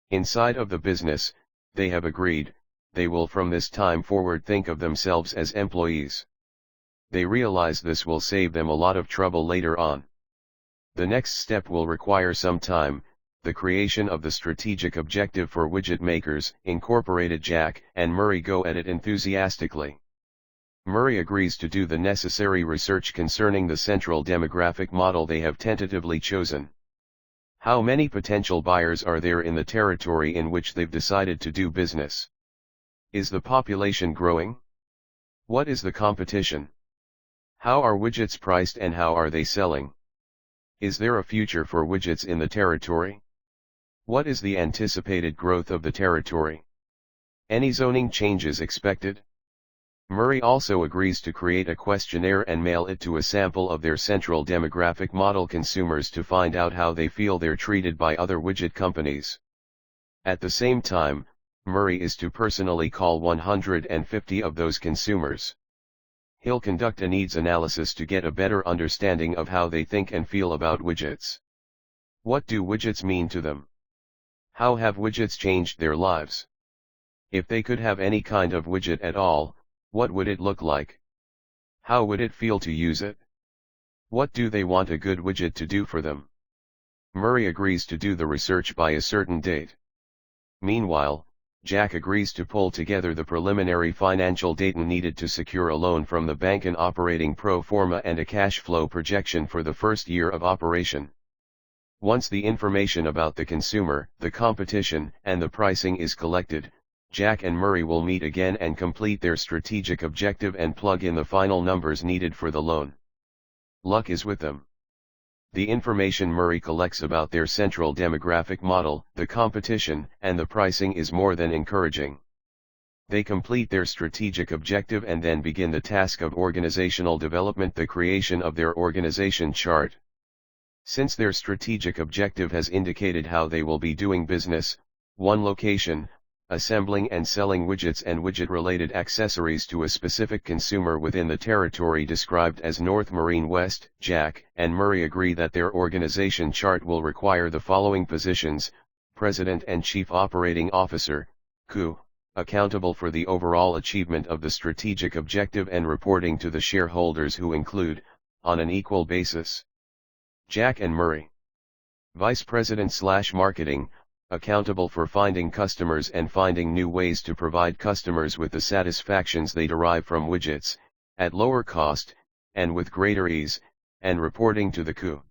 Inside of the business, they have agreed, they will from this time forward think of themselves as employees. They realize this will save them a lot of trouble later on. The next step will require some time, the creation of the strategic objective for widget makers. Incorporated. Jack and Murray go at it enthusiastically. Murray agrees to do the necessary research concerning the central demographic model they have tentatively chosen. How many potential buyers are there in the territory in which they've decided to do business? Is the population growing? What is the competition? How are widgets priced and how are they selling? Is there a future for widgets in the territory? What is the anticipated growth of the territory? Any zoning changes expected? Murray also agrees to create a questionnaire and mail it to a sample of their central demographic model consumers to find out how they feel they're treated by other widget companies. At the same time, Murray is to personally call 150 of those consumers. He'll conduct a needs analysis to get a better understanding of how they think and feel about widgets. What do widgets mean to them? How have widgets changed their lives? If they could have any kind of widget at all, what would it look like? How would it feel to use it? What do they want a good widget to do for them? Murray agrees to do the research by a certain date. Meanwhile, Jack agrees to pull together the preliminary financial data needed to secure a loan from the bank, an operating pro forma and a cash flow projection for the first year of operation. Once the information about the consumer, the competition, and the pricing is collected, Jack and Murray will meet again and complete their strategic objective and plug in the final numbers needed for the loan. Luck is with them. The information Murray collects about their central demographic model, the competition, and the pricing is more than encouraging. They complete their strategic objective and then begin the task of organizational development, the creation of their organization chart. Since their strategic objective has indicated how they will be doing business, one location, assembling and selling widgets and widget-related accessories to a specific consumer within the territory described as North Marine West, Jack and Murray agree that their organization chart will require the following positions: President and Chief Operating Officer, CO, accountable for the overall achievement of the strategic objective and reporting to the shareholders who include, on an equal basis, Jack and Murray. Vice President/Marketing, accountable for finding customers and finding new ways to provide customers with the satisfactions they derive from widgets, at lower cost, and with greater ease, and reporting to the CO.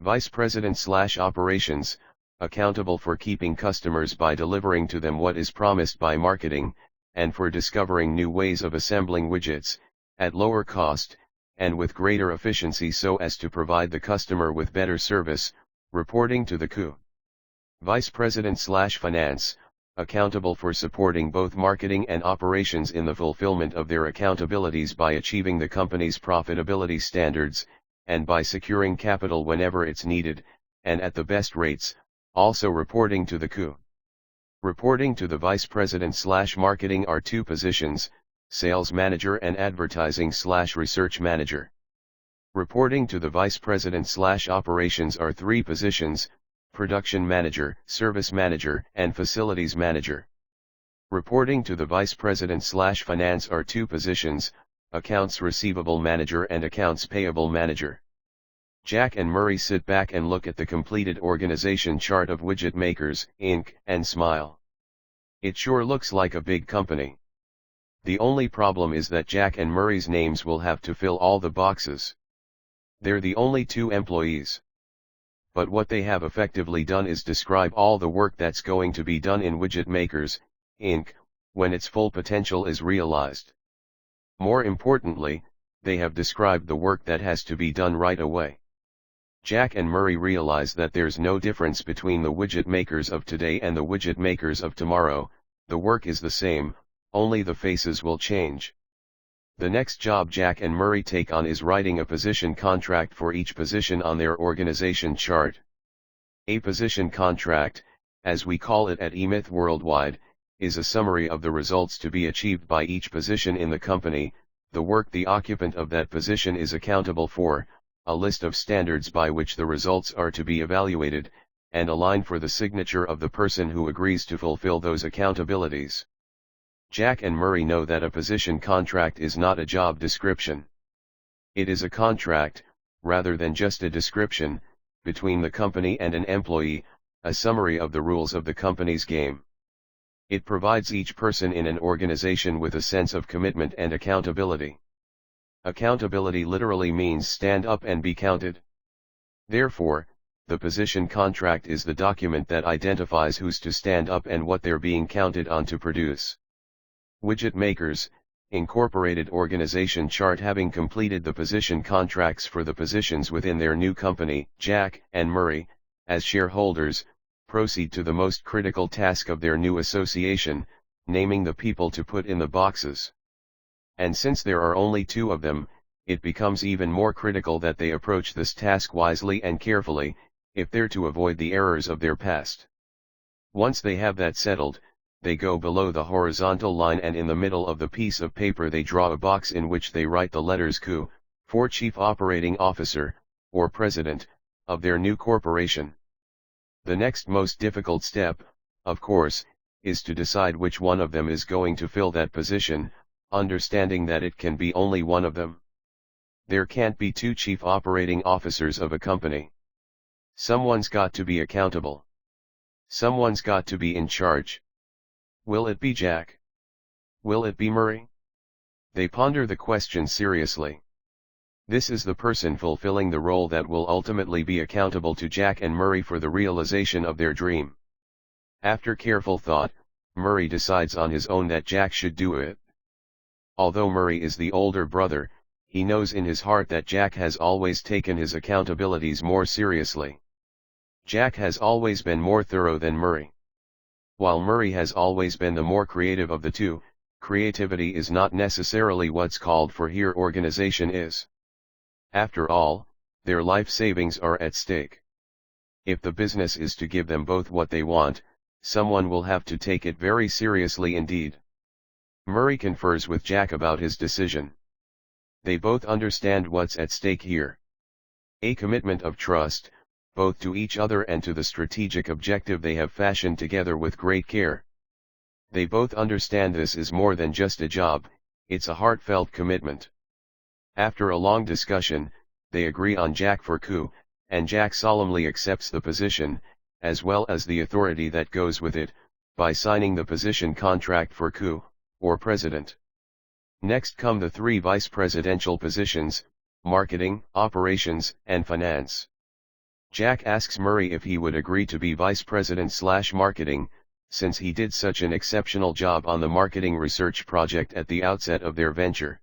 Vice President/Operations, accountable for keeping customers by delivering to them what is promised by marketing, and for discovering new ways of assembling widgets, at lower cost, and with greater efficiency so as to provide the customer with better service, reporting to the CO. Vice President/Finance, accountable for supporting both marketing and operations in the fulfillment of their accountabilities by achieving the company's profitability standards, and by securing capital whenever it's needed, and at the best rates, also reporting to the COO. Reporting to the Vice President/Marketing are two positions, Sales Manager and Advertising/Research Manager. Reporting to the Vice President/Operations are three positions, Production Manager, Service Manager, and Facilities Manager. Reporting to the Vice President/Finance are two positions, Accounts Receivable Manager and Accounts Payable Manager. Jack and Murray sit back and look at the completed organization chart of Widget Makers, Inc., and smile. It sure looks like a big company. The only problem is that Jack and Murray's names will have to fill all the boxes. They're the only two employees. But what they have effectively done is describe all the work that's going to be done in Widget Makers, Inc., when its full potential is realized. More importantly, they have described the work that has to be done right away. Jack and Murray realize that there's no difference between the widget makers of today and the widget makers of tomorrow. The work is the same, only the faces will change. The next job Jack and Murray take on is writing a position contract for each position on their organization chart. A position contract, as we call it at eMyth Worldwide, is a summary of the results to be achieved by each position in the company, the work the occupant of that position is accountable for, a list of standards by which the results are to be evaluated, and a line for the signature of the person who agrees to fulfill those accountabilities. Jack and Murray know that a position contract is not a job description. It is a contract, rather than just a description, between the company and an employee, a summary of the rules of the company's game. It provides each person in an organization with a sense of commitment and accountability. Accountability literally means stand up and be counted. Therefore, the position contract is the document that identifies who's to stand up and what they're being counted on to produce. Widget Makers, Incorporated organization chart. Having completed the position contracts for the positions within their new company, Jack and Murray, as shareholders, proceed to the most critical task of their new association, naming the people to put in the boxes. And since there are only two of them, it becomes even more critical that they approach this task wisely and carefully, if they're to avoid the errors of their past. Once they have that settled, they go below the horizontal line and in the middle of the piece of paper they draw a box in which they write the letters COO, for Chief Operating Officer, or President, of their new corporation. The next most difficult step, of course, is to decide which one of them is going to fill that position, understanding that it can be only one of them. There can't be two chief operating officers of a company. Someone's got to be accountable. Someone's got to be in charge. Will it be Jack? Will it be Murray? They ponder the question seriously. This is the person fulfilling the role that will ultimately be accountable to Jack and Murray for the realization of their dream. After careful thought, Murray decides on his own that Jack should do it. Although Murray is the older brother, he knows in his heart that Jack has always taken his accountabilities more seriously. Jack has always been more thorough than Murray. While Murray has always been the more creative of the two, creativity is not necessarily what's called for here. Organization is. After all, their life savings are at stake. If the business is to give them both what they want, someone will have to take it very seriously indeed. Murray confers with Jack about his decision. They both understand what's at stake here. A commitment of trust, both to each other and to the strategic objective they have fashioned together with great care. They both understand this is more than just a job, it's a heartfelt commitment. After a long discussion, they agree on Jack for COO, and Jack solemnly accepts the position, as well as the authority that goes with it, by signing the position contract for COO, or President. Next come the three vice presidential positions, Marketing, Operations, and Finance. Jack asks Murray if he would agree to be Vice President/Marketing, since he did such an exceptional job on the marketing research project at the outset of their venture.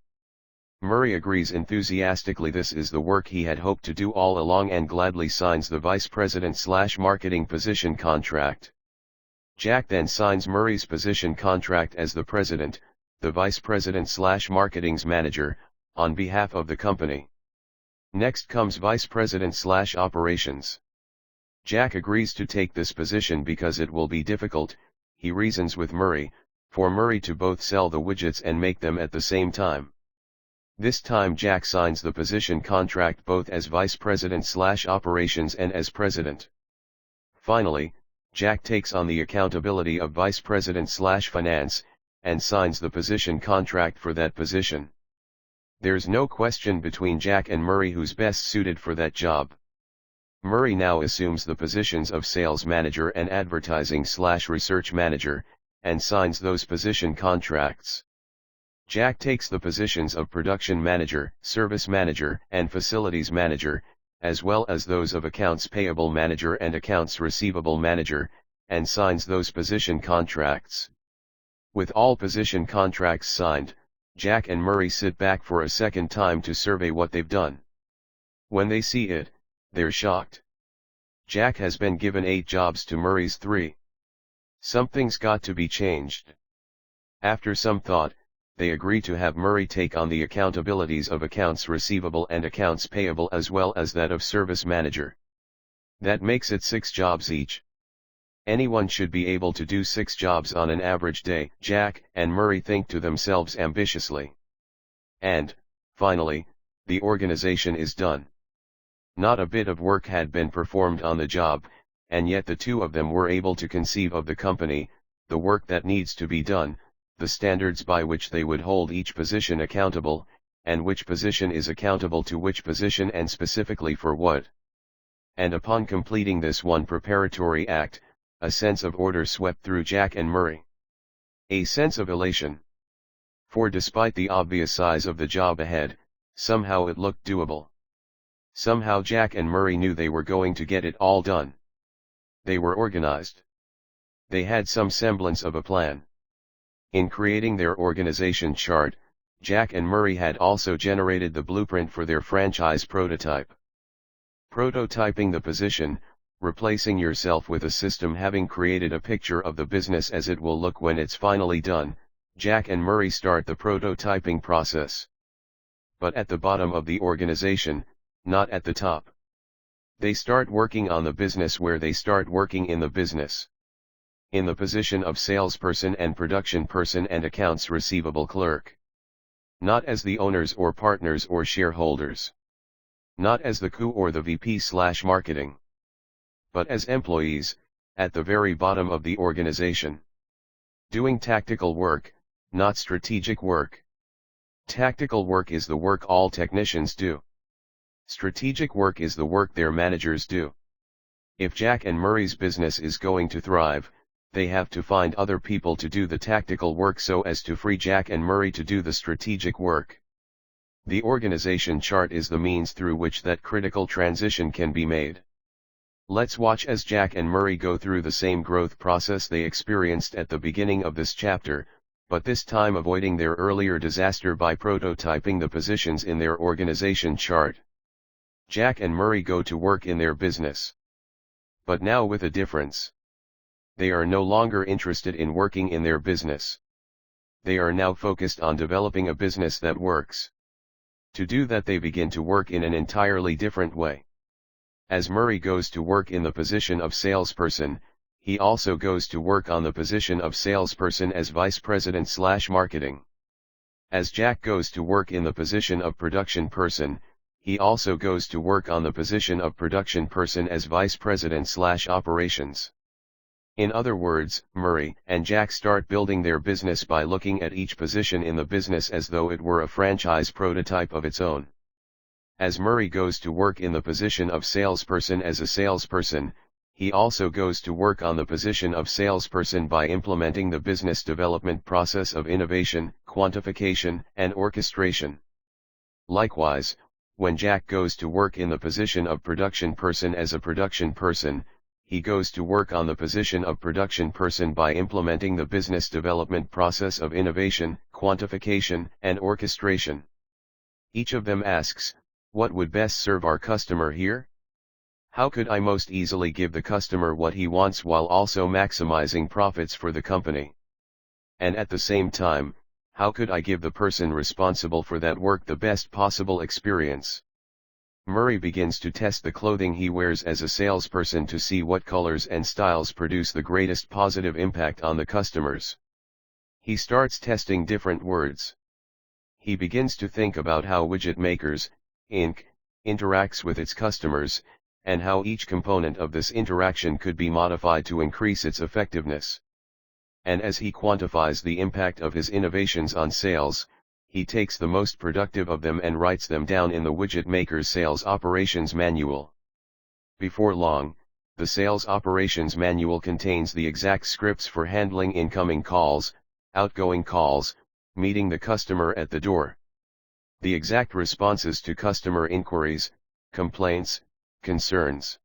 Murray agrees enthusiastically. This is the work he had hoped to do all along and gladly signs the Vice President/Marketing position contract. Jack then signs Murray's position contract as the president, the vice president/marketing's manager, on behalf of the company. Next comes vice president/operations. Jack agrees to take this position because it will be difficult, he reasons with Murray, for Murray to both sell the widgets and make them at the same time. This time Jack signs the position contract both as vice president/operations and as president. Finally, Jack takes on the accountability of vice president/finance, and signs the position contract for that position. There's no question between Jack and Murray who's best suited for that job. Murray now assumes the positions of sales manager and advertising/research manager, and signs those position contracts. Jack takes the positions of production manager, service manager, and facilities manager, as well as those of accounts payable manager and accounts receivable manager, and signs those position contracts. With all position contracts signed, Jack and Murray sit back for a second time to survey what they've done. When they see it, they're shocked. Jack has been given 8 jobs to Murray's 3. Something's got to be changed. After some thought, they agree to have Murray take on the accountabilities of accounts receivable and accounts payable as well as that of service manager. That makes it 6 jobs each. Anyone should be able to do 6 jobs on an average day, Jack and Murray think to themselves ambitiously. And, finally, the organization is done. Not a bit of work had been performed on the job, and yet the two of them were able to conceive of the company, the work that needs to be done, the standards by which they would hold each position accountable, and which position is accountable to which position and specifically for what. And upon completing this one preparatory act, a sense of order swept through Jack and Murray. A sense of elation. For despite the obvious size of the job ahead, somehow it looked doable. Somehow Jack and Murray knew they were going to get it all done. They were organized. They had some semblance of a plan. In creating their organization chart, Jack and Murray had also generated the blueprint for their franchise prototype. Prototyping the position, replacing yourself with a system having created a picture of the business as it will look when it's finally done, Jack and Murray start the prototyping process. But at the bottom of the organization, not at the top. They start working on the business where they start working in the business. In the position of salesperson and production person and accounts receivable clerk. Not as the owners or partners or shareholders. Not as the COO or the VP/marketing. But as employees, at the very bottom of the organization. Doing tactical work, not strategic work. Tactical work is the work all technicians do. Strategic work is the work their managers do. If Jack and Murray's business is going to thrive, they have to find other people to do the tactical work so as to free Jack and Murray to do the strategic work. The organization chart is the means through which that critical transition can be made. Let's watch as Jack and Murray go through the same growth process they experienced at the beginning of this chapter, but this time avoiding their earlier disaster by prototyping the positions in their organization chart. Jack and Murray go to work in their business. But now with a difference. They are no longer interested in working in their business. They are now focused on developing a business that works. To do that they begin to work in an entirely different way. As Murray goes to work in the position of salesperson, he also goes to work on the position of salesperson as vice president/marketing. As Jack goes to work in the position of production person, he also goes to work on the position of production person as vice president/operations. In other words, Murray and Jack start building their business by looking at each position in the business as though it were a franchise prototype of its own. As Murray goes to work in the position of salesperson as a salesperson, he also goes to work on the position of salesperson by implementing the business development process of innovation, quantification, and orchestration. Likewise, when Jack goes to work in the position of production person as a production person, he goes to work on the position of production person by implementing the business development process of innovation, quantification, and orchestration. Each of them asks, what would best serve our customer here? How could I most easily give the customer what he wants while also maximizing profits for the company? And at the same time, how could I give the person responsible for that work the best possible experience? Murray begins to test the clothing he wears as a salesperson to see what colors and styles produce the greatest positive impact on the customers. He starts testing different words. He begins to think about how Widget Makers, Inc. interacts with its customers, and how each component of this interaction could be modified to increase its effectiveness. And as he quantifies the impact of his innovations on sales, he takes the most productive of them and writes them down in the Widget Maker's Sales Operations Manual. Before long, the Sales Operations Manual contains the exact scripts for handling incoming calls, outgoing calls, meeting the customer at the door, the exact responses to customer inquiries, complaints, concerns,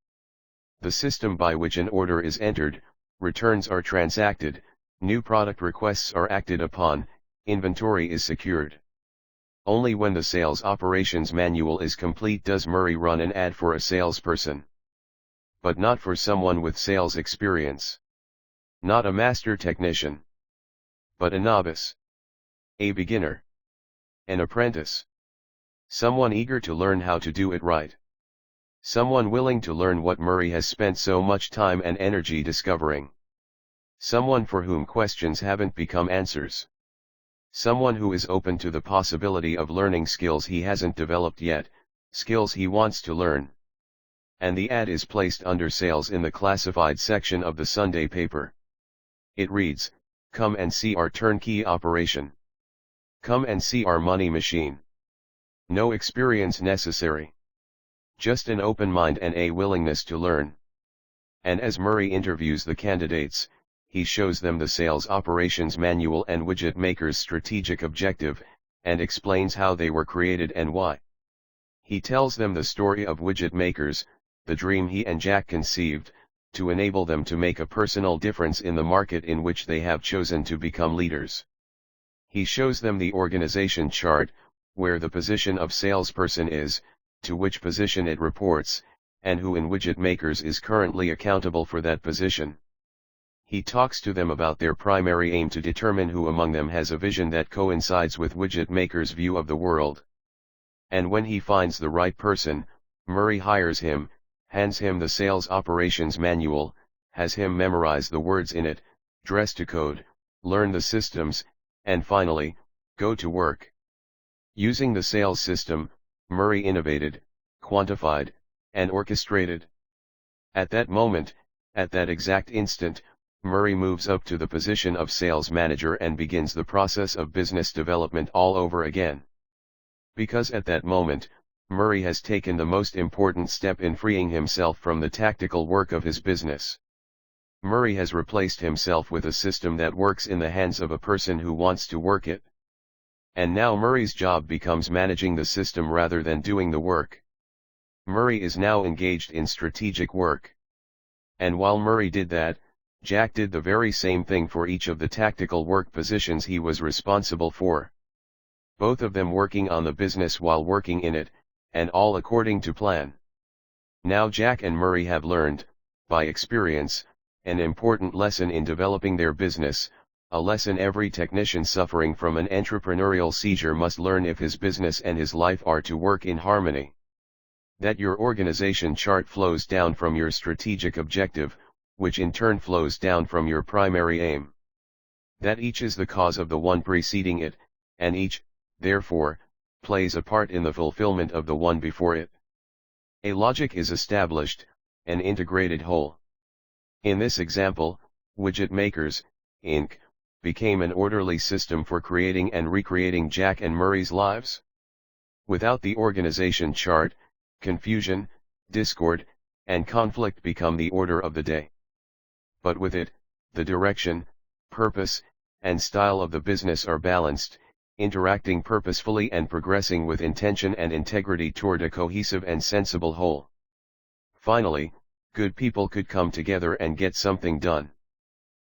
the system by which an order is entered, returns are transacted, new product requests are acted upon, inventory is secured. Only when the Sales Operations Manual is complete does Murray run an ad for a salesperson. But not for someone with sales experience. Not a master technician. But a novice. A beginner. An apprentice. Someone eager to learn how to do it right. Someone willing to learn what Murray has spent so much time and energy discovering. Someone for whom questions haven't become answers. Someone who is open to the possibility of learning skills he hasn't developed yet, skills he wants to learn. And the ad is placed under sales in the classified section of the Sunday paper. It reads, "Come and see our turnkey operation. Come and see our money machine. No experience necessary. Just an open mind and a willingness to learn." And as Murray interviews the candidates, he shows them the Sales Operations Manual and Widget Maker's strategic objective, and explains how they were created and why. He tells them the story of Widget Makers, the dream he and Jack conceived, to enable them to make a personal difference in the market in which they have chosen to become leaders. He shows them the organization chart, where the position of salesperson is, to which position it reports, and who in Widget Makers is currently accountable for that position. He talks to them about their primary aim to determine who among them has a vision that coincides with Widget Maker's view of the world. And when he finds the right person, Murray hires him, hands him the Sales Operations Manual, has him memorize the words in it, dress to code, learn the systems, and finally, go to work. Using the sales system, Murray innovated, quantified, and orchestrated. At that moment, at that exact instant, Murray moves up to the position of sales manager and begins the process of business development all over again. Because at that moment, Murray has taken the most important step in freeing himself from the tactical work of his business. Murray has replaced himself with a system that works in the hands of a person who wants to work it. And now Murray's job becomes managing the system rather than doing the work. Murray is now engaged in strategic work. And while Murray did that, Jack did the very same thing for each of the tactical work positions he was responsible for. Both of them working on the business while working in it, and all according to plan. Now Jack and Murray have learned, by experience, an important lesson in developing their business, a lesson every technician suffering from an entrepreneurial seizure must learn if his business and his life are to work in harmony. That your organization chart flows down from your strategic objective, which in turn flows down from your primary aim. That each is the cause of the one preceding it, and each, therefore, plays a part in the fulfillment of the one before it. A logic is established, an integrated whole. In this example, Widget Makers, Inc., became an orderly system for creating and recreating Jack and Murray's lives. Without the organization chart, confusion, discord, and conflict become the order of the day. But with it, the direction, purpose, and style of the business are balanced, interacting purposefully and progressing with intention and integrity toward a cohesive and sensible whole. Finally, good people could come together and get something done.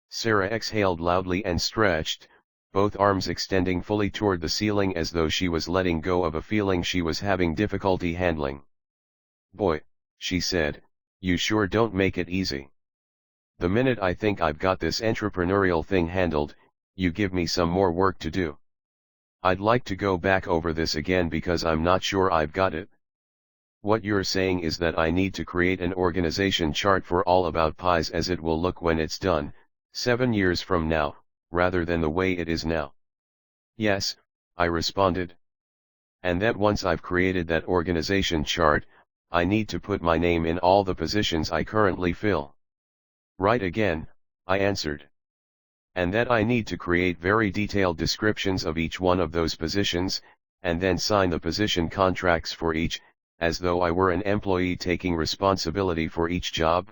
Sarah exhaled loudly and stretched, both arms extending fully toward the ceiling as though she was letting go of a feeling she was having difficulty handling. "Boy," she said, You sure don't make it easy. The minute I think I've got this entrepreneurial thing handled, you give me some more work to do. I'd like to go back over this again because I'm not sure I've got it. What you're saying is that I need to create an organization chart for All About Pies as it will look when it's done, 7 years from now, rather than the way it is now. Yes, I responded. And that once I've created that organization chart, I need to put my name in all the positions I currently fill. Right again, I answered. And that I need to create very detailed descriptions of each one of those positions, and then sign the position contracts for each, as though I were an employee taking responsibility for each job?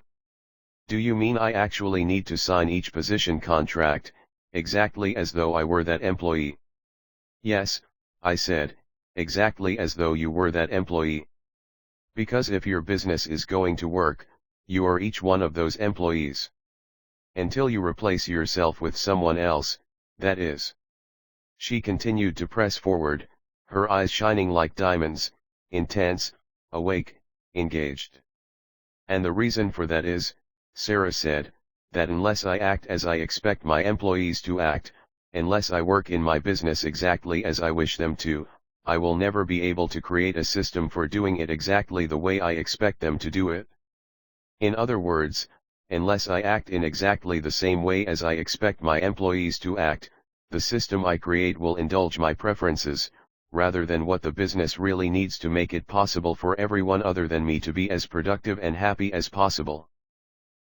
Do you mean I actually need to sign each position contract, exactly as though I were that employee? Yes, I said, exactly as though you were that employee. Because if your business is going to work, you are each one of those employees. Until you replace yourself with someone else, that is. She continued to press forward, her eyes shining like diamonds, intense, awake, engaged. And the reason for that is, Sarah said, that unless I act as I expect my employees to act, unless I work in my business exactly as I wish them to, I will never be able to create a system for doing it exactly the way I expect them to do it. In other words, unless I act in exactly the same way as I expect my employees to act, the system I create will indulge my preferences, rather than what the business really needs to make it possible for everyone other than me to be as productive and happy as possible.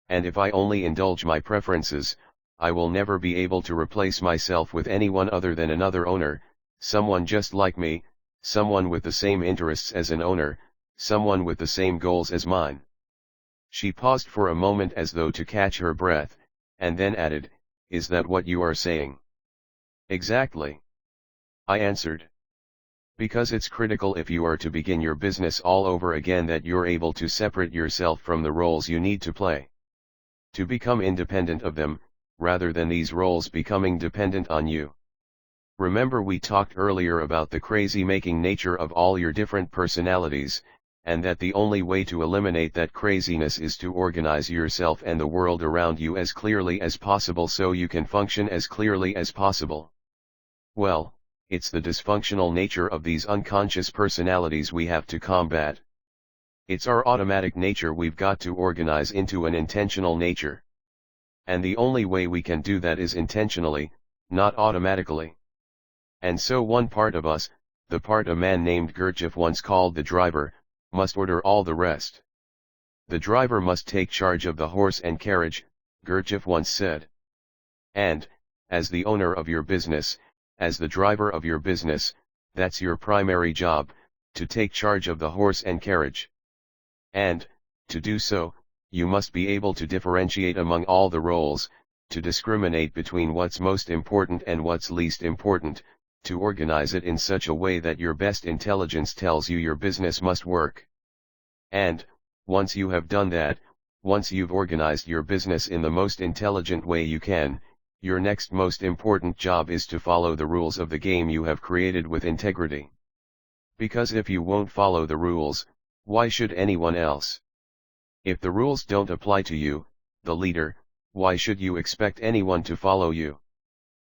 And if I only indulge my preferences, I will never be able to replace myself with anyone other than another owner, someone just like me, someone with the same interests as an owner, someone with the same goals as mine. She paused for a moment as though to catch her breath, and then added, "Is that what you are saying?" "Exactly," I answered. Because it's critical if you are to begin your business all over again that you're able to separate yourself from the roles you need to play. To become independent of them, rather than these roles becoming dependent on you. Remember we talked earlier about the crazy-making nature of all your different personalities, and that the only way to eliminate that craziness is to organize yourself and the world around you as clearly as possible so you can function as clearly as possible. Well, it's the dysfunctional nature of these unconscious personalities we have to combat. It's our automatic nature we've got to organize into an intentional nature. And the only way we can do that is intentionally, not automatically. And so one part of us, the part a man named Gerber once called the driver, must order all the rest. The driver must take charge of the horse and carriage, Gerber once said. And, as the owner of your business, as the driver of your business, that's your primary job, to take charge of the horse and carriage. And, to do so, you must be able to differentiate among all the roles, to discriminate between what's most important and what's least important, to organize it in such a way that your best intelligence tells you your business must work. And, once you have done that, once you've organized your business in the most intelligent way you can, your next most important job is to follow the rules of the game you have created with integrity. Because if you won't follow the rules, why should anyone else? If the rules don't apply to you, the leader, why should you expect anyone to follow you?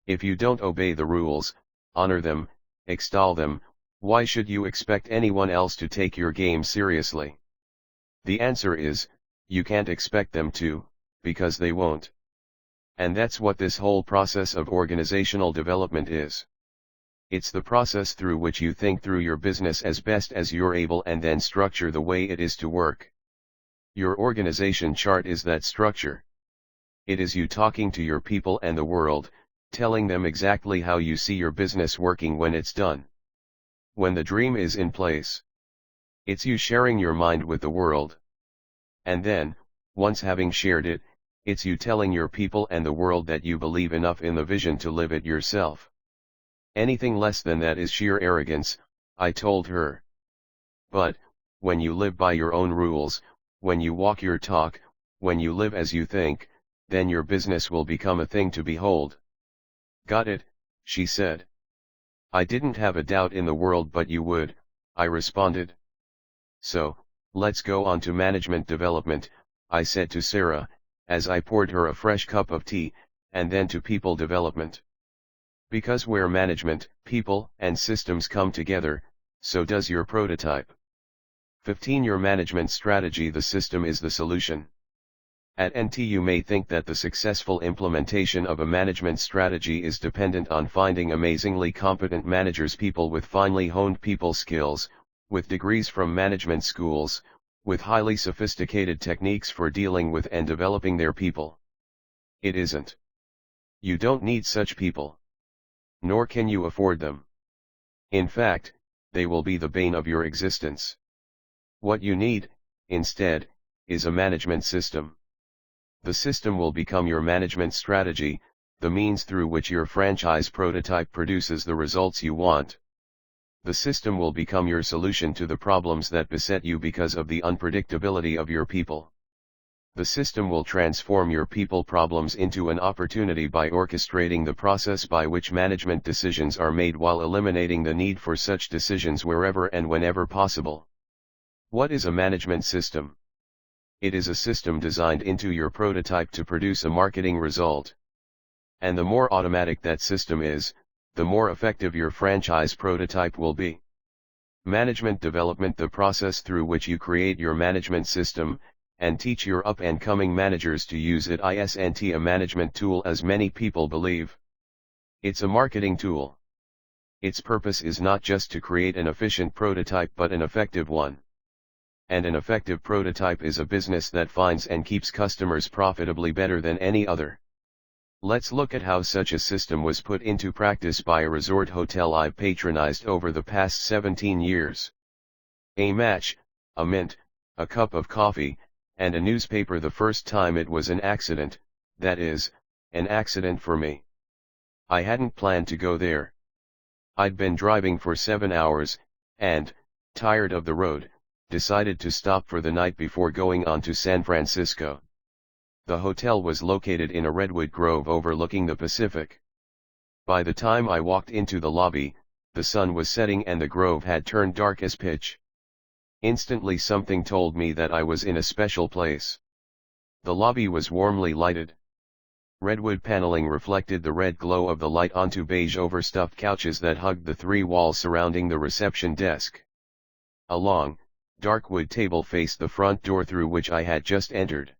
If you don't obey the rules, honor them, extol them, why should you expect anyone else to take your game seriously? The answer is, you can't expect them to, because they won't. And that's what this whole process of organizational development is. It's the process through which you think through your business as best as you're able and then structure the way it is to work. Your organization chart is that structure. It is you talking to your people and the world, telling them exactly how you see your business working when it's done. When the dream is in place. It's you sharing your mind with the world. And then, once having shared it, it's you telling your people and the world that you believe enough in the vision to live it yourself. Anything less than that is sheer arrogance, I told her. But, when you live by your own rules, when you walk your talk, when you live as you think, then your business will become a thing to behold. Got it, she said. I didn't have a doubt in the world but you would, I responded. So, let's go on to management development, I said to Sarah, as I poured her a fresh cup of tea, and then to people development. Because where management, people, and systems come together, so does your prototype. 15. Your management strategy. The system is the solution. At NT, you may think that the successful implementation of a management strategy is dependent on finding amazingly competent managers, people with finely honed people skills, with degrees from management schools, with highly sophisticated techniques for dealing with and developing their people. It isn't. You don't need such people. Nor can you afford them. In fact, they will be the bane of your existence. What you need, instead, is a management system. The system will become your management strategy, the means through which your franchise prototype produces the results you want. The system will become your solution to the problems that beset you because of the unpredictability of your people. The system will transform your people problems into an opportunity by orchestrating the process by which management decisions are made while eliminating the need for such decisions wherever and whenever possible. What is a management system? It is a system designed into your prototype to produce a marketing result. And the more automatic that system is, the more effective your franchise prototype will be. Management development. The process through which you create your management system, and teach your up-and-coming managers to use it isn't a management tool as many people believe. It's a marketing tool. Its purpose is not just to create an efficient prototype but an effective one. And an effective prototype is a business that finds and keeps customers profitably better than any other. Let's look at how such a system was put into practice by a resort hotel I've patronized over the past 17 years. A match, a mint, a cup of coffee, and a newspaper. The first time it was an accident, that is, an accident for me. I hadn't planned to go there. I'd been driving for 7 hours, and, tired of the road, decided to stop for the night before going on to San Francisco. The hotel was located in a redwood grove overlooking the Pacific. By the time I walked into the lobby, the sun was setting and the grove had turned dark as pitch. Instantly something told me that I was in a special place. The lobby was warmly lighted. Redwood paneling reflected the red glow of the light onto beige overstuffed couches that hugged the 3 walls surrounding the reception desk. A long, dark wood table faced the front door through which I had just entered.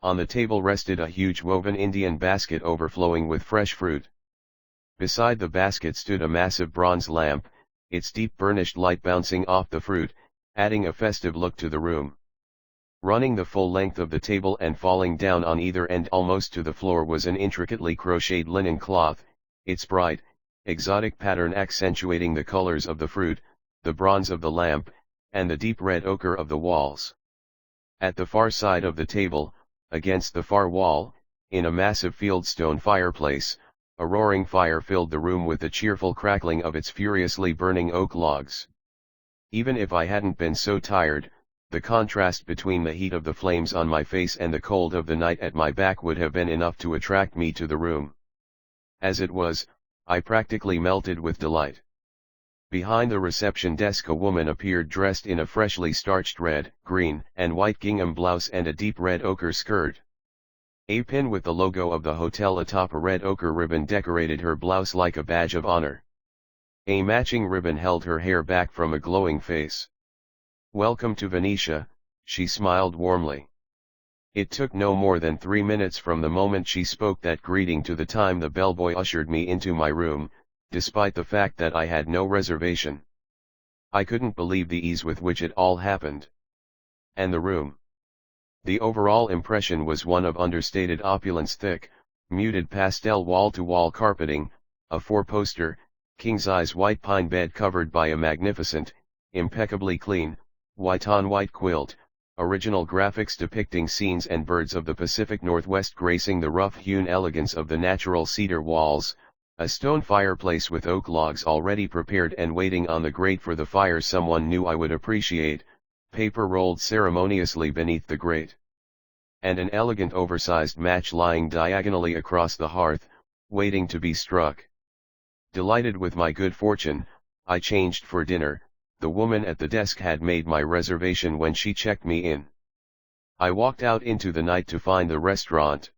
On the table rested a huge woven Indian basket overflowing with fresh fruit. Beside the basket stood a massive bronze lamp, its deep burnished light bouncing off the fruit, adding a festive look to the room. Running the full length of the table and falling down on either end almost to the floor was an intricately crocheted linen cloth, its bright, exotic pattern accentuating the colors of the fruit, the bronze of the lamp, and the deep red ochre of the walls. At the far side of the table, against the far wall, in a massive fieldstone fireplace, a roaring fire filled the room with the cheerful crackling of its furiously burning oak logs. Even if I hadn't been so tired, the contrast between the heat of the flames on my face and the cold of the night at my back would have been enough to attract me to the room. As it was, I practically melted with delight. Behind the reception desk a woman appeared dressed in a freshly starched red, green, and white gingham blouse and a deep red ochre skirt. A pin with the logo of the hotel atop a red ochre ribbon decorated her blouse like a badge of honor. A matching ribbon held her hair back from a glowing face. "Welcome to Venetia," she smiled warmly. It took no more than 3 minutes from the moment she spoke that greeting to the time the bellboy ushered me into my room, despite the fact that I had no reservation. I couldn't believe the ease with which it all happened. And the room. The overall impression was one of understated opulence: thick, muted pastel wall-to-wall carpeting, a 4-poster, king-size white pine bed covered by a magnificent, impeccably clean, white-on-white quilt, original graphics depicting scenes and birds of the Pacific Northwest gracing the rough-hewn elegance of the natural cedar walls, a stone fireplace with oak logs already prepared and waiting on the grate for the fire someone knew I would appreciate, paper rolled ceremoniously beneath the grate. And an elegant oversized match lying diagonally across the hearth, waiting to be struck. Delighted with my good fortune, I changed for dinner. The woman at the desk had made my reservation when she checked me in. I walked out into the night to find the restaurant.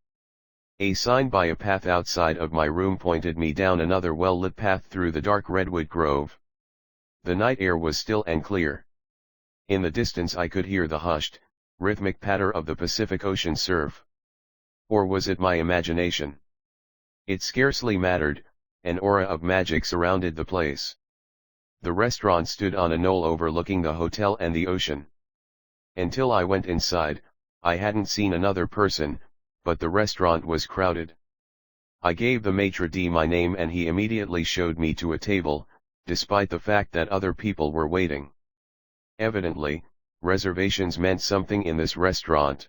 A sign by a path outside of my room pointed me down another well-lit path through the dark redwood grove. The night air was still and clear. In the distance I could hear the hushed, rhythmic patter of the Pacific Ocean surf. Or was it my imagination? It scarcely mattered, an aura of magic surrounded the place. The restaurant stood on a knoll overlooking the hotel and the ocean. Until I went inside, I hadn't seen another person, but the restaurant was crowded. I gave the maitre d' my name and he immediately showed me to a table, despite the fact that other people were waiting. Evidently, reservations meant something in this restaurant.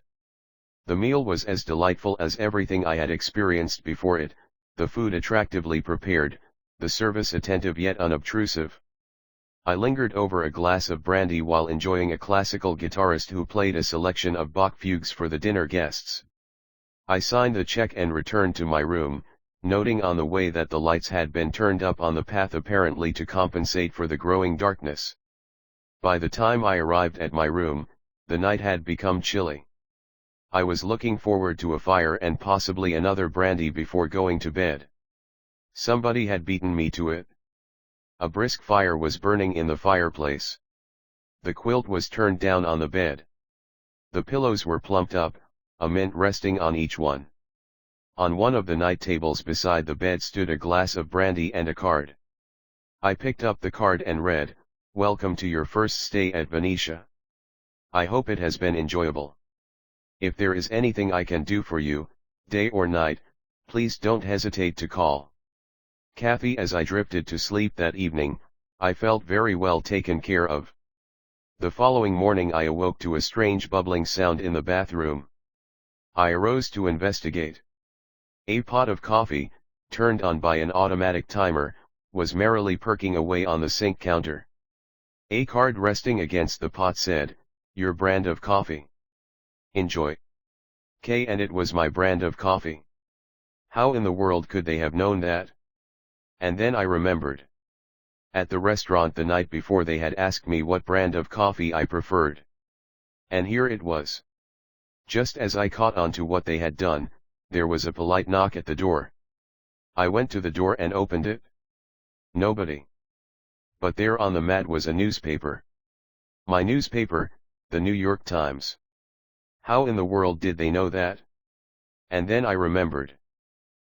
The meal was as delightful as everything I had experienced before it, the food attractively prepared, the service attentive yet unobtrusive. I lingered over a glass of brandy while enjoying a classical guitarist who played a selection of Bach fugues for the dinner guests. I signed the check and returned to my room, noting on the way that the lights had been turned up on the path apparently to compensate for the growing darkness. By the time I arrived at my room, the night had become chilly. I was looking forward to a fire and possibly another brandy before going to bed. Somebody had beaten me to it. A brisk fire was burning in the fireplace. The quilt was turned down on the bed. The pillows were plumped up, a mint resting on each one. On one of the night tables beside the bed stood a glass of brandy and a card. I picked up the card and read, "Welcome to your first stay at Venetia. I hope it has been enjoyable. If there is anything I can do for you, day or night, please don't hesitate to call." Kathy. As I drifted to sleep that evening, I felt very well taken care of. The following morning I awoke to a strange bubbling sound in the bathroom. I arose to investigate. A pot of coffee, turned on by an automatic timer, was merrily perking away on the sink counter. A card resting against the pot said, "Your brand of coffee. Enjoy." And it was my brand of coffee. How in the world could they have known that? And then I remembered. At the restaurant the night before they had asked me what brand of coffee I preferred. And here it was. Just as I caught on to what they had done, there was a polite knock at the door. I went to the door and opened it. Nobody. But there on the mat was a newspaper. My newspaper, the New York Times. How in the world did they know that? And then I remembered.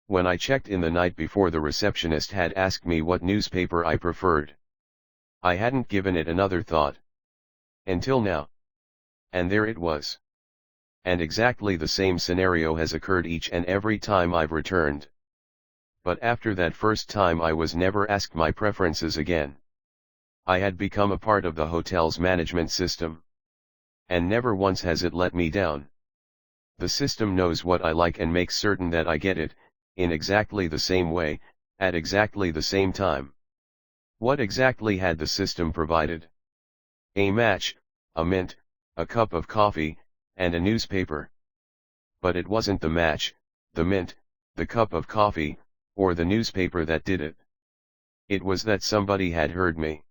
When I checked in the night before, the receptionist had asked me what newspaper I preferred. I hadn't given it another thought. Until now. And there it was. And exactly the same scenario has occurred each and every time I've returned. But after that first time I was never asked my preferences again. I had become a part of the hotel's management system. And never once has it let me down. The system knows what I like and makes certain that I get it, in exactly the same way, at exactly the same time. What exactly had the system provided? A match, a mint, a cup of coffee, and a newspaper. But it wasn't the match, the mint, the cup of coffee, or the newspaper that did it. It was that somebody had heard me.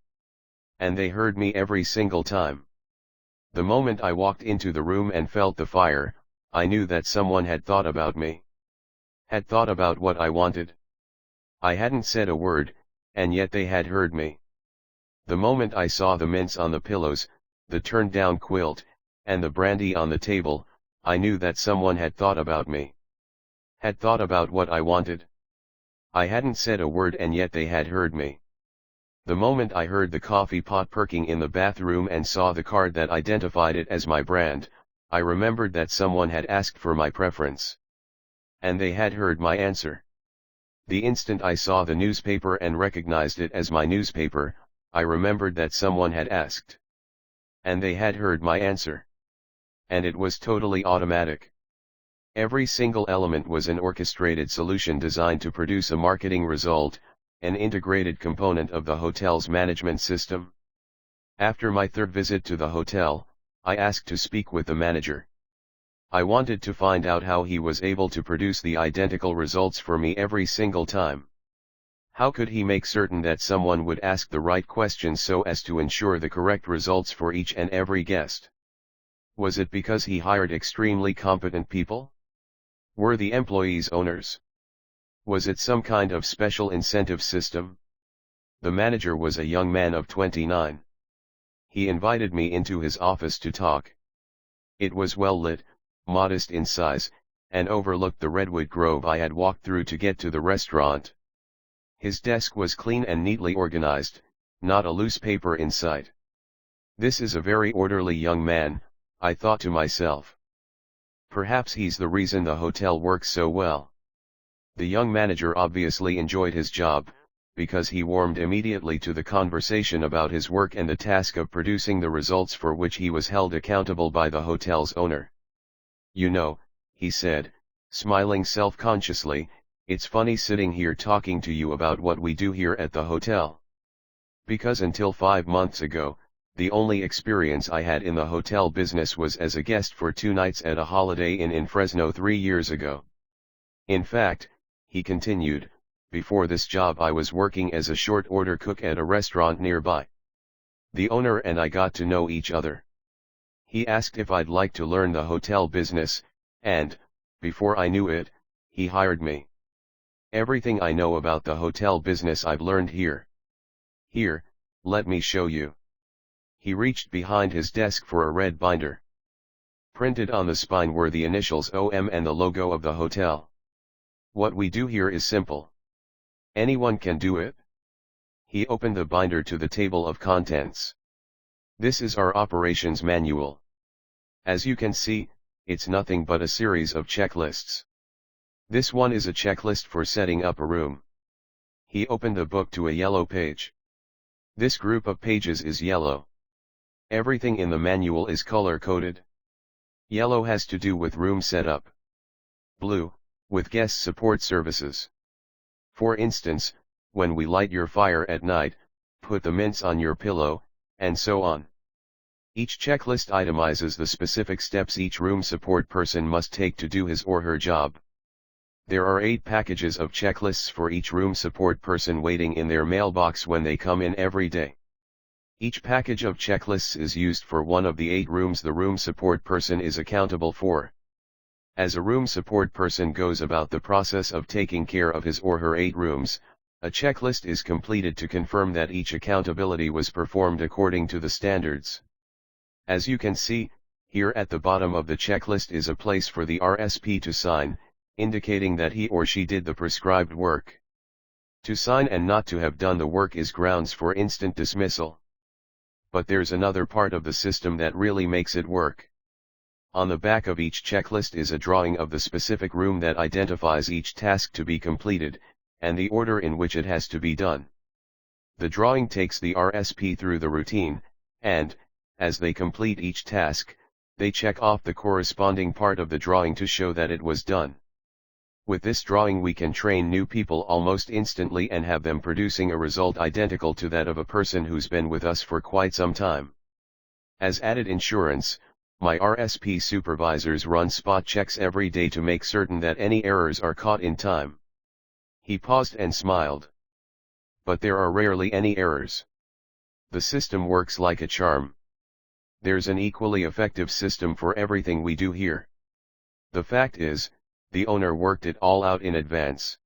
And they heard me every single time. The moment I walked into the room and felt the fire, I knew that someone had thought about me. Had thought about what I wanted. I hadn't said a word, and yet they had heard me. The moment I saw the mints on the pillows, the turned down quilt, and the brandy on the table, I knew that someone had thought about me. Had thought about what I wanted. I hadn't said a word and yet they had heard me. The moment I heard the coffee pot perking in the bathroom and saw the card that identified it as my brand, I remembered that someone had asked for my preference. And they had heard my answer. The instant I saw the newspaper and recognized it as my newspaper, I remembered that someone had asked. And they had heard my answer. And it was totally automatic. Every single element was an orchestrated solution designed to produce a marketing result, an integrated component of the hotel's management system. After my third visit to the hotel, I asked to speak with the manager. I wanted to find out how he was able to produce the identical results for me every single time. How could he make certain that someone would ask the right questions so as to ensure the correct results for each and every guest? Was it because he hired extremely competent people? Were the employees owners? Was it some kind of special incentive system? The manager was a young man of 29. He invited me into his office to talk. It was well lit, modest in size, and overlooked the redwood grove I had walked through to get to the restaurant. His desk was clean and neatly organized, not a loose paper in sight. This is a very orderly young man, I thought to myself. Perhaps he's the reason the hotel works so well. The young manager obviously enjoyed his job, because he warmed immediately to the conversation about his work and the task of producing the results for which he was held accountable by the hotel's owner. You know, he said, smiling self-consciously, it's funny sitting here talking to you about what we do here at the hotel. Because until 5 months ago, the only experience I had in the hotel business was as a guest for 2 nights at a Holiday Inn in Fresno 3 years ago. In fact, he continued, before this job I was working as a short order cook at a restaurant nearby. The owner and I got to know each other. He asked if I'd like to learn the hotel business, and, before I knew it, he hired me. Everything I know about the hotel business I've learned here. Here, let me show you. He reached behind his desk for a red binder. Printed on the spine were the initials OM and the logo of the hotel. What we do here is simple. Anyone can do it. He opened the binder to the table of contents. This is our operations manual. As you can see, it's nothing but a series of checklists. This one is a checklist for setting up a room. He opened the book to a yellow page. This group of pages is yellow. Everything in the manual is color-coded. Yellow has to do with room setup. Blue, with guest support services. For instance, when we light your fire at night, put the mints on your pillow, and so on. Each checklist itemizes the specific steps each room support person must take to do his or her job. There are 8 packages of checklists for each room support person waiting in their mailbox when they come in every day. Each package of checklists is used for one of the 8 rooms the room support person is accountable for. As a room support person goes about the process of taking care of his or her 8 rooms, a checklist is completed to confirm that each accountability was performed according to the standards. As you can see, here at the bottom of the checklist is a place for the RSP to sign, indicating that he or she did the prescribed work. To sign and not to have done the work is grounds for instant dismissal. But there's another part of the system that really makes it work. On the back of each checklist is a drawing of the specific room that identifies each task to be completed, and the order in which it has to be done. The drawing takes the RSP through the routine, and, as they complete each task, they check off the corresponding part of the drawing to show that it was done. With this drawing we can train new people almost instantly and have them producing a result identical to that of a person who's been with us for quite some time. As added insurance, my RSP supervisors run spot checks every day to make certain that any errors are caught in time. He paused and smiled. But there are rarely any errors. The system works like a charm. There's an equally effective system for everything we do here. The fact is, the owner worked it all out in advance.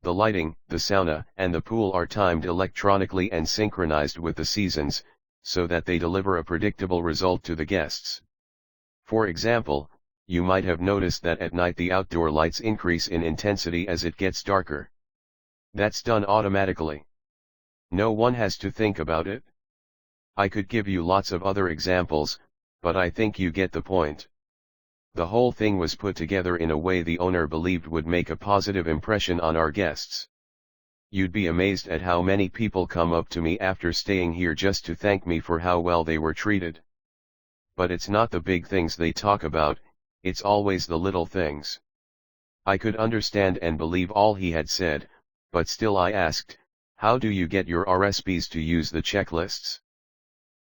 The lighting, the sauna, and the pool are timed electronically and synchronized with the seasons, so that they deliver a predictable result to the guests. For example, you might have noticed that at night the outdoor lights increase in intensity as it gets darker. That's done automatically. No one has to think about it. I could give you lots of other examples, but I think you get the point. The whole thing was put together in a way the owner believed would make a positive impression on our guests. You'd be amazed at how many people come up to me after staying here just to thank me for how well they were treated. But it's not the big things they talk about, it's always the little things. I could understand and believe all he had said, but still I asked, how do you get your RSPs to use the checklists?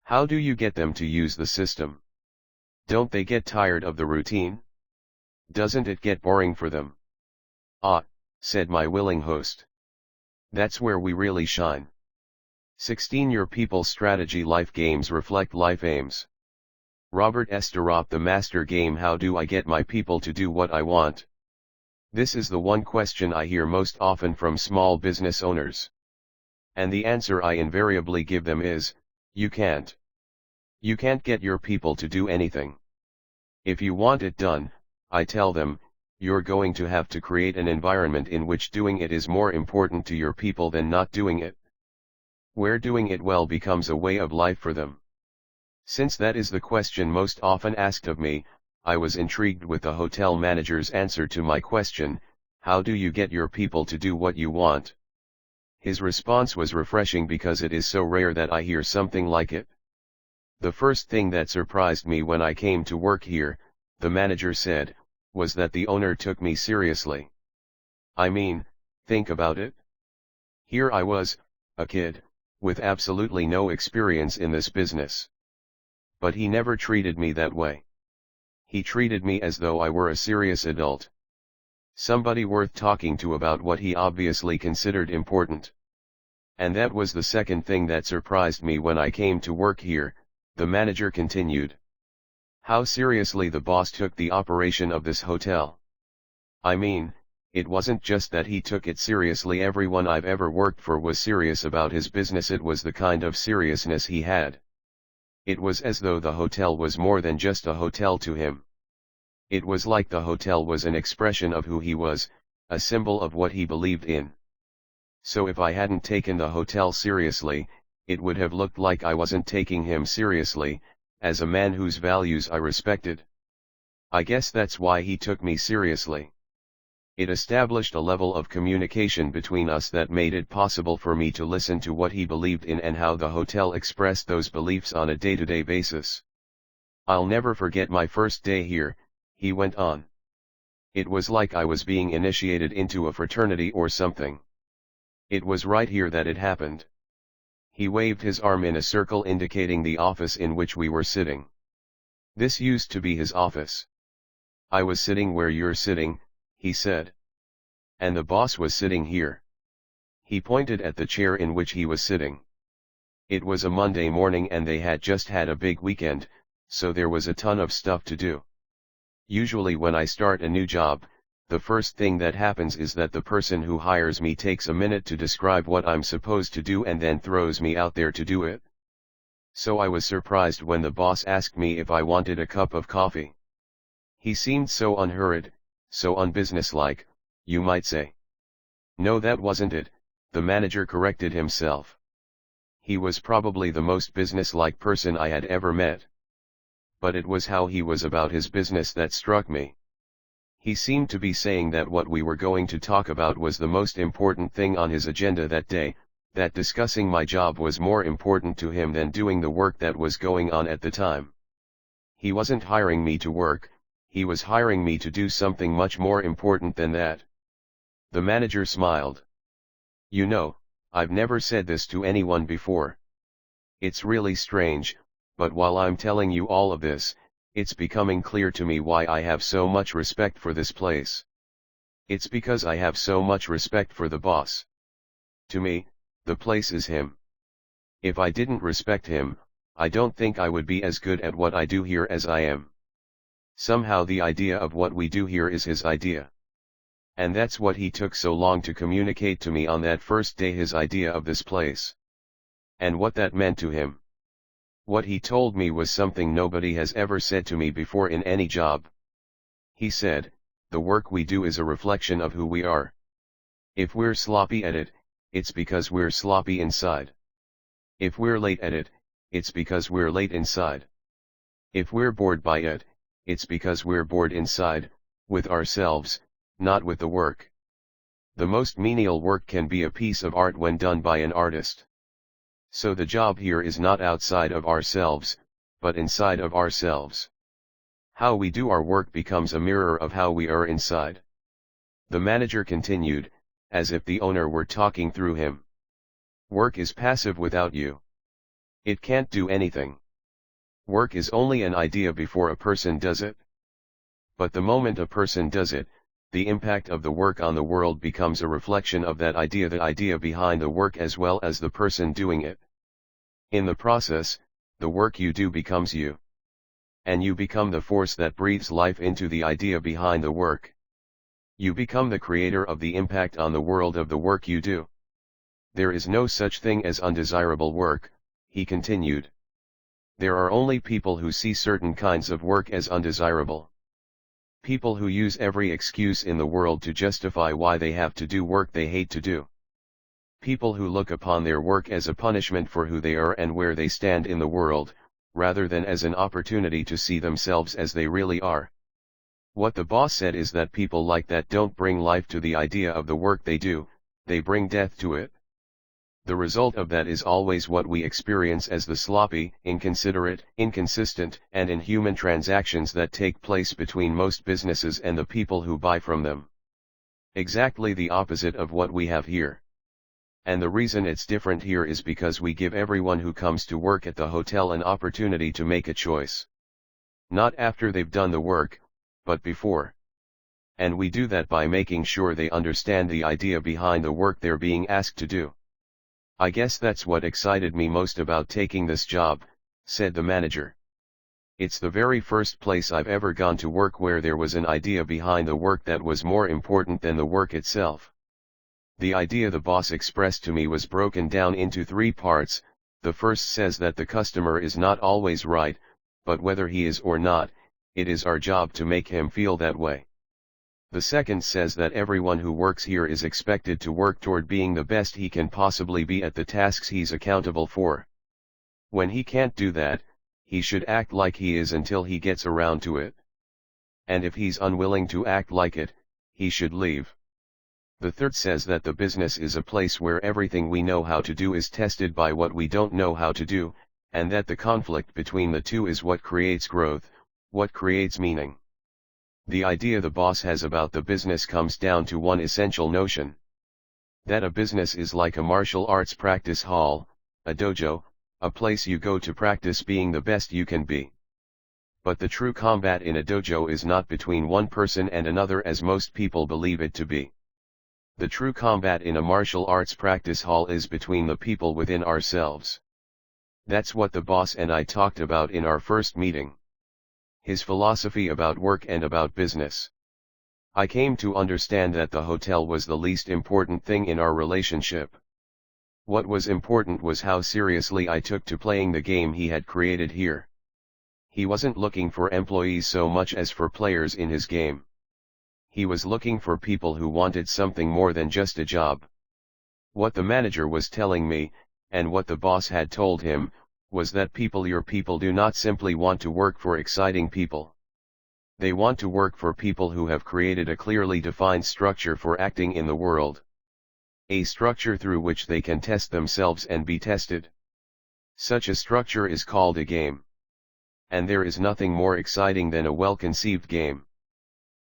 How do you get them to use the system? Don't they get tired of the routine? Doesn't it get boring for them? Ah, said my willing host. That's where we really shine. 16 Your people strategy life games reflect life aims. Robert Estorop, the master game. How do I get my people to do what I want? This is the one question I hear most often from small business owners. And the answer I invariably give them is, you can't. You can't get your people to do anything. If you want it done, I tell them, you're going to have to create an environment in which doing it is more important to your people than not doing it, where doing it well becomes a way of life for them. Since that is the question most often asked of me, I was intrigued with the hotel manager's answer to my question, how do you get your people to do what you want? His response was refreshing because it is so rare that I hear something like it. The first thing that surprised me when I came to work here, the manager said, was that the owner took me seriously. I mean, think about it. Here I was, a kid, with absolutely no experience in this business. But he never treated me that way. He treated me as though I were a serious adult. Somebody worth talking to about what he obviously considered important. And that was the second thing that surprised me when I came to work here, the manager continued. How seriously the boss took the operation of this hotel. I mean, it wasn't just that he took it seriously. Everyone I've ever worked for was serious about his business. It was the kind of seriousness he had. It was as though the hotel was more than just a hotel to him. It was like the hotel was an expression of who he was, a symbol of what he believed in. So if I hadn't taken the hotel seriously, it would have looked like I wasn't taking him seriously, as a man whose values I respected. I guess that's why he took me seriously. It established a level of communication between us that made it possible for me to listen to what he believed in and how the hotel expressed those beliefs on a day-to-day basis. I'll never forget my first day here, he went on. It was like I was being initiated into a fraternity or something. It was right here that it happened. He waved his arm in a circle indicating the office in which we were sitting. This used to be his office. I was sitting where you're sitting, he said. And the boss was sitting here. He pointed at the chair in which he was sitting. It was a Monday morning and they had just had a big weekend, so there was a ton of stuff to do. Usually when I start a new job, the first thing that happens is that the person who hires me takes a minute to describe what I'm supposed to do and then throws me out there to do it. So I was surprised when the boss asked me if I wanted a cup of coffee. He seemed so unhurried, so unbusinesslike, you might say. No, that wasn't it, the manager corrected himself. He was probably the most businesslike person I had ever met. But it was how he was about his business that struck me. He seemed to be saying that what we were going to talk about was the most important thing on his agenda that day, that discussing my job was more important to him than doing the work that was going on at the time. He wasn't hiring me to work, he was hiring me to do something much more important than that. The manager smiled. You know, I've never said this to anyone before. It's really strange, but while I'm telling you all of this, it's becoming clear to me why I have so much respect for this place. It's because I have so much respect for the boss. To me, the place is him. If I didn't respect him, I don't think I would be as good at what I do here as I am. Somehow the idea of what we do here is his idea. And that's what he took so long to communicate to me on that first day, his idea of this place. And what that meant to him. What he told me was something nobody has ever said to me before in any job. He said, the work we do is a reflection of who we are. If we're sloppy at it, it's because we're sloppy inside. If we're late at it, it's because we're late inside. If we're bored by it, it's because we're bored inside, with ourselves, not with the work. The most menial work can be a piece of art when done by an artist. So the job here is not outside of ourselves, but inside of ourselves. How we do our work becomes a mirror of how we are inside. The manager continued, as if the owner were talking through him. Work is passive without you. It can't do anything. Work is only an idea before a person does it. But the moment a person does it, the impact of the work on the world becomes a reflection of that idea, the idea behind the work as well as the person doing it. In the process, the work you do becomes you. And you become the force that breathes life into the idea behind the work. You become the creator of the impact on the world of the work you do. There is no such thing as undesirable work, he continued. There are only people who see certain kinds of work as undesirable. People who use every excuse in the world to justify why they have to do work they hate to do. People who look upon their work as a punishment for who they are and where they stand in the world, rather than as an opportunity to see themselves as they really are. What the boss said is that people like that don't bring life to the idea of the work they do, they bring death to it. The result of that is always what we experience as the sloppy, inconsiderate, inconsistent, and inhuman transactions that take place between most businesses and the people who buy from them. Exactly the opposite of what we have here. And the reason it's different here is because we give everyone who comes to work at the hotel an opportunity to make a choice. Not after they've done the work, but before. And we do that by making sure they understand the idea behind the work they're being asked to do. I guess that's what excited me most about taking this job, said the manager. It's the very first place I've ever gone to work where there was an idea behind the work that was more important than the work itself. The idea the boss expressed to me was broken down into 3 parts. The first says that the customer is not always right, but whether he is or not, it is our job to make him feel that way. The second says that everyone who works here is expected to work toward being the best he can possibly be at the tasks he's accountable for. When he can't do that, he should act like he is until he gets around to it. And if he's unwilling to act like it, he should leave. The third says that the business is a place where everything we know how to do is tested by what we don't know how to do, and that the conflict between the two is what creates growth, what creates meaning. The idea the boss has about the business comes down to one essential notion. That a business is like a martial arts practice hall, a dojo, a place you go to practice being the best you can be. But the true combat in a dojo is not between one person and another as most people believe it to be. The true combat in a martial arts practice hall is between the people within ourselves. That's what the boss and I talked about in our first meeting. His philosophy about work and about business. I came to understand that the hotel was the least important thing in our relationship. What was important was how seriously I took to playing the game he had created here. He wasn't looking for employees so much as for players in his game. He was looking for people who wanted something more than just a job. What the manager was telling me, and what the boss had told him, was that your people do not simply want to work for exciting people. They want to work for people who have created a clearly defined structure for acting in the world. A structure through which they can test themselves and be tested. Such a structure is called a game. And there is nothing more exciting than a well-conceived game.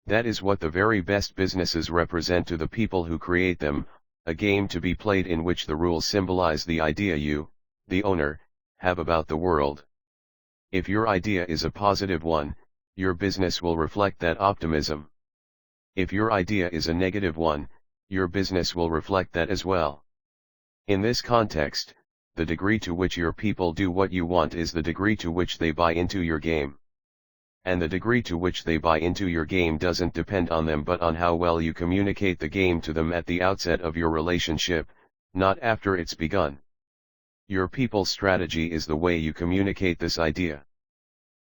That is what the very best businesses represent to the people who create them, a game to be played in which the rules symbolize the idea you, the owner, have about the world. If your idea is a positive one, your business will reflect that optimism. If your idea is a negative one, your business will reflect that as well. In this context, the degree to which your people do what you want is the degree to which they buy into your game. And the degree to which they buy into your game doesn't depend on them but on how well you communicate the game to them at the outset of your relationship, not after it's begun. Your people's strategy is the way you communicate this idea.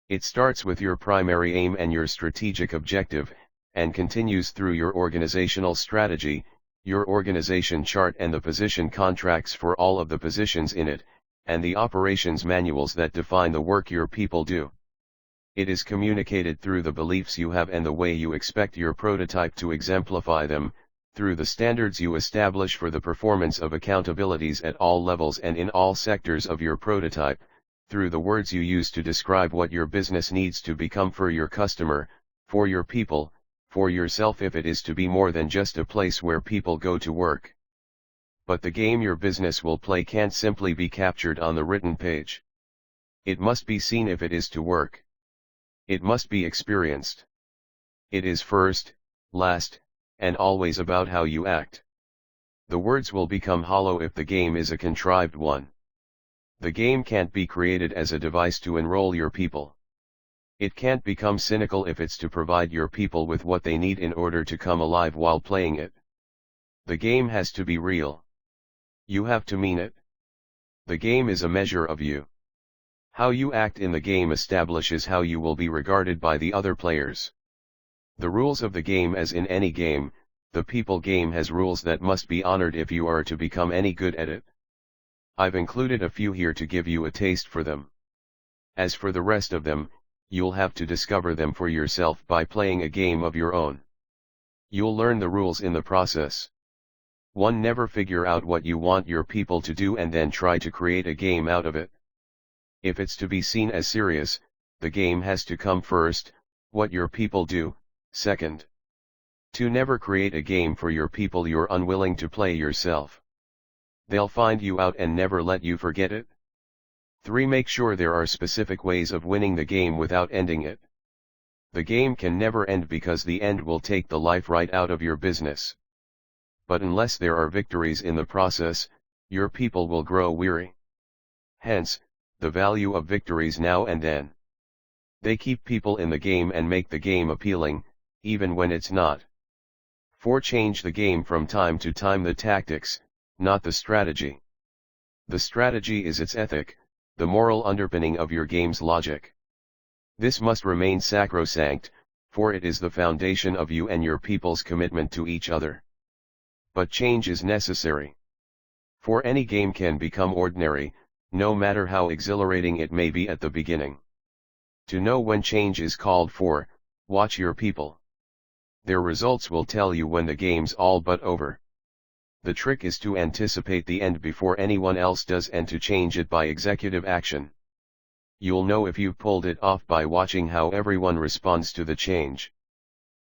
It starts with your primary aim and your strategic objective, and continues through your organizational strategy, your organization chart and the position contracts for all of the positions in it, and the operations manuals that define the work your people do. It is communicated through the beliefs you have and the way you expect your prototype to exemplify them, through the standards you establish for the performance of accountabilities at all levels and in all sectors of your prototype, through the words you use to describe what your business needs to become for your customer, for your people, for yourself if it is to be more than just a place where people go to work. But the game your business will play can't simply be captured on the written page. It must be seen if it is to work. It must be experienced. It is first, last, and always about how you act. The words will become hollow if the game is a contrived one. The game can't be created as a device to enroll your people. It can't become cynical if it's to provide your people with what they need in order to come alive while playing it. The game has to be real. You have to mean it. The game is a measure of you. How you act in the game establishes how you will be regarded by the other players. The rules of the game, as in any game, the people game has rules that must be honored if you are to become any good at it. I've included a few here to give you a taste for them. As for the rest of them, you'll have to discover them for yourself by playing a game of your own. You'll learn the rules in the process. 1. Never figure out what you want your people to do and then try to create a game out of it. If it's to be seen as serious, the game has to come first, what your people do, second. 2. Never create a game for your people you're unwilling to play yourself. They'll find you out and never let you forget it. 3. Make sure there are specific ways of winning the game without ending it. The game can never end because the end will take the life right out of your business. But unless there are victories in the process, your people will grow weary. Hence, the value of victories now and then. They keep people in the game and make the game appealing, even when it's not. 4. Change the game from time to time, the tactics, not the strategy. The strategy is its ethic, the moral underpinning of your game's logic. This must remain sacrosanct, for it is the foundation of you and your people's commitment to each other. But change is necessary. For any game can become ordinary, no matter how exhilarating it may be at the beginning. To know when change is called for, watch your people. Their results will tell you when the game's all but over. The trick is to anticipate the end before anyone else does and to change it by executive action. You'll know if you've pulled it off by watching how everyone responds to the change.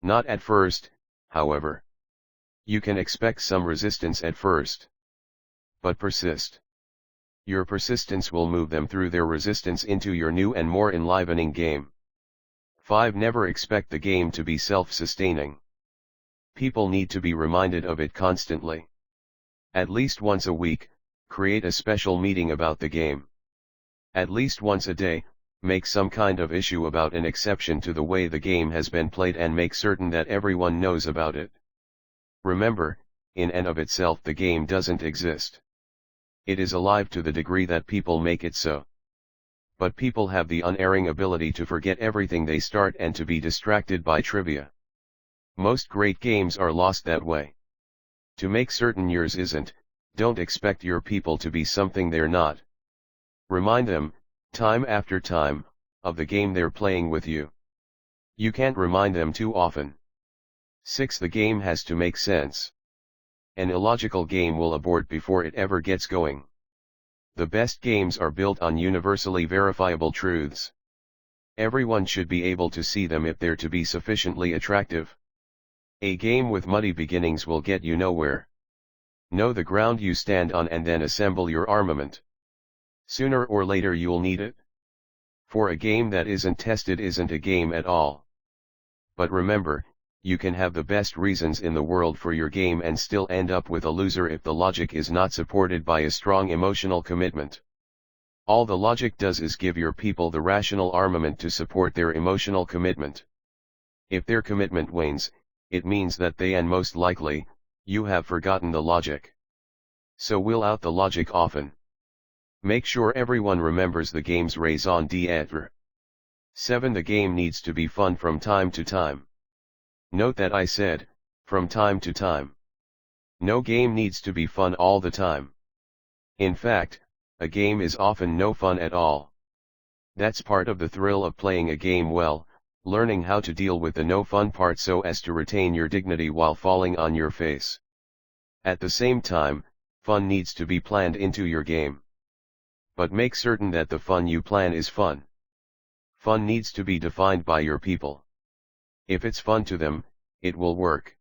Not at first, however. You can expect some resistance at first. But persist. Your persistence will move them through their resistance into your new and more enlivening game. 5. Never expect the game to be self-sustaining. People need to be reminded of it constantly. At least once a week, create a special meeting about the game. At least once a day, make some kind of issue about an exception to the way the game has been played and make certain that everyone knows about it. Remember, in and of itself the game doesn't exist. It is alive to the degree that people make it so. But people have the unerring ability to forget everything they start and to be distracted by trivia. Most great games are lost that way. To make certain yours isn't, don't expect your people to be something they're not. Remind them, time after time, of the game they're playing with you. You can't remind them too often. 6. The game has to make sense. An illogical game will abort before it ever gets going. The best games are built on universally verifiable truths. Everyone should be able to see them if they're to be sufficiently attractive. A game with muddy beginnings will get you nowhere. Know the ground you stand on and then assemble your armament. Sooner or later you'll need it. For a game that isn't tested isn't a game at all. But remember, you can have the best reasons in the world for your game and still end up with a loser if the logic is not supported by a strong emotional commitment. All the logic does is give your people the rational armament to support their emotional commitment. If their commitment wanes, it means that they and most likely, you have forgotten the logic. So will out the logic often. Make sure everyone remembers the game's raison d'être. 7. The game needs to be fun from time to time. Note that I said, from time to time. No game needs to be fun all the time. In fact, a game is often no fun at all. That's part of the thrill of playing a game well, learning how to deal with the no fun part so as to retain your dignity while falling on your face. At the same time, fun needs to be planned into your game. But make certain that the fun you plan is fun. Fun needs to be defined by your people. If it's fun to them, it will work.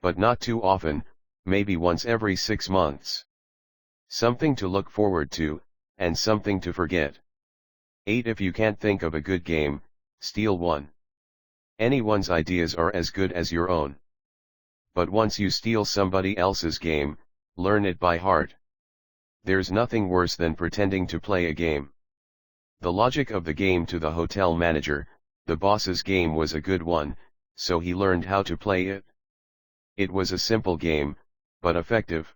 But not too often, maybe once every 6 months. Something to look forward to, and something to forget. 8. If you can't think of a good game, steal one. Anyone's ideas are as good as your own. But once you steal somebody else's game, learn it by heart. There's nothing worse than pretending to play a game. The logic of the game to the hotel manager, The boss's game was a good one, so he learned how to play it. It was a simple game, but effective.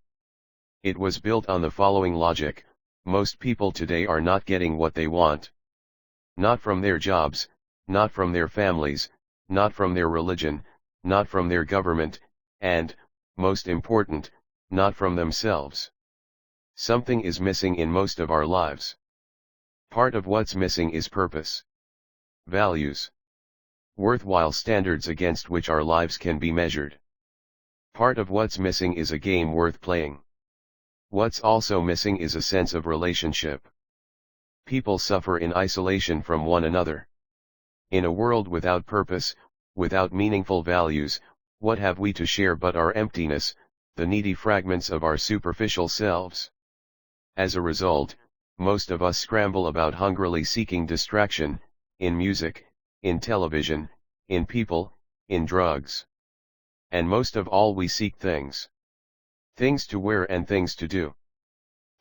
It was built on the following logic: most people today are not getting what they want. Not from their jobs, not from their families, not from their religion, not from their government, and, most important, not from themselves. Something is missing in most of our lives. Part of what's missing is purpose. Values. Worthwhile standards against which our lives can be measured. Part of what's missing is a game worth playing. What's also missing is a sense of relationship. People suffer in isolation from one another. In a world without purpose, without meaningful values, what have we to share but our emptiness, the needy fragments of our superficial selves? As a result, most of us scramble about hungrily seeking distraction, in music, in television, in people, in drugs. And most of all we seek things. Things to wear and things to do.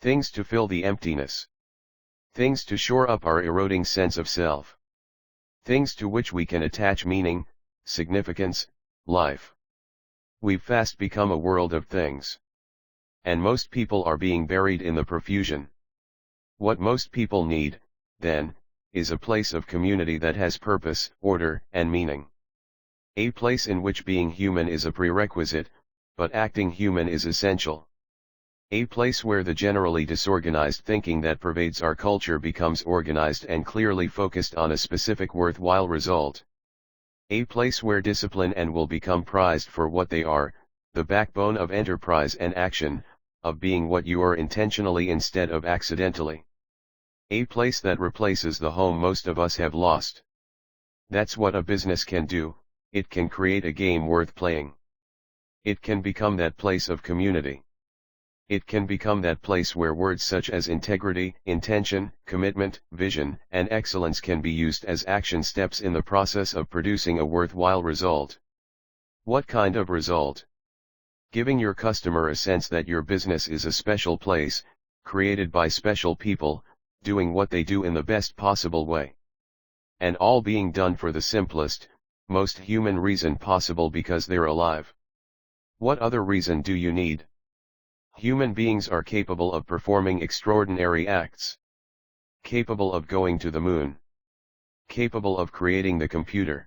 Things to fill the emptiness. Things to shore up our eroding sense of self. Things to which we can attach meaning, significance, life. We've fast become a world of things. And most people are being buried in the profusion. What most people need, then, is a place of community that has purpose, order, and meaning. A place in which being human is a prerequisite, but acting human is essential. A place where the generally disorganized thinking that pervades our culture becomes organized and clearly focused on a specific worthwhile result. A place where discipline and will become prized for what they are, the backbone of enterprise and action, of being what you are intentionally instead of accidentally. A place that replaces the home most of us have lost. That's what a business can do. It can create a game worth playing. It can become that place of community. It can become that place where words such as integrity, intention, commitment, vision, and excellence can be used as action steps in the process of producing a worthwhile result. What kind of result? Giving your customer a sense that your business is a special place, created by special people, doing what they do in the best possible way. And all being done for the simplest, most human reason possible because they're alive. What other reason do you need? Human beings are capable of performing extraordinary acts. Capable of going to the moon. Capable of creating the computer.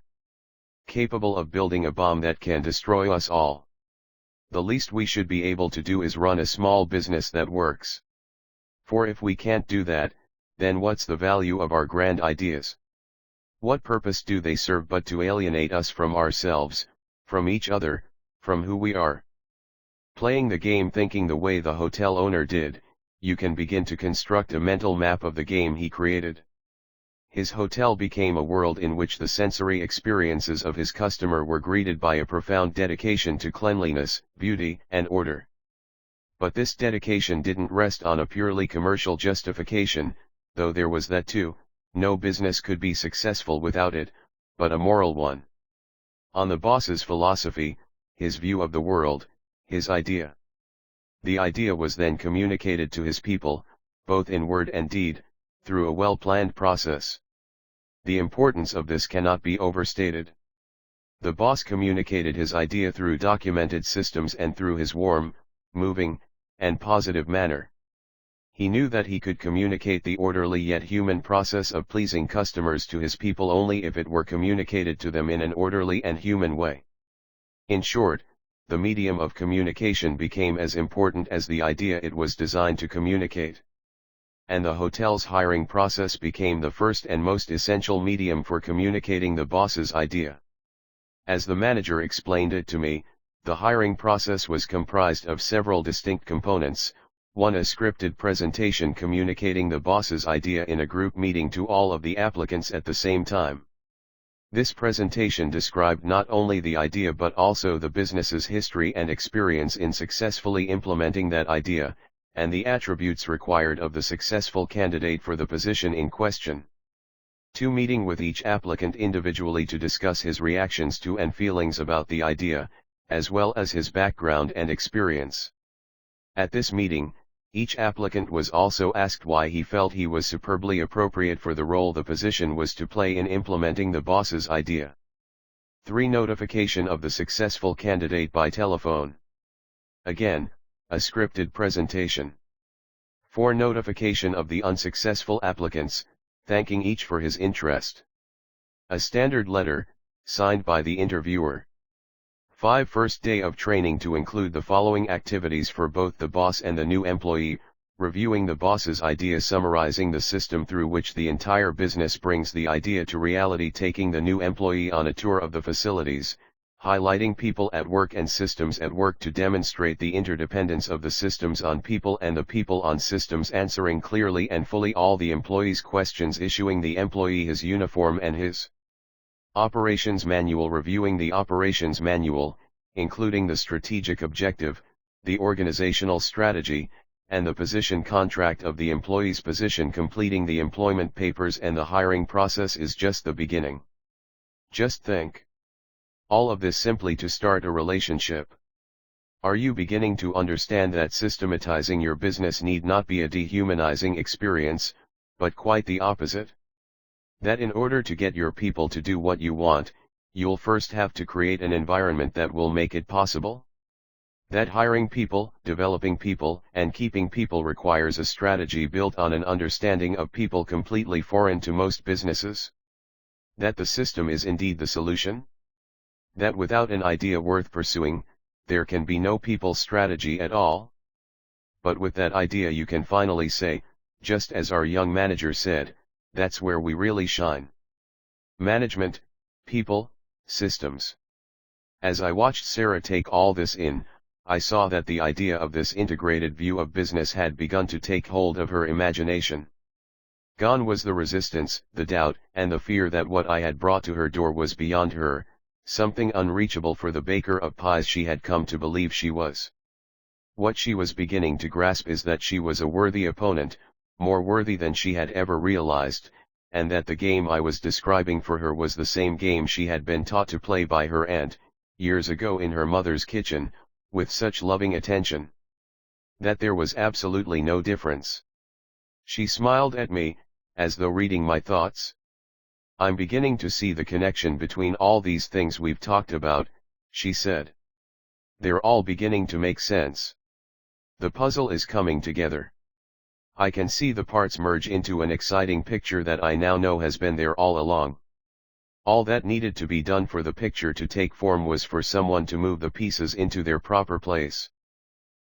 Capable of building a bomb that can destroy us all. The least we should be able to do is run a small business that works. For if we can't do that, then what's the value of our grand ideas? What purpose do they serve but to alienate us from ourselves, from each other, from who we are? Playing the game thinking the way the hotel owner did, you can begin to construct a mental map of the game he created. His hotel became a world in which the sensory experiences of his customer were greeted by a profound dedication to cleanliness, beauty, and order. But this dedication didn't rest on a purely commercial justification, though there was that too. No business could be successful without it, but a moral one. On the boss's philosophy, his view of the world, his idea. The idea was then communicated to his people, both in word and deed, through a well-planned process. The importance of this cannot be overstated. The boss communicated his idea through documented systems and through his warm, moving, and positive manner. He knew that he could communicate the orderly yet human process of pleasing customers to his people only if it were communicated to them in an orderly and human way. In short, the medium of communication became as important as the idea it was designed to communicate. And the hotel's hiring process became the first and most essential medium for communicating the boss's idea. As the manager explained it to me, the hiring process was comprised of several distinct components. One, a scripted presentation communicating the boss's idea in a group meeting to all of the applicants at the same time. This presentation described not only the idea but also the business's history and experience in successfully implementing that idea, and the attributes required of the successful candidate for the position in question. 2. Meeting with each applicant individually to discuss his reactions to and feelings about the idea, as well as his background and experience. At this meeting, Each applicant was also asked why he felt he was superbly appropriate for the role the position was to play in implementing the boss's idea. 3. Notification of the successful candidate by telephone. Again, a scripted presentation. 4. Notification of the unsuccessful applicants, thanking each for his interest. A standard letter, signed by the interviewer. 5. First day of training to include the following activities for both the boss and the new employee: reviewing the boss's idea, summarizing the system through which the entire business brings the idea to reality, taking the new employee on a tour of the facilities, highlighting people at work and systems at work to demonstrate the interdependence of the systems on people and the people on systems, answering clearly and fully all the employee's questions, issuing the employee his uniform and his operations manual, reviewing the operations manual, including the strategic objective, the organizational strategy, and the position contract of the employee's position, completing the employment papers, and the hiring process is just the beginning. Just think. All of this simply to start a relationship. Are you beginning to understand that systematizing your business need not be a dehumanizing experience, but quite the opposite? That in order to get your people to do what you want, you'll first have to create an environment that will make it possible? That hiring people, developing people, and keeping people requires a strategy built on an understanding of people completely foreign to most businesses? That the system is indeed the solution? That without an idea worth pursuing, there can be no people strategy at all? But with that idea you can finally say, just as our young manager said, that's where we really shine. Management, people, systems. As I watched Sarah take all this in, I saw that the idea of this integrated view of business had begun to take hold of her imagination. Gone was the resistance, the doubt, and the fear that what I had brought to her door was beyond her, something unreachable for the baker of pies she had come to believe she was. What she was beginning to grasp is that she was a worthy opponent, more worthy than she had ever realized, and that the game I was describing for her was the same game she had been taught to play by her aunt, years ago in her mother's kitchen, with such loving attention. That there was absolutely no difference. She smiled at me, as though reading my thoughts. I'm beginning to see the connection between all these things we've talked about, she said. They're all beginning to make sense. The puzzle is coming together. I can see the parts merge into an exciting picture that I now know has been there all along. All that needed to be done for the picture to take form was for someone to move the pieces into their proper place.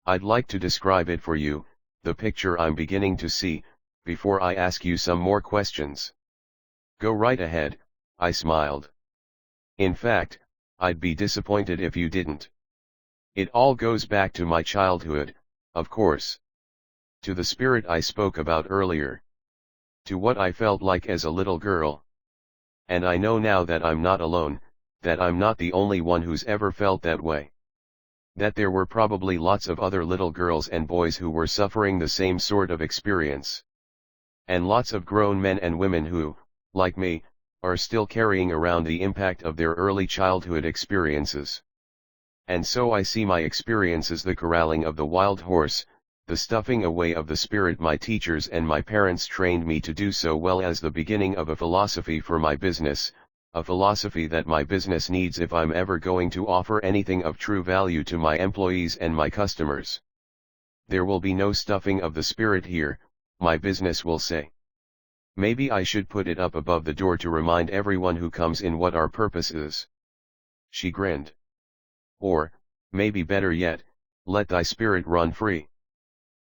I'd like to describe it for you, the picture I'm beginning to see, before I ask you some more questions. Go right ahead, I smiled. In fact, I'd be disappointed if you didn't. It all goes back to my childhood, of course. To the spirit I spoke about earlier. To what I felt like as a little girl. And I know now that I'm not alone, that I'm not the only one who's ever felt that way. That there were probably lots of other little girls and boys who were suffering the same sort of experience. And lots of grown men and women who, like me, are still carrying around the impact of their early childhood experiences. And so I see my experience as the corralling of the wild horse, the stuffing away of the spirit my teachers and my parents trained me to do so well, as the beginning of a philosophy for my business, a philosophy that my business needs if I'm ever going to offer anything of true value to my employees and my customers. There will be no stuffing of the spirit here, my business will say. Maybe I should put it up above the door to remind everyone who comes in what our purpose is. She grinned. Or, maybe better yet, let thy spirit run free.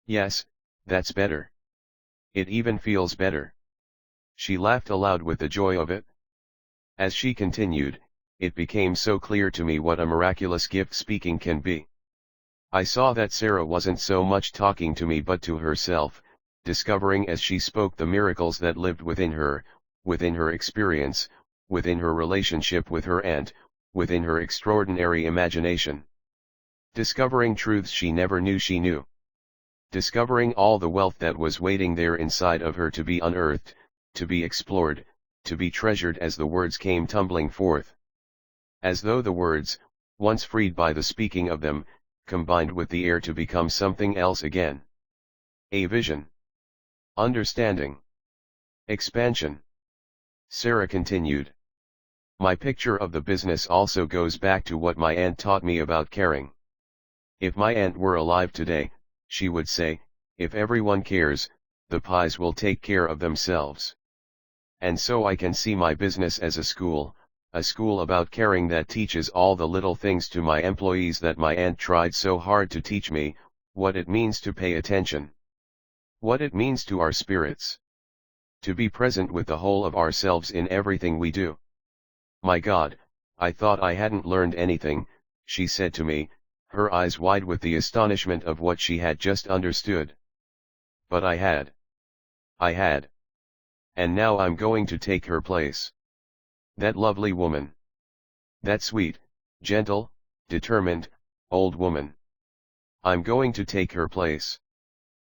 Yes, that's better. It even feels better. She laughed aloud with the joy of it. As she continued, it became so clear to me what a miraculous gift speaking can be. I saw that Sarah wasn't so much talking to me but to herself, discovering as she spoke the miracles that lived within her experience, within her relationship with her aunt, within her extraordinary imagination. Discovering truths she never knew she knew. Discovering all the wealth that was waiting there inside of her to be unearthed, to be explored, to be treasured as the words came tumbling forth. As though the words, once freed by the speaking of them, combined with the air to become something else again. A vision. Understanding. Expansion. Sarah continued. My picture of the business also goes back to what my aunt taught me about caring. If my aunt were alive today, she would say, if everyone cares, the pies will take care of themselves. And so I can see my business as a school about caring that teaches all the little things to my employees that my aunt tried so hard to teach me, what it means to pay attention. What it means to our spirits. To be present with the whole of ourselves in everything we do. My God, I thought I hadn't learned anything, she said to me, her eyes wide with the astonishment of what she had just understood. But I had. And now I'm going to take her place. That lovely woman. That sweet, gentle, determined, old woman. I'm going to take her place.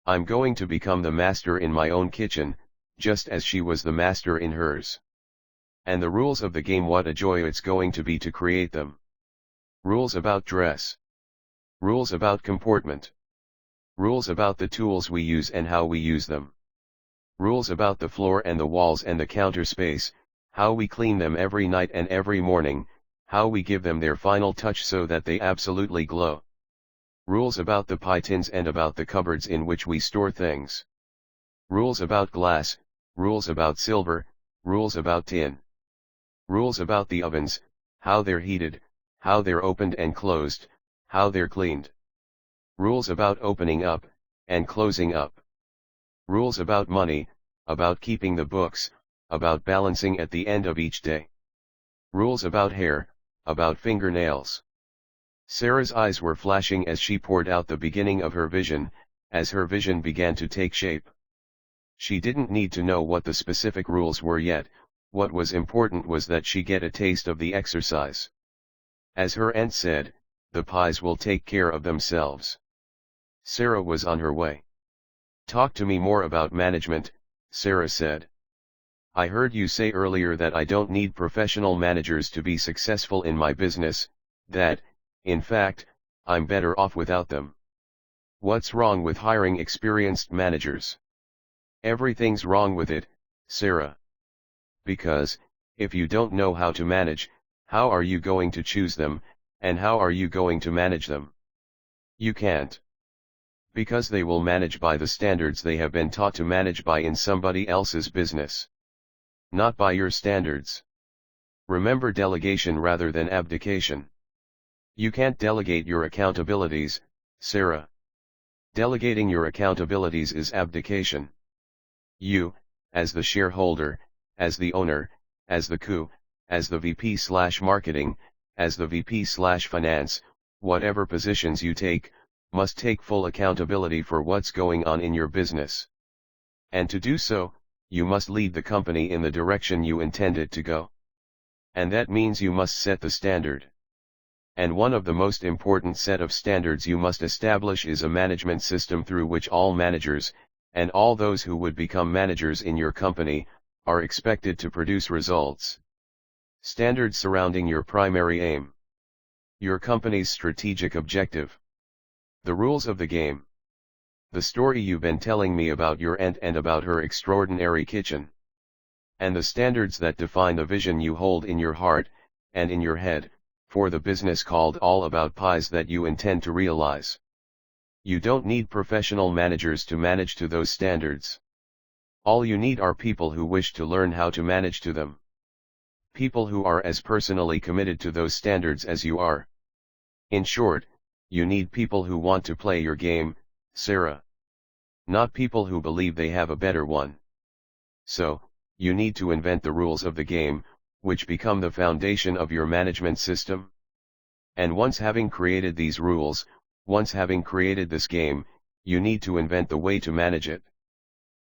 I'm going to become the master in my own kitchen, just as she was the master in hers. And the rules of the game, what a joy it's going to be to create them. Rules about dress. Rules about comportment. Rules about the tools we use and how we use them. Rules about the floor and the walls and the counter space, how we clean them every night and every morning, how we give them their final touch so that they absolutely glow. Rules about the pie tins and about the cupboards in which we store things. Rules about glass, rules about silver, rules about tin. Rules about the ovens, how they're heated, how they're opened and closed, how they're cleaned. Rules about opening up, and closing up. Rules about money, about keeping the books, about balancing at the end of each day. Rules about hair, about fingernails. Sarah's eyes were flashing as she poured out the beginning of her vision, as her vision began to take shape. She didn't need to know what the specific rules were yet, what was important was that she get a taste of the exercise. As her aunt said, the pies will take care of themselves. Sarah was on her way. Talk to me more about management, Sarah said. I heard you say earlier that I don't need professional managers to be successful in my business, that, in fact, I'm better off without them. What's wrong with hiring experienced managers? Everything's wrong with it, Sarah. Because, if you don't know how to manage, how are you going to choose them, and how are you going to manage them? You can't. Because they will manage by the standards they have been taught to manage by in somebody else's business. Not by your standards. Remember delegation rather than abdication. You can't delegate your accountabilities, Sarah. Delegating your accountabilities is abdication. You, as the shareholder, as the owner, as the COO, as the VP/marketing, as the VP/finance, whatever positions you take, must take full accountability for what's going on in your business. And to do so, you must lead the company in the direction you intend it to go. And that means you must set the standard. And one of the most important set of standards you must establish is a management system through which all managers, and all those who would become managers in your company, are expected to produce results. Standards surrounding your primary aim. Your company's strategic objective. The rules of the game. The story you've been telling me about your aunt and about her extraordinary kitchen. And the standards that define the vision you hold in your heart, and in your head, for the business called All About Pies that you intend to realize. You don't need professional managers to manage to those standards. All you need are people who wish to learn how to manage to them. People who are as personally committed to those standards as you are. In short, you need people who want to play your game, Sarah. Not people who believe they have a better one. So, you need to invent the rules of the game, which become the foundation of your management system. And once having created these rules, once having created this game, you need to invent the way to manage it.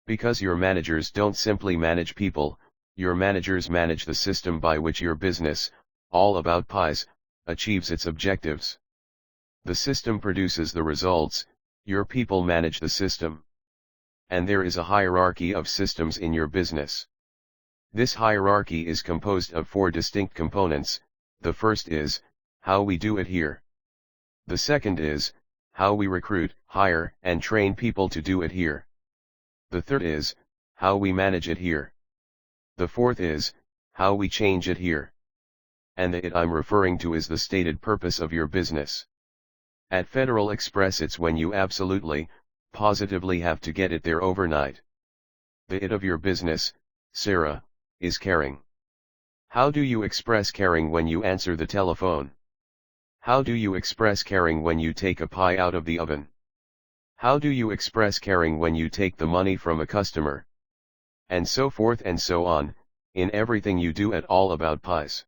Because your managers don't simply manage people, your managers manage the system by which your business, All About Pies, achieves its objectives. The system produces the results, your people manage the system. And there is a hierarchy of systems in your business. This hierarchy is composed of 4 distinct components. The first is, how we do it here. The second is, how we recruit, hire, and train people to do it here. The third is, how we manage it here. The fourth is, how we change it here. And the it I'm referring to is the stated purpose of your business. At Federal Express it's when you absolutely, positively have to get it there overnight. The it of your business, Sarah, is caring. How do you express caring when you answer the telephone? How do you express caring when you take a pie out of the oven? How do you express caring when you take the money from a customer? And so forth and so on, in everything you do at All About Pies.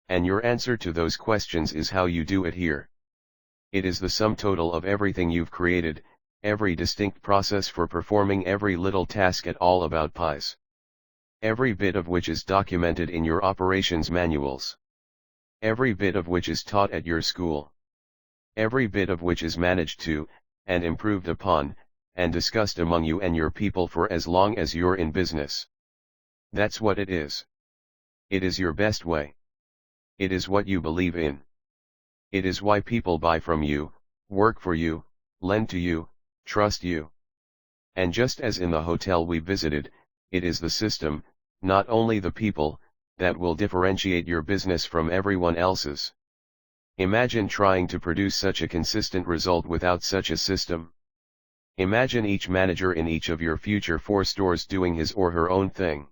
And your answer to those questions is how you do it here. It is the sum total of everything you've created, every distinct process for performing every little task at All About Pies. Every bit of which is documented in your operations manuals. Every bit of which is taught at your school. Every bit of which is managed to, and improved upon, and discussed among you and your people for as long as you're in business. That's what it is. It is your best way. It is what you believe in. It is why people buy from you, work for you, lend to you, trust you. And just as in the hotel we visited, it is the system, not only the people, that will differentiate your business from everyone else's. Imagine trying to produce such a consistent result without such a system. Imagine each manager in each of your future 4 stores doing his or her own thing.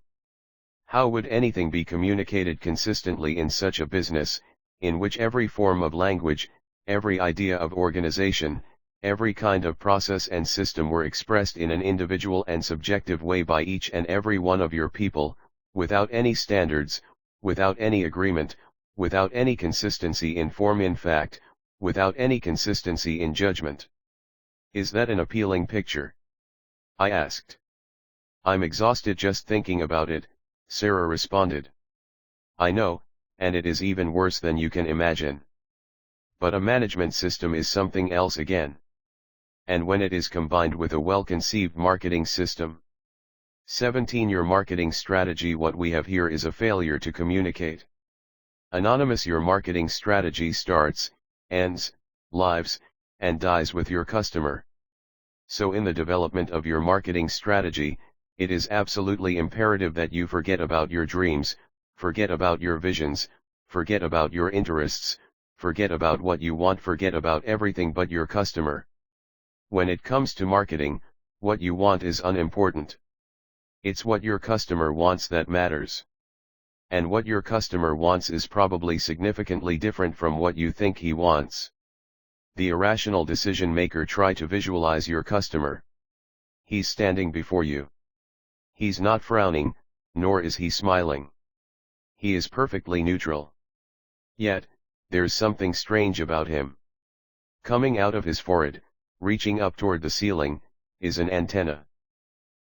How would anything be communicated consistently in such a business, in which every form of language, every idea of organization, every kind of process and system were expressed in an individual and subjective way by each and every one of your people, without any standards, without any agreement, without any consistency in form, in fact, without any consistency in judgment? Is that an appealing picture? I asked. I'm exhausted just thinking about it, Sarah responded. I know, and it is even worse than you can imagine. But a management system is something else again. And when it is combined with a well-conceived marketing system. 17 Your marketing strategy. What we have here is a failure to communicate. Anonymous. Your marketing strategy starts, ends, lives, and dies with your customer. So in the development of your marketing strategy, it is absolutely imperative that you forget about your dreams, forget about your visions, forget about your interests, forget about what you want, forget about everything but your customer. When it comes to marketing, what you want is unimportant. It's what your customer wants that matters. And what your customer wants is probably significantly different from what you think he wants. The irrational decision maker. Try to visualize your customer. He's standing before you. He's not frowning, nor is he smiling. He is perfectly neutral. Yet, there's something strange about him. Coming out of his forehead, reaching up toward the ceiling, is an antenna.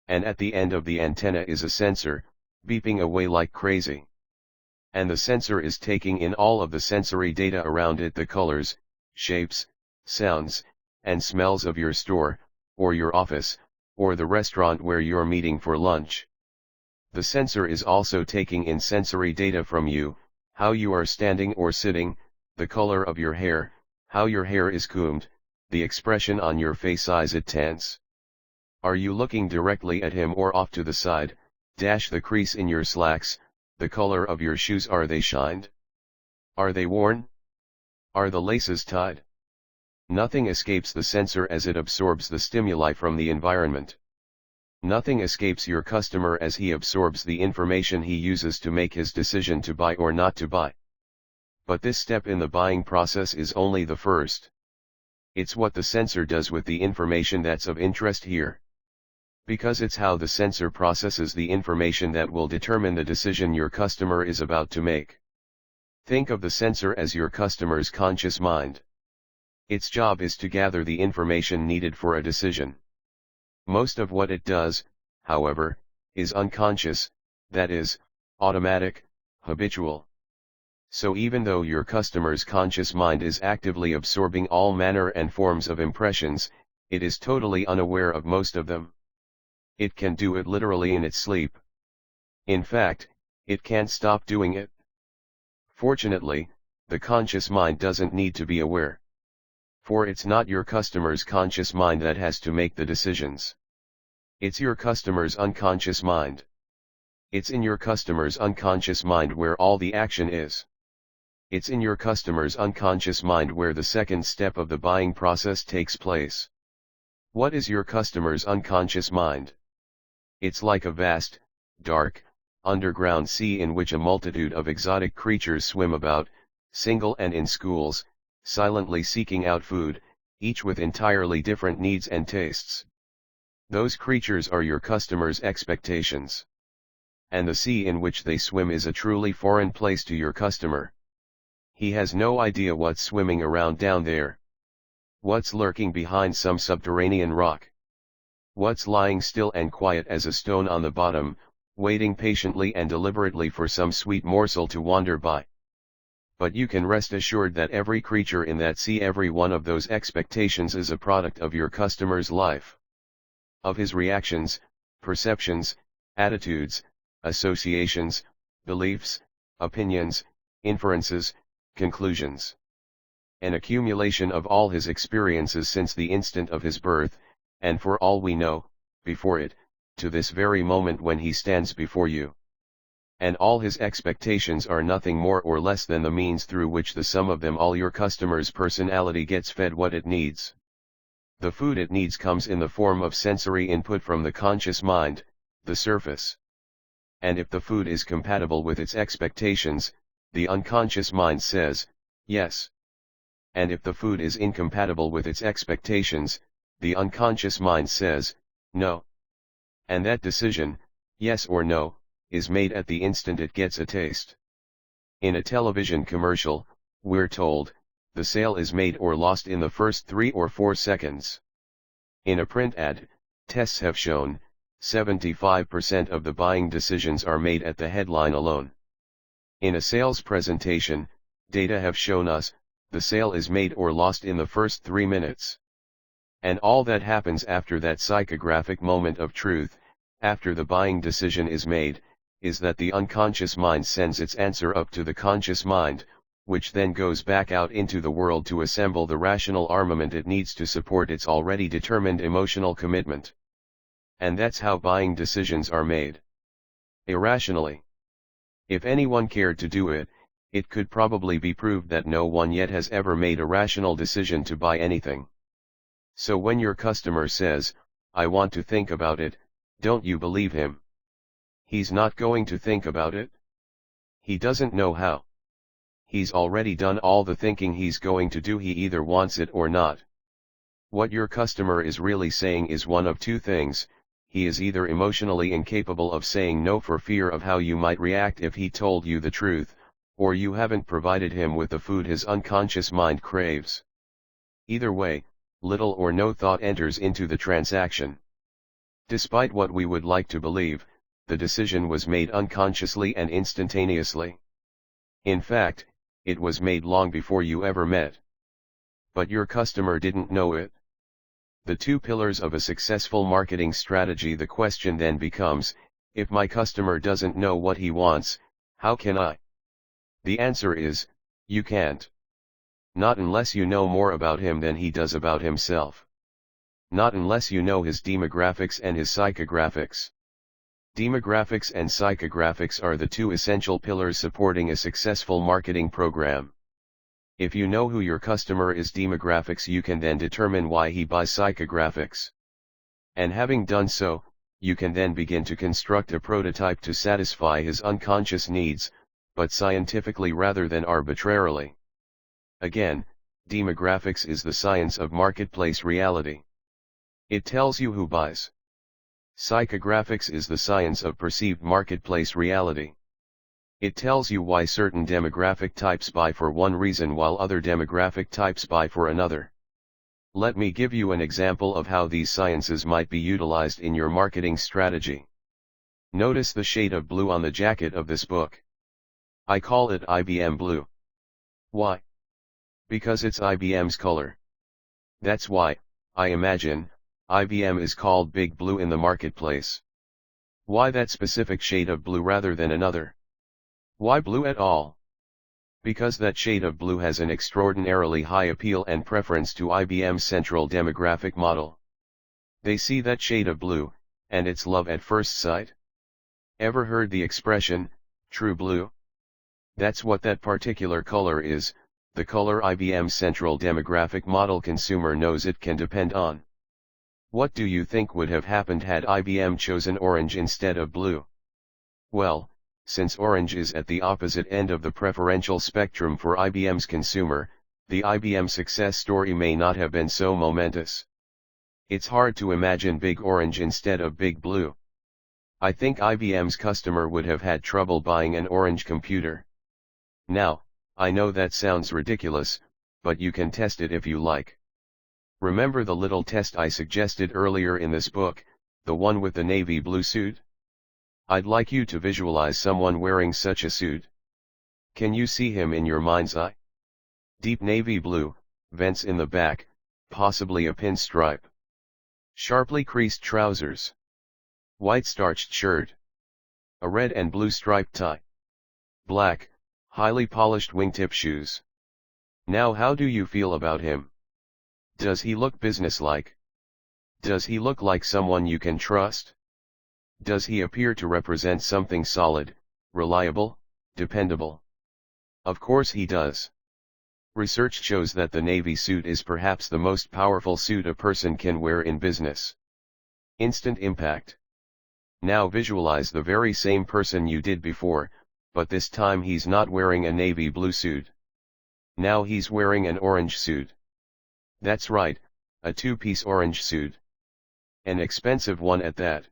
And at the end of the antenna is a sensor, beeping away like crazy. And the sensor is taking in all of the sensory data around it, the colors, shapes, sounds, and smells of your store, or your office, or the restaurant where you're meeting for lunch. The sensor is also taking in sensory data from you, how you are standing or sitting, the color of your hair, how your hair is combed, the expression on your face, is it tense? Are you looking directly at him or off to the side, the crease in your slacks, the color of your shoes, are they shined? Are they worn? Are the laces tied? Nothing escapes the sensor as it absorbs the stimuli from the environment. Nothing escapes your customer as he absorbs the information he uses to make his decision to buy or not to buy. But this step in the buying process is only the first. It's what the sensor does with the information that's of interest here. Because it's how the sensor processes the information that will determine the decision your customer is about to make. Think of the sensor as your customer's conscious mind. Its job is to gather the information needed for a decision. Most of what it does, however, is unconscious, that is, automatic, habitual. So even though your customer's conscious mind is actively absorbing all manner and forms of impressions, it is totally unaware of most of them. It can do it literally in its sleep. In fact, it can't stop doing it. Fortunately, the conscious mind doesn't need to be aware. For it's not your customer's conscious mind that has to make the decisions. It's your customer's unconscious mind. It's in your customer's unconscious mind where all the action is. It's in your customer's unconscious mind where the second step of the buying process takes place. What is your customer's unconscious mind? It's like a vast, dark, underground sea in which a multitude of exotic creatures swim about, single and in schools, silently seeking out food, each with entirely different needs and tastes. Those creatures are your customer's expectations. And the sea in which they swim is a truly foreign place to your customer. He has no idea what's swimming around down there. What's lurking behind some subterranean rock? What's lying still and quiet as a stone on the bottom, waiting patiently and deliberately for some sweet morsel to wander by? But you can rest assured that every creature in that sea, every one of those expectations, is a product of your customer's life. Of his reactions, perceptions, attitudes, associations, beliefs, opinions, inferences, conclusions. An accumulation of all his experiences since the instant of his birth, and for all we know, before it, to this very moment when he stands before you. And all his expectations are nothing more or less than the means through which the sum of them all, your customer's personality, gets fed what it needs. The food it needs comes in the form of sensory input from the conscious mind, the surface. And if the food is compatible with its expectations, the unconscious mind says, yes. And if the food is incompatible with its expectations, the unconscious mind says, no. And that decision, yes or no, is made at the instant it gets a taste. In a television commercial, we're told, the sale is made or lost in the first 3 or 4 seconds. In a print ad, tests have shown, 75% of the buying decisions are made at the headline alone. In a sales presentation, data have shown us, the sale is made or lost in the first 3 minutes. And all that happens after that psychographic moment of truth, after the buying decision is made, is that the unconscious mind sends its answer up to the conscious mind, which then goes back out into the world to assemble the rational armament it needs to support its already determined emotional commitment. And that's how buying decisions are made. Irrationally. If anyone cared to do it, it could probably be proved that no one yet has ever made a rational decision to buy anything. So when your customer says, I want to think about it, don't you believe him? He's not going to think about it. He doesn't know how. He's already done all the thinking he's going to do. He either wants it or not. What your customer is really saying is one of two things. He is either emotionally incapable of saying no for fear of how you might react if he told you the truth, or you haven't provided him with the food his unconscious mind craves. Either way, little or no thought enters into the transaction. Despite what we would like to believe, the decision was made unconsciously and instantaneously. In fact, it was made long before you ever met. But your customer didn't know it. The two pillars of a successful marketing strategy. The question then becomes, if my customer doesn't know what he wants, how can I? The answer is, you can't. Not unless you know more about him than he does about himself. Not unless you know his demographics and his psychographics. Demographics and psychographics are the two essential pillars supporting a successful marketing program. If you know who your customer is demographics, you can then determine why he buys psychographics. And having done so, you can then begin to construct a prototype to satisfy his unconscious needs, but scientifically rather than arbitrarily. Again, demographics is the science of marketplace reality. It tells you who buys. Psychographics is the science of perceived marketplace reality. It tells you why certain demographic types buy for one reason while other demographic types buy for another. Let me give you an example of how these sciences might be utilized in your marketing strategy. Notice the shade of blue on the jacket of this book. I call it IBM blue. Why? Because it's IBM's color. That's why, I imagine, IBM is called Big Blue in the marketplace. Why that specific shade of blue rather than another? Why blue at all? Because that shade of blue has an extraordinarily high appeal and preference to IBM's central demographic model. They see that shade of blue, and it's love at first sight. Ever heard the expression, true blue? That's what that particular color is, the color IBM's central demographic model consumer knows it can depend on. What do you think would have happened had IBM chosen orange instead of blue? Well, since orange is at the opposite end of the preferential spectrum for IBM's consumer, the IBM success story may not have been so momentous. It's hard to imagine big orange instead of big blue. I think IBM's customer would have had trouble buying an orange computer. Now, I know that sounds ridiculous, but you can test it if you like. Remember the little test I suggested earlier in this book, the one with the navy blue suit? I'd like you to visualize someone wearing such a suit. Can you see him in your mind's eye? Deep navy blue, vents in the back, possibly a pinstripe. Sharply creased trousers. White starched shirt. A red and blue striped tie. Black, highly polished wingtip shoes. Now how do you feel about him? Does he look businesslike? Does he look like someone you can trust? Does he appear to represent something solid, reliable, dependable? Of course he does. Research shows that the navy suit is perhaps the most powerful suit a person can wear in business. Instant impact. Now visualize the very same person you did before, but this time he's not wearing a navy blue suit. Now he's wearing an orange suit. That's right, a two-piece orange suit. An expensive one at that.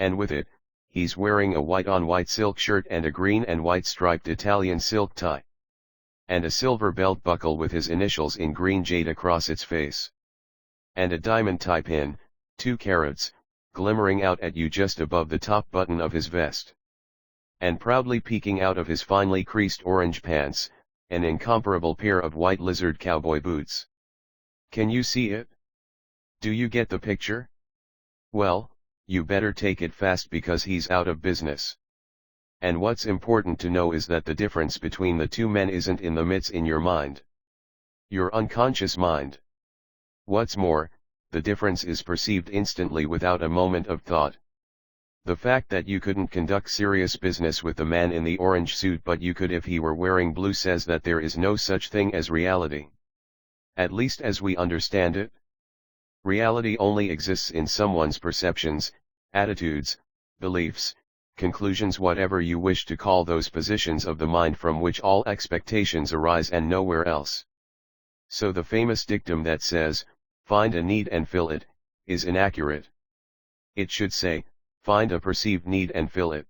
And with it, he's wearing a white-on-white silk shirt and a green and white striped Italian silk tie. And a silver belt buckle with his initials in green jade across its face. And a diamond tie pin, 2 carats, glimmering out at you just above the top button of his vest. And proudly peeking out of his finely creased orange pants, an incomparable pair of white lizard cowboy boots. Can you see it? Do you get the picture? Well, you better take it fast because he's out of business. And what's important to know is that the difference between the two men isn't in the midst in your mind. Your unconscious mind. What's more, the difference is perceived instantly without a moment of thought. The fact that you couldn't conduct serious business with the man in the orange suit but you could if he were wearing blue says that there is no such thing as reality. At least as we understand it. Reality only exists in someone's perceptions, attitudes, beliefs, conclusions, whatever you wish to call those positions of the mind from which all expectations arise and nowhere else. So the famous dictum that says, find a need and fill it, is inaccurate. It should say, find a perceived need and fill it.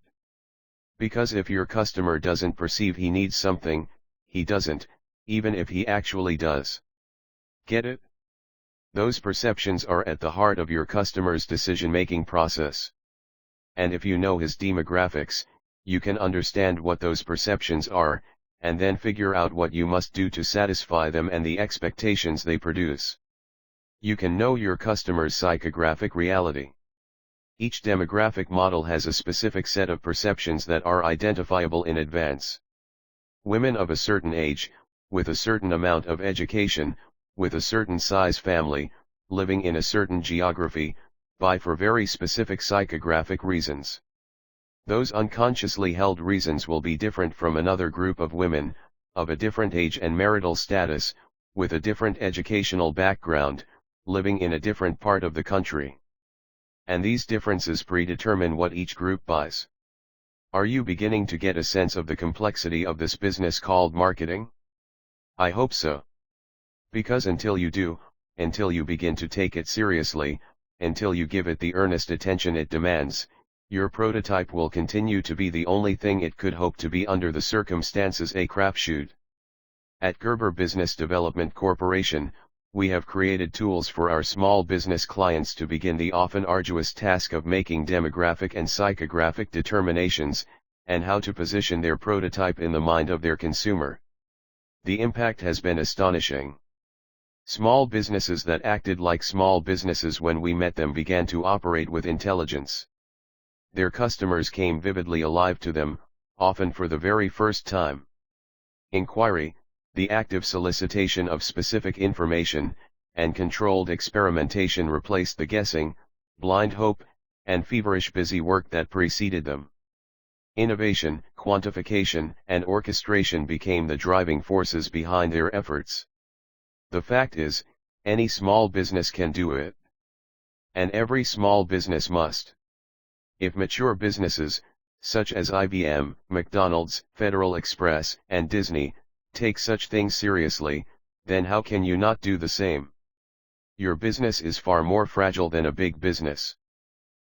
Because if your customer doesn't perceive he needs something, he doesn't, even if he actually does. Get it? Those perceptions are at the heart of your customer's decision-making process. And if you know his demographics, you can understand what those perceptions are, and then figure out what you must do to satisfy them and the expectations they produce. You can know your customer's psychographic reality. Each demographic model has a specific set of perceptions that are identifiable in advance. Women of a certain age, with a certain amount of education, with a certain size family, living in a certain geography, buy for very specific psychographic reasons. Those unconsciously held reasons will be different from another group of women, of a different age and marital status, with a different educational background, living in a different part of the country. And these differences predetermine what each group buys. Are you beginning to get a sense of the complexity of this business called marketing? I hope so. Because until you do, until you begin to take it seriously, until you give it the earnest attention it demands, your prototype will continue to be the only thing it could hope to be under the circumstances, a crapshoot. At Gerber Business Development Corporation, we have created tools for our small business clients to begin the often arduous task of making demographic and psychographic determinations, and how to position their prototype in the mind of their consumer. The impact has been astonishing. Small businesses that acted like small businesses when we met them began to operate with intelligence. Their customers came vividly alive to them, often for the very first time. Inquiry, the active solicitation of specific information, and controlled experimentation replaced the guessing, blind hope, and feverish busy work that preceded them. Innovation, quantification, and orchestration became the driving forces behind their efforts. The fact is, any small business can do it. And every small business must. If mature businesses, such as IBM, McDonald's, Federal Express, and Disney, take such things seriously, then how can you not do the same? Your business is far more fragile than a big business.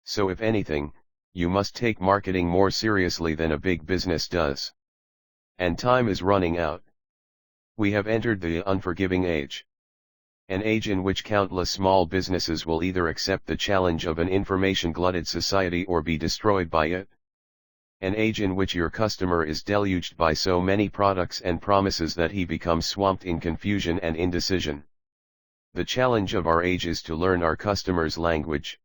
So if anything, you must take marketing more seriously than a big business does. And time is running out. We have entered the unforgiving age. An age in which countless small businesses will either accept the challenge of an information-glutted society or be destroyed by it. An age in which your customer is deluged by so many products and promises that he becomes swamped in confusion and indecision. The challenge of our age is to learn our customer's language.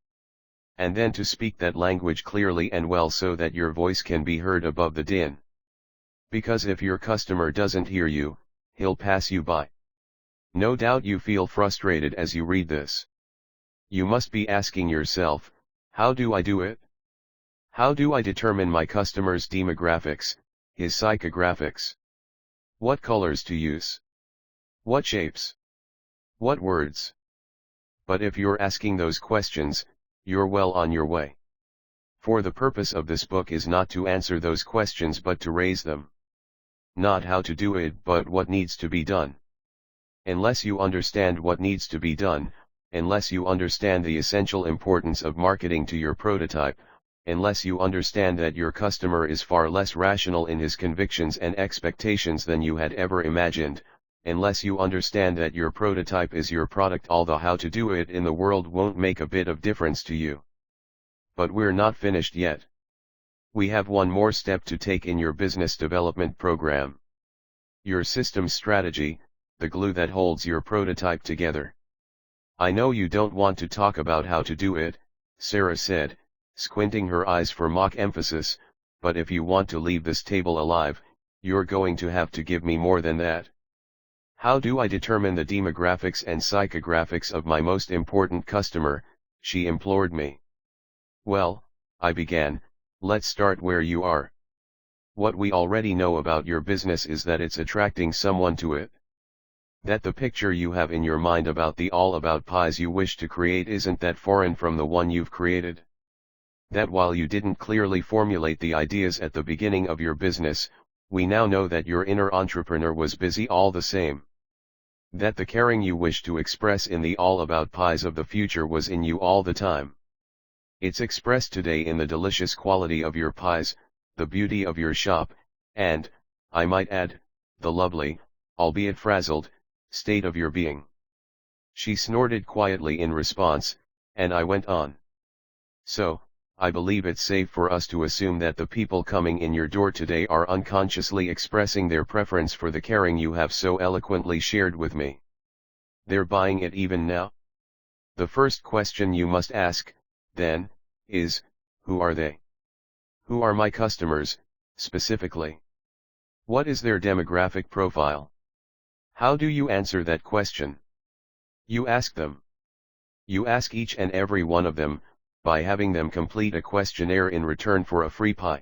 And then to speak that language clearly and well so that your voice can be heard above the din. Because if your customer doesn't hear you, he'll pass you by. No doubt you feel frustrated as you read this. You must be asking yourself, how do I do it? How do I determine my customer's demographics, his psychographics? What colors to use? What shapes? What words? But if you're asking those questions, you're well on your way. For the purpose of this book is not to answer those questions but to raise them. Not how to do it but what needs to be done. Unless you understand what needs to be done, unless you understand the essential importance of marketing to your prototype, unless you understand that your customer is far less rational in his convictions and expectations than you had ever imagined, unless you understand that your prototype is your product, all the how to do it in the world won't make a bit of difference to you. But we're not finished yet. We have one more step to take in your business development program. Your systems strategy, the glue that holds your prototype together. I know you don't want to talk about how to do it, Sarah said, squinting her eyes for mock emphasis, but if you want to leave this table alive, you're going to have to give me more than that. How do I determine the demographics and psychographics of my most important customer, she implored me. Well, I began, let's start where you are. What we already know about your business is that it's attracting someone to it. That the picture you have in your mind about the all-about pies you wish to create isn't that foreign from the one you've created. That while you didn't clearly formulate the ideas at the beginning of your business, we now know that your inner entrepreneur was busy all the same. That the caring you wish to express in the all-about pies of the future was in you all the time. It's expressed today in the delicious quality of your pies, the beauty of your shop, and, I might add, the lovely, albeit frazzled, state of your being. She snorted quietly in response, and I went on. So, I believe it's safe for us to assume that the people coming in your door today are unconsciously expressing their preference for the caring you have so eloquently shared with me. They're buying it even now? The first question you must ask, then, is, who are they? Who are my customers, specifically? What is their demographic profile? How do you answer that question? You ask them. You ask each and every one of them, by having them complete a questionnaire in return for a free pie.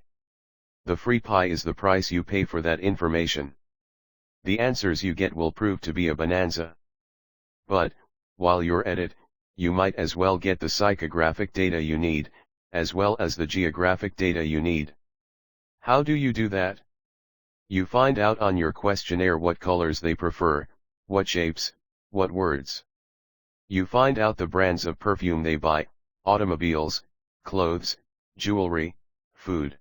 The free pie is the price you pay for that information. The answers you get will prove to be a bonanza. But, while you're at it, you might as well get the psychographic data you need, as well as the geographic data you need. How do you do that? You find out on your questionnaire what colors they prefer, what shapes, what words. You find out the brands of perfume they buy, automobiles, clothes, jewelry, food.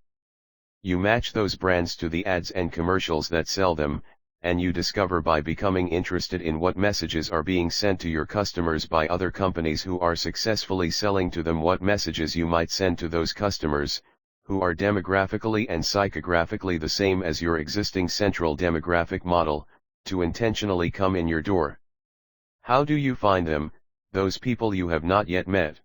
You match those brands to the ads and commercials that sell them, and you discover by becoming interested in what messages are being sent to your customers by other companies who are successfully selling to them what messages you might send to those customers, who are demographically and psychographically the same as your existing central demographic model, to intentionally come in your door. How do you find them, those people you have not yet met?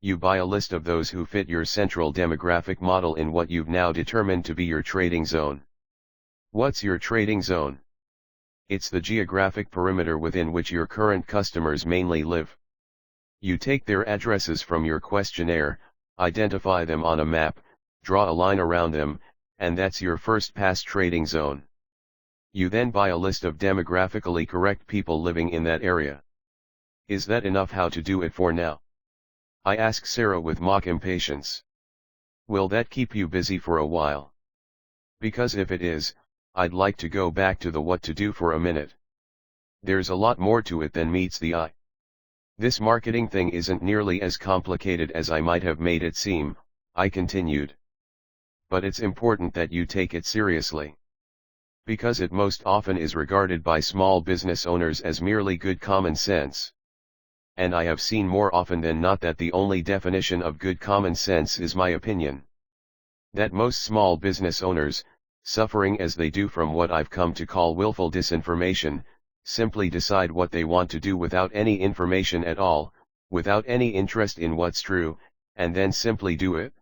You buy a list of those who fit your central demographic model in what you've now determined to be your trading zone. What's your trading zone? It's the geographic perimeter within which your current customers mainly live. You take their addresses from your questionnaire, identify them on a map, draw a line around them, and that's your first pass trading zone. You then buy a list of demographically correct people living in that area. Is that enough? How to do it for now? I ask Sarah with mock impatience. Will that keep you busy for a while? Because if it is, I'd like to go back to the what to do for a minute. There's a lot more to it than meets the eye. This marketing thing isn't nearly as complicated as I might have made it seem, I continued. But it's important that you take it seriously. Because it most often is regarded by small business owners as merely good common sense. And I have seen more often than not that the only definition of good common sense is my opinion. That most small business owners, suffering as they do from what I've come to call willful disinformation, simply decide what they want to do without any information at all, without any interest in what's true, and then simply do it.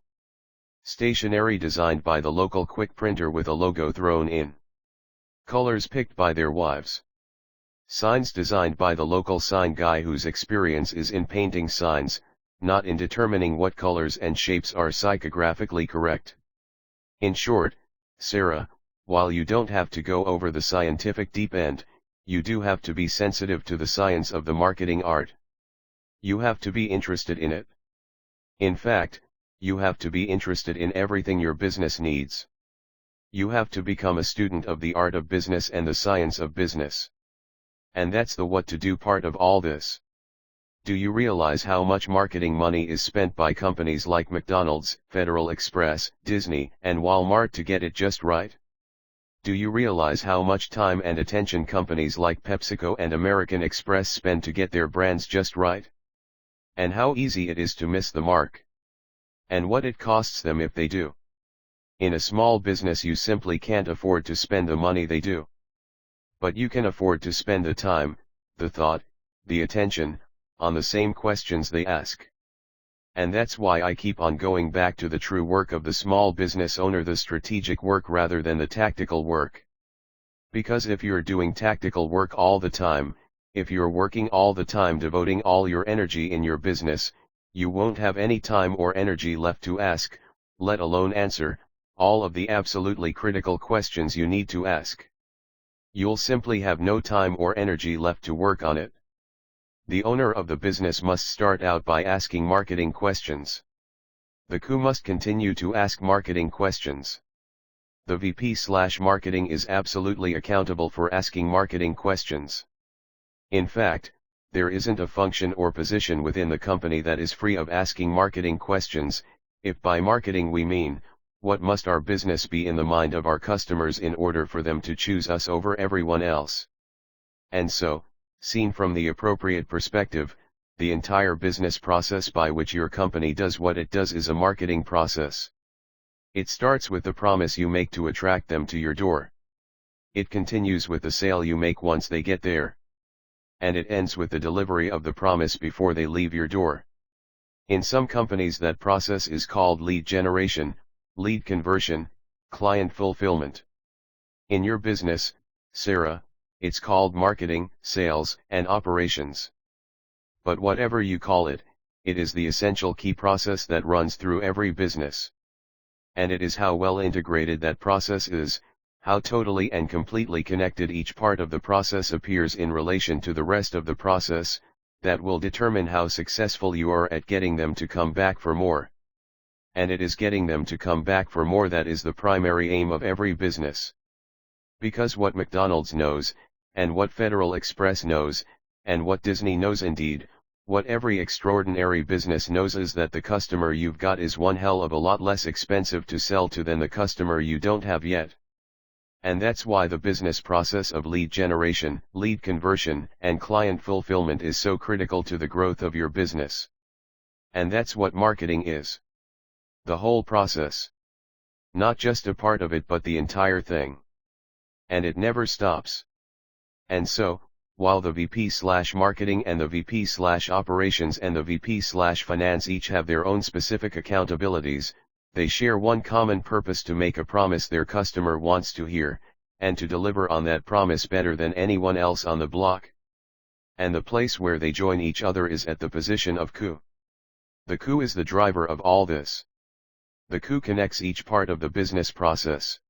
Stationery designed by the local quick printer with a logo thrown in. Colors picked by their wives. Signs designed by the local sign guy whose experience is in painting signs, not in determining what colors and shapes are psychographically correct. In short, Sarah, while you don't have to go over the scientific deep end, you do have to be sensitive to the science of the marketing art. You have to be interested in it. In fact, you have to be interested in everything your business needs. You have to become a student of the art of business and the science of business. And that's the what to do part of all this. Do you realize how much marketing money is spent by companies like McDonald's, Federal Express, Disney, and Walmart to get it just right? Do you realize how much time and attention companies like PepsiCo and American Express spend to get their brands just right? And how easy it is to miss the mark? And what it costs them if they do? In a small business you simply can't afford to spend the money they do. But you can afford to spend the time, the thought, the attention, on the same questions they ask. And that's why I keep on going back to the true work of the small business owner, the strategic work rather than the tactical work. Because if you're doing tactical work all the time, if you're working all the time devoting all your energy in your business, you won't have any time or energy left to ask, let alone answer, all of the absolutely critical questions you need to ask. You'll simply have no time or energy left to work on it. The owner of the business must start out by asking marketing questions. The COO must continue to ask marketing questions. The VP/marketing is absolutely accountable for asking marketing questions. In fact, there isn't a function or position within the company that is free of asking marketing questions. If by marketing we mean, what must our business be in the mind of our customers in order for them to choose us over everyone else? And so, seen from the appropriate perspective, the entire business process by which your company does what it does is a marketing process. It starts with the promise you make to attract them to your door. It continues with the sale you make once they get there. And it ends with the delivery of the promise before they leave your door. In some companies that process is called lead generation, lead conversion, client fulfillment. In your business, Sarah, it's called marketing, sales, and operations. But whatever you call it, it is the essential key process that runs through every business. And it is how well integrated that process is, how totally and completely connected each part of the process appears in relation to the rest of the process, that will determine how successful you are at getting them to come back for more. And it is getting them to come back for more that is the primary aim of every business. Because what McDonald's knows, and what Federal Express knows, and what Disney knows, indeed, what every extraordinary business knows, is that the customer you've got is one hell of a lot less expensive to sell to than the customer you don't have yet. And that's why the business process of lead generation, lead conversion, and client fulfillment is so critical to the growth of your business. And that's what marketing is. The whole process. Not just a part of it but the entire thing. And it never stops. And so, while the VP/marketing and the VP/operations and the VP/finance each have their own specific accountabilities, they share one common purpose: to make a promise their customer wants to hear, and to deliver on that promise better than anyone else on the block. And the place where they join each other is at the position of coup. The coup is the driver of all this. The coup connects each part of the business process.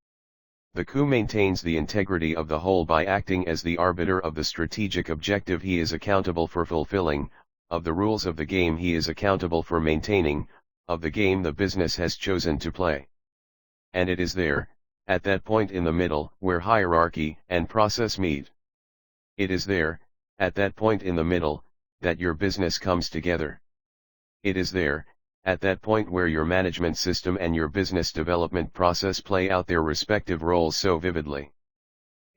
The coup maintains the integrity of the whole by acting as the arbiter of the strategic objective he is accountable for fulfilling, of the rules of the game he is accountable for maintaining, of the game the business has chosen to play. And it is there, at that point in the middle, where hierarchy and process meet. It is there, at that point in the middle, that your business comes together. It is there, at that point where your management system and your business development process play out their respective roles so vividly.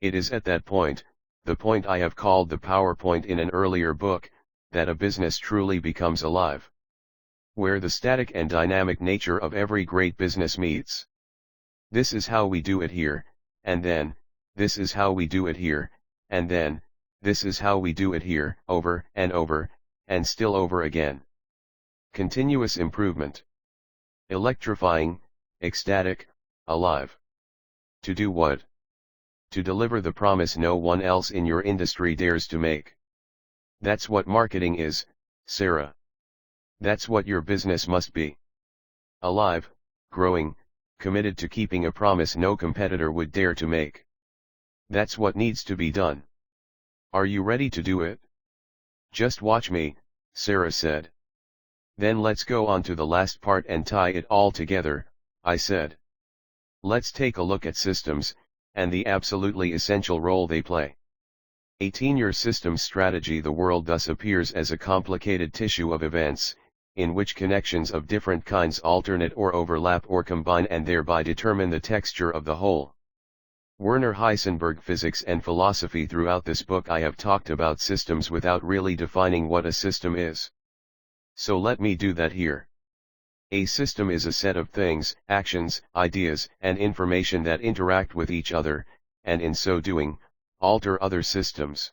It is at that point, the point I have called the power point in an earlier book, that a business truly becomes alive. Where the static and dynamic nature of every great business meets. This is how we do it here, and then, this is how we do it here, and then, this is how we do it here, over, and still over again. Continuous improvement. Electrifying, ecstatic, alive. To do what? To deliver the promise no one else in your industry dares to make. That's what marketing is, Sarah. That's what your business must be. Alive, growing, committed to keeping a promise no competitor would dare to make. That's what needs to be done. Are you ready to do it? Just watch me, Sarah said. Then let's go on to the last part and tie it all together, I said. Let's take a look at systems, and the absolutely essential role they play. A 10-year systems strategy. The world thus appears as a complicated tissue of events, in which connections of different kinds alternate or overlap or combine and thereby determine the texture of the whole. Werner Heisenberg. Physics and philosophy. Throughout this book I have talked about systems without really defining what a system is. So let me do that here. A system is a set of things, actions, ideas, and information that interact with each other, and in so doing, alter other systems.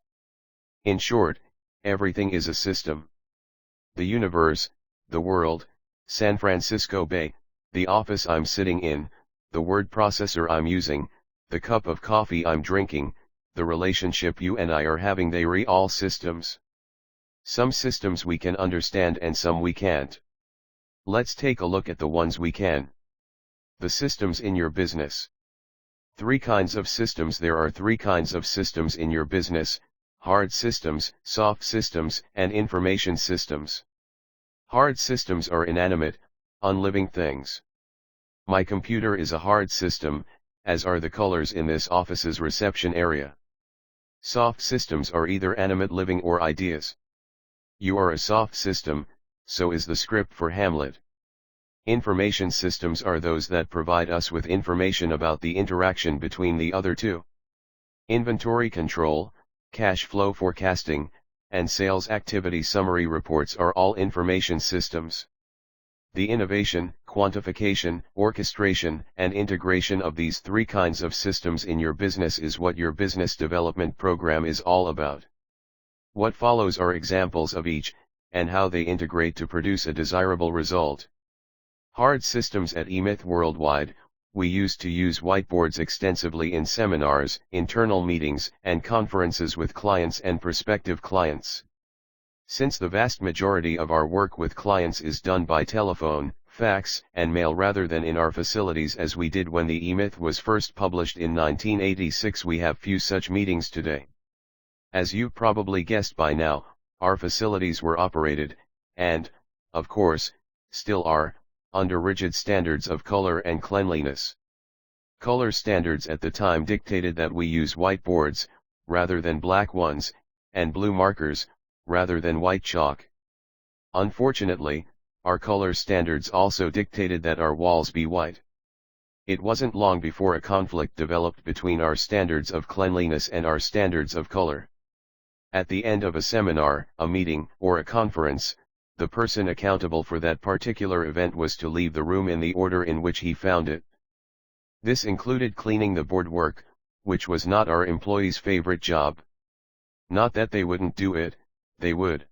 In short, everything is a system. The universe, the world, San Francisco Bay, the office I'm sitting in, the word processor I'm using, the cup of coffee I'm drinking, the relationship you and I are having, they are all systems. Some systems we can understand and some we can't. Let's take a look at the ones we can. The systems in your business. 3 kinds of systems. There are 3 kinds of systems in your business: hard systems, soft systems, and information systems. Hard systems are inanimate, unliving things. My computer is a hard system, as are the colors in this office's reception area. Soft systems are either animate living or ideas. You are a soft system, so is the script for Hamlet. Information systems are those that provide us with information about the interaction between the other two. Inventory control, cash flow forecasting, and sales activity summary reports are all information systems. The innovation, quantification, orchestration, and integration of these 3 kinds of systems in your business is what your business development program is all about. What follows are examples of each, and how they integrate to produce a desirable result. Hard systems. At eMyth Worldwide, we used to use whiteboards extensively in seminars, internal meetings, and conferences with clients and prospective clients. Since the vast majority of our work with clients is done by telephone, fax, and mail rather than in our facilities as we did when the eMyth was first published in 1986, we have few such meetings today. As you've probably guessed by now, our facilities were operated, and, of course, still are, under rigid standards of color and cleanliness. Color standards at the time dictated that we use whiteboards, rather than black ones, and blue markers, rather than white chalk. Unfortunately, our color standards also dictated that our walls be white. It wasn't long before a conflict developed between our standards of cleanliness and our standards of color. At the end of a seminar, a meeting, or a conference, the person accountable for that particular event was to leave the room in the order in which he found it. This included cleaning the boardwork, which was not our employees' favorite job. Not that they wouldn't do it, they would.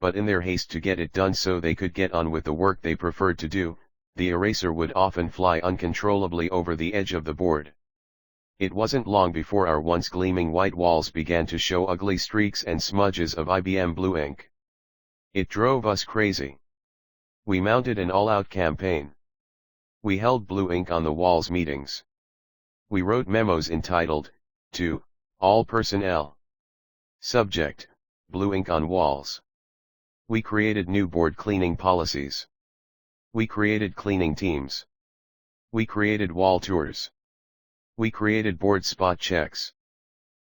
But in their haste to get it done so they could get on with the work they preferred to do, the eraser would often fly uncontrollably over the edge of the board. It wasn't long before our once gleaming white walls began to show ugly streaks and smudges of IBM blue ink. It drove us crazy. We mounted an all-out campaign. We held blue ink on the walls meetings. We wrote memos entitled, "To all personnel." Subject, blue ink on walls. We created new board cleaning policies. We created cleaning teams. We created wall tours. We created board spot checks.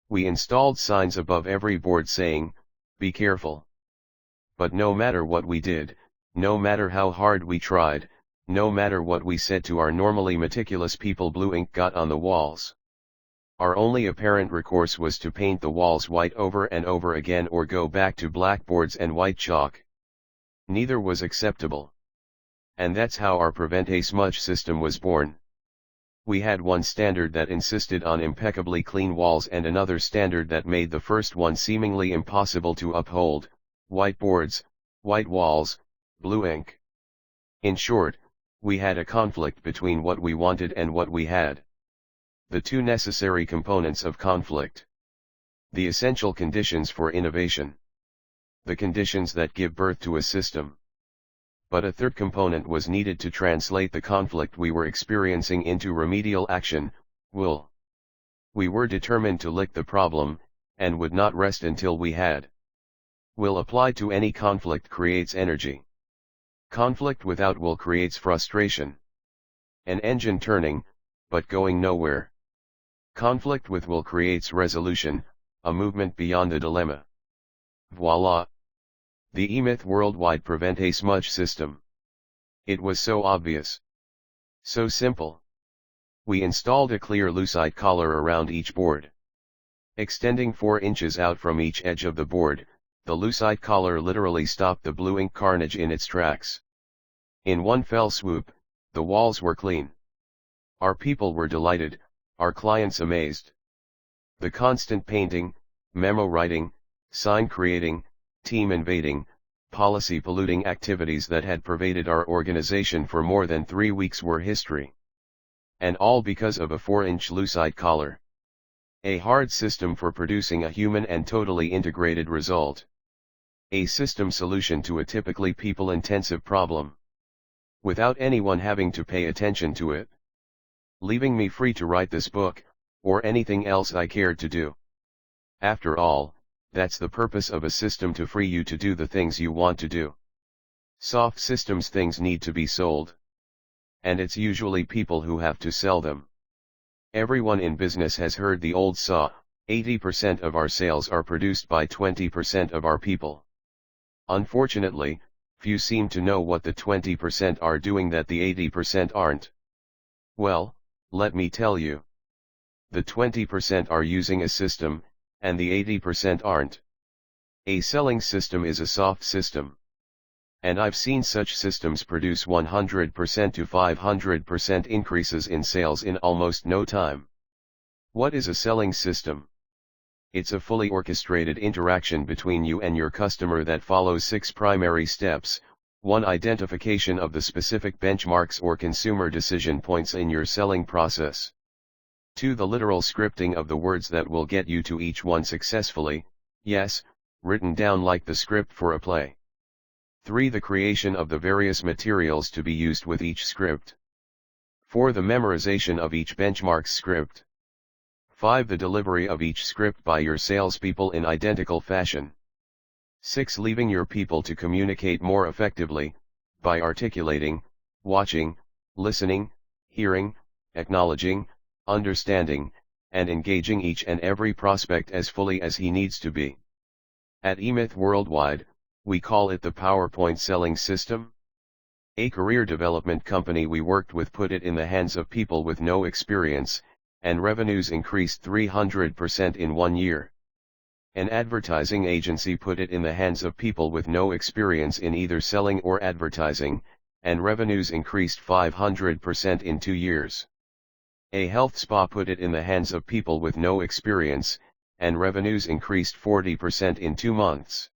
We installed signs above every board saying, "Be careful." But no matter what we did, no matter how hard we tried, no matter what we said to our normally meticulous people, blue ink got on the walls. Our only apparent recourse was to paint the walls white over and over again or go back to blackboards and white chalk. Neither was acceptable. And that's how our Prevent a Smudge system was born. We had one standard that insisted on impeccably clean walls and another standard that made the first one seemingly impossible to uphold: white boards, white walls, blue ink. In short, we had a conflict between what we wanted and what we had. The two necessary components of conflict. The essential conditions for innovation. The conditions that give birth to a system. But a third component was needed to translate the conflict we were experiencing into remedial action: will. We were determined to lick the problem, and would not rest until we had. Will applied to any conflict creates energy. Conflict without will creates frustration. An engine turning, but going nowhere. Conflict with will creates resolution, a movement beyond the dilemma. Voila! The E-Myth Worldwide Prevent a Smudge system. It was so obvious. So simple. We installed a clear lucite collar around each board. Extending 4 inches out from each edge of the board, the lucite collar literally stopped the blue ink carnage in its tracks. In one fell swoop, the walls were clean. Our people were delighted, our clients amazed. The constant painting, memo writing, sign creating, team invading, policy polluting activities that had pervaded our organization for more than 3 weeks were history. And all because of a 4-inch lucite collar. A hard system for producing a human and totally integrated result. A system solution to a typically people-intensive problem. Without anyone having to pay attention to it. Leaving me free to write this book, or anything else I cared to do. After all, that's the purpose of a system, to free you to do the things you want to do. Soft systems, things need to be sold. And it's usually people who have to sell them. Everyone in business has heard the old saw, 80% of our sales are produced by 20% of our people. Unfortunately, few seem to know what the 20% are doing that the 80% aren't. Well, let me tell you. The 20% are using a system, and the 80% aren't. A selling system is a soft system. And I've seen such systems produce 100% to 500% increases in sales in almost no time. What is a selling system? It's a fully orchestrated interaction between you and your customer that follows 6 primary steps. 1. Identification of the specific benchmarks or consumer decision points in your selling process. 2. The literal scripting of the words that will get you to each one successfully, yes, written down like the script for a play. 3. The creation of the various materials to be used with each script. 4. The memorization of each benchmark's script. 5. The delivery of each script by your salespeople in identical fashion. 6. Leaving your people to communicate more effectively, by articulating, watching, listening, hearing, acknowledging, understanding, and engaging each and every prospect as fully as he needs to be. At E-Myth Worldwide, we call it the PowerPoint selling system. A career development company we worked with put it in the hands of people with no experience, and revenues increased 300% in 1 year. An advertising agency put it in the hands of people with no experience in either selling or advertising, and revenues increased 500% in 2 years. A health spa put it in the hands of people with no experience, and revenues increased 40% in 2 months.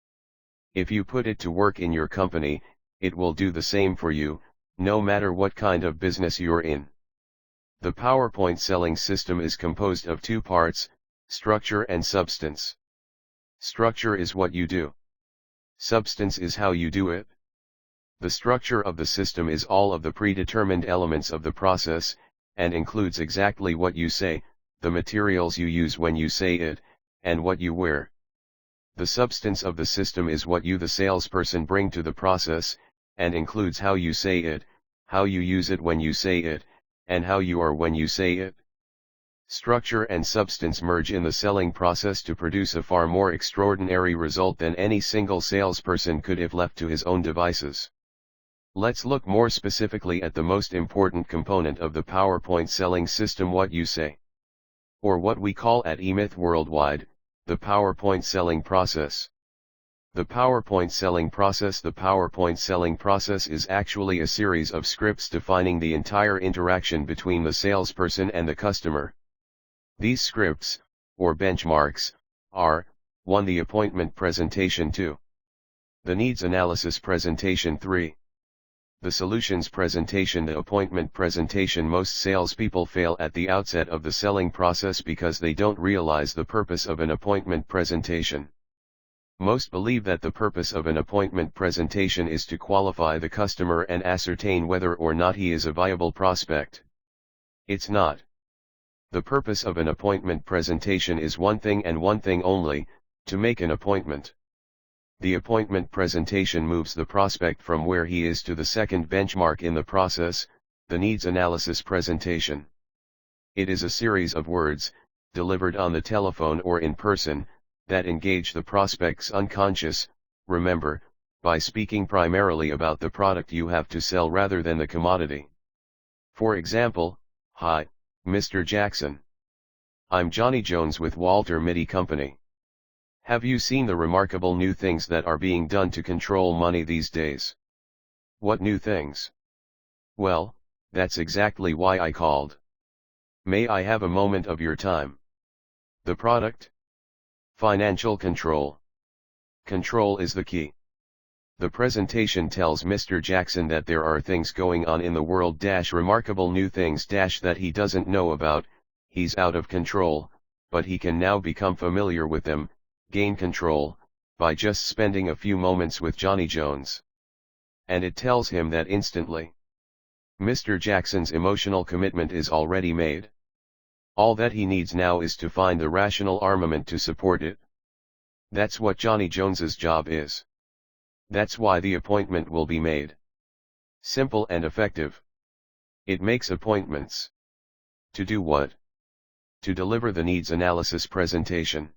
If you put it to work in your company, it will do the same for you, no matter what kind of business you're in. The PowerPoint selling system is composed of two parts, structure and substance. Structure is what you do. Substance is how you do it. The structure of the system is all of the predetermined elements of the process, and includes exactly what you say, the materials you use when you say it, and what you wear. The substance of the system is what you the salesperson bring to the process, and includes how you say it, how you use it when you say it, and how you are when you say it. Structure and substance merge in the selling process to produce a far more extraordinary result than any single salesperson could if left to his own devices. Let's look more specifically at the most important component of the PowerPoint selling system, what you say. Or what we call at eMyth Worldwide, the PowerPoint selling process. The PowerPoint selling process. The PowerPoint selling process is actually a series of scripts defining the entire interaction between the salesperson and the customer. These scripts, or benchmarks, are 1. The appointment presentation, 2. The needs analysis presentation, 3. The solutions presentation. The appointment presentation. Most salespeople fail at the outset of the selling process because they don't realize the purpose of an appointment presentation. Most believe that the purpose of an appointment presentation is to qualify the customer and ascertain whether or not he is a viable prospect. It's not. The purpose of an appointment presentation is one thing and one thing only, to make an appointment. The appointment presentation moves the prospect from where he is to the second benchmark in the process, the needs analysis presentation. It is a series of words, delivered on the telephone or in person, that engage the prospect's unconscious, remember, by speaking primarily about the product you have to sell rather than the commodity. For example, "Hi, Mr. Jackson. I'm Johnny Jones with Walter Mitty Company. Have you seen the remarkable new things that are being done to control money these days?" What new things? Well, that's exactly why I called. May I have a moment of your time? The product? Financial control. Control is the key. The presentation tells Mr. Jackson that there are things going on in the world, remarkable new things that he doesn't know about. He's out of control, but he can now become familiar with them, gain control, by just spending a few moments with Johnny Jones. And it tells him that instantly. Mr. Jackson's emotional commitment is already made. All that he needs now is to find the rational armament to support it. That's what Johnny Jones's job is. That's why the appointment will be made. Simple and effective. It makes appointments. To do what? To deliver the needs analysis presentation.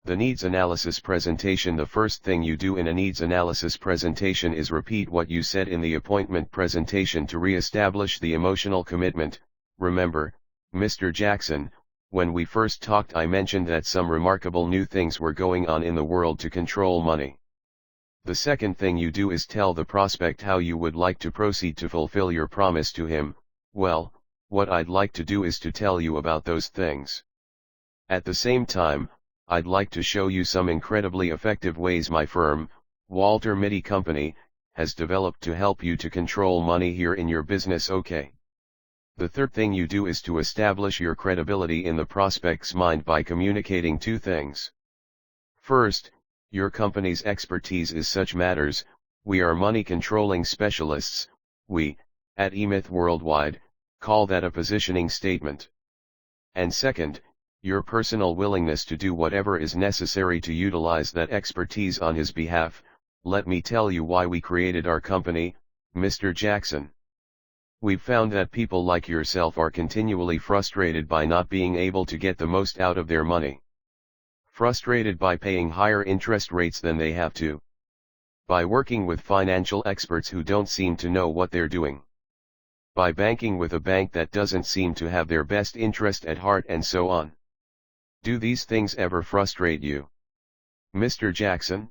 The needs analysis presentation. The first thing you do in a needs analysis presentation is repeat what you said in the appointment presentation to re-establish the emotional commitment. Remember, Mr. Jackson, when we first talked I mentioned that some remarkable new things were going on in the world to control money. The second thing you do is tell the prospect how you would like to proceed to fulfill your promise to him. Well, what I'd like to do is to tell you about those things. At the same time, I'd like to show you some incredibly effective ways my firm, Walter Mitty Company, has developed to help you to control money here in your business. Okay. The third thing you do is to establish your credibility in the prospect's mind by communicating two things. First, your company's expertise is such matters. We are money controlling specialists. We, at eMyth Worldwide, call that a positioning statement. And second, your personal willingness to do whatever is necessary to utilize that expertise on his behalf. Let me tell you why we created our company, Mr. Jackson. We've found that people like yourself are continually frustrated by not being able to get the most out of their money. Frustrated by paying higher interest rates than they have to. By working with financial experts who don't seem to know what they're doing. By banking with a bank that doesn't seem to have their best interest at heart, and so on. Do these things ever frustrate you, Mr. Jackson?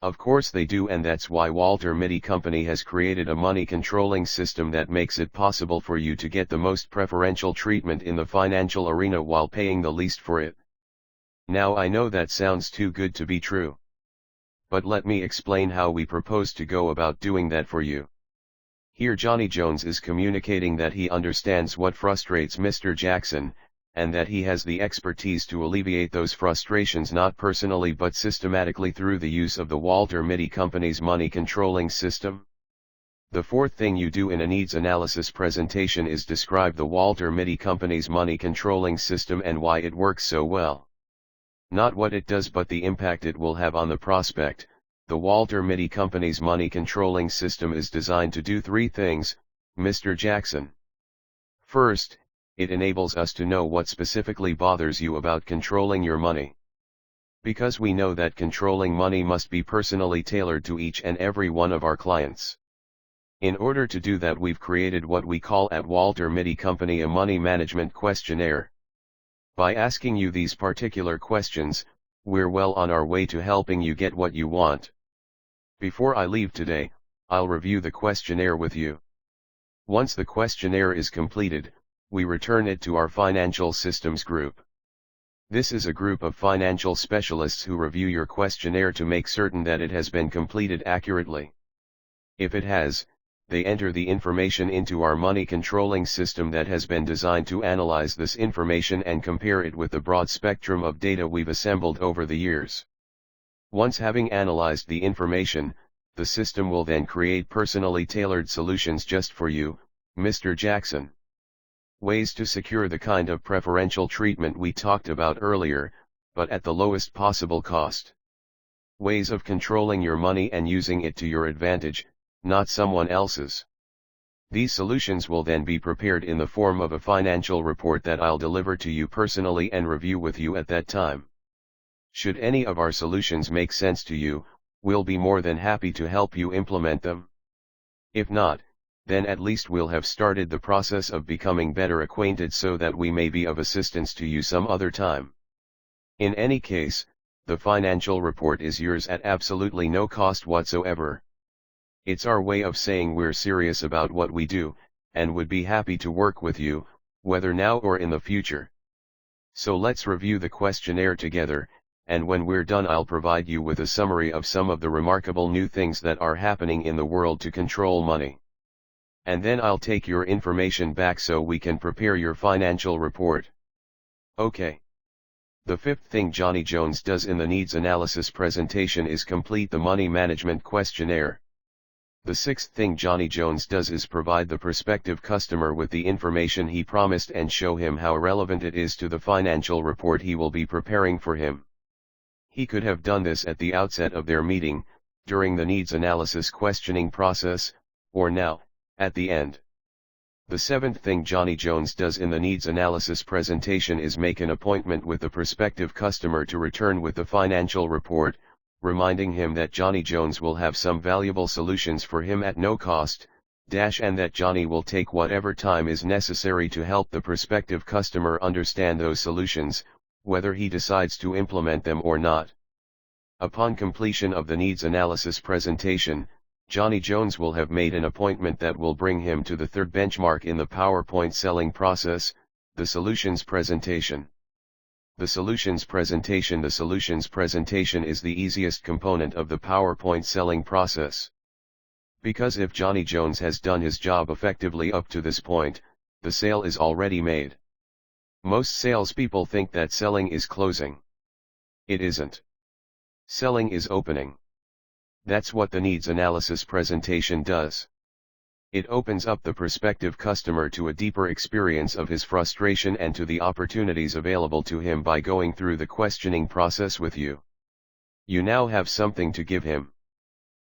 Of course they do, and that's why Walter Mitty Company has created a money controlling system that makes it possible for you to get the most preferential treatment in the financial arena while paying the least for it. Now I know that sounds too good to be true. But let me explain how we propose to go about doing that for you. Here Johnny Jones is communicating that he understands what frustrates Mr. Jackson, and that he has the expertise to alleviate those frustrations not personally but systematically through the use of the Walter Mitty Company's money controlling system. The fourth thing you do in a needs analysis presentation is describe the Walter Mitty Company's money controlling system and why it works so well. Not what it does but the impact it will have on the prospect. The Walter Mitty Company's money controlling system is designed to do three things, Mr. Jackson. First, it enables us to know what specifically bothers you about controlling your money. Because we know that controlling money must be personally tailored to each and every one of our clients. In order to do that, we've created what we call at Walter Mitty Company a money management questionnaire. By asking you these particular questions, we're well on our way to helping you get what you want. Before I leave today, I'll review the questionnaire with you. Once the questionnaire is completed, we return it to our financial systems group. This is a group of financial specialists who review your questionnaire to make certain that it has been completed accurately. If it has, they enter the information into our money controlling system that has been designed to analyze this information and compare it with the broad spectrum of data we've assembled over the years. Once having analyzed the information, the system will then create personally tailored solutions just for you, Mr. Jackson. Ways to secure the kind of preferential treatment we talked about earlier, but at the lowest possible cost. Ways of controlling your money and using it to your advantage, not someone else's. These solutions will then be prepared in the form of a financial report that I'll deliver to you personally and review with you at that time. Should any of our solutions make sense to you, we'll be more than happy to help you implement them. If not, then at least we'll have started the process of becoming better acquainted so that we may be of assistance to you some other time. In any case, the financial report is yours at absolutely no cost whatsoever. It's our way of saying we're serious about what we do, and would be happy to work with you, whether now or in the future. So let's review the questionnaire together, and when we're done I'll provide you with a summary of some of the remarkable new things that are happening in the world to control money. And then I'll take your information back so we can prepare your financial report. Okay. The fifth thing Johnny Jones does in the needs analysis presentation is complete the money management questionnaire. The sixth thing Johnny Jones does is provide the prospective customer with the information he promised and show him how relevant it is to the financial report he will be preparing for him. He could have done this at the outset of their meeting, during the needs analysis questioning process, or now, at the end. The seventh thing Johnny Jones does in the needs analysis presentation is make an appointment with the prospective customer to return with the financial report, reminding him that Johnny Jones will have some valuable solutions for him at no cost, and that Johnny will take whatever time is necessary to help the prospective customer understand those solutions, whether he decides to implement them or not. Upon completion of the needs analysis presentation, Johnny Jones will have made an appointment that will bring him to the third benchmark in the PowerPoint selling process, the solutions presentation. The solutions presentation is the easiest component of the PowerPoint selling process. Because if Johnny Jones has done his job effectively up to this point, the sale is already made. Most salespeople think that selling is closing. It isn't. Selling is opening. That's what the needs analysis presentation does. It opens up the prospective customer to a deeper experience of his frustration and to the opportunities available to him by going through the questioning process with you. You now have something to give him.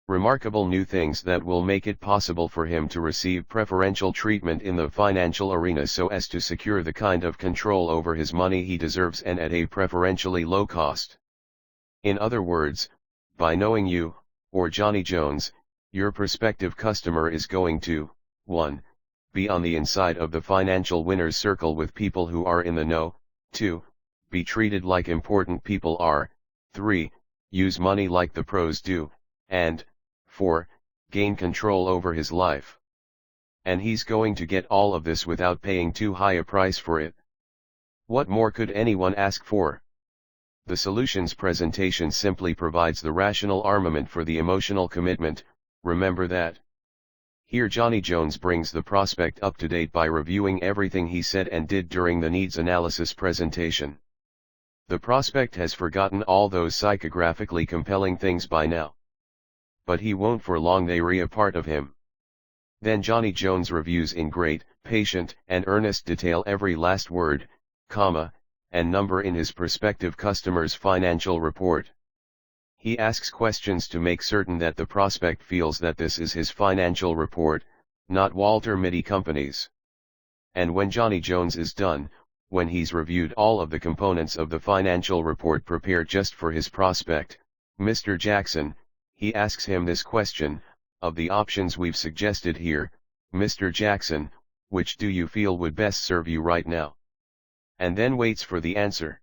Remarkable new things that will make it possible for him to receive preferential treatment in the financial arena so as to secure the kind of control over his money he deserves and at a preferentially low cost. In other words, by knowing you, or Johnny Jones, your prospective customer is going to, 1. Be on the inside of the financial winner's circle with people who are in the know, 2. Be treated like important people are, 3. Use money like the pros do, and 4. Gain control over his life. And he's going to get all of this without paying too high a price for it. What more could anyone ask for? The solutions presentation simply provides the rational armament for the emotional commitment, remember that. Here Johnny Jones brings the prospect up to date by reviewing everything he said and did during the needs analysis presentation. The prospect has forgotten all those psychographically compelling things by now. But he won't for long, they re a part of him. Then Johnny Jones reviews in great, patient, and earnest detail every last word, comma, and number in his prospective customer's financial report. He asks questions to make certain that the prospect feels that this is his financial report, not Walter Mitty Company's. And when Johnny Jones is done, when he's reviewed all of the components of the financial report prepared just for his prospect, Mr. Jackson, he asks him this question: of the options we've suggested here, Mr. Jackson, which do you feel would best serve you right now? And then waits for the answer.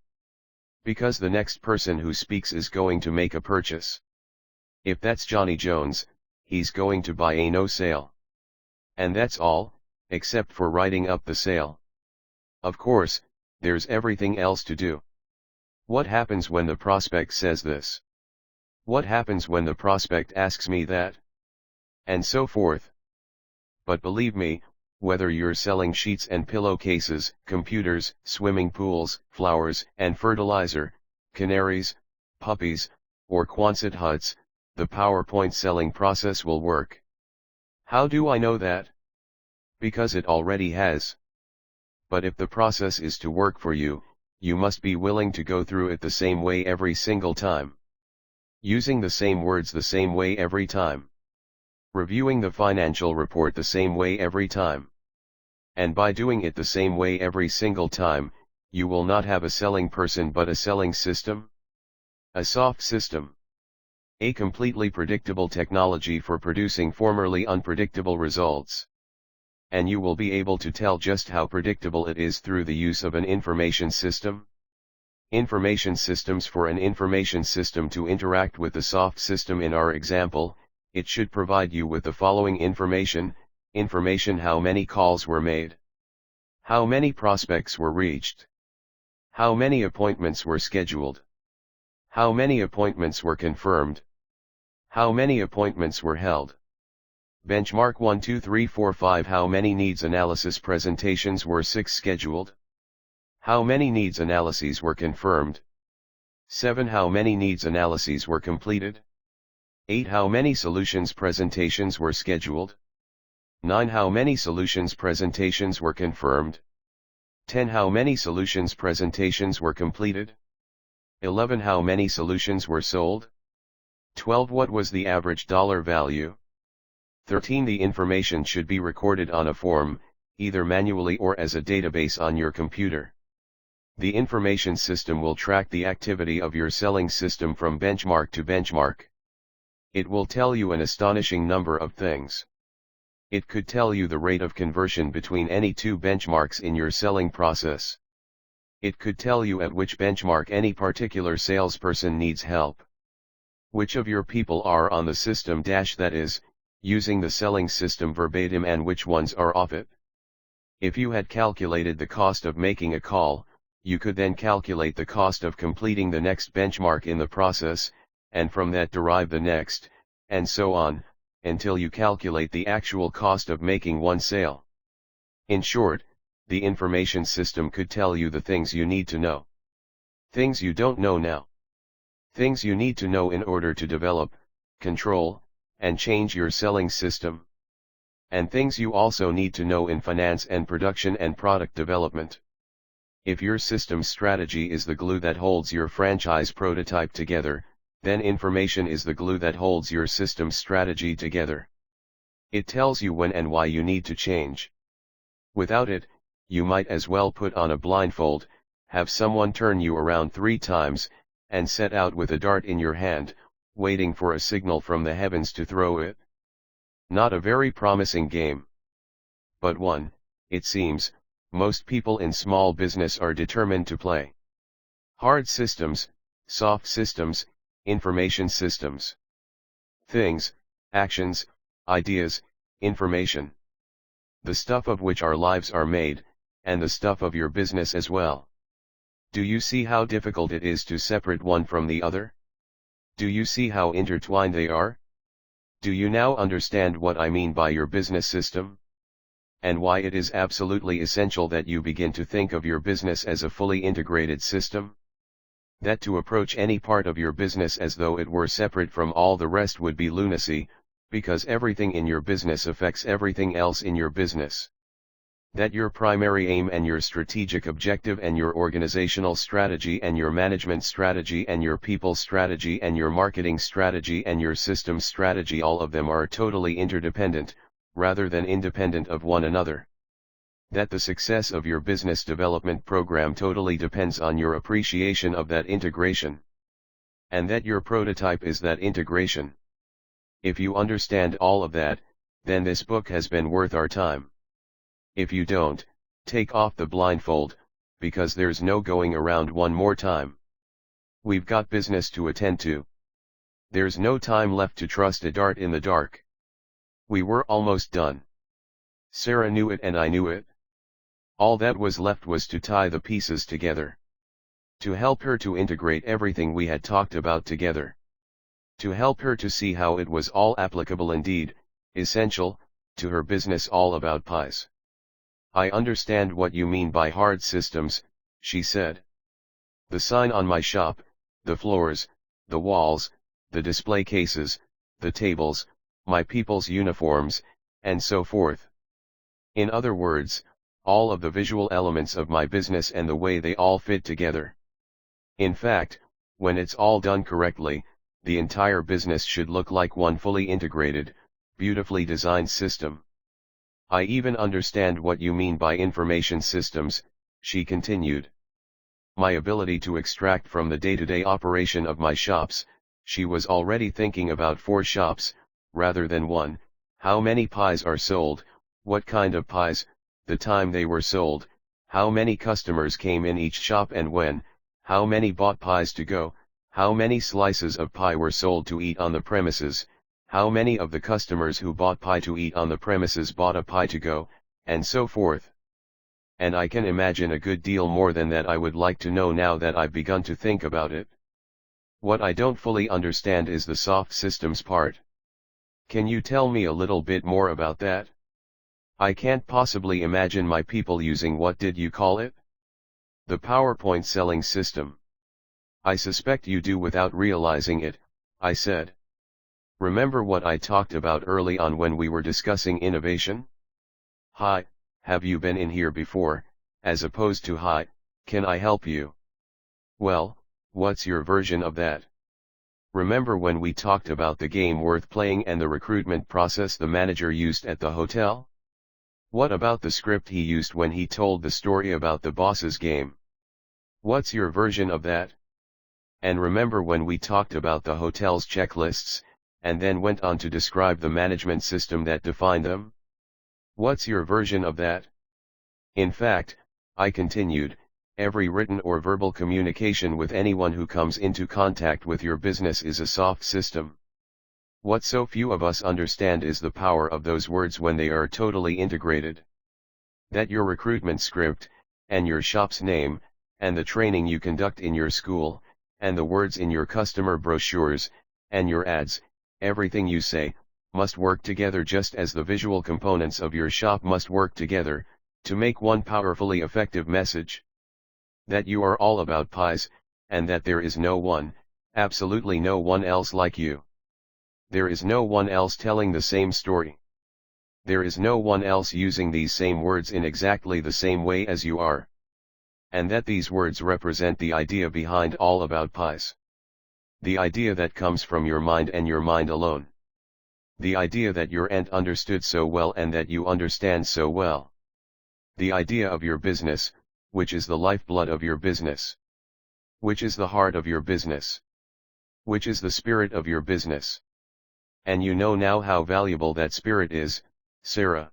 Because the next person who speaks is going to make a purchase. If that's Johnny Jones, he's going to buy a no sale. And that's all, except for writing up the sale. Of course, there's everything else to do. What happens when the prospect says this? What happens when the prospect asks me that? And so forth. But believe me, whether you're selling sheets and pillowcases, computers, swimming pools, flowers and fertilizer, canaries, puppies, or Quonset huts, the PowerPoint selling process will work. How do I know that? Because it already has. But if the process is to work for you, you must be willing to go through it the same way every single time. Using the same words the same way every time. Reviewing the financial report the same way every time. And by doing it the same way every single time, you will not have a selling person but a selling system. A soft system. A completely predictable technology for producing formerly unpredictable results. And you will be able to tell just how predictable it is through the use of an information system. Information systems. For an information system to interact with the soft system in our example, it should provide you with the following information: how many calls were made, how many prospects were reached, how many appointments were scheduled, how many appointments were confirmed, how many appointments were held. Benchmark 1 2 3 4 5. How many needs analysis presentations were 6 scheduled? How many needs analyses were confirmed? 7. How many needs analyses were completed? 8. How many solutions presentations were scheduled? 9. How many solutions presentations were confirmed? 10. How many solutions presentations were completed? 11. How many solutions were sold? 12. What was the average dollar value? 13. The information should be recorded on a form, either manually or as a database on your computer. The information system will track the activity of your selling system from benchmark to benchmark. It will tell you an astonishing number of things. It could tell you the rate of conversion between any two benchmarks in your selling process. It could tell you at which benchmark any particular salesperson needs help. Which of your people are on the system that is, using the selling system verbatim, and which ones are off it. If you had calculated the cost of making a call, you could then calculate the cost of completing the next benchmark in the process, and from that derive the next, and so on, until you calculate the actual cost of making one sale. In short, the information system could tell you the things you need to know. Things you don't know now. Things you need to know in order to develop, control, and change your selling system. And things you also need to know in finance and production and product development. If your system strategy is the glue that holds your franchise prototype together, then information is the glue that holds your system strategy together. It tells you when and why you need to change. Without it, you might as well put on a blindfold, have someone turn you around 3 times, and set out with a dart in your hand, waiting for a signal from the heavens to throw it. Not a very promising game. But one, it seems, most people in small business are determined to play. Hard systems, soft systems, information systems. Things, actions, ideas, information. The stuff of which our lives are made, and the stuff of your business as well. Do you see how difficult it is to separate one from the other? Do you see how intertwined they are? Do you now understand what I mean by your business system? And why it is absolutely essential that you begin to think of your business as a fully integrated system? That to approach any part of your business as though it were separate from all the rest would be lunacy, because everything in your business affects everything else in your business. That your primary aim and your strategic objective and your organizational strategy and your management strategy and your people strategy and your marketing strategy and your systems strategy, all of them are totally interdependent, rather than independent of one another. That the success of your business development program totally depends on your appreciation of that integration. And that your prototype is that integration. If you understand all of that, then this book has been worth our time. If you don't, take off the blindfold, because there's no going around one more time. We've got business to attend to. There's no time left to trust a dart in the dark. We were almost done. Sarah knew it and I knew it. All that was left was to tie the pieces together. To help her to integrate everything we had talked about together. To help her to see how it was all applicable, indeed, essential, to her business all about pies. I understand what you mean by hard systems, she said. The sign on my shop, the floors, the walls, the display cases, the tables, my people's uniforms, and so forth. In other words, all of the visual elements of my business and the way they all fit together. In fact, when it's all done correctly, the entire business should look like one fully integrated, beautifully designed system. I even understand what you mean by information systems, she continued. My ability to extract from the day-to-day operation of my shops, she was already thinking about 4 shops, rather than 1, how many pies are sold, what kind of pies, the time they were sold, how many customers came in each shop and when, how many bought pies to go, how many slices of pie were sold to eat on the premises, how many of the customers who bought pie to eat on the premises bought a pie to go, and so forth. And I can imagine a good deal more than that I would like to know now that I've begun to think about it. What I don't fully understand is the soft systems part. Can you tell me a little bit more about that? I can't possibly imagine my people using, what did you call it? The PowerPoint selling system. I suspect you do without realizing it, I said. Remember what I talked about early on when we were discussing innovation? Hi, have you been in here before, as opposed to hi, can I help you? Well, what's your version of that? Remember when we talked about the game worth playing and the recruitment process the manager used at the hotel? What about the script he used when he told the story about the boss's game? What's your version of that? And remember when we talked about the hotel's checklists, and then went on to describe the management system that defined them? What's your version of that? In fact, I continued, every written or verbal communication with anyone who comes into contact with your business is a soft system. What so few of us understand is the power of those words when they are totally integrated. That your recruitment script, and your shop's name, and the training you conduct in your school, and the words in your customer brochures, and your ads, everything you say, must work together just as the visual components of your shop must work together, to make one powerfully effective message. That you are all about pies, and that there is no one, absolutely no one else like you. There is no one else telling the same story. There is no one else using these same words in exactly the same way as you are. And that these words represent the idea behind all about pies. The idea that comes from your mind and your mind alone. The idea that your aunt understood so well and that you understand so well. The idea of your business, which is the lifeblood of your business. Which is the heart of your business. Which is the spirit of your business. And you know now how valuable that spirit is, Sarah.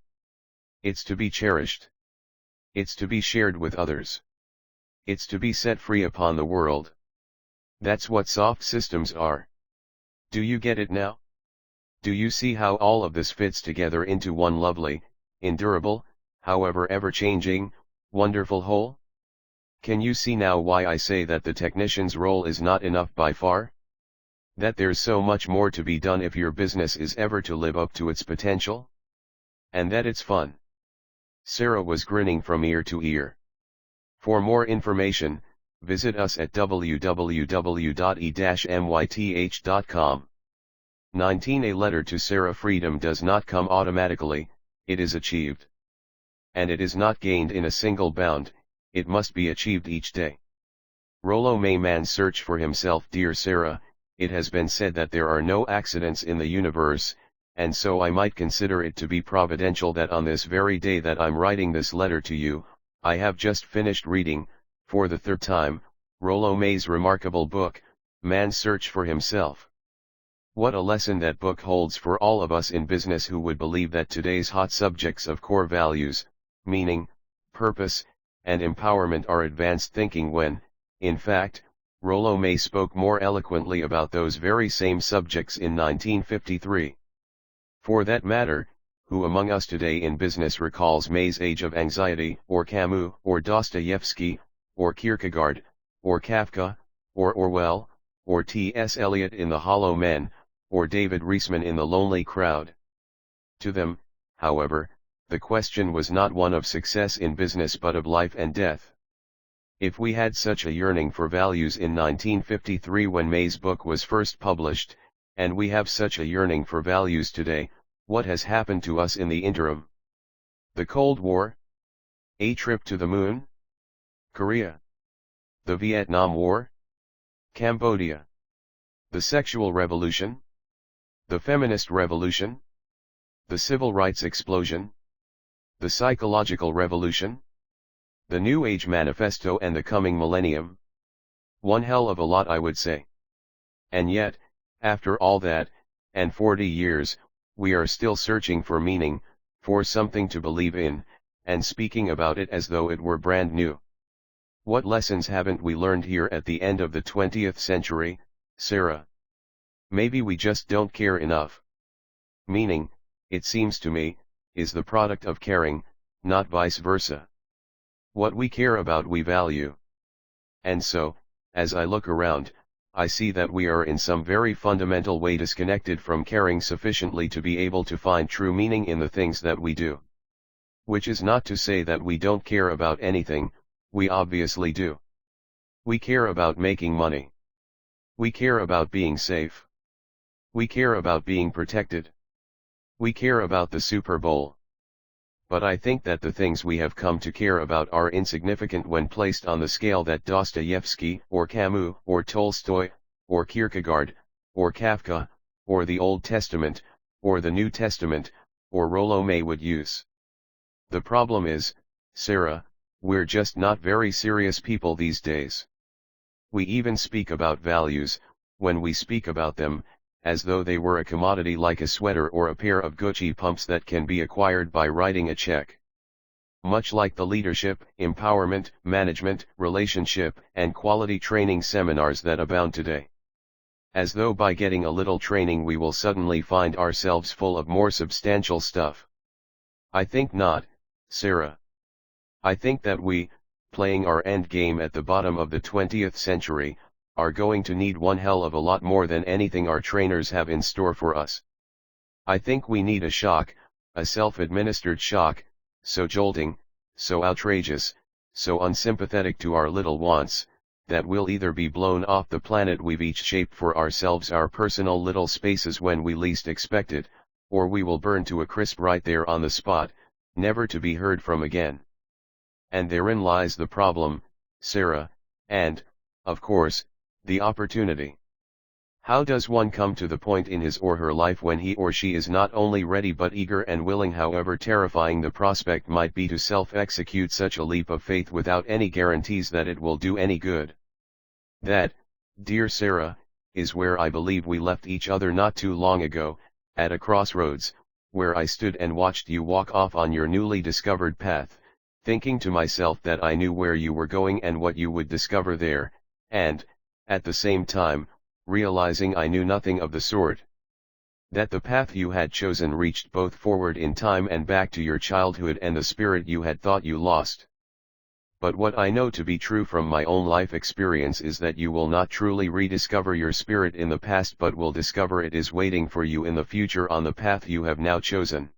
It's to be cherished. It's to be shared with others. It's to be set free upon the world. That's what soft systems are. Do you get it now? Do you see how all of this fits together into one lovely, endurable, however ever-changing, wonderful whole? Can you see now why I say that the technician's role is not enough by far? That there's so much more to be done if your business is ever to live up to its potential? And that it's fun. Sarah was grinning from ear to ear. For more information, visit us at www.e-myth.com. 19. A letter to Sarah. Freedom does not come automatically, it is achieved. And it is not gained in a single bound, it must be achieved each day. Rollo May. Man's search for himself. Dear Sarah, it has been said that there are no accidents in the universe, and so I might consider it to be providential that on this very day that I'm writing this letter to you, I have just finished reading, for the third time, Rollo May's remarkable book, Man's Search for Himself. What a lesson that book holds for all of us in business who would believe that today's hot subjects of core values, meaning, purpose, and empowerment are advanced thinking when, in fact, Rollo May spoke more eloquently about those very same subjects in 1953. For that matter, who among us today in business recalls May's Age of Anxiety, or Camus, or Dostoevsky, or Kierkegaard, or Kafka, or Orwell, or T.S. Eliot in The Hollow Men, or David Reisman in The Lonely Crowd? To them, however, the question was not one of success in business but of life and death. If we had such a yearning for values in 1953 when May's book was first published, and we have such a yearning for values today, what has happened to us in the interim? The Cold War? A trip to the moon? Korea? The Vietnam War? Cambodia? The sexual revolution? The feminist revolution? The civil rights explosion? The psychological revolution? The New Age Manifesto and the coming millennium? One hell of a lot, I would say. And yet, after all that, and 40 years, we are still searching for meaning, for something to believe in, and speaking about it as though it were brand new. What lessons haven't we learned here at the end of the 20th century, Sarah? Maybe we just don't care enough. Meaning, it seems to me, is the product of caring, not vice versa. What we care about we value. And so, as I look around, I see that we are in some very fundamental way disconnected from caring sufficiently to be able to find true meaning in the things that we do. Which is not to say that we don't care about anything, we obviously do. We care about making money. We care about being safe. We care about being protected. We care about the Super Bowl. But I think that the things we have come to care about are insignificant when placed on the scale that Dostoevsky, or Camus, or Tolstoy, or Kierkegaard, or Kafka, or the Old Testament, or the New Testament, or Rollo May would use. The problem is, Sarah, we're just not very serious people these days. We even speak about values, when we speak about them, as though they were a commodity like a sweater or a pair of Gucci pumps that can be acquired by writing a check. Much like the leadership, empowerment, management, relationship, and quality training seminars that abound today. As though by getting a little training we will suddenly find ourselves full of more substantial stuff. I think not, Sarah. I think that we, playing our end game at the bottom of the 20th century, are going to need one hell of a lot more than anything our trainers have in store for us. I think we need a shock, a self-administered shock, so jolting, so outrageous, so unsympathetic to our little wants, that we'll either be blown off the planet we've each shaped for ourselves, our personal little spaces, when we least expect it, or we will burn to a crisp right there on the spot, never to be heard from again. And therein lies the problem, Sarah, and, of course, the opportunity. How does one come to the point in his or her life when he or she is not only ready but eager and willing, however terrifying the prospect might be, to self-execute such a leap of faith without any guarantees that it will do any good? That, dear Sarah, is where I believe we left each other not too long ago, at a crossroads, where I stood and watched you walk off on your newly discovered path, thinking to myself that I knew where you were going and what you would discover there, and, at the same time, realizing I knew nothing of the sort. That the path you had chosen reached both forward in time and back to your childhood and the spirit you had thought you lost. But what I know to be true from my own life experience is that you will not truly rediscover your spirit in the past but will discover it is waiting for you in the future on the path you have now chosen.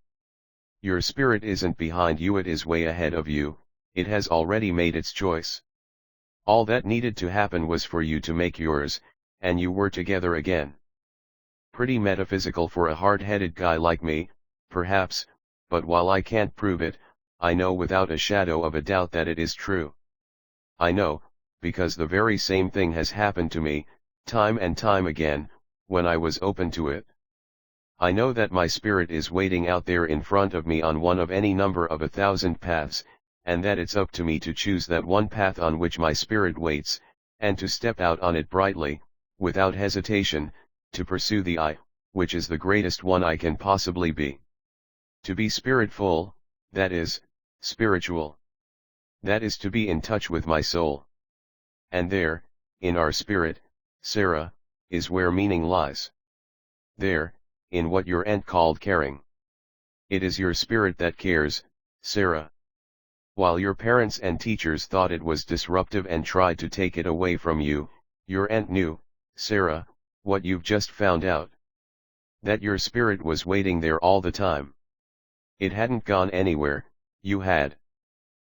Your spirit isn't behind you, it is way ahead of you, it has already made its choice. All that needed to happen was for you to make yours, and you were together again. Pretty metaphysical for a hard-headed guy like me, perhaps, but while I can't prove it, I know without a shadow of a doubt that it is true. I know, because the very same thing has happened to me, time and time again, when I was open to it. I know that my spirit is waiting out there in front of me on one of any number of 1,000 paths, and that it's up to me to choose that one path on which my spirit waits, and to step out on it brightly, without hesitation, to pursue the I, which is the greatest one I can possibly be. To be spiritful, that is, spiritual. That is to be in touch with my soul. And there, in our spirit, Sarah, is where meaning lies. There, in what your aunt called caring. It is your spirit that cares, Sarah. While your parents and teachers thought it was disruptive and tried to take it away from you, your aunt knew, Sarah, what you've just found out. That your spirit was waiting there all the time. It hadn't gone anywhere, you had.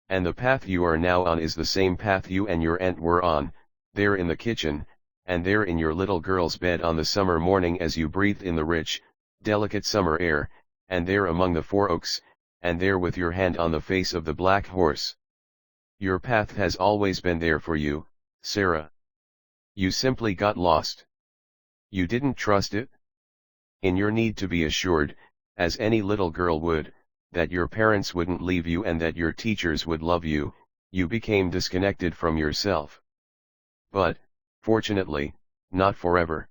And the path you are now on is the same path you and your aunt were on, there in the kitchen, and there in your little girl's bed on the summer morning as you breathed in the rich, delicate summer air, and there among the 4 oaks, and there with your hand on the face of the black horse. Your path has always been there for you, Sarah. You simply got lost. You didn't trust it? In your need to be assured, as any little girl would, that your parents wouldn't leave you and that your teachers would love you, you became disconnected from yourself. But, fortunately, not forever.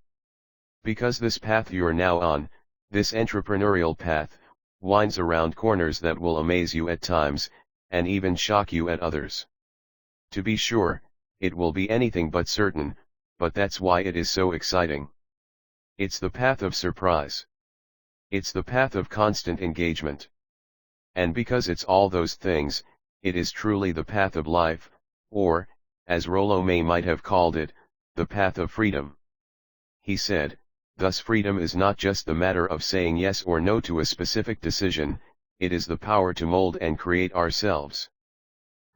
Because this path you're now on, this entrepreneurial path, winds around corners that will amaze you at times, and even shock you at others. To be sure, it will be anything but certain, but that's why it is so exciting. It's the path of surprise. It's the path of constant engagement. And because it's all those things, it is truly the path of life, or, as Rollo May might have called it, the path of freedom. He said, thus freedom is not just the matter of saying yes or no to a specific decision, it is the power to mold and create ourselves.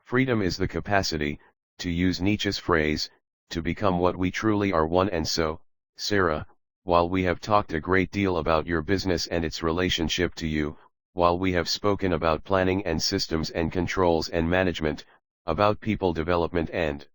Freedom is the capacity, to use Nietzsche's phrase, to become what we truly are one. And so, Sarah, while we have talked a great deal about your business and its relationship to you, while we have spoken about planning and systems and controls and management, about people development and